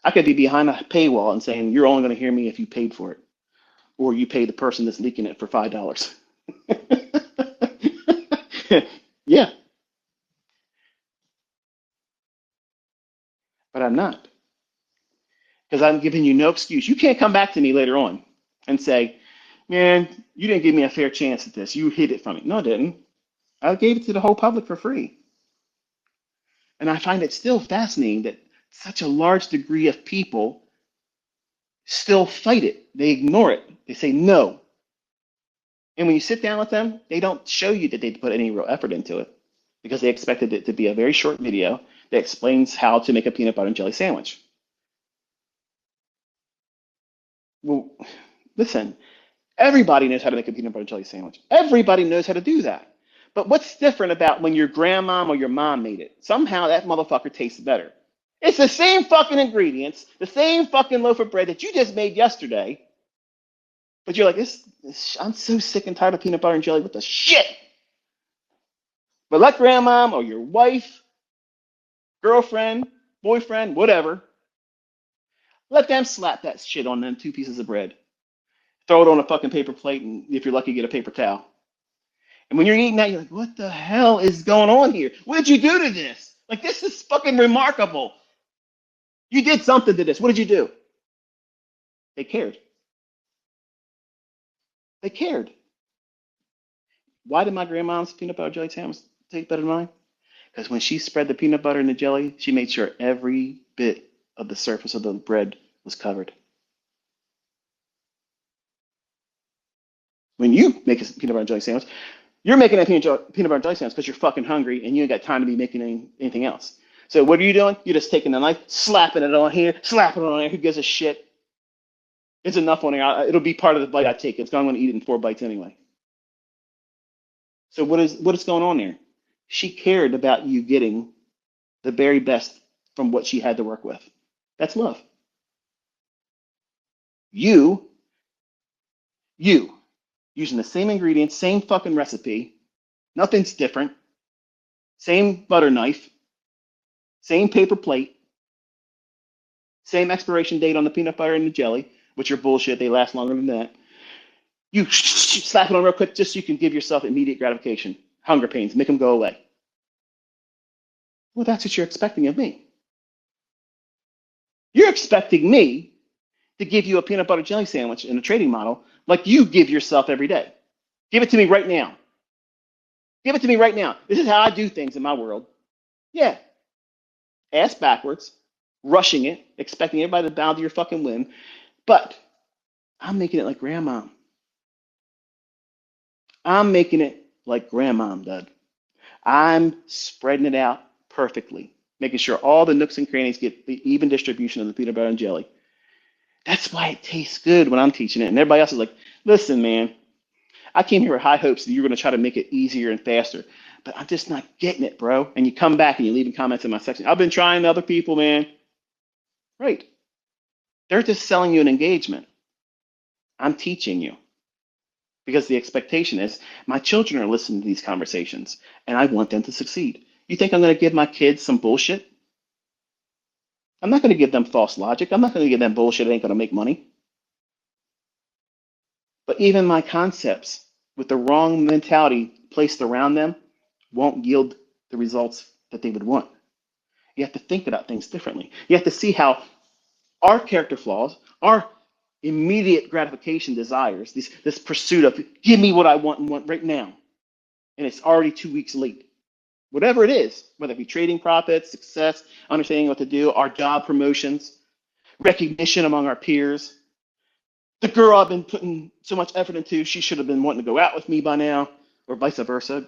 I could be behind a paywall and saying, you're only going to hear me if you paid for it, or you pay the person that's leaking it for $5. Yeah, but I'm not, because I'm giving you no excuse. You can't come back to me later on and say, man, you didn't give me a fair chance at this. You hid it from me. No, I didn't. I gave it to the whole public for free. And I find it still fascinating that such a large degree of people still fight it. They ignore it. They say no. And when you sit down with them, they don't show you that they put any real effort into it because they expected it to be a very short video that explains how to make a peanut butter and jelly sandwich. Well, listen, everybody knows how to make a peanut butter and jelly sandwich. Everybody knows how to do that. But what's different about when your grandmom or your mom made it? Somehow that motherfucker tastes better. It's the same fucking ingredients, the same fucking loaf of bread that you just made yesterday. But you're like, I'm so sick and tired of peanut butter and jelly. What the shit? But let grandmom or your wife, girlfriend, boyfriend, whatever, let them slap that shit on them 2 pieces of bread. Throw it on a fucking paper plate, and if you're lucky, get a paper towel. And when you're eating that, you're like, what the hell is going on here? What did you do to this? Like, this is fucking remarkable. You did something to this. What did you do? They cared. They cared. Why did my grandma's peanut butter jelly sandwich taste better than mine? Because when she spread the peanut butter and the jelly, she made sure every bit of the surface of the bread was covered. When you make a peanut butter and jelly sandwich, you're making a peanut butter and jelly sandwich because you're fucking hungry and you ain't got time to be making anything else. So what are you doing? You're just taking the knife, slapping it on here, slapping it on there. Who gives a shit? It's enough on there. It'll be part of the bite I take. I'm going to eat it in 4 bites anyway. So what is going on there? She cared about you getting the very best from what she had to work with. That's love. You, using the same ingredients, same fucking recipe, nothing's different, same butter knife, same paper plate, same expiration date on the peanut butter and the jelly, which are bullshit. They last longer than that. You slap it on real quick just so you can give yourself immediate gratification. Hunger pains, make them go away. Well, that's what you're expecting of me. You're expecting me to give you a peanut butter jelly sandwich in a trading model like you give yourself every day. Give it to me right now. Give it to me right now. This is how I do things in my world. Yeah. Ass backwards, rushing it, expecting everybody to bow to your fucking whim. But I'm making it like grandma. I'm making it like grandma, Dud. I'm spreading it out perfectly, making sure all the nooks and crannies get the even distribution of the peanut butter and jelly. That's why it tastes good when I'm teaching it. And everybody else is like, listen, man, I came here with high hopes that you're going to try to make it easier and faster, but I'm just not getting it, bro. And you come back and you're leaving comments in my section. I've been trying to other people, man. Right. They're just selling you an engagement. I'm teaching you because the expectation is my children are listening to these conversations and I want them to succeed. You think I'm going to give my kids some bullshit? I'm not going to give them false logic. I'm not going to give them bullshit that ain't going to make money. But even my concepts with the wrong mentality placed around them won't yield the results that they would want. You have to think about things differently. You have to see how our character flaws, our immediate gratification desires, this pursuit of give me what I want and want right now. And it's already 2 weeks late. Whatever it is, whether it be trading profits, success, understanding what to do, our job promotions, recognition among our peers. The girl I've been putting so much effort into, she should have been wanting to go out with me by now, or vice versa.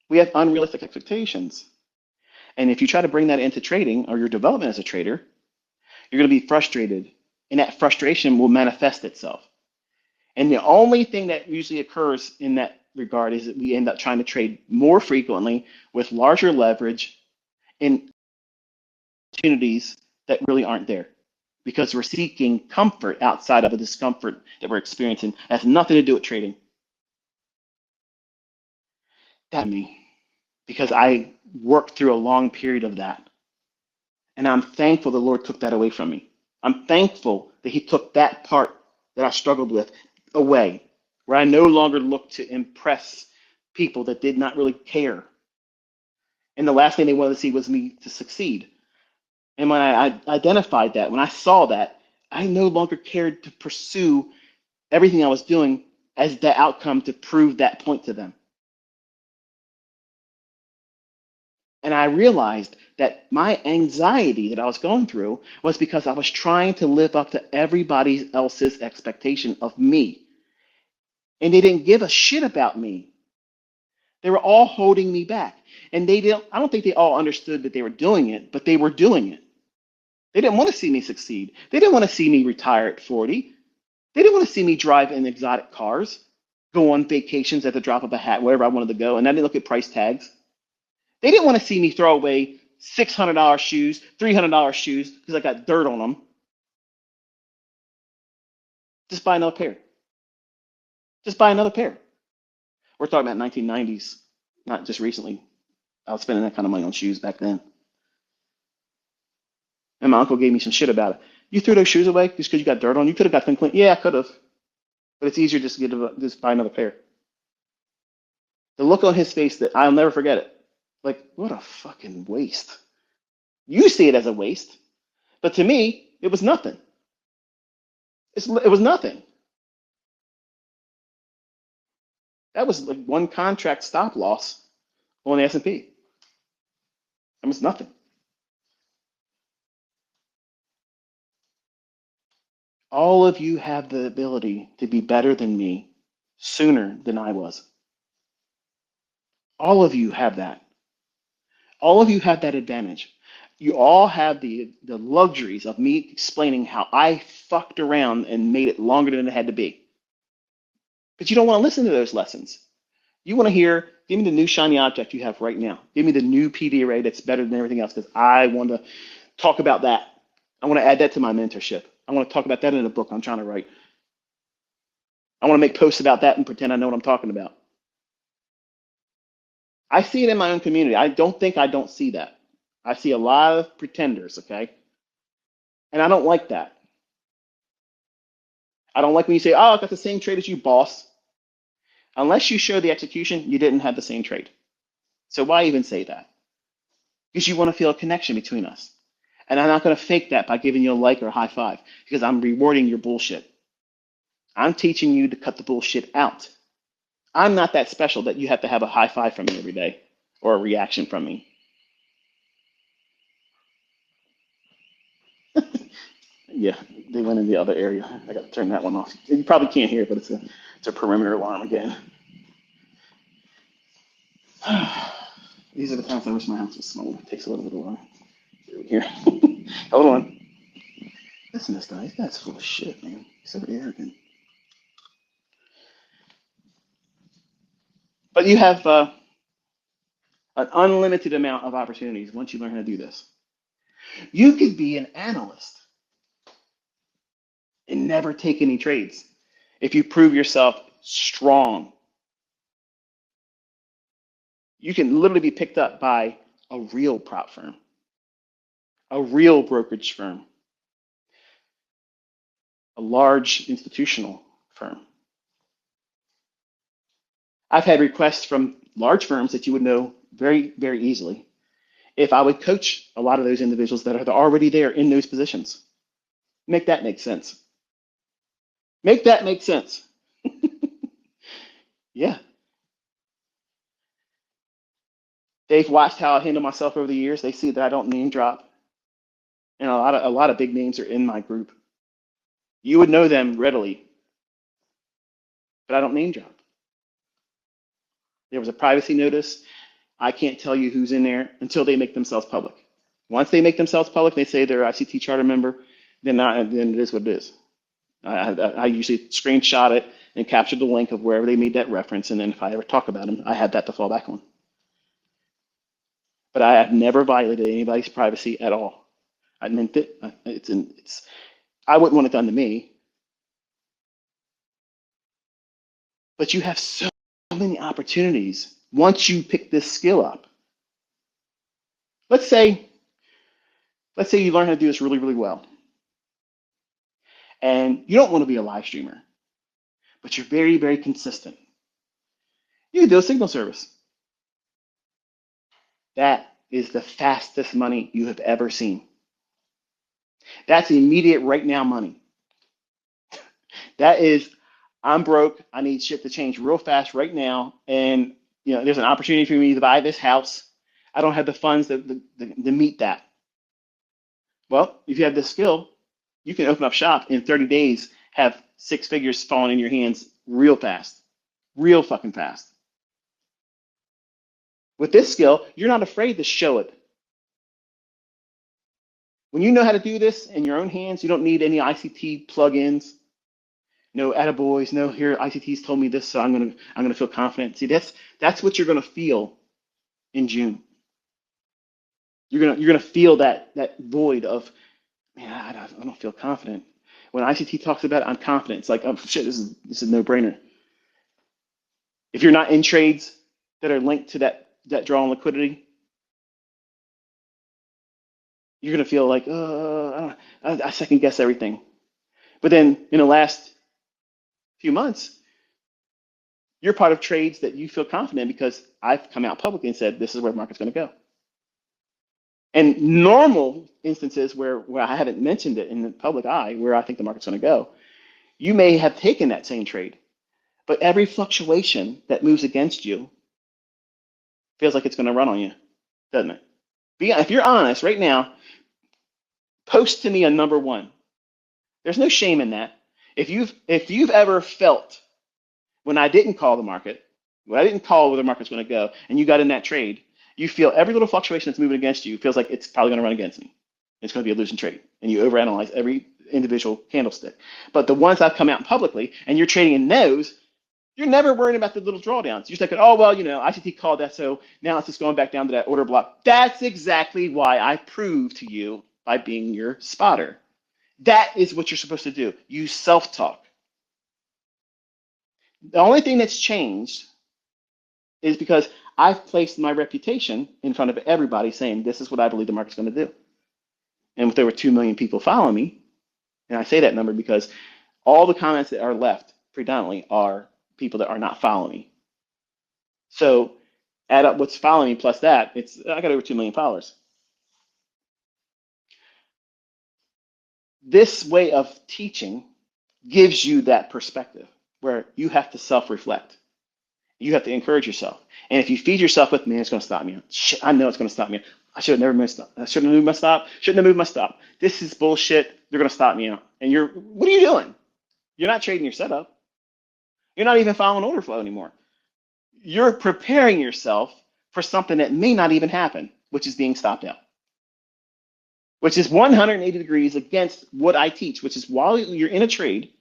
We have unrealistic expectations. And if you try to bring that into trading or your development as a trader, you're going to be frustrated. And that frustration will manifest itself. And the only thing that usually occurs in that regard is that we end up trying to trade more frequently with larger leverage in opportunities that really aren't there because we're seeking comfort outside of a discomfort that we're experiencing. It has nothing to do with trading. That me, because I worked through a long period of that. And I'm thankful the Lord took that away from me. I'm thankful that He took that part that I struggled with away, where I no longer looked to impress people that did not really care. And the last thing they wanted to see was me to succeed. And when I identified that, when I saw that, I no longer cared to pursue everything I was doing as the outcome to prove that point to them. And I realized that my anxiety that I was going through was because I was trying to live up to everybody else's expectation of me. And they didn't give a shit about me. They were all holding me back. And I don't think they all understood that they were doing it, but they were doing it. They didn't want to see me succeed. They didn't want to see me retire at 40. They didn't want to see me drive in exotic cars, go on vacations at the drop of a hat, wherever I wanted to go, and I didn't look at price tags. They didn't want to see me throw away $600 shoes, $300 shoes, because I got dirt on them. Just buy another pair. Just buy another pair. We're talking about 1990s, not just recently. I was spending that kind of money on shoes back then. And my uncle gave me some shit about it. You threw those shoes away just because you got dirt on? You could have got them clean. Yeah, I could have. But it's easier just to just buy another pair. The look on his face, that I'll never forget it. Like, what a fucking waste. You see it as a waste, but to me, it was nothing. It was nothing. That was like one contract stop loss on the S&P. That was nothing. All of you have the ability to be better than me sooner than I was. All of you have that. All of you have that advantage. You all have the luxuries of me explaining how I fucked around and made it longer than it had to be. But you don't want to listen to those lessons. You want to hear, give me the new shiny object you have right now. Give me the new PD array that's better than everything else because I want to talk about that. I want to add that to my mentorship. I want to talk about that in a book I'm trying to write. I want to make posts about that and pretend I know what I'm talking about. I see it in my own community. I don't think I don't see that. I see a lot of pretenders, okay? And I don't like that. I don't like when you say, oh, I got the same trade as you, boss. Unless you show the execution, you didn't have the same trade. So why even say that? Because you want to feel a connection between us. And I'm not going to fake that by giving you a like or a high five because I'm rewarding your bullshit. I'm teaching you to cut the bullshit out. I'm not that special that you have to have a high five from me every day or a reaction from me. Yeah, they went in the other area. I got to turn that one off. You probably can't hear it, but it's a perimeter alarm again. These are the times I wish my house was small. It takes a little bit of while. Here. Hold on. Listen to this guy. This guy's full of shit, man. He's so arrogant. But you have an unlimited amount of opportunities once you learn how to do this. You could be an analyst and never take any trades if you prove yourself strong. You can literally be picked up by a real prop firm, a real brokerage firm, a large institutional firm. I've had requests from large firms that you would know very, very easily if I would coach a lot of those individuals that are already there in those positions. Make that make sense. Make that make sense. Yeah. They've watched how I handle myself over the years. They see that I don't name drop. And a lot of big names are in my group. You would know them readily, but I don't name drop. There was a privacy notice. I can't tell you who's in there until they make themselves public. Once they make themselves public, they say they're ICT charter member, then it is what it is. I usually screenshot it and capture the link of wherever they made that reference, and then if I ever talk about them, I have that to fall back on. But I have never violated anybody's privacy at all. I meant it. I wouldn't want it done to me, but you have so many opportunities once you pick this skill up. Let's say, let's say you learn how to do this really, really well, and you don't want to be a live streamer, but you're very, very consistent. You can do a signal service. That is the fastest money you have ever seen. That's immediate right now money. That is, I'm broke. I need shit to change real fast right now. And there's an opportunity for me to buy this house. I don't have the funds to meet that. Well, if you have this skill, you can open up shop in 30 days, have six figures falling in your hands real fast, real fucking fast. With this skill, you're not afraid to show it. When you know how to do this in your own hands, you don't need any ICT plugins. No attaboys, no here ICT's told me this, so I'm gonna feel confident. See, that's what you're gonna feel in June. You're gonna feel that void of, man, I don't feel confident. When ICT talks about it, I'm confident. It's like, oh shit, this is no brainer. If you're not in trades that are linked to that draw on liquidity, you're gonna feel like, I second guess everything. But then in the last few months, you're part of trades that you feel confident in because I've come out publicly and said this is where the market's going to go. And normal instances where I haven't mentioned it in the public eye, where I think the market's going to go, you may have taken that same trade, but every fluctuation that moves against you feels like it's going to run on you, doesn't it? If you're honest right now, post to me a number one. There's no shame in that. If you've ever felt when I didn't call the market, when I didn't call where the market's going to go, and you got in that trade, you feel every little fluctuation that's moving against you feels like it's probably going to run against me. It's going to be a losing trade, and you overanalyze every individual candlestick. But the ones I've come out publicly, and you're trading in those, you're never worrying about the little drawdowns. You're thinking, oh well, ICT called that, so now it's just going back down to that order block. That's exactly why I proved to you by being your spotter. That is what you're supposed to do. You self-talk. The only thing that's changed is because I've placed my reputation in front of everybody saying, this is what I believe the market's going to do. And if there were 2 million people following me, and I say that number because all the comments that are left predominantly are people that are not following me. So add up what's following me plus that, I got over 2 million followers. This way of teaching gives you that perspective where you have to self-reflect. You have to encourage yourself. And if you feed yourself with, man, it's going to stop me. Shit, I know it's going to stop me. I should have never moved. I shouldn't have moved my stop. Shouldn't have moved my stop. This is bullshit. They're going to stop me out. And what are you doing? You're not trading your setup. You're not even following order flow anymore. You're preparing yourself for something that may not even happen, which is being stopped out, which is 180 degrees against what I teach, which is while you're in a trade,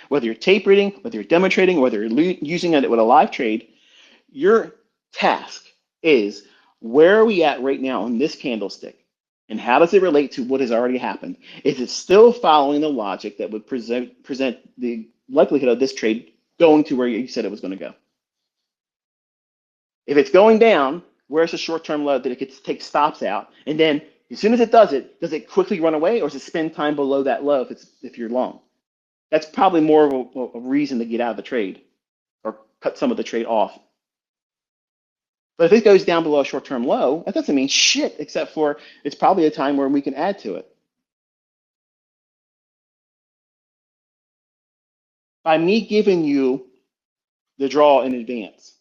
whether you're tape reading, whether you're demo trading, whether you're using it with a live trade, your task is, where are we at right now on this candlestick? And how does it relate to what has already happened? Is it still following the logic that would present the likelihood of this trade going to where you said it was going to go? If it's going down, where's the short-term low that it could take stops out? And then as soon as it does it quickly run away, or does it spend time below that low if you're long? That's probably more of a reason to get out of the trade or cut some of the trade off. But if it goes down below a short-term low, that doesn't mean shit, except for it's probably a time where we can add to it. By me giving you the draw in advance,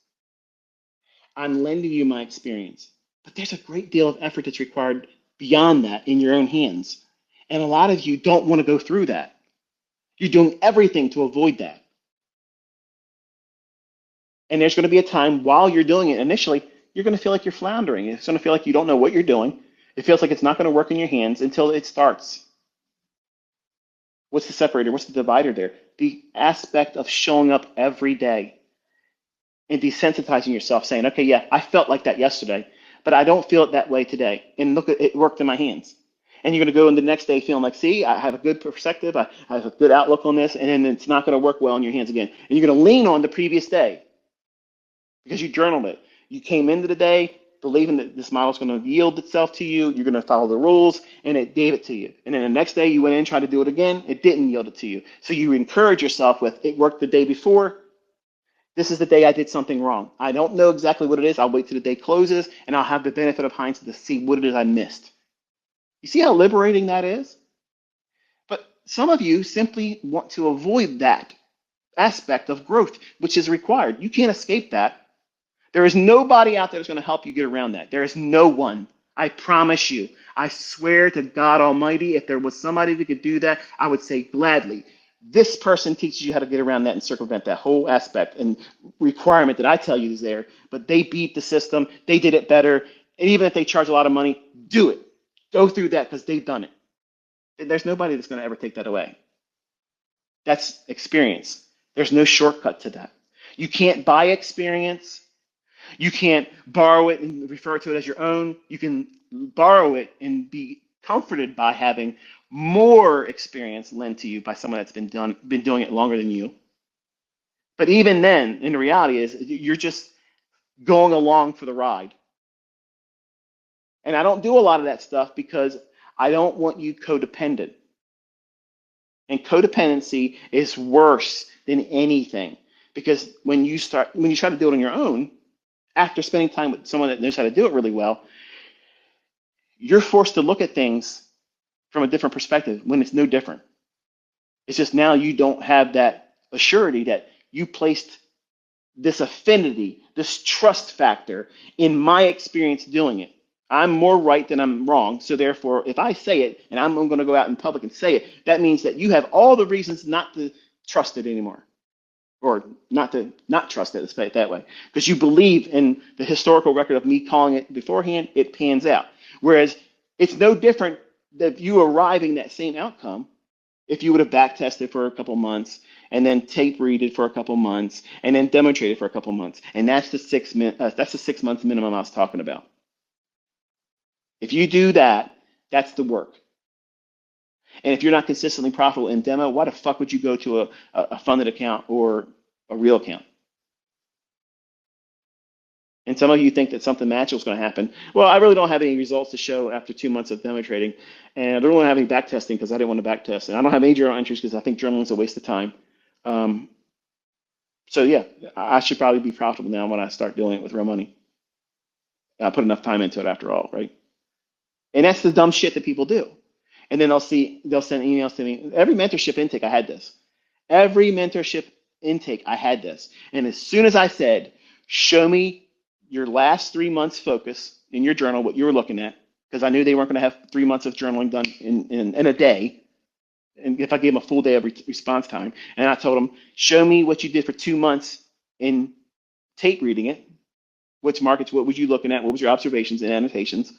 I'm lending you my experience. But there's a great deal of effort that's required beyond that in your own hands. And a lot of you don't want to go through that. You're doing everything to avoid that. And there's going to be a time while you're doing it, initially, you're going to feel like you're floundering. It's going to feel like you don't know what you're doing. It feels like it's not going to work in your hands until it starts. What's the separator? What's the divider there? The aspect of showing up every day and desensitizing yourself, saying, okay, yeah, I felt like that yesterday, but I don't feel it that way today. And look, it worked in my hands. And you're going to go in the next day feeling like, see, I have a good perspective. I have a good outlook on this. And then it's not going to work well in your hands again. And you're going to lean on the previous day because you journaled it. You came into the day believing that this model is going to yield itself to you. You're going to follow the rules, and it gave it to you. And then the next day you went in and tried to do it again. It didn't yield it to you. So you encourage yourself with, it worked the day before. This is the day I did something wrong. I don't know exactly what it is. I'll wait till the day closes, and I'll have the benefit of hindsight to see what it is I missed. You see how liberating that is? But some of you simply want to avoid that aspect of growth, which is required. You can't escape that. There is nobody out there that's going to help you get around that. There is no one. I promise you. I swear to God Almighty, if there was somebody that could do that, I would say gladly. This person teaches you how to get around that and circumvent that whole aspect and requirement that I tell you is there. But they beat the system. They did it better. And even if they charge a lot of money, do it. Go through that because they've done it. There's nobody that's going to ever take that away. That's experience. There's no shortcut to that. You can't buy experience. You can't borrow it and refer to it as your own. You can borrow it and be comforted by having more experience lent to you by someone that's been doing it longer than you. But even then, in the reality is you're just going along for the ride. And I don't do a lot of that stuff because I don't want you codependent. And codependency is worse than anything because when you try to do it on your own, after spending time with someone that knows how to do it really well, you're forced to look at things from a different perspective when it's no different. It's just now you don't have that assurity that you placed this affinity, this trust factor in my experience doing it. I'm more right than I'm wrong. So therefore, if I say it and I'm going to go out in public and say it, that means that you have all the reasons not to trust it anymore. Or not to not trust it, let's say it that way. Because you believe in the historical record of me calling it beforehand, it pans out. Whereas it's no different that you arriving that same outcome if you would have back tested for a couple months and then tape readed for a couple months and then demonstrated for a couple months. And that's the 6 months minimum I was talking about. If you do that, that's the work. And if you're not consistently profitable in demo, why the fuck would you go to a funded account or a real account? And some of you think that something magical is going to happen. Well, I really don't have any results to show after 2 months of demo trading. And I don't really have any back testing because I didn't want to back test. And I don't have any journal entries because I think journaling is a waste of time. So yeah, I should probably be profitable now when I start doing it with real money. I put enough time into it after all, right? And that's the dumb shit that people do. And then they'll send emails to me. Every mentorship intake, I had this. Every mentorship intake, I had this. And as soon as I said, show me your last 3 months focus in your journal, what you were looking at, because I knew they weren't going to have 3 months of journaling done in a day. And if I gave them a full day of response time, and I told them, show me what you did for 2 months in tape reading it, which markets, what was you looking at, what was your observations and annotations,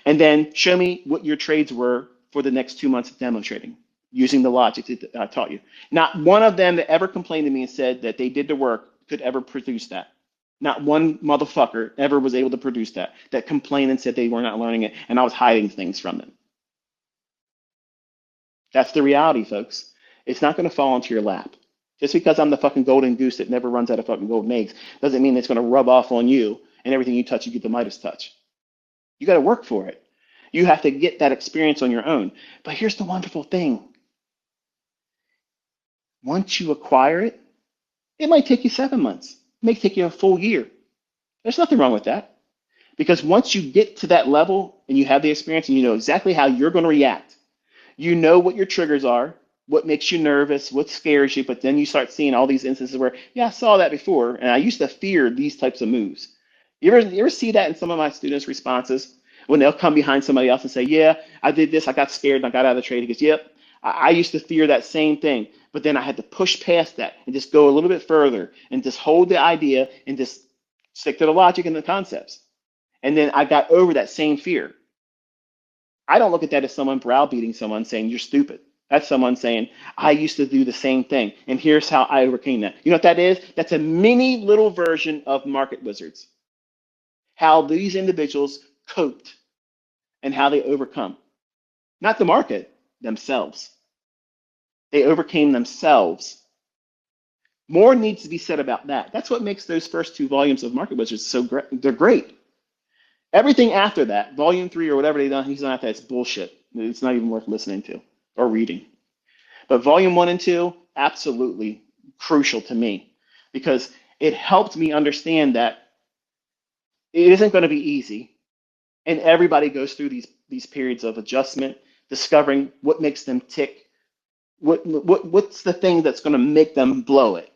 and then show me what your trades were for the next 2 months of demo trading using the logic that I taught you. Not one of them that ever complained to me and said that they did the work could ever produce that. Not one motherfucker ever was able to produce that complained and said they were not learning it and I was hiding things from them. That's the reality, folks. It's not going to fall into your lap. Just because I'm the fucking golden goose that never runs out of fucking golden eggs doesn't mean it's going to rub off on you and everything you touch, you get the Midas touch. You got to work for it. You have to get that experience on your own. But here's the wonderful thing. Once you acquire it, it might take you 7 months. It may take you a full year. There's nothing wrong with that. Because once you get to that level and you have the experience and you know exactly how you're going to react, you know what your triggers are, what makes you nervous, what scares you, but then you start seeing all these instances where, yeah, I saw that before, and I used to fear these types of moves. You ever see that in some of my students' responses when they'll come behind somebody else and say, yeah, I did this, I got scared, and I got out of the trade. He goes, yep, I used to fear that same thing, but then I had to push past that and just go a little bit further and just hold the idea and just stick to the logic and the concepts. And then I got over that same fear. I don't look at that as someone browbeating someone saying you're stupid. That's someone saying, I used to do the same thing, and here's how I overcame that. You know what that is? That's a mini little version of market wizards. How these individuals coped and how they overcome. Not the market, themselves. They overcame themselves. More needs to be said about that. That's what makes those first two volumes of Market Wizards so great. They're great. Everything after that, volume 3 or whatever he's done after that, it's bullshit. It's not even worth listening to or reading. But volume 1 and 2, absolutely crucial to me because it helped me understand that it isn't going to be easy, and everybody goes through these periods of adjustment, discovering what makes them tick, what's the thing that's going to make them blow it.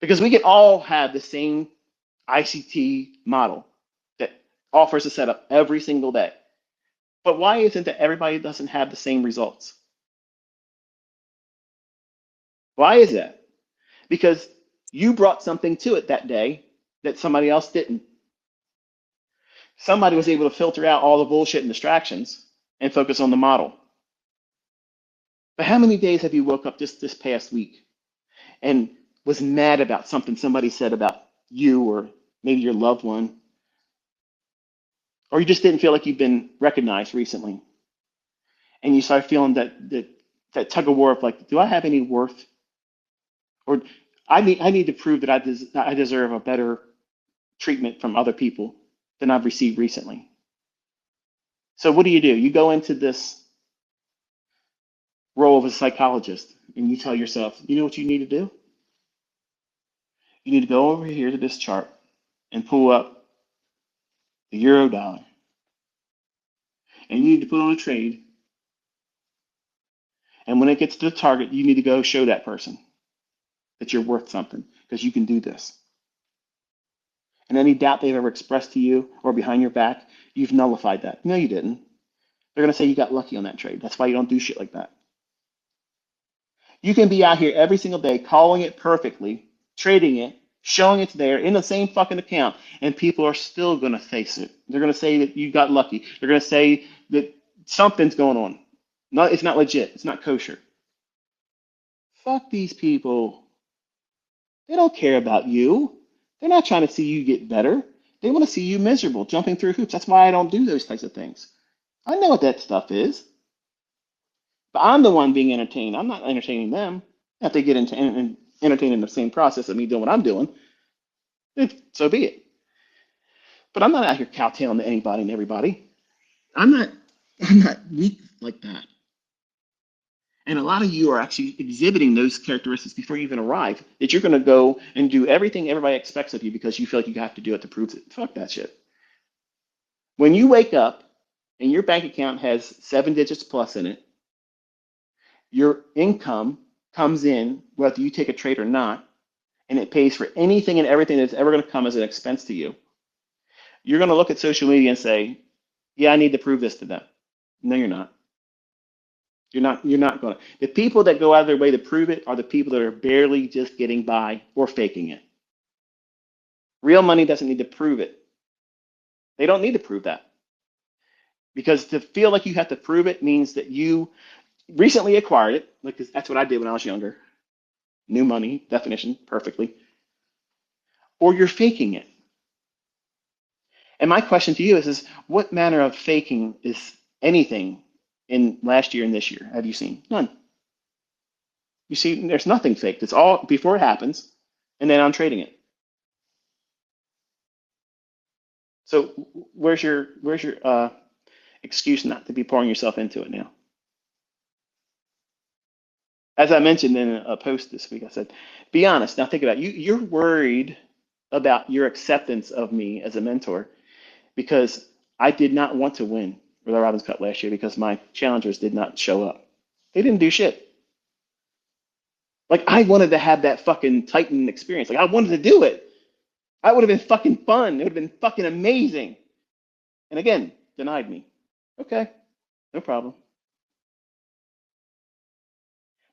Because we can all have the same ICT model that offers a setup every single day. But why isn't that everybody doesn't have the same results? Why is that? Because you brought something to it that day that somebody else didn't. Somebody was able to filter out all the bullshit and distractions and focus on the model. But how many days have you woke up just this past week and was mad about something somebody said about you or maybe your loved one, or you just didn't feel like you've been recognized recently, and you start feeling that tug of war of like, do I have any worth, or I need to prove that I deserve a better treatment from other people than I've received recently. So what do? You go into this role of a psychologist and you tell yourself, you know what you need to do? You need to go over here to this chart and pull up the euro dollar, and you need to put on a trade. And when it gets to the target, you need to go show that person that you're worth something because you can do this. And any doubt they've ever expressed to you or behind your back, you've nullified that. No, you didn't. They're going to say you got lucky on that trade. That's why you don't do shit like that. You can be out here every single day calling it perfectly, trading it, showing it's there in the same fucking account, and people are still going to face it. They're going to say that you got lucky. They're going to say that something's going on. No, it's not legit. It's not kosher. Fuck these people. They don't care about you. They're not trying to see you get better. They want to see you miserable, jumping through hoops. That's why I don't do those types of things. I know what that stuff is. But I'm the one being entertained. I'm not entertaining them. If they get entertained in the same process of me doing what I'm doing, so be it. But I'm not out here cowtailing to anybody and everybody. I'm not. I'm not weak like that. And a lot of you are actually exhibiting those characteristics before you even arrive. That you're going to go and do everything everybody expects of you because you feel like you have to do it to prove it. Fuck that shit. When you wake up and your bank account has 7 digits plus in it, your income comes in whether you take a trade or not, and it pays for anything and everything that's ever going to come as an expense to you. You're going to look at social media and say, yeah, I need to prove this to them. No, you're not. You're not going to. The people that go out of their way to prove it are the people that are barely just getting by or faking it. Real money doesn't need to prove it. They don't need to prove that. Because to feel like you have to prove it means that you recently acquired it, like that's what I did when I was younger. New money, definition, perfectly. Or you're faking it. And my question to you is what manner of faking is anything in last year and this year have you seen? None. You see, there's nothing faked. It's all before it happens, and then I'm trading it. So where's your excuse not to be pouring yourself into it now? As I mentioned in a post this week, I said, be honest. Now think about it. You're worried about your acceptance of me as a mentor because I did not want to win with the Robbins Cup last year because my challengers did not show up. They didn't do shit. Like I wanted to have that fucking Titan experience. Like I wanted to do it. That would have been fucking fun. It would have been fucking amazing. And again, denied me. Okay, no problem.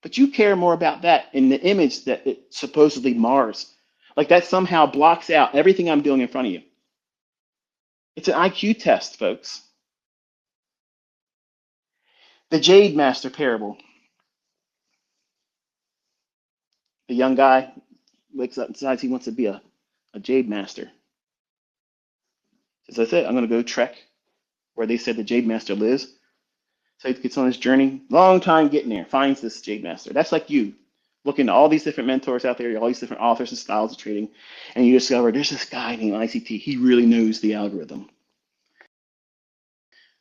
But you care more about that in the image that it supposedly mars. Like that somehow blocks out everything I'm doing in front of you. It's an IQ test, folks. The Jade Master parable. The young guy wakes up and decides he wants to be a Jade Master. Says, that's it. I'm going to go trek where they said the Jade Master lives. So he gets on his journey. Long time getting there. Finds this Jade Master. That's like you. Looking at all these different mentors out there, all these different authors and styles of trading, and you discover there's this guy named ICT. He really knows the algorithm.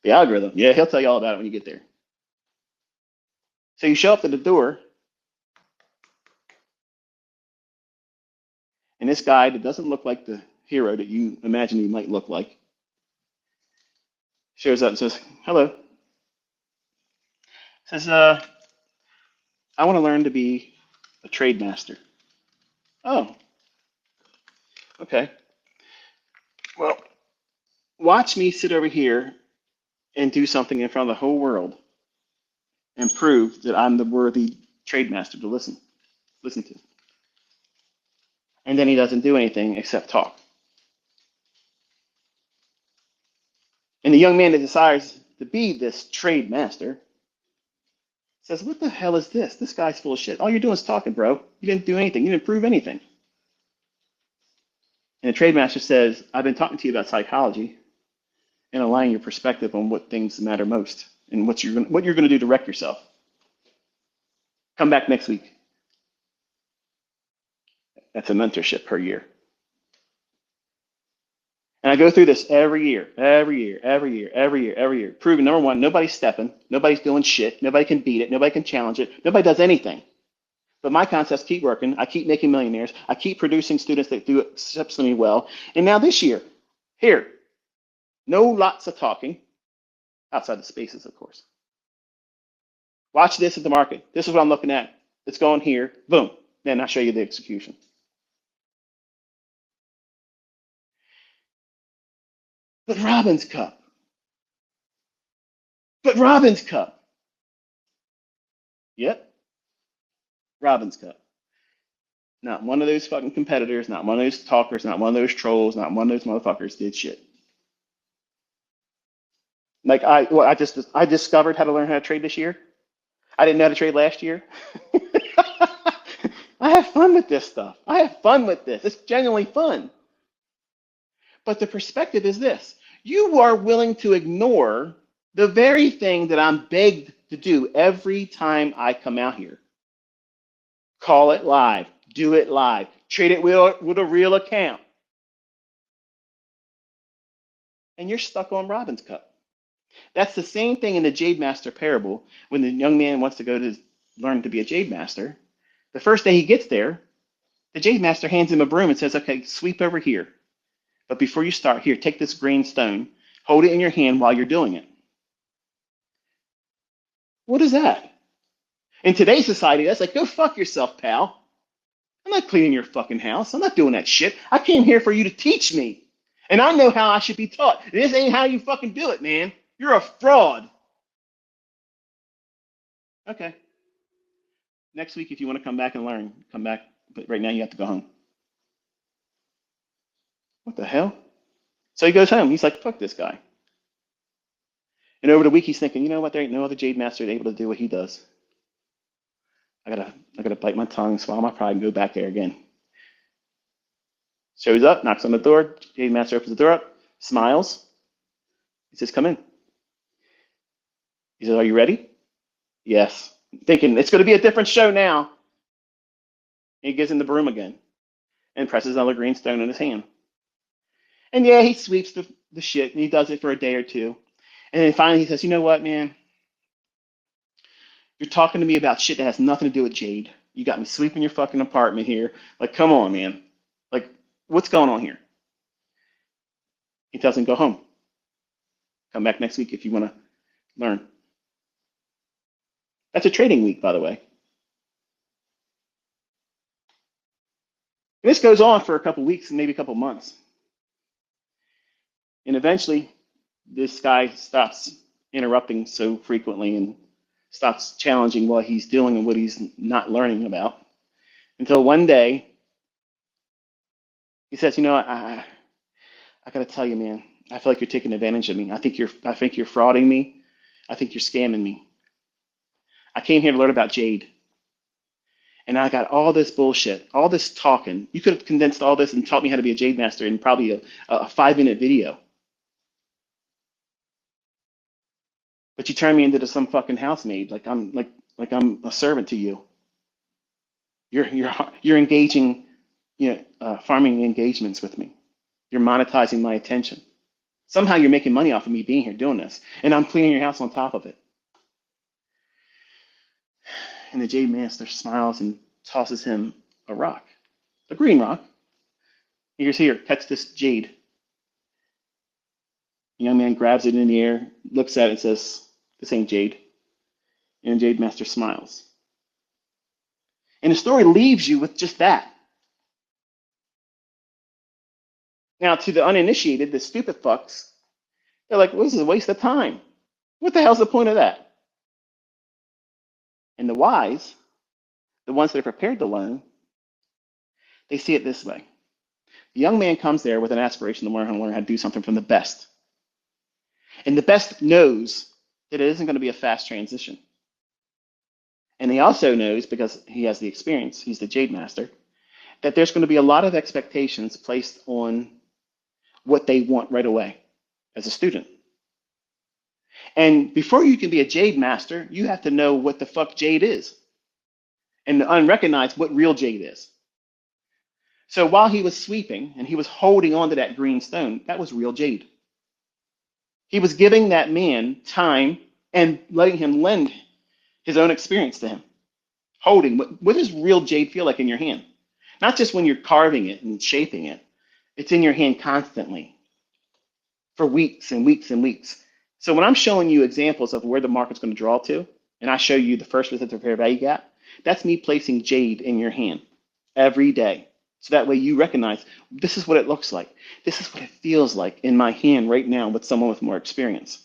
The algorithm. Yeah, he'll tell you all about it when you get there. So you show up to the door, and this guy that doesn't look like the hero that you imagine he might look like shows up and says, hello. Says, I want to learn to be a trade master. Oh, okay. Well, watch me sit over here and do something in front of the whole world and prove that I'm the worthy trade master to listen to. And then he doesn't do anything except talk. And the young man that desires to be this trade master says, what the hell is this? This guy's full of shit. All you're doing is talking, bro. You didn't do anything. You didn't prove anything. And the trade master says, I've been talking to you about psychology and aligning your perspective on what things matter most and what you're going to do to wreck yourself. Come back next week. That's a mentorship per year. And I go through this every year, proving number one, nobody's stepping, nobody's doing shit, nobody can beat it, nobody can challenge it, nobody does anything. But my concepts keep working. I keep making millionaires. I keep producing students that do exceptionally well. And now this year, here, no lots of talking, outside the spaces, of course. Watch this at the market. This is what I'm looking at. It's going here. Boom. Then I'll show you the execution. But Robin's Cup. But Robin's Cup. Yep. Robin's Cup. Not one of those fucking competitors, not one of those talkers, not one of those trolls, not one of those motherfuckers did shit. Like I discovered how to learn how to trade this year. I didn't know how to trade last year. I have fun with this stuff. I have fun with this. It's genuinely fun. But the perspective is this. You are willing to ignore the very thing that I'm begged to do every time I come out here. Call it live. Do it live. Trade it with a real account. And you're stuck on Robin's Cup. That's the same thing in the Jade Master parable when the young man wants to go to learn to be a Jade Master. The first day he gets there, the Jade Master hands him a broom and says, okay, sweep over here. But before you start, here, take this green stone, hold it in your hand while you're doing it. What is that? In today's society, that's like, go fuck yourself, pal. I'm not cleaning your fucking house. I'm not doing that shit. I came here for you to teach me. And I know how I should be taught. This ain't how you fucking do it, man. You're a fraud. Okay. Next week, if you want to come back and learn, come back. But right now, you have to go home. What the hell? So he goes home. He's like, fuck this guy. And over the week, he's thinking, you know what? There ain't no other Jade Master able to do what he does. I gotta bite my tongue, swallow my pride, and go back there again. Shows up, knocks on the door. Jade Master opens the door up, smiles. He says, come in. He says, are you ready? Yes. Thinking it's going to be a different show now. And he gives him the broom again and presses another green stone in his hand. And yeah, he sweeps the shit and he does it for a day or two. And then finally he says, you know what, man? You're talking to me about shit that has nothing to do with Jade. You got me sweeping your fucking apartment here. Like, come on, man. Like, what's going on here? He tells him, go home. Come back next week if you want to learn. That's a trading week, by the way. And this goes on for a couple weeks and maybe a couple months. And eventually, this guy stops interrupting so frequently and stops challenging what he's doing and what he's not learning about. Until one day, he says, I got to tell you, man, I feel like you're taking advantage of me. I think you're frauding me. I think you're scamming me. I came here to learn about Jade. And I got all this bullshit, all this talking. You could have condensed all this and taught me how to be a Jade master in probably a 5 minute video. But you turned me into some fucking housemaid, like I'm a servant to you. You're engaging, farming engagements with me. You're monetizing my attention. Somehow you're making money off of me being here doing this, and I'm cleaning your house on top of it. And the Jade Master smiles and tosses him a rock, a green rock. He goes, "Here, catch this jade." The young man grabs it in the air, looks at it, and says, "This ain't jade." And the Jade Master smiles. And the story leaves you with just that. Now, to the uninitiated, the stupid fucks, they're like, well, this is a waste of time. What the hell's the point of that? And the wise, the ones that are prepared to learn, they see it this way. The young man comes there with an aspiration to learn how to do something from the best. And the best knows that it isn't going to be a fast transition. And he also knows, because he has the experience, he's the Jade Master, that there's going to be a lot of expectations placed on what they want right away as a student. And before you can be a Jade Master, you have to know what the fuck Jade is and unrecognize what real Jade is. So while he was sweeping and he was holding on to that green stone, that was real Jade. He was giving that man time and letting him lend his own experience to him. Holding, what does real Jade feel like in your hand? Not just when you're carving it and shaping it. It's in your hand constantly for weeks and weeks and weeks. So when I'm showing you examples of where the market's going to draw to, and I show you the first visit to fair value gap, that's me placing Jade in your hand every day. So that way you recognize this is what it looks like. This is what it feels like in my hand right now with someone with more experience.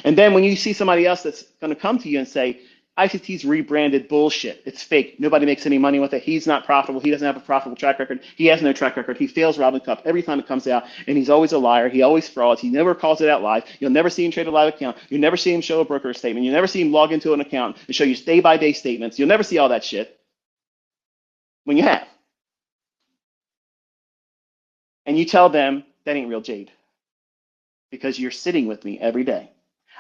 And then when you see somebody else that's going to come to you and say, ICT's rebranded bullshit. It's fake. Nobody makes any money with it. He's not profitable. He doesn't have a profitable track record. He has no track record. He fails Robin Cup every time it comes out, and he's always a liar. He always frauds. He never calls it out live. You'll never see him trade a live account. You'll never see him show a broker statement. You'll never see him log into an account and show you day-by-day statements. You'll never see all that shit when you have. And you tell them that ain't real Jade because you're sitting with me every day.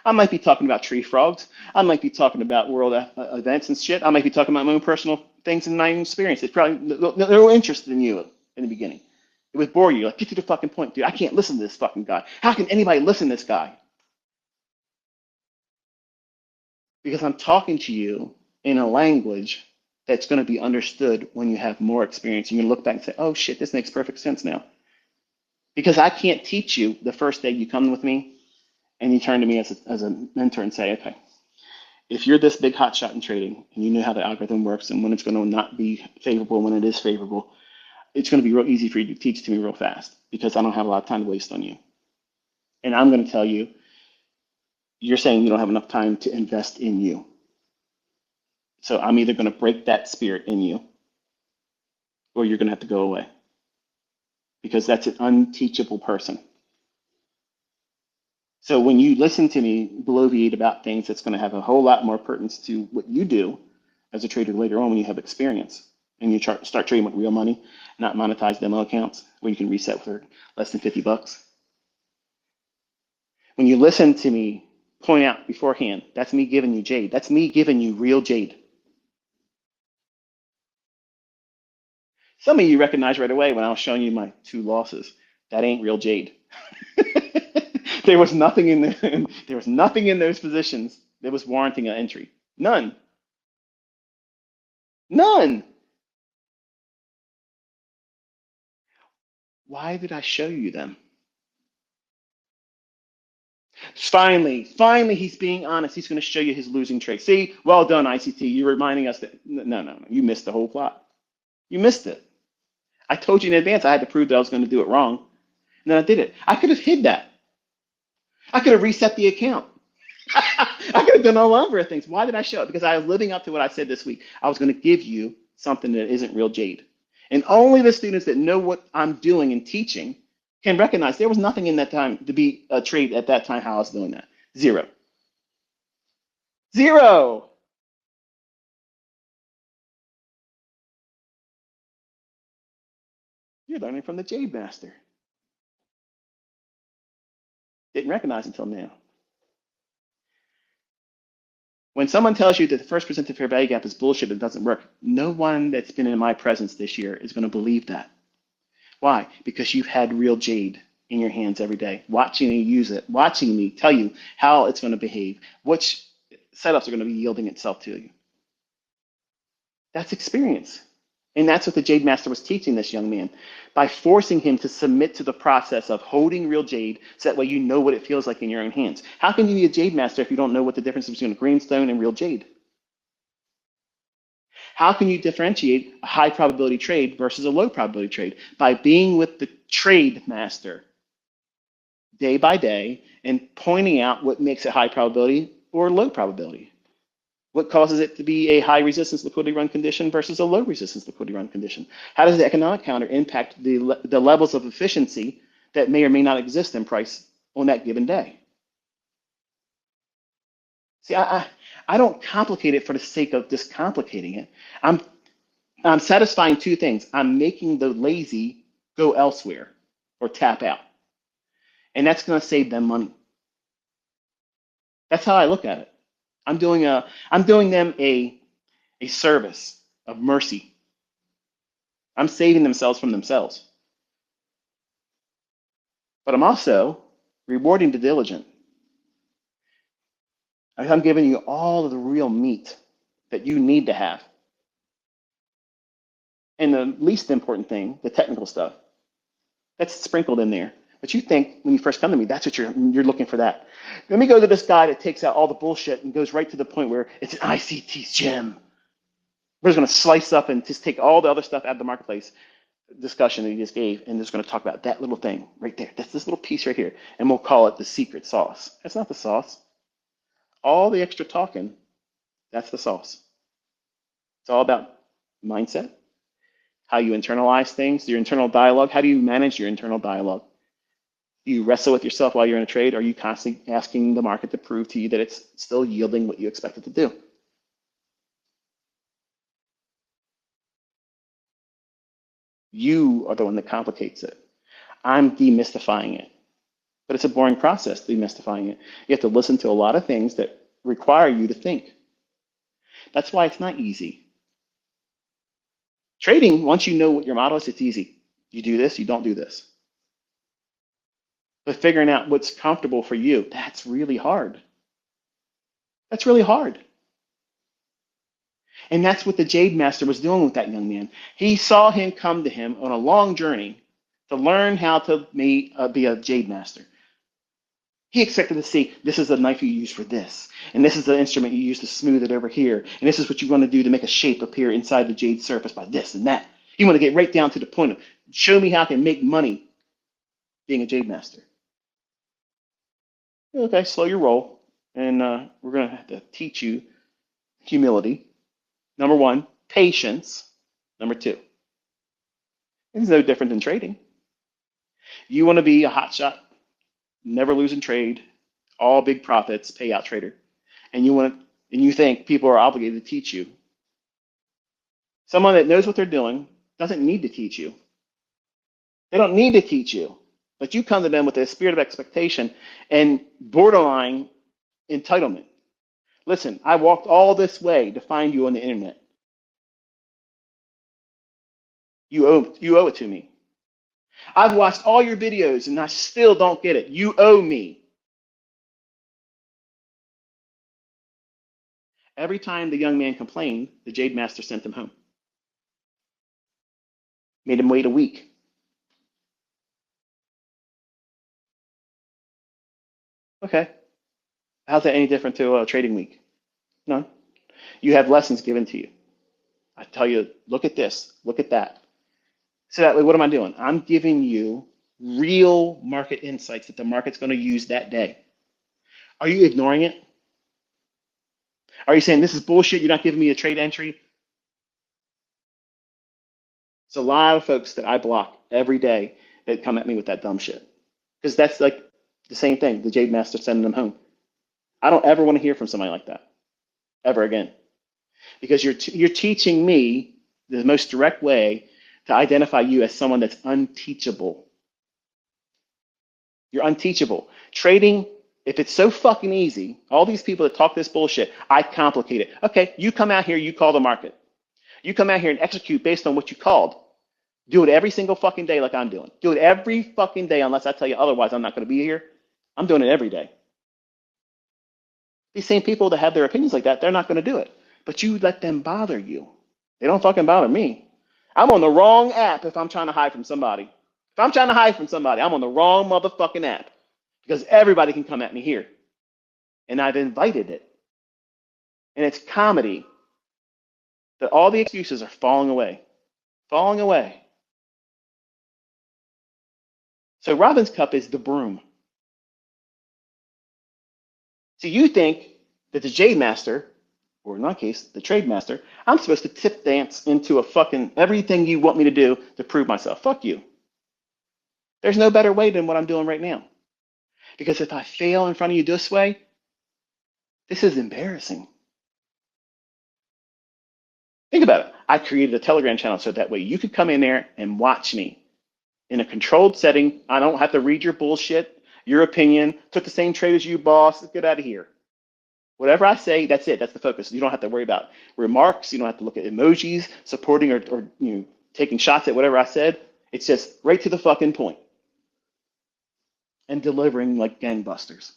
I might be talking about tree frogs. I might be talking about world events and shit. I might be talking about my own personal things and my own experience. It's probably no interest in you in the beginning. It would bore you. Like, get to the fucking point, dude. I can't listen to this fucking guy. How can anybody listen to this guy? Because I'm talking to you in a language that's going to be understood when you have more experience. You're going to look back and say, oh shit, this makes perfect sense now. Because I can't teach you the first day you come with me and you turn to me as a mentor and say, okay, if you're this big hot shot in trading and you know how the algorithm works and when it's going to not be favorable, when it is favorable, it's going to be real easy for you to teach to me real fast because I don't have a lot of time to waste on you. And I'm going to tell you, you're saying you don't have enough time to invest in you. So I'm either going to break that spirit in you or you're going to have to go away because that's an unteachable person. So when you listen to me bloviate about things, that's going to have a whole lot more pertinence to what you do as a trader later on when you have experience and you start trading with real money, not monetized demo accounts where you can reset for less than $50. When you listen to me point out beforehand, that's me giving you Jade. That's me giving you real Jade. Some of you recognize right away when I was showing you my 2 losses, that ain't real Jade. There was nothing in there. There was nothing in those positions that was warranting an entry. None. None. Why did I show you them? Finally, he's being honest. He's going to show you his losing trade. See, well done, ICT. You're reminding us that no, you missed the whole plot. You missed it. I told you in advance I had to prove that I was going to do it wrong, and then I did it. I could have hid that. I could have reset the account. I could have done a number of things. Why did I show it? Because I was living up to what I said this week. I was going to give you something that isn't real Jade. And only the students that know what I'm doing and teaching can recognize there was nothing in that time to be a trade at that time how I was doing that. Zero. Zero. You're learning from the Jade Master. Didn't recognize until now. When someone tells you that the first presented fair value gap is bullshit, it doesn't work, no one that's been in my presence this year is going to believe that. Why? Because you've had real Jade in your hands every day, watching me use it, watching me tell you how it's going to behave, which setups are going to be yielding itself to you. That's experience. And that's what the Jade Master was teaching this young man by forcing him to submit to the process of holding real Jade so that way you know what it feels like in your own hands. How can you be a Jade Master if you don't know what the difference is between a greenstone and real Jade? How can you differentiate a high probability trade versus a low probability trade? By being with the trade master day by day and pointing out what makes it high probability or low probability. What causes it to be a high resistance liquidity run condition versus a low resistance liquidity run condition? How does the economic counter impact the levels of efficiency that may or may not exist in price on that given day? See, I don't complicate it for the sake of just complicating it. I'm I'm satisfying two things. I'm making the lazy go elsewhere or tap out, and that's going to save them money. That's how I look at it. I'm doing them a service of mercy. I'm saving themselves from themselves, but I'm also rewarding the diligent. I'm giving you all of the real meat that you need to have, and the least important thing, the technical stuff, that's sprinkled in there. But you think when you first come to me, that's what you're looking for that. Let me go to this guy that takes out all the bullshit and goes right to the point where it's an ICT gem. We're just going to slice up and just take all the other stuff out of the marketplace discussion that you just gave, and just going to talk about that little thing right there. That's this little piece right here, and we'll call it the secret sauce. That's not the sauce. All the extra talking, that's the sauce. It's all about mindset, how you internalize things, your internal dialogue. How do you manage your internal dialogue? Do you wrestle with yourself while you're in a trade? Or are you constantly asking the market to prove to you that it's still yielding what you expect it to do? You are the one that complicates it. I'm demystifying it. But it's a boring process, demystifying it. You have to listen to a lot of things that require you to think. That's why it's not easy. Trading, once you know what your model is, it's easy. You do this, you don't do this. But figuring out what's comfortable for you, that's really hard. That's really hard. And that's what the Jade Master was doing with that young man. He saw him come to him on a long journey to learn how to be a Jade Master. He expected to see this is a knife you use for this, and this is the instrument you use to smooth it over here, and this is what you want to do to make a shape appear inside the jade surface by this and that. You want to get right down to the point of show me how I can make money being a Jade Master. Okay, slow your roll, and we're going to have to teach you humility. Number one, patience. Number two, it's no different than trading. You want to be a hot shot, never losing trade, all big profits, payout trader, and you think people are obligated to teach you. Someone that knows what they're doing doesn't need to teach you. They don't need to teach you, but you come to them with a spirit of expectation and borderline entitlement. Listen, I walked all this way to find you on the internet. You owe it to me. I've watched all your videos and I still don't get it. You owe me. Every time the young man complained, the Jade Master sent him home, made him wait a week. Okay, how's that any different to a trading week? No, you have lessons given to you. I tell you, look at this, look at that. So that way, what am I doing? I'm giving you real market insights that the market's going to use that day. Are you ignoring it? Are you saying this is bullshit? You're not giving me a trade entry? It's a lot of folks that I block every day that come at me with that dumb shit. Because that's like the same thing, the Jade Master sending them home. I don't ever want to hear from somebody like that ever again. Because you're teaching me the most direct way to identify you as someone that's unteachable. You're unteachable. Trading, if it's so fucking easy, all these people that talk this bullshit, I complicate it. Okay, you come out here, you call the market. You come out here and execute based on what you called. Do it every single fucking day like I'm doing. Do it every fucking day unless I tell you otherwise I'm not going to be here. I'm doing it every day. These same people that have their opinions like that, they're not going to do it. But you let them bother you. They don't fucking bother me. I'm on the wrong app if I'm trying to hide from somebody. If I'm trying to hide from somebody, I'm on the wrong motherfucking app because everybody can come at me here. And I've invited it. And it's comedy that all the excuses are falling away. Falling away. So Robin's Cup is the broom. So you think that the Jade Master, or in my case, the Trade Master, I'm supposed to tip dance into a fucking everything you want me to do to prove myself. Fuck you. There's no better way than what I'm doing right now. Because if I fail in front of you this way, this is embarrassing. Think about it. I created a Telegram channel so that way you could come in there and watch me in a controlled setting. I don't have to read your bullshit, your opinion. Took the same trade as you, boss. Get out of here. Whatever I say, that's it. That's the focus. You don't have to worry about remarks. You don't have to look at emojis supporting or taking shots at whatever I said. It's just right to the fucking point and delivering like gangbusters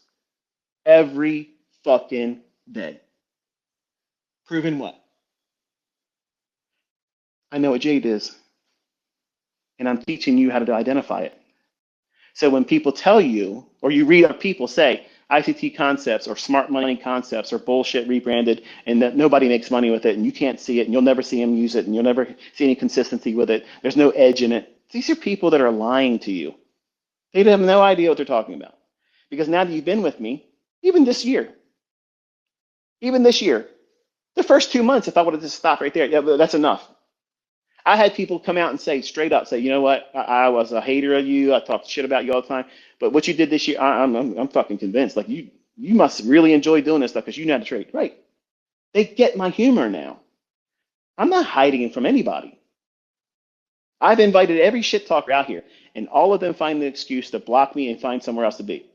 every fucking day. Proving what? I know what Jade is, and I'm teaching you how to identify it. So when people tell you, or you read other people say, ICT concepts or smart money concepts are bullshit rebranded and that nobody makes money with it and you can't see it and you'll never see them use it and you'll never see any consistency with it. There's no edge in it. These are people that are lying to you. They have no idea what they're talking about. Because now that you've been with me, even this year, the first 2 months, if I would have just stopped right there, yeah, that's enough. I had people come out and say straight up, say, you know what, I was a hater of you. I talked shit about you all the time, but what you did this year, I'm fucking convinced. Like you must really enjoy doing this stuff because you know how to trade, right? They get my humor now. I'm not hiding it from anybody. I've invited every shit talker out here, and all of them find the excuse to block me and find somewhere else to be.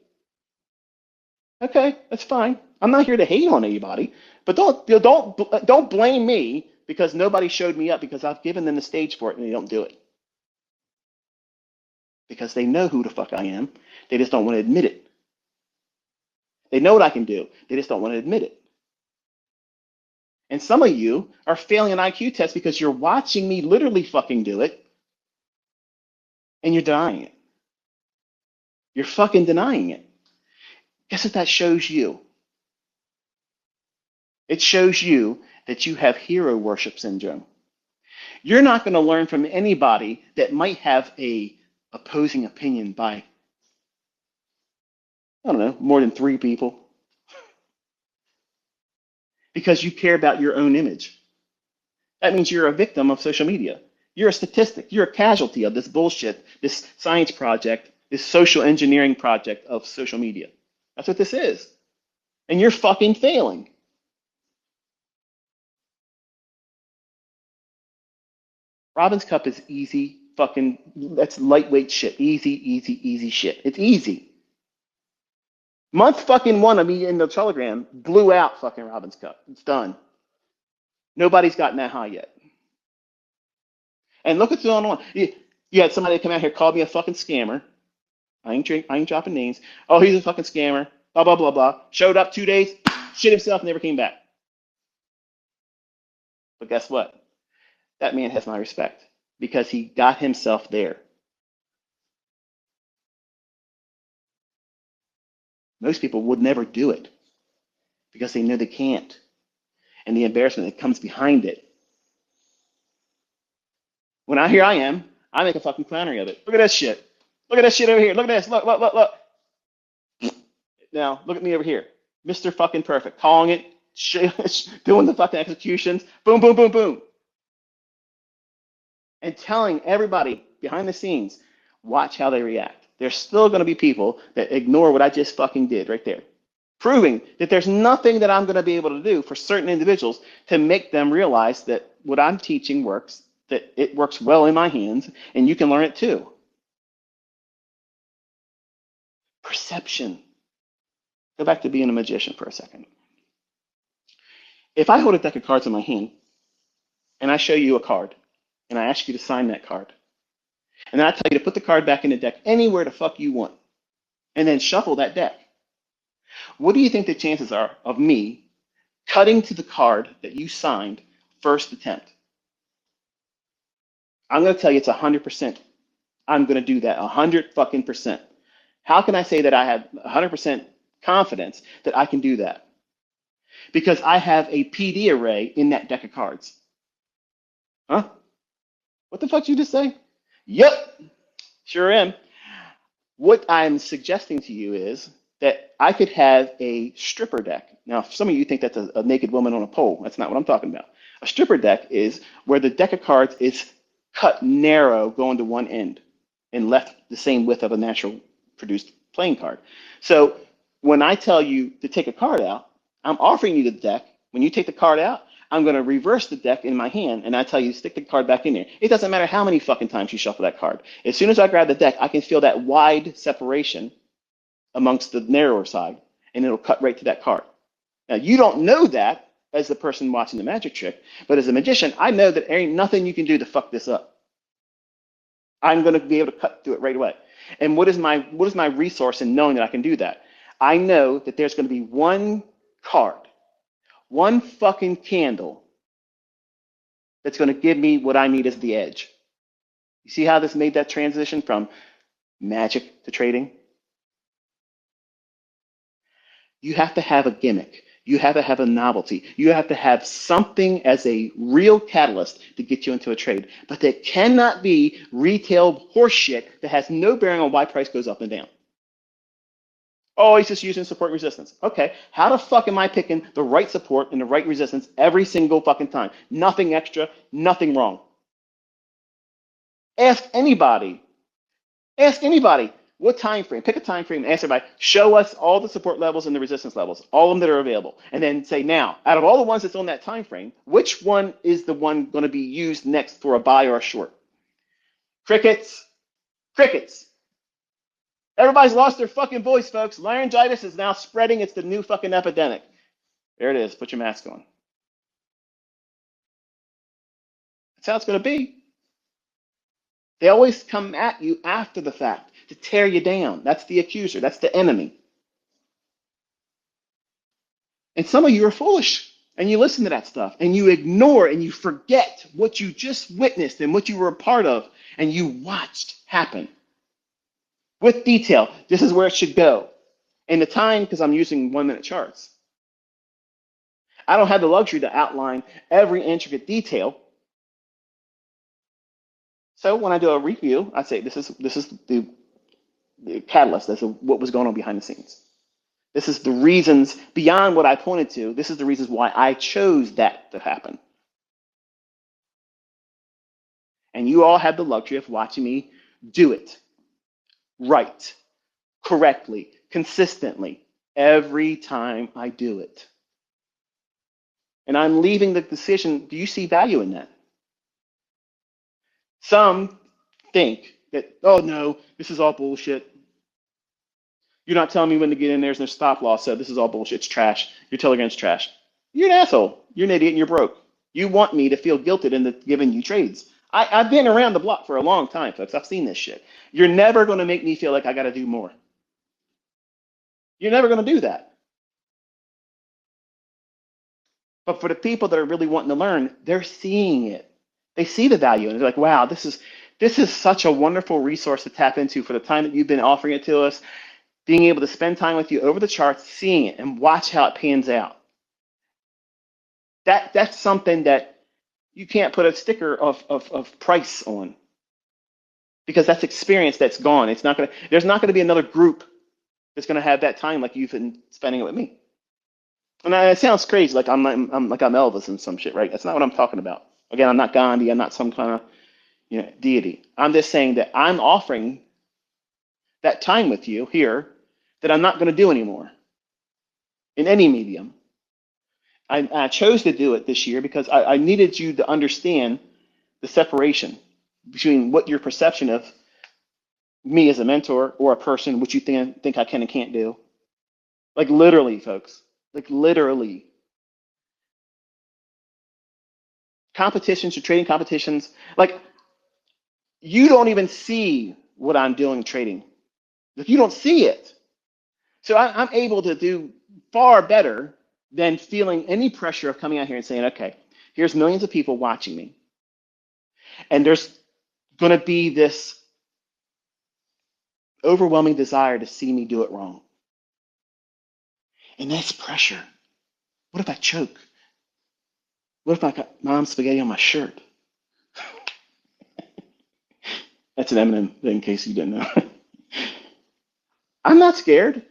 Okay, that's fine. I'm not here to hate on anybody, but don't blame me because nobody showed me up because I've given them the stage for it and they don't do it. Because they know who the fuck I am. They just don't want to admit it. They know what I can do. They just don't want to admit it. And some of you are failing an IQ test because you're watching me literally fucking do it and you're denying it. You're fucking denying it. Guess what that shows you? It shows you that you have hero worship syndrome. You're not going to learn from anybody that might have a opposing opinion by, I don't know, more than 3 people because you care about your own image. That means you're a victim of social media. You're a statistic. You're a casualty of this bullshit, this science project, this social engineering project of social media. That's what this is. And you're fucking failing. Robin's Cup is easy fucking, that's lightweight shit. Easy shit. It's easy. Month fucking 1 of me in the Telegram blew out fucking Robin's Cup. It's done. Nobody's gotten that high yet. And look what's going on. You had somebody come out here call me a fucking scammer. I ain't dropping names. Oh, he's a fucking scammer. Blah blah blah blah. Showed up 2 days, shit himself, never came back. But guess what? That man has my respect because he got himself there. Most people would never do it because they know they can't. And the embarrassment that comes behind it. When here I am, I make a fucking clownery of it. Look at this shit. Look at this shit over here. Look at this. Look, look, look, look. Now, look at me over here. Mr. fucking Perfect. Calling it, doing the fucking executions. Boom, boom, boom, boom. And telling everybody behind the scenes, watch how they react. There's still going to be people that ignore what I just fucking did right there. Proving that there's nothing that I'm going to be able to do for certain individuals to make them realize that what I'm teaching works, that it works well in my hands, and you can learn it too. Perception. Go back to being a magician for a second. If I hold a deck of cards in my hand and I show you a card and I ask you to sign that card, and then I tell you to put the card back in the deck anywhere the fuck you want, and then shuffle that deck, what do you think the chances are of me cutting to the card that you signed first attempt? I'm going to tell you it's 100%. I'm going to do that 100 fucking percent. How can I say that I have 100% confidence that I can do that? Because I have a PD array in that deck of cards. Huh? What the fuck did you just say? Yep, sure am. What I'm suggesting to you is that I could have a stripper deck. Now, some of you think that's a naked woman on a pole. That's not what I'm talking about. A stripper deck is where the deck of cards is cut narrow going to one end and left the same width of a natural produced playing card. So when I tell you to take a card out, I'm offering you the deck. When you take the card out, I'm going to reverse the deck in my hand, and I tell you to stick the card back in there. It doesn't matter how many fucking times you shuffle that card. As soon as I grab the deck, I can feel that wide separation amongst the narrower side, and it'll cut right to that card. Now, you don't know that as the person watching the magic trick, but as a magician, I know that there ain't nothing you can do to fuck this up. I'm going to be able to cut through it right away. And what is my resource in knowing that I can do that? I know that there's going to be one card, one fucking candle that's going to give me what I need as the edge. You see how this made that transition from magic to trading? You have to have a gimmick. You have to have a novelty. You have to have something as a real catalyst to get you into a trade. But that cannot be retail horseshit that has no bearing on why price goes up and down. Oh, he's just using support and resistance. Okay, how the fuck am I picking the right support and the right resistance every single fucking time? Nothing extra, nothing wrong. Ask anybody. Ask anybody. What time frame? Pick a time frame and ask everybody, show us all the support levels and the resistance levels, all of them that are available. And then say, now, out of all the ones that's on that time frame, which one is the one going to be used next for a buy or a short? Crickets. Crickets. Everybody's lost their fucking voice, folks. Laryngitis is now spreading. It's the new fucking epidemic. There it is. Put your mask on. That's how it's going to be. They always come at you after the fact to tear you down. That's the accuser. That's the enemy. And some of you are foolish and you listen to that stuff and you ignore and you forget what you just witnessed and what you were a part of and you watched happen. With detail, this is where it should go. And the time, because I'm using 1 minute charts. I don't have the luxury to outline every intricate detail. So when I do a review, I say this is the catalyst. That's what was going on behind the scenes. This is the reasons beyond what I pointed to. This is the reasons why I chose that to happen. And you all have the luxury of watching me do it right, correctly, consistently, every time I do it. And I'm leaving the decision, do you see value in that? Some think that, oh no, this is all bullshit. You're not telling me when to get in, there's no stop loss, so this is all bullshit, it's trash. Your Telegram's trash. You're an asshole. You're an idiot and you're broke. You want me to feel guilted into giving you trades. I've been around the block for a long time, folks. I've seen this shit. You're never going to make me feel like I got to do more. You're never going to do that. But for the people that are really wanting to learn, they're seeing it. They see the value and they're like, wow, this is such a wonderful resource to tap into for the time that you've been offering it to us, being able to spend time with you over the charts, seeing it and watch how it pans out. That's something that you can't put a sticker of price on, because that's experience that's gone. It's not gonna, there's not gonna be another group that's gonna have that time like you've been spending it with me. And it sounds crazy, like I'm like I'm Elvis and some shit, right? That's not what I'm talking about. Again, I'm not Gandhi. I'm not some kind of deity. I'm just saying that I'm offering that time with you here that I'm not going to do anymore in any medium. I chose to do it this year because I needed you to understand the separation between what your perception of me as a mentor or a person, what you think I can and can't do. Like literally, folks. Like literally. Competitions or trading competitions. Like you don't even see what I'm doing trading. Like you don't see it. So I'm able to do far better than feeling any pressure of coming out here and saying, okay, here's millions of people watching me. And there's going to be this overwhelming desire to see me do it wrong. And that's pressure. What if I choke? What if I got mom's spaghetti on my shirt? That's an Eminem thing, in case you didn't know. I'm not scared.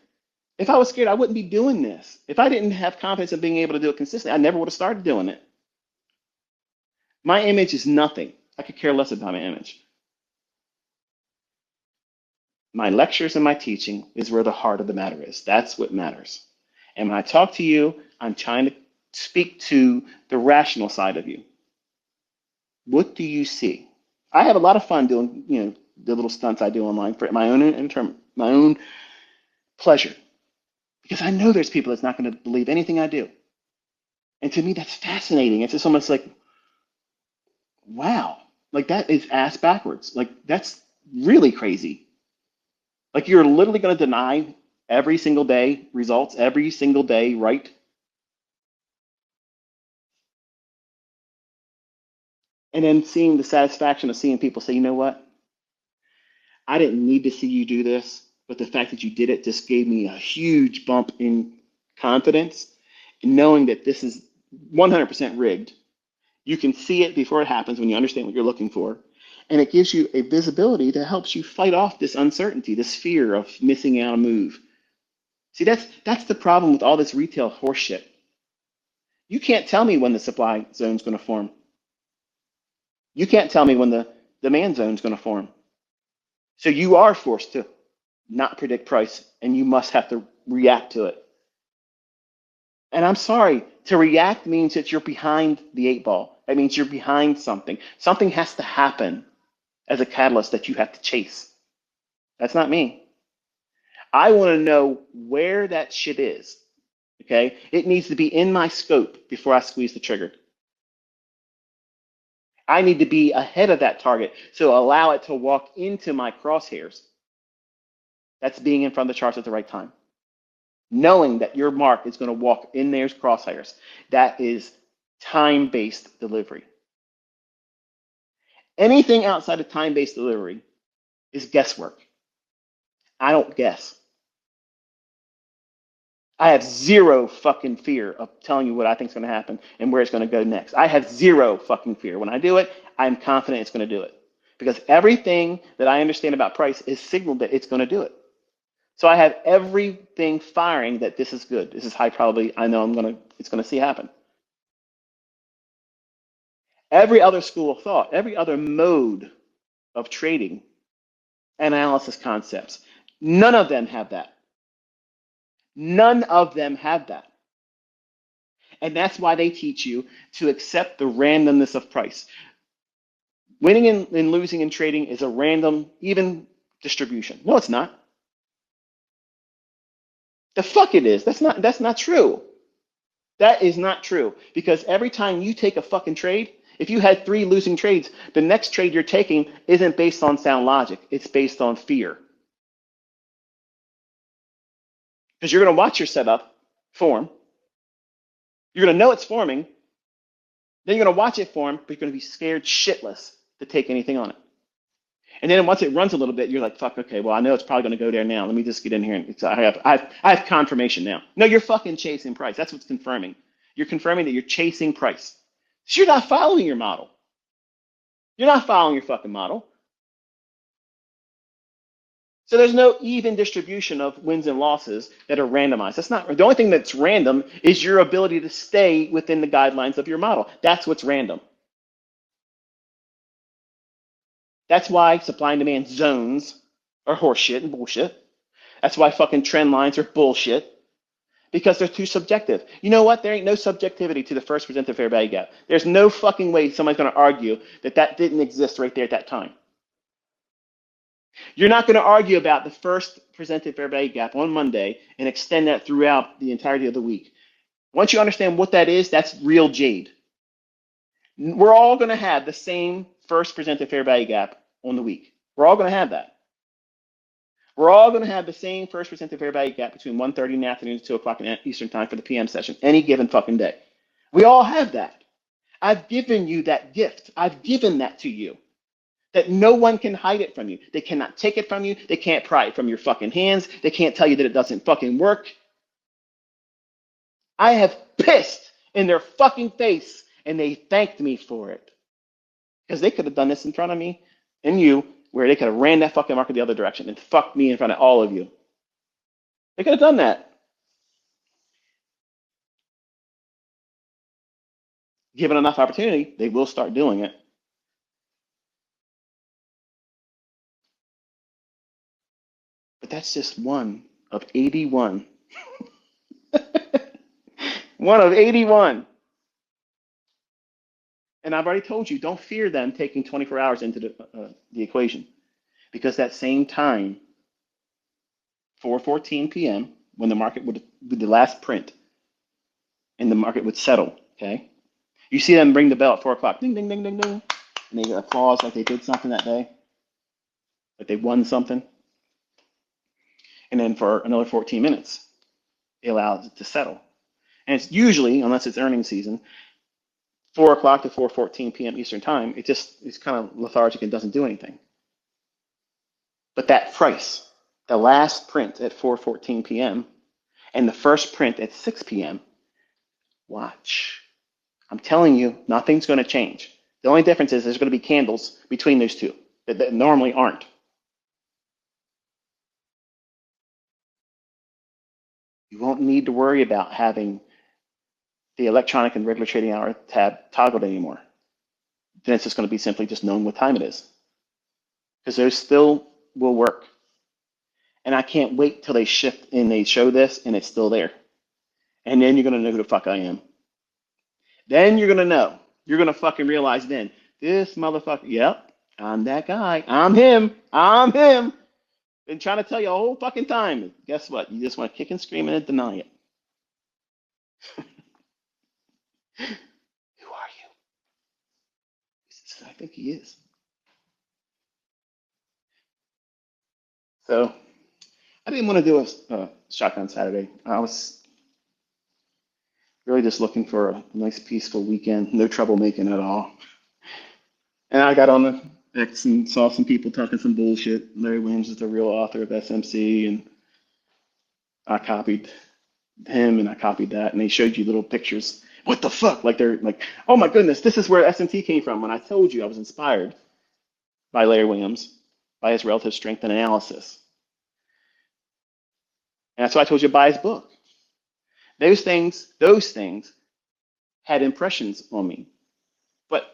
If I was scared, I wouldn't be doing this. If I didn't have confidence in being able to do it consistently, I never would have started doing it. My image is nothing. I could care less about my image. My lectures and my teaching is where the heart of the matter is. That's what matters. And when I talk to you, I'm trying to speak to the rational side of you. What do you see? I have a lot of fun doing, the little stunts I do online for my own pleasure, because I know there's people that's not going to believe anything I do. And to me, that's fascinating. It's just almost like, wow, like that is ass backwards. Like that's really crazy. Like you're literally going to deny every single day results, every single day, right? And then seeing the satisfaction of seeing people say, you know what? I didn't need to see you do this, but the fact that you did it just gave me a huge bump in confidence, and knowing that this is 100% rigged. You can see it before it happens when you understand what you're looking for. And it gives you a visibility that helps you fight off this uncertainty, this fear of missing out a move. See, that's the problem with all this retail horseshit. You can't tell me when the supply zone is going to form. You can't tell me when the demand zone is going to form. So you are forced to not predict price, and you must have to react to it. And I'm sorry, to react means that you're behind the eight ball. That means you're behind something. Something has to happen as a catalyst that you have to chase. That's not me. I want to know where that shit is. Okay? It needs to be in my scope before I squeeze the trigger. I need to be ahead of that target, so allow it to walk into my crosshairs. That's being in front of the charts at the right time. Knowing that your mark is going to walk in there's crosshairs. That is time-based delivery. Anything outside of time-based delivery is guesswork. I don't guess. I have zero fucking fear of telling you what I think is going to happen and where it's going to go next. I have zero fucking fear. When I do it, I'm confident it's going to do it. Because everything that I understand about price is signaled that it's going to do it. So I have everything firing that this is good. This is high probability. I know it's going to see happen. Every other school of thought, every other mode of trading, analysis concepts, none of them have that. None of them have that. And that's why they teach you to accept the randomness of price. Winning and losing in trading is a random, even distribution. No, it's not. The fuck it is. That's not true. That is not true. Because every time you take a fucking trade, if you had 3 losing trades, the next trade you're taking isn't based on sound logic. It's based on fear. Because you're going to watch your setup form. You're going to know it's forming. Then you're going to watch it form, but you're going to be scared shitless to take anything on it. And then once it runs a little bit, you're like, fuck, okay, well, I know it's probably going to go there now. Let me just get in here. And I have confirmation now. No, you're fucking chasing price. That's what's confirming. You're confirming that you're chasing price. So you're not following your model. You're not following your fucking model. So there's no even distribution of wins and losses that are randomized. That's not the only thing that's random is your ability to stay within the guidelines of your model. That's what's random. That's why supply and demand zones are horseshit and bullshit. That's why fucking trend lines are bullshit because they're too subjective. You know what? There ain't no subjectivity to the first presented fair value gap. There's no fucking way somebody's going to argue that that didn't exist right there at that time. You're not going to argue about the first presented fair value gap on Monday and extend that throughout the entirety of the week. Once you understand what that is, that's real Jade. We're all going to have the same first presented fair value gap on the week. We're all going to have that. We're all going to have the same first presented fair value gap between 1:30 in the afternoon and 2 o'clock in Eastern time for the PM session, any given fucking day. We all have that. I've given you that gift. I've given that to you. That no one can hide it from you. They cannot take it from you. They can't pry it from your fucking hands. They can't tell you that it doesn't fucking work. I have pissed in their fucking face and they thanked me for it. Because they could have done this in front of me and you, where they could have ran that fucking market the other direction and fucked me in front of all of you. They could have done that. Given enough opportunity, they will start doing it. But that's just one of 81. One of 81. And I've already told you, don't fear them taking 24 hours into the equation. Because that same time, 4:14 p.m., when the market would be the last print, and the market would settle, okay? You see them ring the bell at 4 o'clock, ding, ding, ding, ding, ding, and they applause like they did something that day, like they won something. And then for another 14 minutes, they allow it to settle. And it's usually, unless it's earnings season, 4 o'clock to 4:14 p.m. Eastern time, it's kind of lethargic and doesn't do anything. But that price, the last print at 4:14 p.m. and the first print at 6 p.m., watch. I'm telling you, nothing's going to change. The only difference is there's going to be candles between those two that normally aren't. You won't need to worry about having the electronic and regular trading hour tab toggled anymore. Then it's just going to be simply just knowing what time it is. Because those still will work. And I can't wait till they shift and they show this and it's still there. And then you're going to know who the fuck I am. Then you're going to know. You're going to fucking realize then, this motherfucker, yep, I'm that guy. I'm him. I'm him. Been trying to tell you a whole fucking time. Guess what? You just want to kick and scream and deny it. Who are you? I think he is. So I didn't want to do a shotgun Saturday. I was really just looking for a nice peaceful weekend, no troublemaking at all. And I got on the X and saw some people talking some bullshit. Larry Williams is the real author of SMC, and I copied him and I copied that, and they showed you little pictures. What the fuck? Like they're like, oh my goodness, this is where SMT came from. When I told you I was inspired by Larry Williams, by his relative strength and analysis. And that's why I told you to buy his book. Those things had impressions on me. But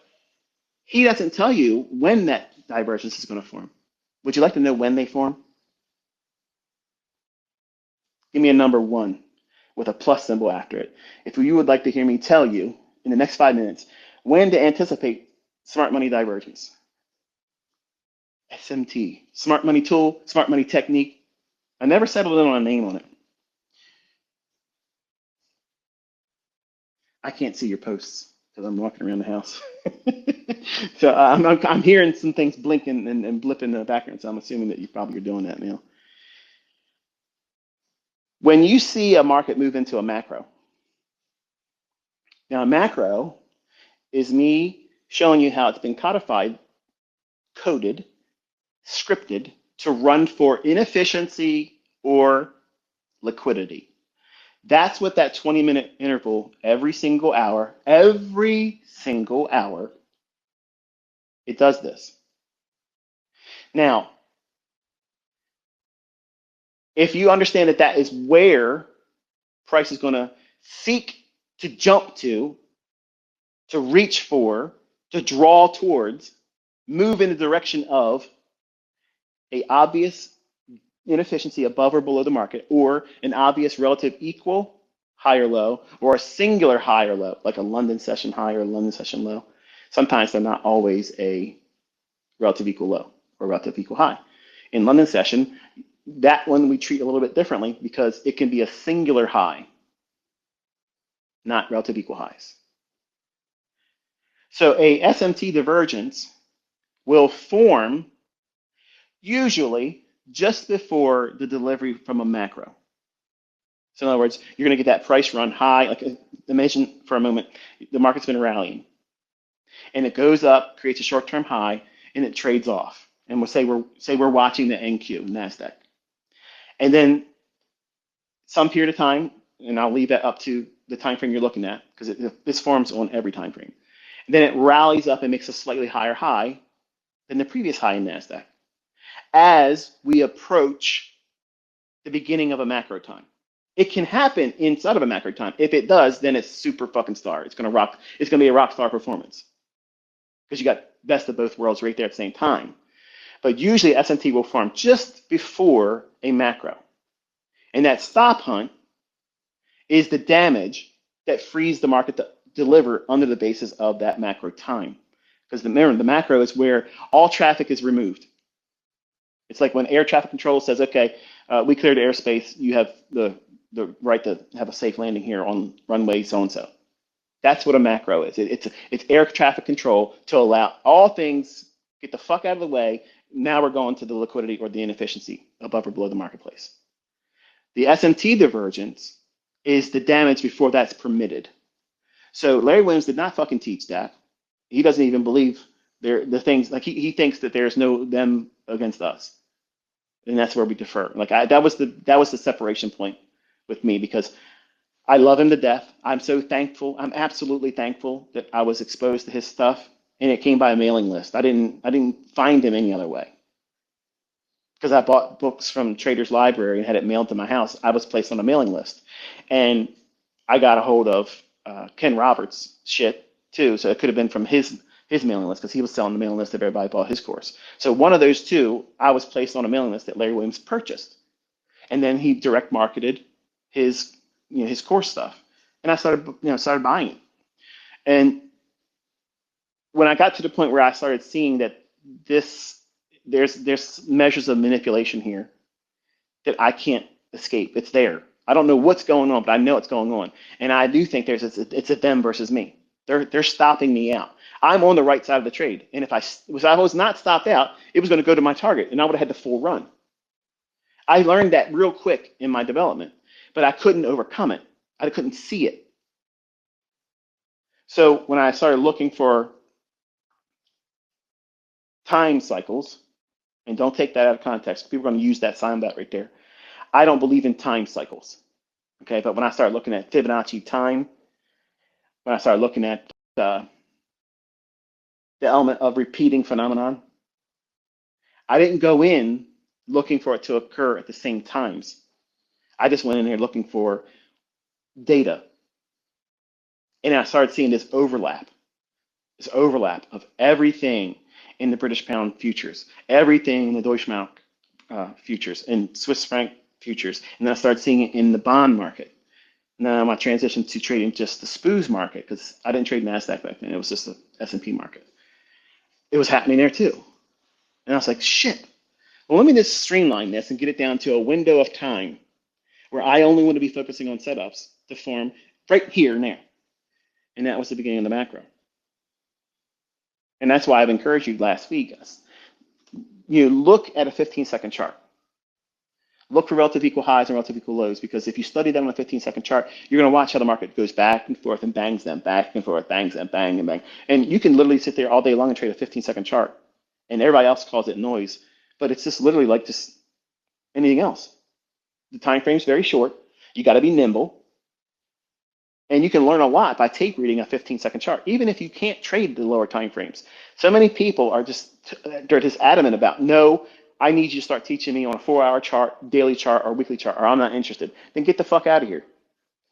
he doesn't tell you when that divergence is going to form. Would you like to know when they form? Give me a number 1 with a plus symbol after it. If you would like to hear me tell you in the next 5 minutes when to anticipate smart money divergence. SMT, smart money tool, smart money technique. I never settled in on a name on it. I can't see your posts because I'm walking around the house. So I'm hearing some things blinking and blipping in the background. So I'm assuming that you probably are doing that now. When you see a market move into a macro, now a macro is me showing you how it's been codified, coded, scripted to run for inefficiency or liquidity. That's what that 20-minute interval every single hour, it does this. Now, if you understand that that is where price is going to seek to jump to reach for, to draw towards, move in the direction of a obvious inefficiency above or below the market, or an obvious relative equal high or low, or a singular high or low, like a London session high or a London session low. Sometimes they're not always a relative equal low or relative equal high. In London session, that one we treat a little bit differently because it can be a singular high, not relative equal highs. So a SMT divergence will form usually just before the delivery from a macro. So in other words, you're going to get that price run high. Like imagine for a moment, the market's been rallying and it goes up, creates a short-term high, and it trades off. And we'll say we're watching the NQ, NASDAQ. And then some period of time, and I'll leave that up to the time frame you're looking at, because this forms on every time frame. And then it rallies up and makes a slightly higher high than the previous high in NASDAQ as we approach the beginning of a macro time. It can happen inside of a macro time. If it does, then it's super fucking star. It's gonna rock. It's gonna be a rock star performance because you got best of both worlds right there at the same time. But usually S&T will form just before a macro, and that stop hunt is the damage that frees the market to deliver under the basis of that macro time. Because remember, the macro is where all traffic is removed. It's like when air traffic control says, okay, we cleared airspace, you have the right to have a safe landing here on runway so-and-so. That's what a macro is. It's air traffic control to allow all things get the fuck out of the way. Now we're going to the liquidity or the inefficiency above or below the marketplace. The SMT divergence is the damage before that's permitted. So Larry Williams did not fucking teach that. He doesn't even believe the things, like he thinks that there's no them against us. And that's where we defer. Like that was the separation point with me, because I love him to death. I'm so thankful. I'm absolutely thankful that I was exposed to his stuff, and it came by a mailing list. I didn't find him any other way, because I bought books from Trader's Library and had it mailed to my house. I was placed on a mailing list, and I got a hold of Ken Roberts' shit too. So it could have been from his mailing list, because he was selling the mailing list that everybody bought his course. So one of those two, I was placed on a mailing list that Larry Williams purchased, and then he direct marketed his course stuff, and I started buying it. And when I got to the point where I started seeing that there's measures of manipulation here that I can't escape. It's there. I don't know what's going on, but I know it's going on. And I do think it's a them versus me. They're stopping me out. I'm on the right side of the trade, and if I was not stopped out, it was going to go to my target, and I would have had the full run. I learned that real quick in my development, but I couldn't overcome it. I couldn't see it. So when I started looking for time cycles, and don't take that out of context, people are going to use that sign that right there. I don't believe in time cycles. Okay, but when I started looking at Fibonacci time, when I started looking at the element of repeating phenomenon, I didn't go in looking for it to occur at the same times. I just went in there looking for data. And I started seeing this overlap of everything in the British pound futures, everything in the Deutsche Mark futures, and Swiss franc futures. And then I started seeing it in the bond market. Now I transitioned to trading just the SPOOS market, because I didn't trade NASDAQ back then. It was just the S&P market. It was happening there too. And I was like, shit, well, let me just streamline this and get it down to a window of time where I only want to be focusing on setups to form right here and there. And that was the beginning of the macro. And that's why I've encouraged you last week. You look at a 15-second chart. Look for relative equal highs and relative equal lows, because if you study them on a 15-second chart, you're going to watch how the market goes back and forth and bangs them, back and forth, bangs them, bang and bang. And you can literally sit there all day long and trade a 15-second chart, and everybody else calls it noise, but it's just literally like just anything else. The time frame is very short. You got to be nimble. And you can learn a lot by tape reading a 15-second chart, even if you can't trade the lower time frames. So many people are they're just adamant about, no, I need you to start teaching me on a 4-hour chart, daily chart, or weekly chart, or I'm not interested. Then get the fuck out of here.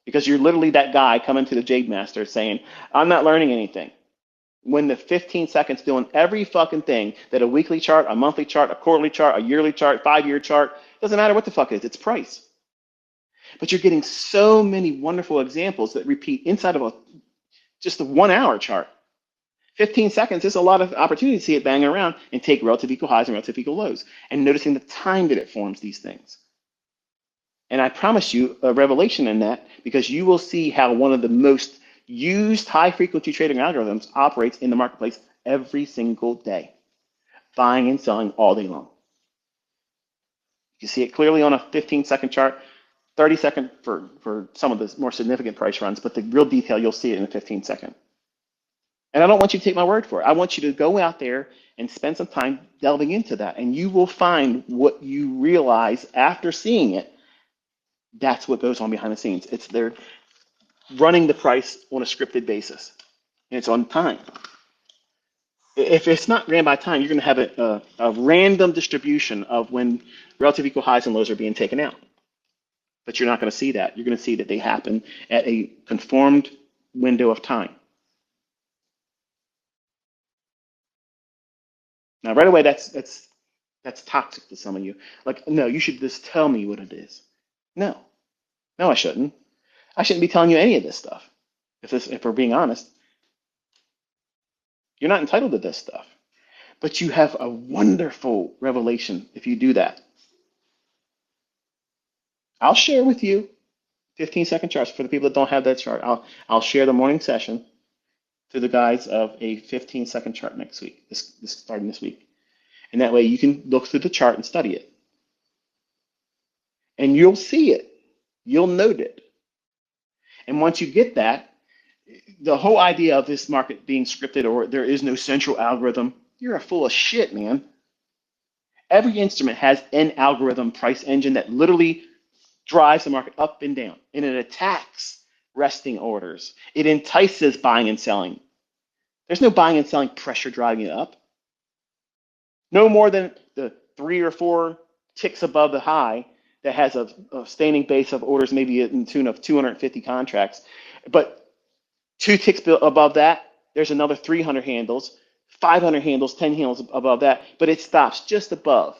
Because you're literally that guy coming to the Jade Master saying, I'm not learning anything. When the 15 seconds doing every fucking thing that a weekly chart, a monthly chart, a quarterly chart, a yearly chart, 5-year chart, doesn't matter what the fuck it is, it's price. But you're getting so many wonderful examples that repeat inside of just a 1-hour chart. 15 seconds is a lot of opportunity to see it banging around and take relative equal highs and relative equal lows and noticing the time that it forms these things. And I promise you a revelation in that, because you will see how one of the most used high frequency trading algorithms operates in the marketplace every single day, buying and selling all day long. You see it clearly on a 15-second chart, 30-second for some of the more significant price runs, but the real detail, you'll see it in a 15-second. And I don't want you to take my word for it. I want you to go out there and spend some time delving into that, and you will find what you realize after seeing it. That's what goes on behind the scenes. It's they're running the price on a scripted basis, and it's on time. If it's not ran by time, you're going to have a random distribution of when relative equal highs and lows are being taken out. But you're not going to see that. You're going to see that they happen at a conformed window of time. Now, right away, that's toxic to some of you. Like, no, you should just tell me what it is. No, no, I shouldn't. I shouldn't be telling you any of this stuff. If we're being honest, you're not entitled to this stuff. But you have a wonderful revelation if you do that. I'll share with you 15-second charts for the people that don't have that chart. I'll share the morning session through the guise of a 15-second chart next week, this starting this week. And that way you can look through the chart and study it. And you'll see it. You'll note it. And once you get that, the whole idea of this market being scripted or there is no central algorithm, you're a full of shit, man. Every instrument has an algorithm price engine that literally drives the market up and down, and it attacks resting orders. It entices buying and selling. There's no buying and selling pressure driving it up. No more than the 3 or 4 ticks above the high that has a standing base of orders, maybe in tune of 250 contracts. But 2 ticks above that, there's another 300 handles, 500 handles, 10 handles above that, but it stops just above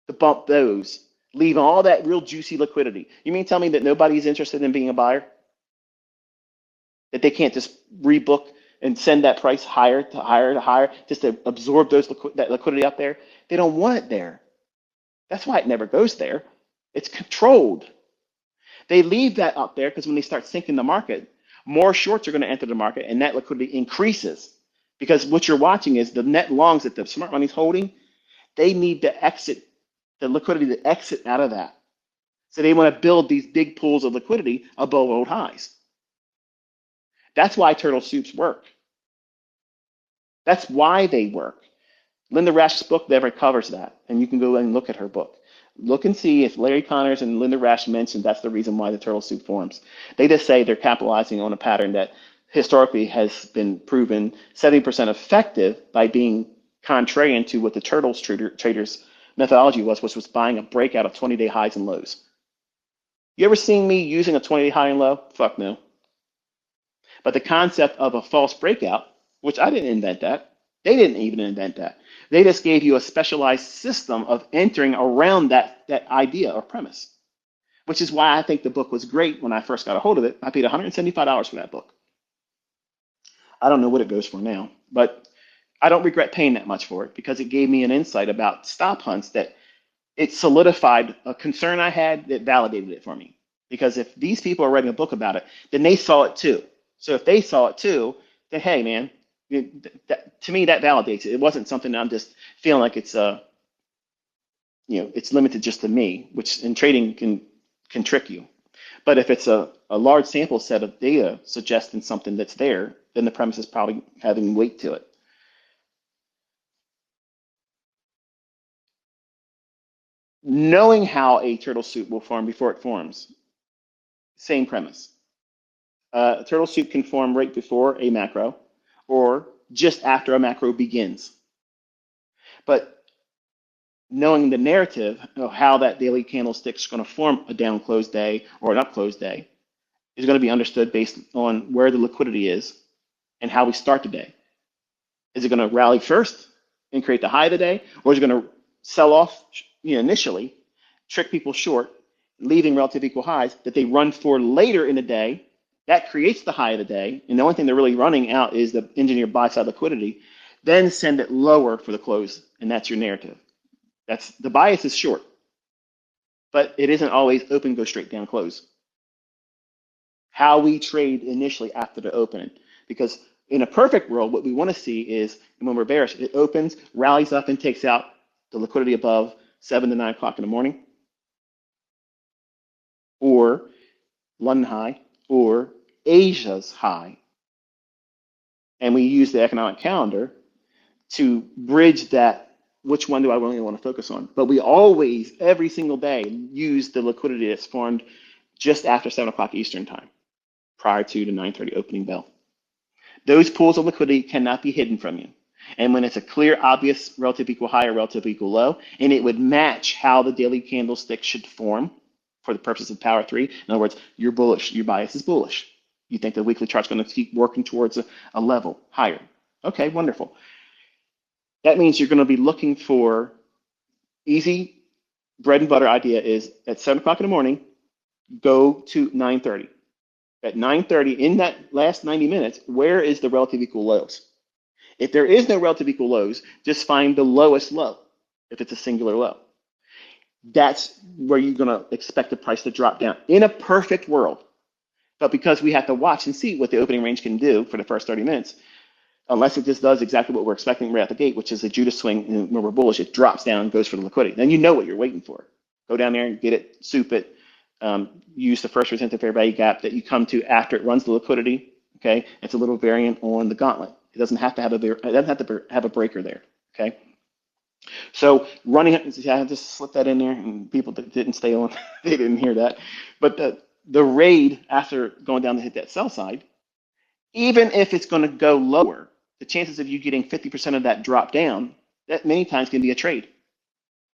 to bump those, leaving all that real juicy liquidity. You mean tell me that nobody's interested in being a buyer? That they can't just rebook and send that price higher to higher to higher just to absorb that liquidity up there? They don't want it there. That's why it never goes there. It's controlled. They leave that up there because when they start sinking the market, more shorts are going to enter the market and that liquidity increases. Because what you're watching is the net longs that the smart money's holding, they need to exit the liquidity to exit out of that. So they want to build these big pools of liquidity above old highs. That's why turtle soups work. That's why they work. Linda Rash's book never covers that, and you can go and look at her book. Look and see if Larry Connors and Linda Rash mentioned that's the reason why the turtle soup forms. They just say they're capitalizing on a pattern that historically has been proven 70% effective by being contrarian to what the turtles traders methodology was, which was buying a breakout of 20-day highs and lows. You ever seen me using a 20-day high and low? Fuck no. But the concept of a false breakout, which I didn't invent that, they didn't even invent that. They just gave you a specialized system of entering around that idea or premise, which is why I think the book was great when I first got a hold of it. I paid $175 for that book. I don't know what it goes for now, but I don't regret paying that much for it because it gave me an insight about stop hunts that it solidified a concern I had that validated it for me. Because if these people are writing a book about it, then they saw it too. So if they saw it too, then hey, man, to me that validates it. It wasn't something that I'm just feeling like it's it's limited just to me, which in trading can trick you. But if it's a large sample set of data suggesting something that's there, then the premise is probably having weight to it. Knowing how a turtle soup will form before it forms, same premise. Turtle soup can form right before a macro or just after a macro begins. But knowing the narrative of how that daily candlestick is going to form a down close day or an up close day is going to be understood based on where the liquidity is and how we start the day. Is it going to rally first and create the high of the day, or is it going to sell off initially, trick people short, leaving relative equal highs that they run for later in the day? That creates the high of the day, and the only thing they're really running out is the engineered buy side liquidity. Then send it lower for the close, and that's your narrative. That's the bias is short, but it isn't always open, go straight down, close. How we trade initially after the opening, because in a perfect world, what we want to see is when we're bearish, it opens, rallies up, and takes out the liquidity above 7 to 9 o'clock in the morning, or London high, or Asia's high. And we use the economic calendar to bridge that. Which one do I really want to focus on? But we always, every single day, use the liquidity that's formed just after 7 o'clock Eastern time, prior to the 9:30 opening bell. Those pools of liquidity cannot be hidden from you. And when it's a clear, obvious relative equal high or relative equal low, and it would match how the daily candlestick should form for the purposes of power three. In other words, you're bullish, your bias is bullish. You think the weekly chart's going to keep working towards a level higher. Okay, wonderful. That means you're going to be looking for easy bread and butter idea is at 7 o'clock in the morning, go to 9:30. At 9:30, in that last 90 minutes, where is the relative equal lows? If there is no relative equal lows, just find the lowest low if it's a singular low. That's where you're going to expect the price to drop down in a perfect world. But because we have to watch and see what the opening range can do for the first 30 minutes, unless it just does exactly what we're expecting right out the gate, which is a Judas swing, and when we're bullish, it drops down and goes for the liquidity. Then you know what you're waiting for. Go down there and get it, soup it, use the first resistance fair value gap that you come to after it runs the liquidity. Okay, it's a little variant on the gauntlet. It doesn't have to have a breaker there. Okay, so running, I just slipped that in there, and people that didn't stay on, they didn't hear that. But the raid after going down to hit that sell side, even if it's going to go lower, the chances of you getting 50% of that drop down, that many times can be a trade.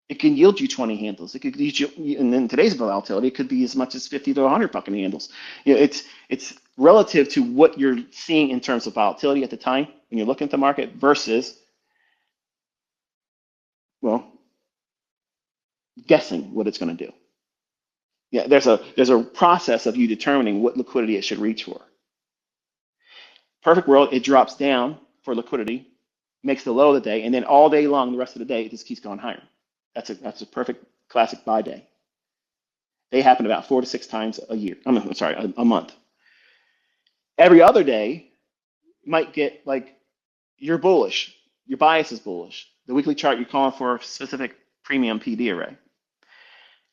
It can yield you 20 handles. It could yield you, and in today's volatility, it could be as much as 50 to 100 fucking handles. It's relative to what you're seeing in terms of volatility at the time when you're looking at the market versus, well, guessing what it's going to do. Yeah, there's a process of you determining what liquidity it should reach for. Perfect world, it drops down for liquidity, makes the low of the day, and then all day long, the rest of the day, it just keeps going higher. That's a perfect classic buy day. They happen about 4 to 6 times a year. I'm sorry, a month. Every other day, you might get like you're bullish, your bias is bullish. The weekly chart you're calling for a specific premium PD array,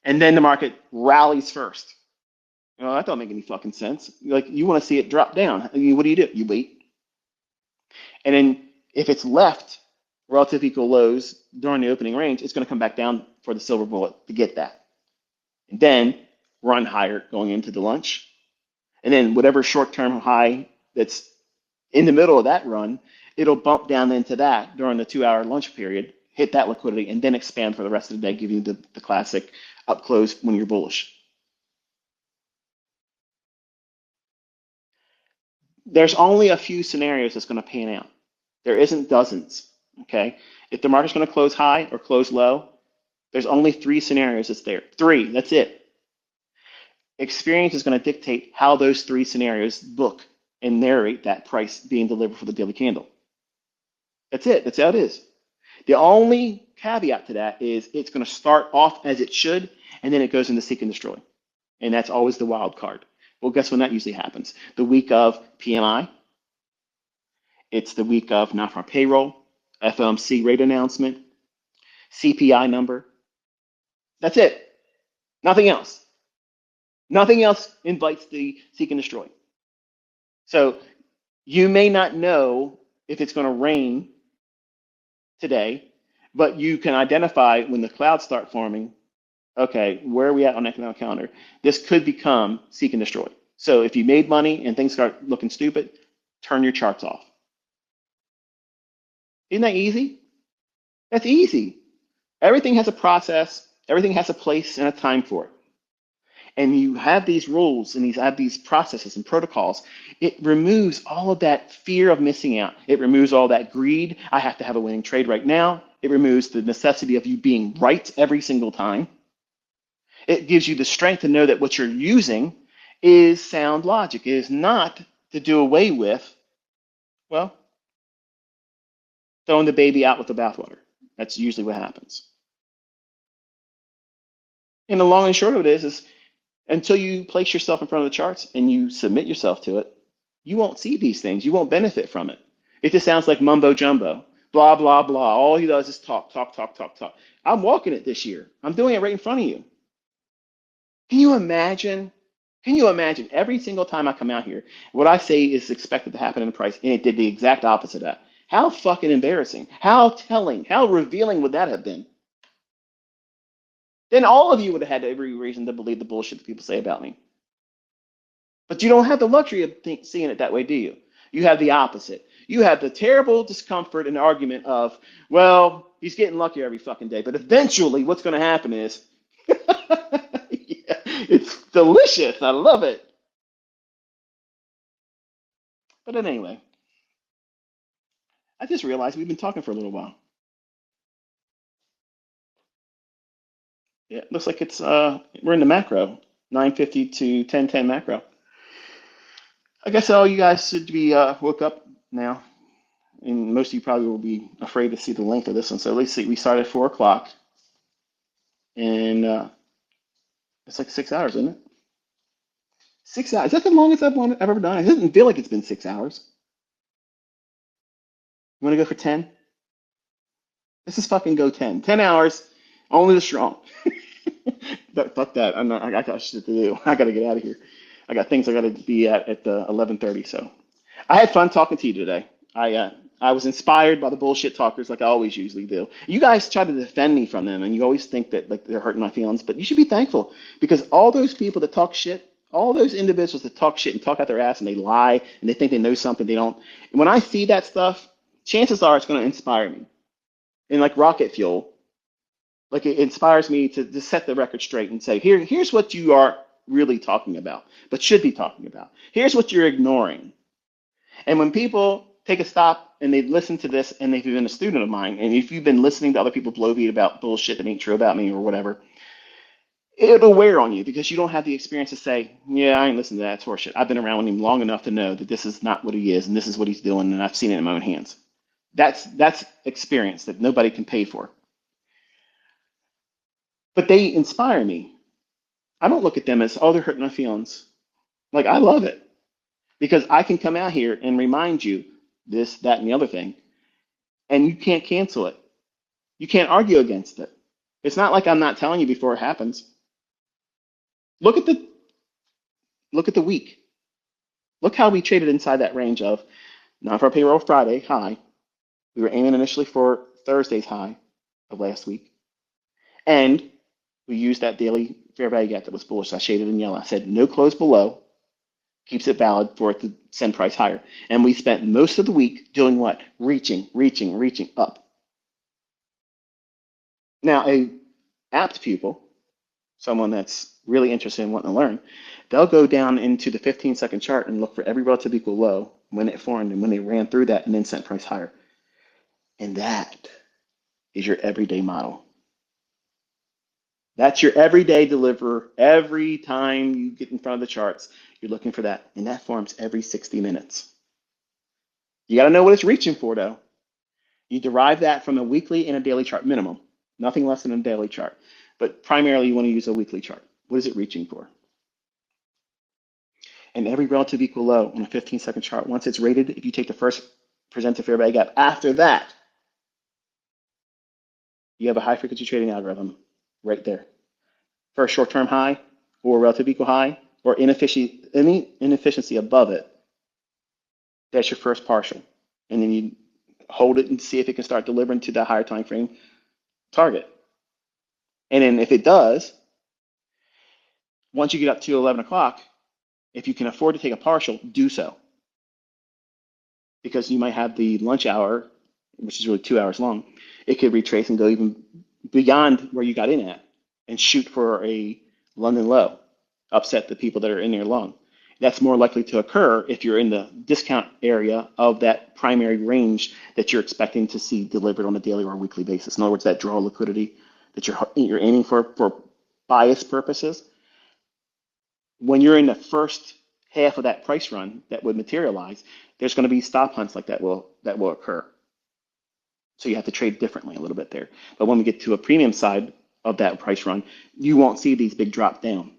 and then the market rallies first. That don't make any fucking sense. Like you want to see it drop down. What do? You wait, and then if it's left relative equal lows during the opening range, it's going to come back down for the silver bullet to get that. And then run higher going into the lunch. And then whatever short-term high that's in the middle of that run, it'll bump down into that during the 2-hour lunch period, hit that liquidity, and then expand for the rest of the day, giving you the classic up close when you're bullish. There's only a few scenarios that's going to pan out. There isn't dozens. Okay, if the market's going to close high or close low, there's only 3 scenarios that's there. 3, that's it. Experience is going to dictate how those 3 scenarios book and narrate that price being delivered for the daily candle. That's it. That's how it is. The only caveat to that is it's going to start off as it should, and then it goes into seek and destroy. And that's always the wild card. Well, guess when that usually happens? The week of PMI. It's the week of non-farm payroll, FOMC rate announcement, CPI number. That's it. Nothing else. Nothing else invites the seek and destroy. So you may not know if it's going to rain today, but you can identify when the clouds start forming, okay, where are we at on the economic calendar? This could become seek and destroy. So if you made money and things start looking stupid, turn your charts off. Isn't that easy? That's easy. Everything has a process, everything has a place and a time for it. And you have these rules and these processes and protocols. It removes all of that fear of missing out. It removes all that greed. I have to have a winning trade right now. It removes the necessity of you being right every single time. It gives you the strength to know that what you're using is sound logic. It is not to do away with, well, throwing the baby out with the bathwater. That's usually what happens. And the long and short of it is until you place yourself in front of the charts and you submit yourself to it, you won't see these things. You won't benefit from it. It just sounds like mumbo jumbo, blah, blah, blah. All he does is talk, talk, talk, talk, talk. I'm walking it this year. I'm doing it right in front of you. Can you imagine? Can you imagine every single time I come out here, what I say is expected to happen in the price, and it did the exact opposite of that? How fucking embarrassing. How telling. How revealing would that have been? Then all of you would have had every reason to believe the bullshit that people say about me. But you don't have the luxury of seeing it that way, do you? You have the opposite. You have the terrible discomfort and argument of, well, he's getting lucky every fucking day. But eventually, what's going to happen is, yeah, it's delicious. I love it. But then anyway, I just realized we've been talking for a little while. Yeah, looks like it's we're in the macro, 950 to 1010 macro. I guess all you guys should be woke up now, and most of you probably will be afraid to see the length of this one. So let's see, we started at 4 o'clock, and it's like 6 hours, isn't it? 6 hours. Is that the longest I've ever done? It doesn't feel like it's been 6 hours. You want to go for 10? This is fucking go 10. 10 hours, only the strong. Fuck that. I got shit to do. I got to get out of here. I got things I got to be at the 11:30. So I had fun talking to you today. I was inspired by the bullshit talkers like I always usually do. You guys try to defend me from them, and you always think that like they're hurting my feelings, but you should be thankful because all those people that talk shit, all those individuals that talk shit and talk out their ass and they lie and they think they know something they don't. When I see that stuff, chances are it's going to inspire me. And like rocket fuel, like it inspires me to set the record straight and say, here's what you are really talking about, but should be talking about. Here's what you're ignoring. And when people take a stop and they listen to this and they've been a student of mine, and if you've been listening to other people blow beat about bullshit that ain't true about me or whatever, it'll wear on you because you don't have the experience to say, yeah, I ain't listening to that. It's horseshit. I've been around him long enough to know that this is not what he is and this is what he's doing, and I've seen it in my own hands. That's experience that nobody can pay for. But they inspire me. I don't look at them as, oh, they're hurting my feelings. Like, I love it because I can come out here and remind you this, that, and the other thing, and you can't cancel it. You can't argue against it. It's not like I'm not telling you before it happens. Look at the look at the week. Look how we traded inside that range of non-farm payroll Friday high. We were aiming initially for Thursday's high of last week, and we used that daily fair value gap that was bullish. I shaded in yellow. I said no close below keeps it valid for it to send price higher. And we spent most of the week doing what? Reaching, reaching, reaching up. Now, a apt pupil, someone that's really interested in wanting to learn, they'll go down into the 15-second chart and look for every relative equal low when it formed and when they ran through that and then sent price higher. And that is your everyday model. That's your everyday deliverer. Every time you get in front of the charts, you're looking for that. And that forms every 60 minutes. You got to know what it's reaching for, though. You derive that from a weekly and a daily chart minimum, nothing less than a daily chart. But primarily, you want to use a weekly chart. What is it reaching for? And every relative equal low on a 15-second chart, once it's rated, if you take the first presented fair value gap, after that, you have a high frequency trading algorithm right there. For a short-term high or relative equal high or any inefficiency above it, that's your first partial. And then you hold it and see if it can start delivering to that higher time frame target. And then if it does, once you get up to 11 o'clock If you can afford to take a partial, do so, because you might have the lunch hour, which is really 2 hours long. It could retrace and go even beyond where you got in at and shoot for a London low, upset the people that are in there long. That's more likely to occur if you're in the discount area of that primary range that you're expecting to see delivered on a daily or weekly basis. In other words, that draw liquidity that you're aiming for bias purposes. When you're in the first half of that price run that would materialize, there's going to be stop hunts like that will occur. So you have to trade differently a little bit there. But when we get to a premium side of that price run, you won't see these big drop down.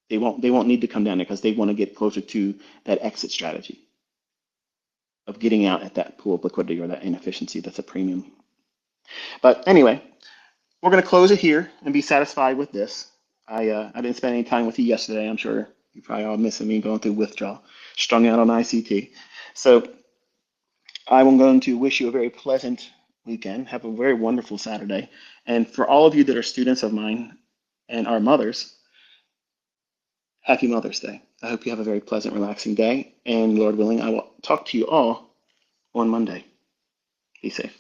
They won't need to come down there because they want to get closer to that exit strategy of getting out at that pool of liquidity or that inefficiency that's a premium. But anyway, we're going to close it here and be satisfied with this. I didn't spend any time with you yesterday. I'm sure you probably all missing me going through withdrawal, strung out on ICT. So I'm going to wish you a very pleasant weekend. Have a very wonderful Saturday. And for all of you that are students of mine and are mothers, happy Mother's Day. I hope you have a very pleasant, relaxing day. And Lord willing, I will talk to you all on Monday. Be safe.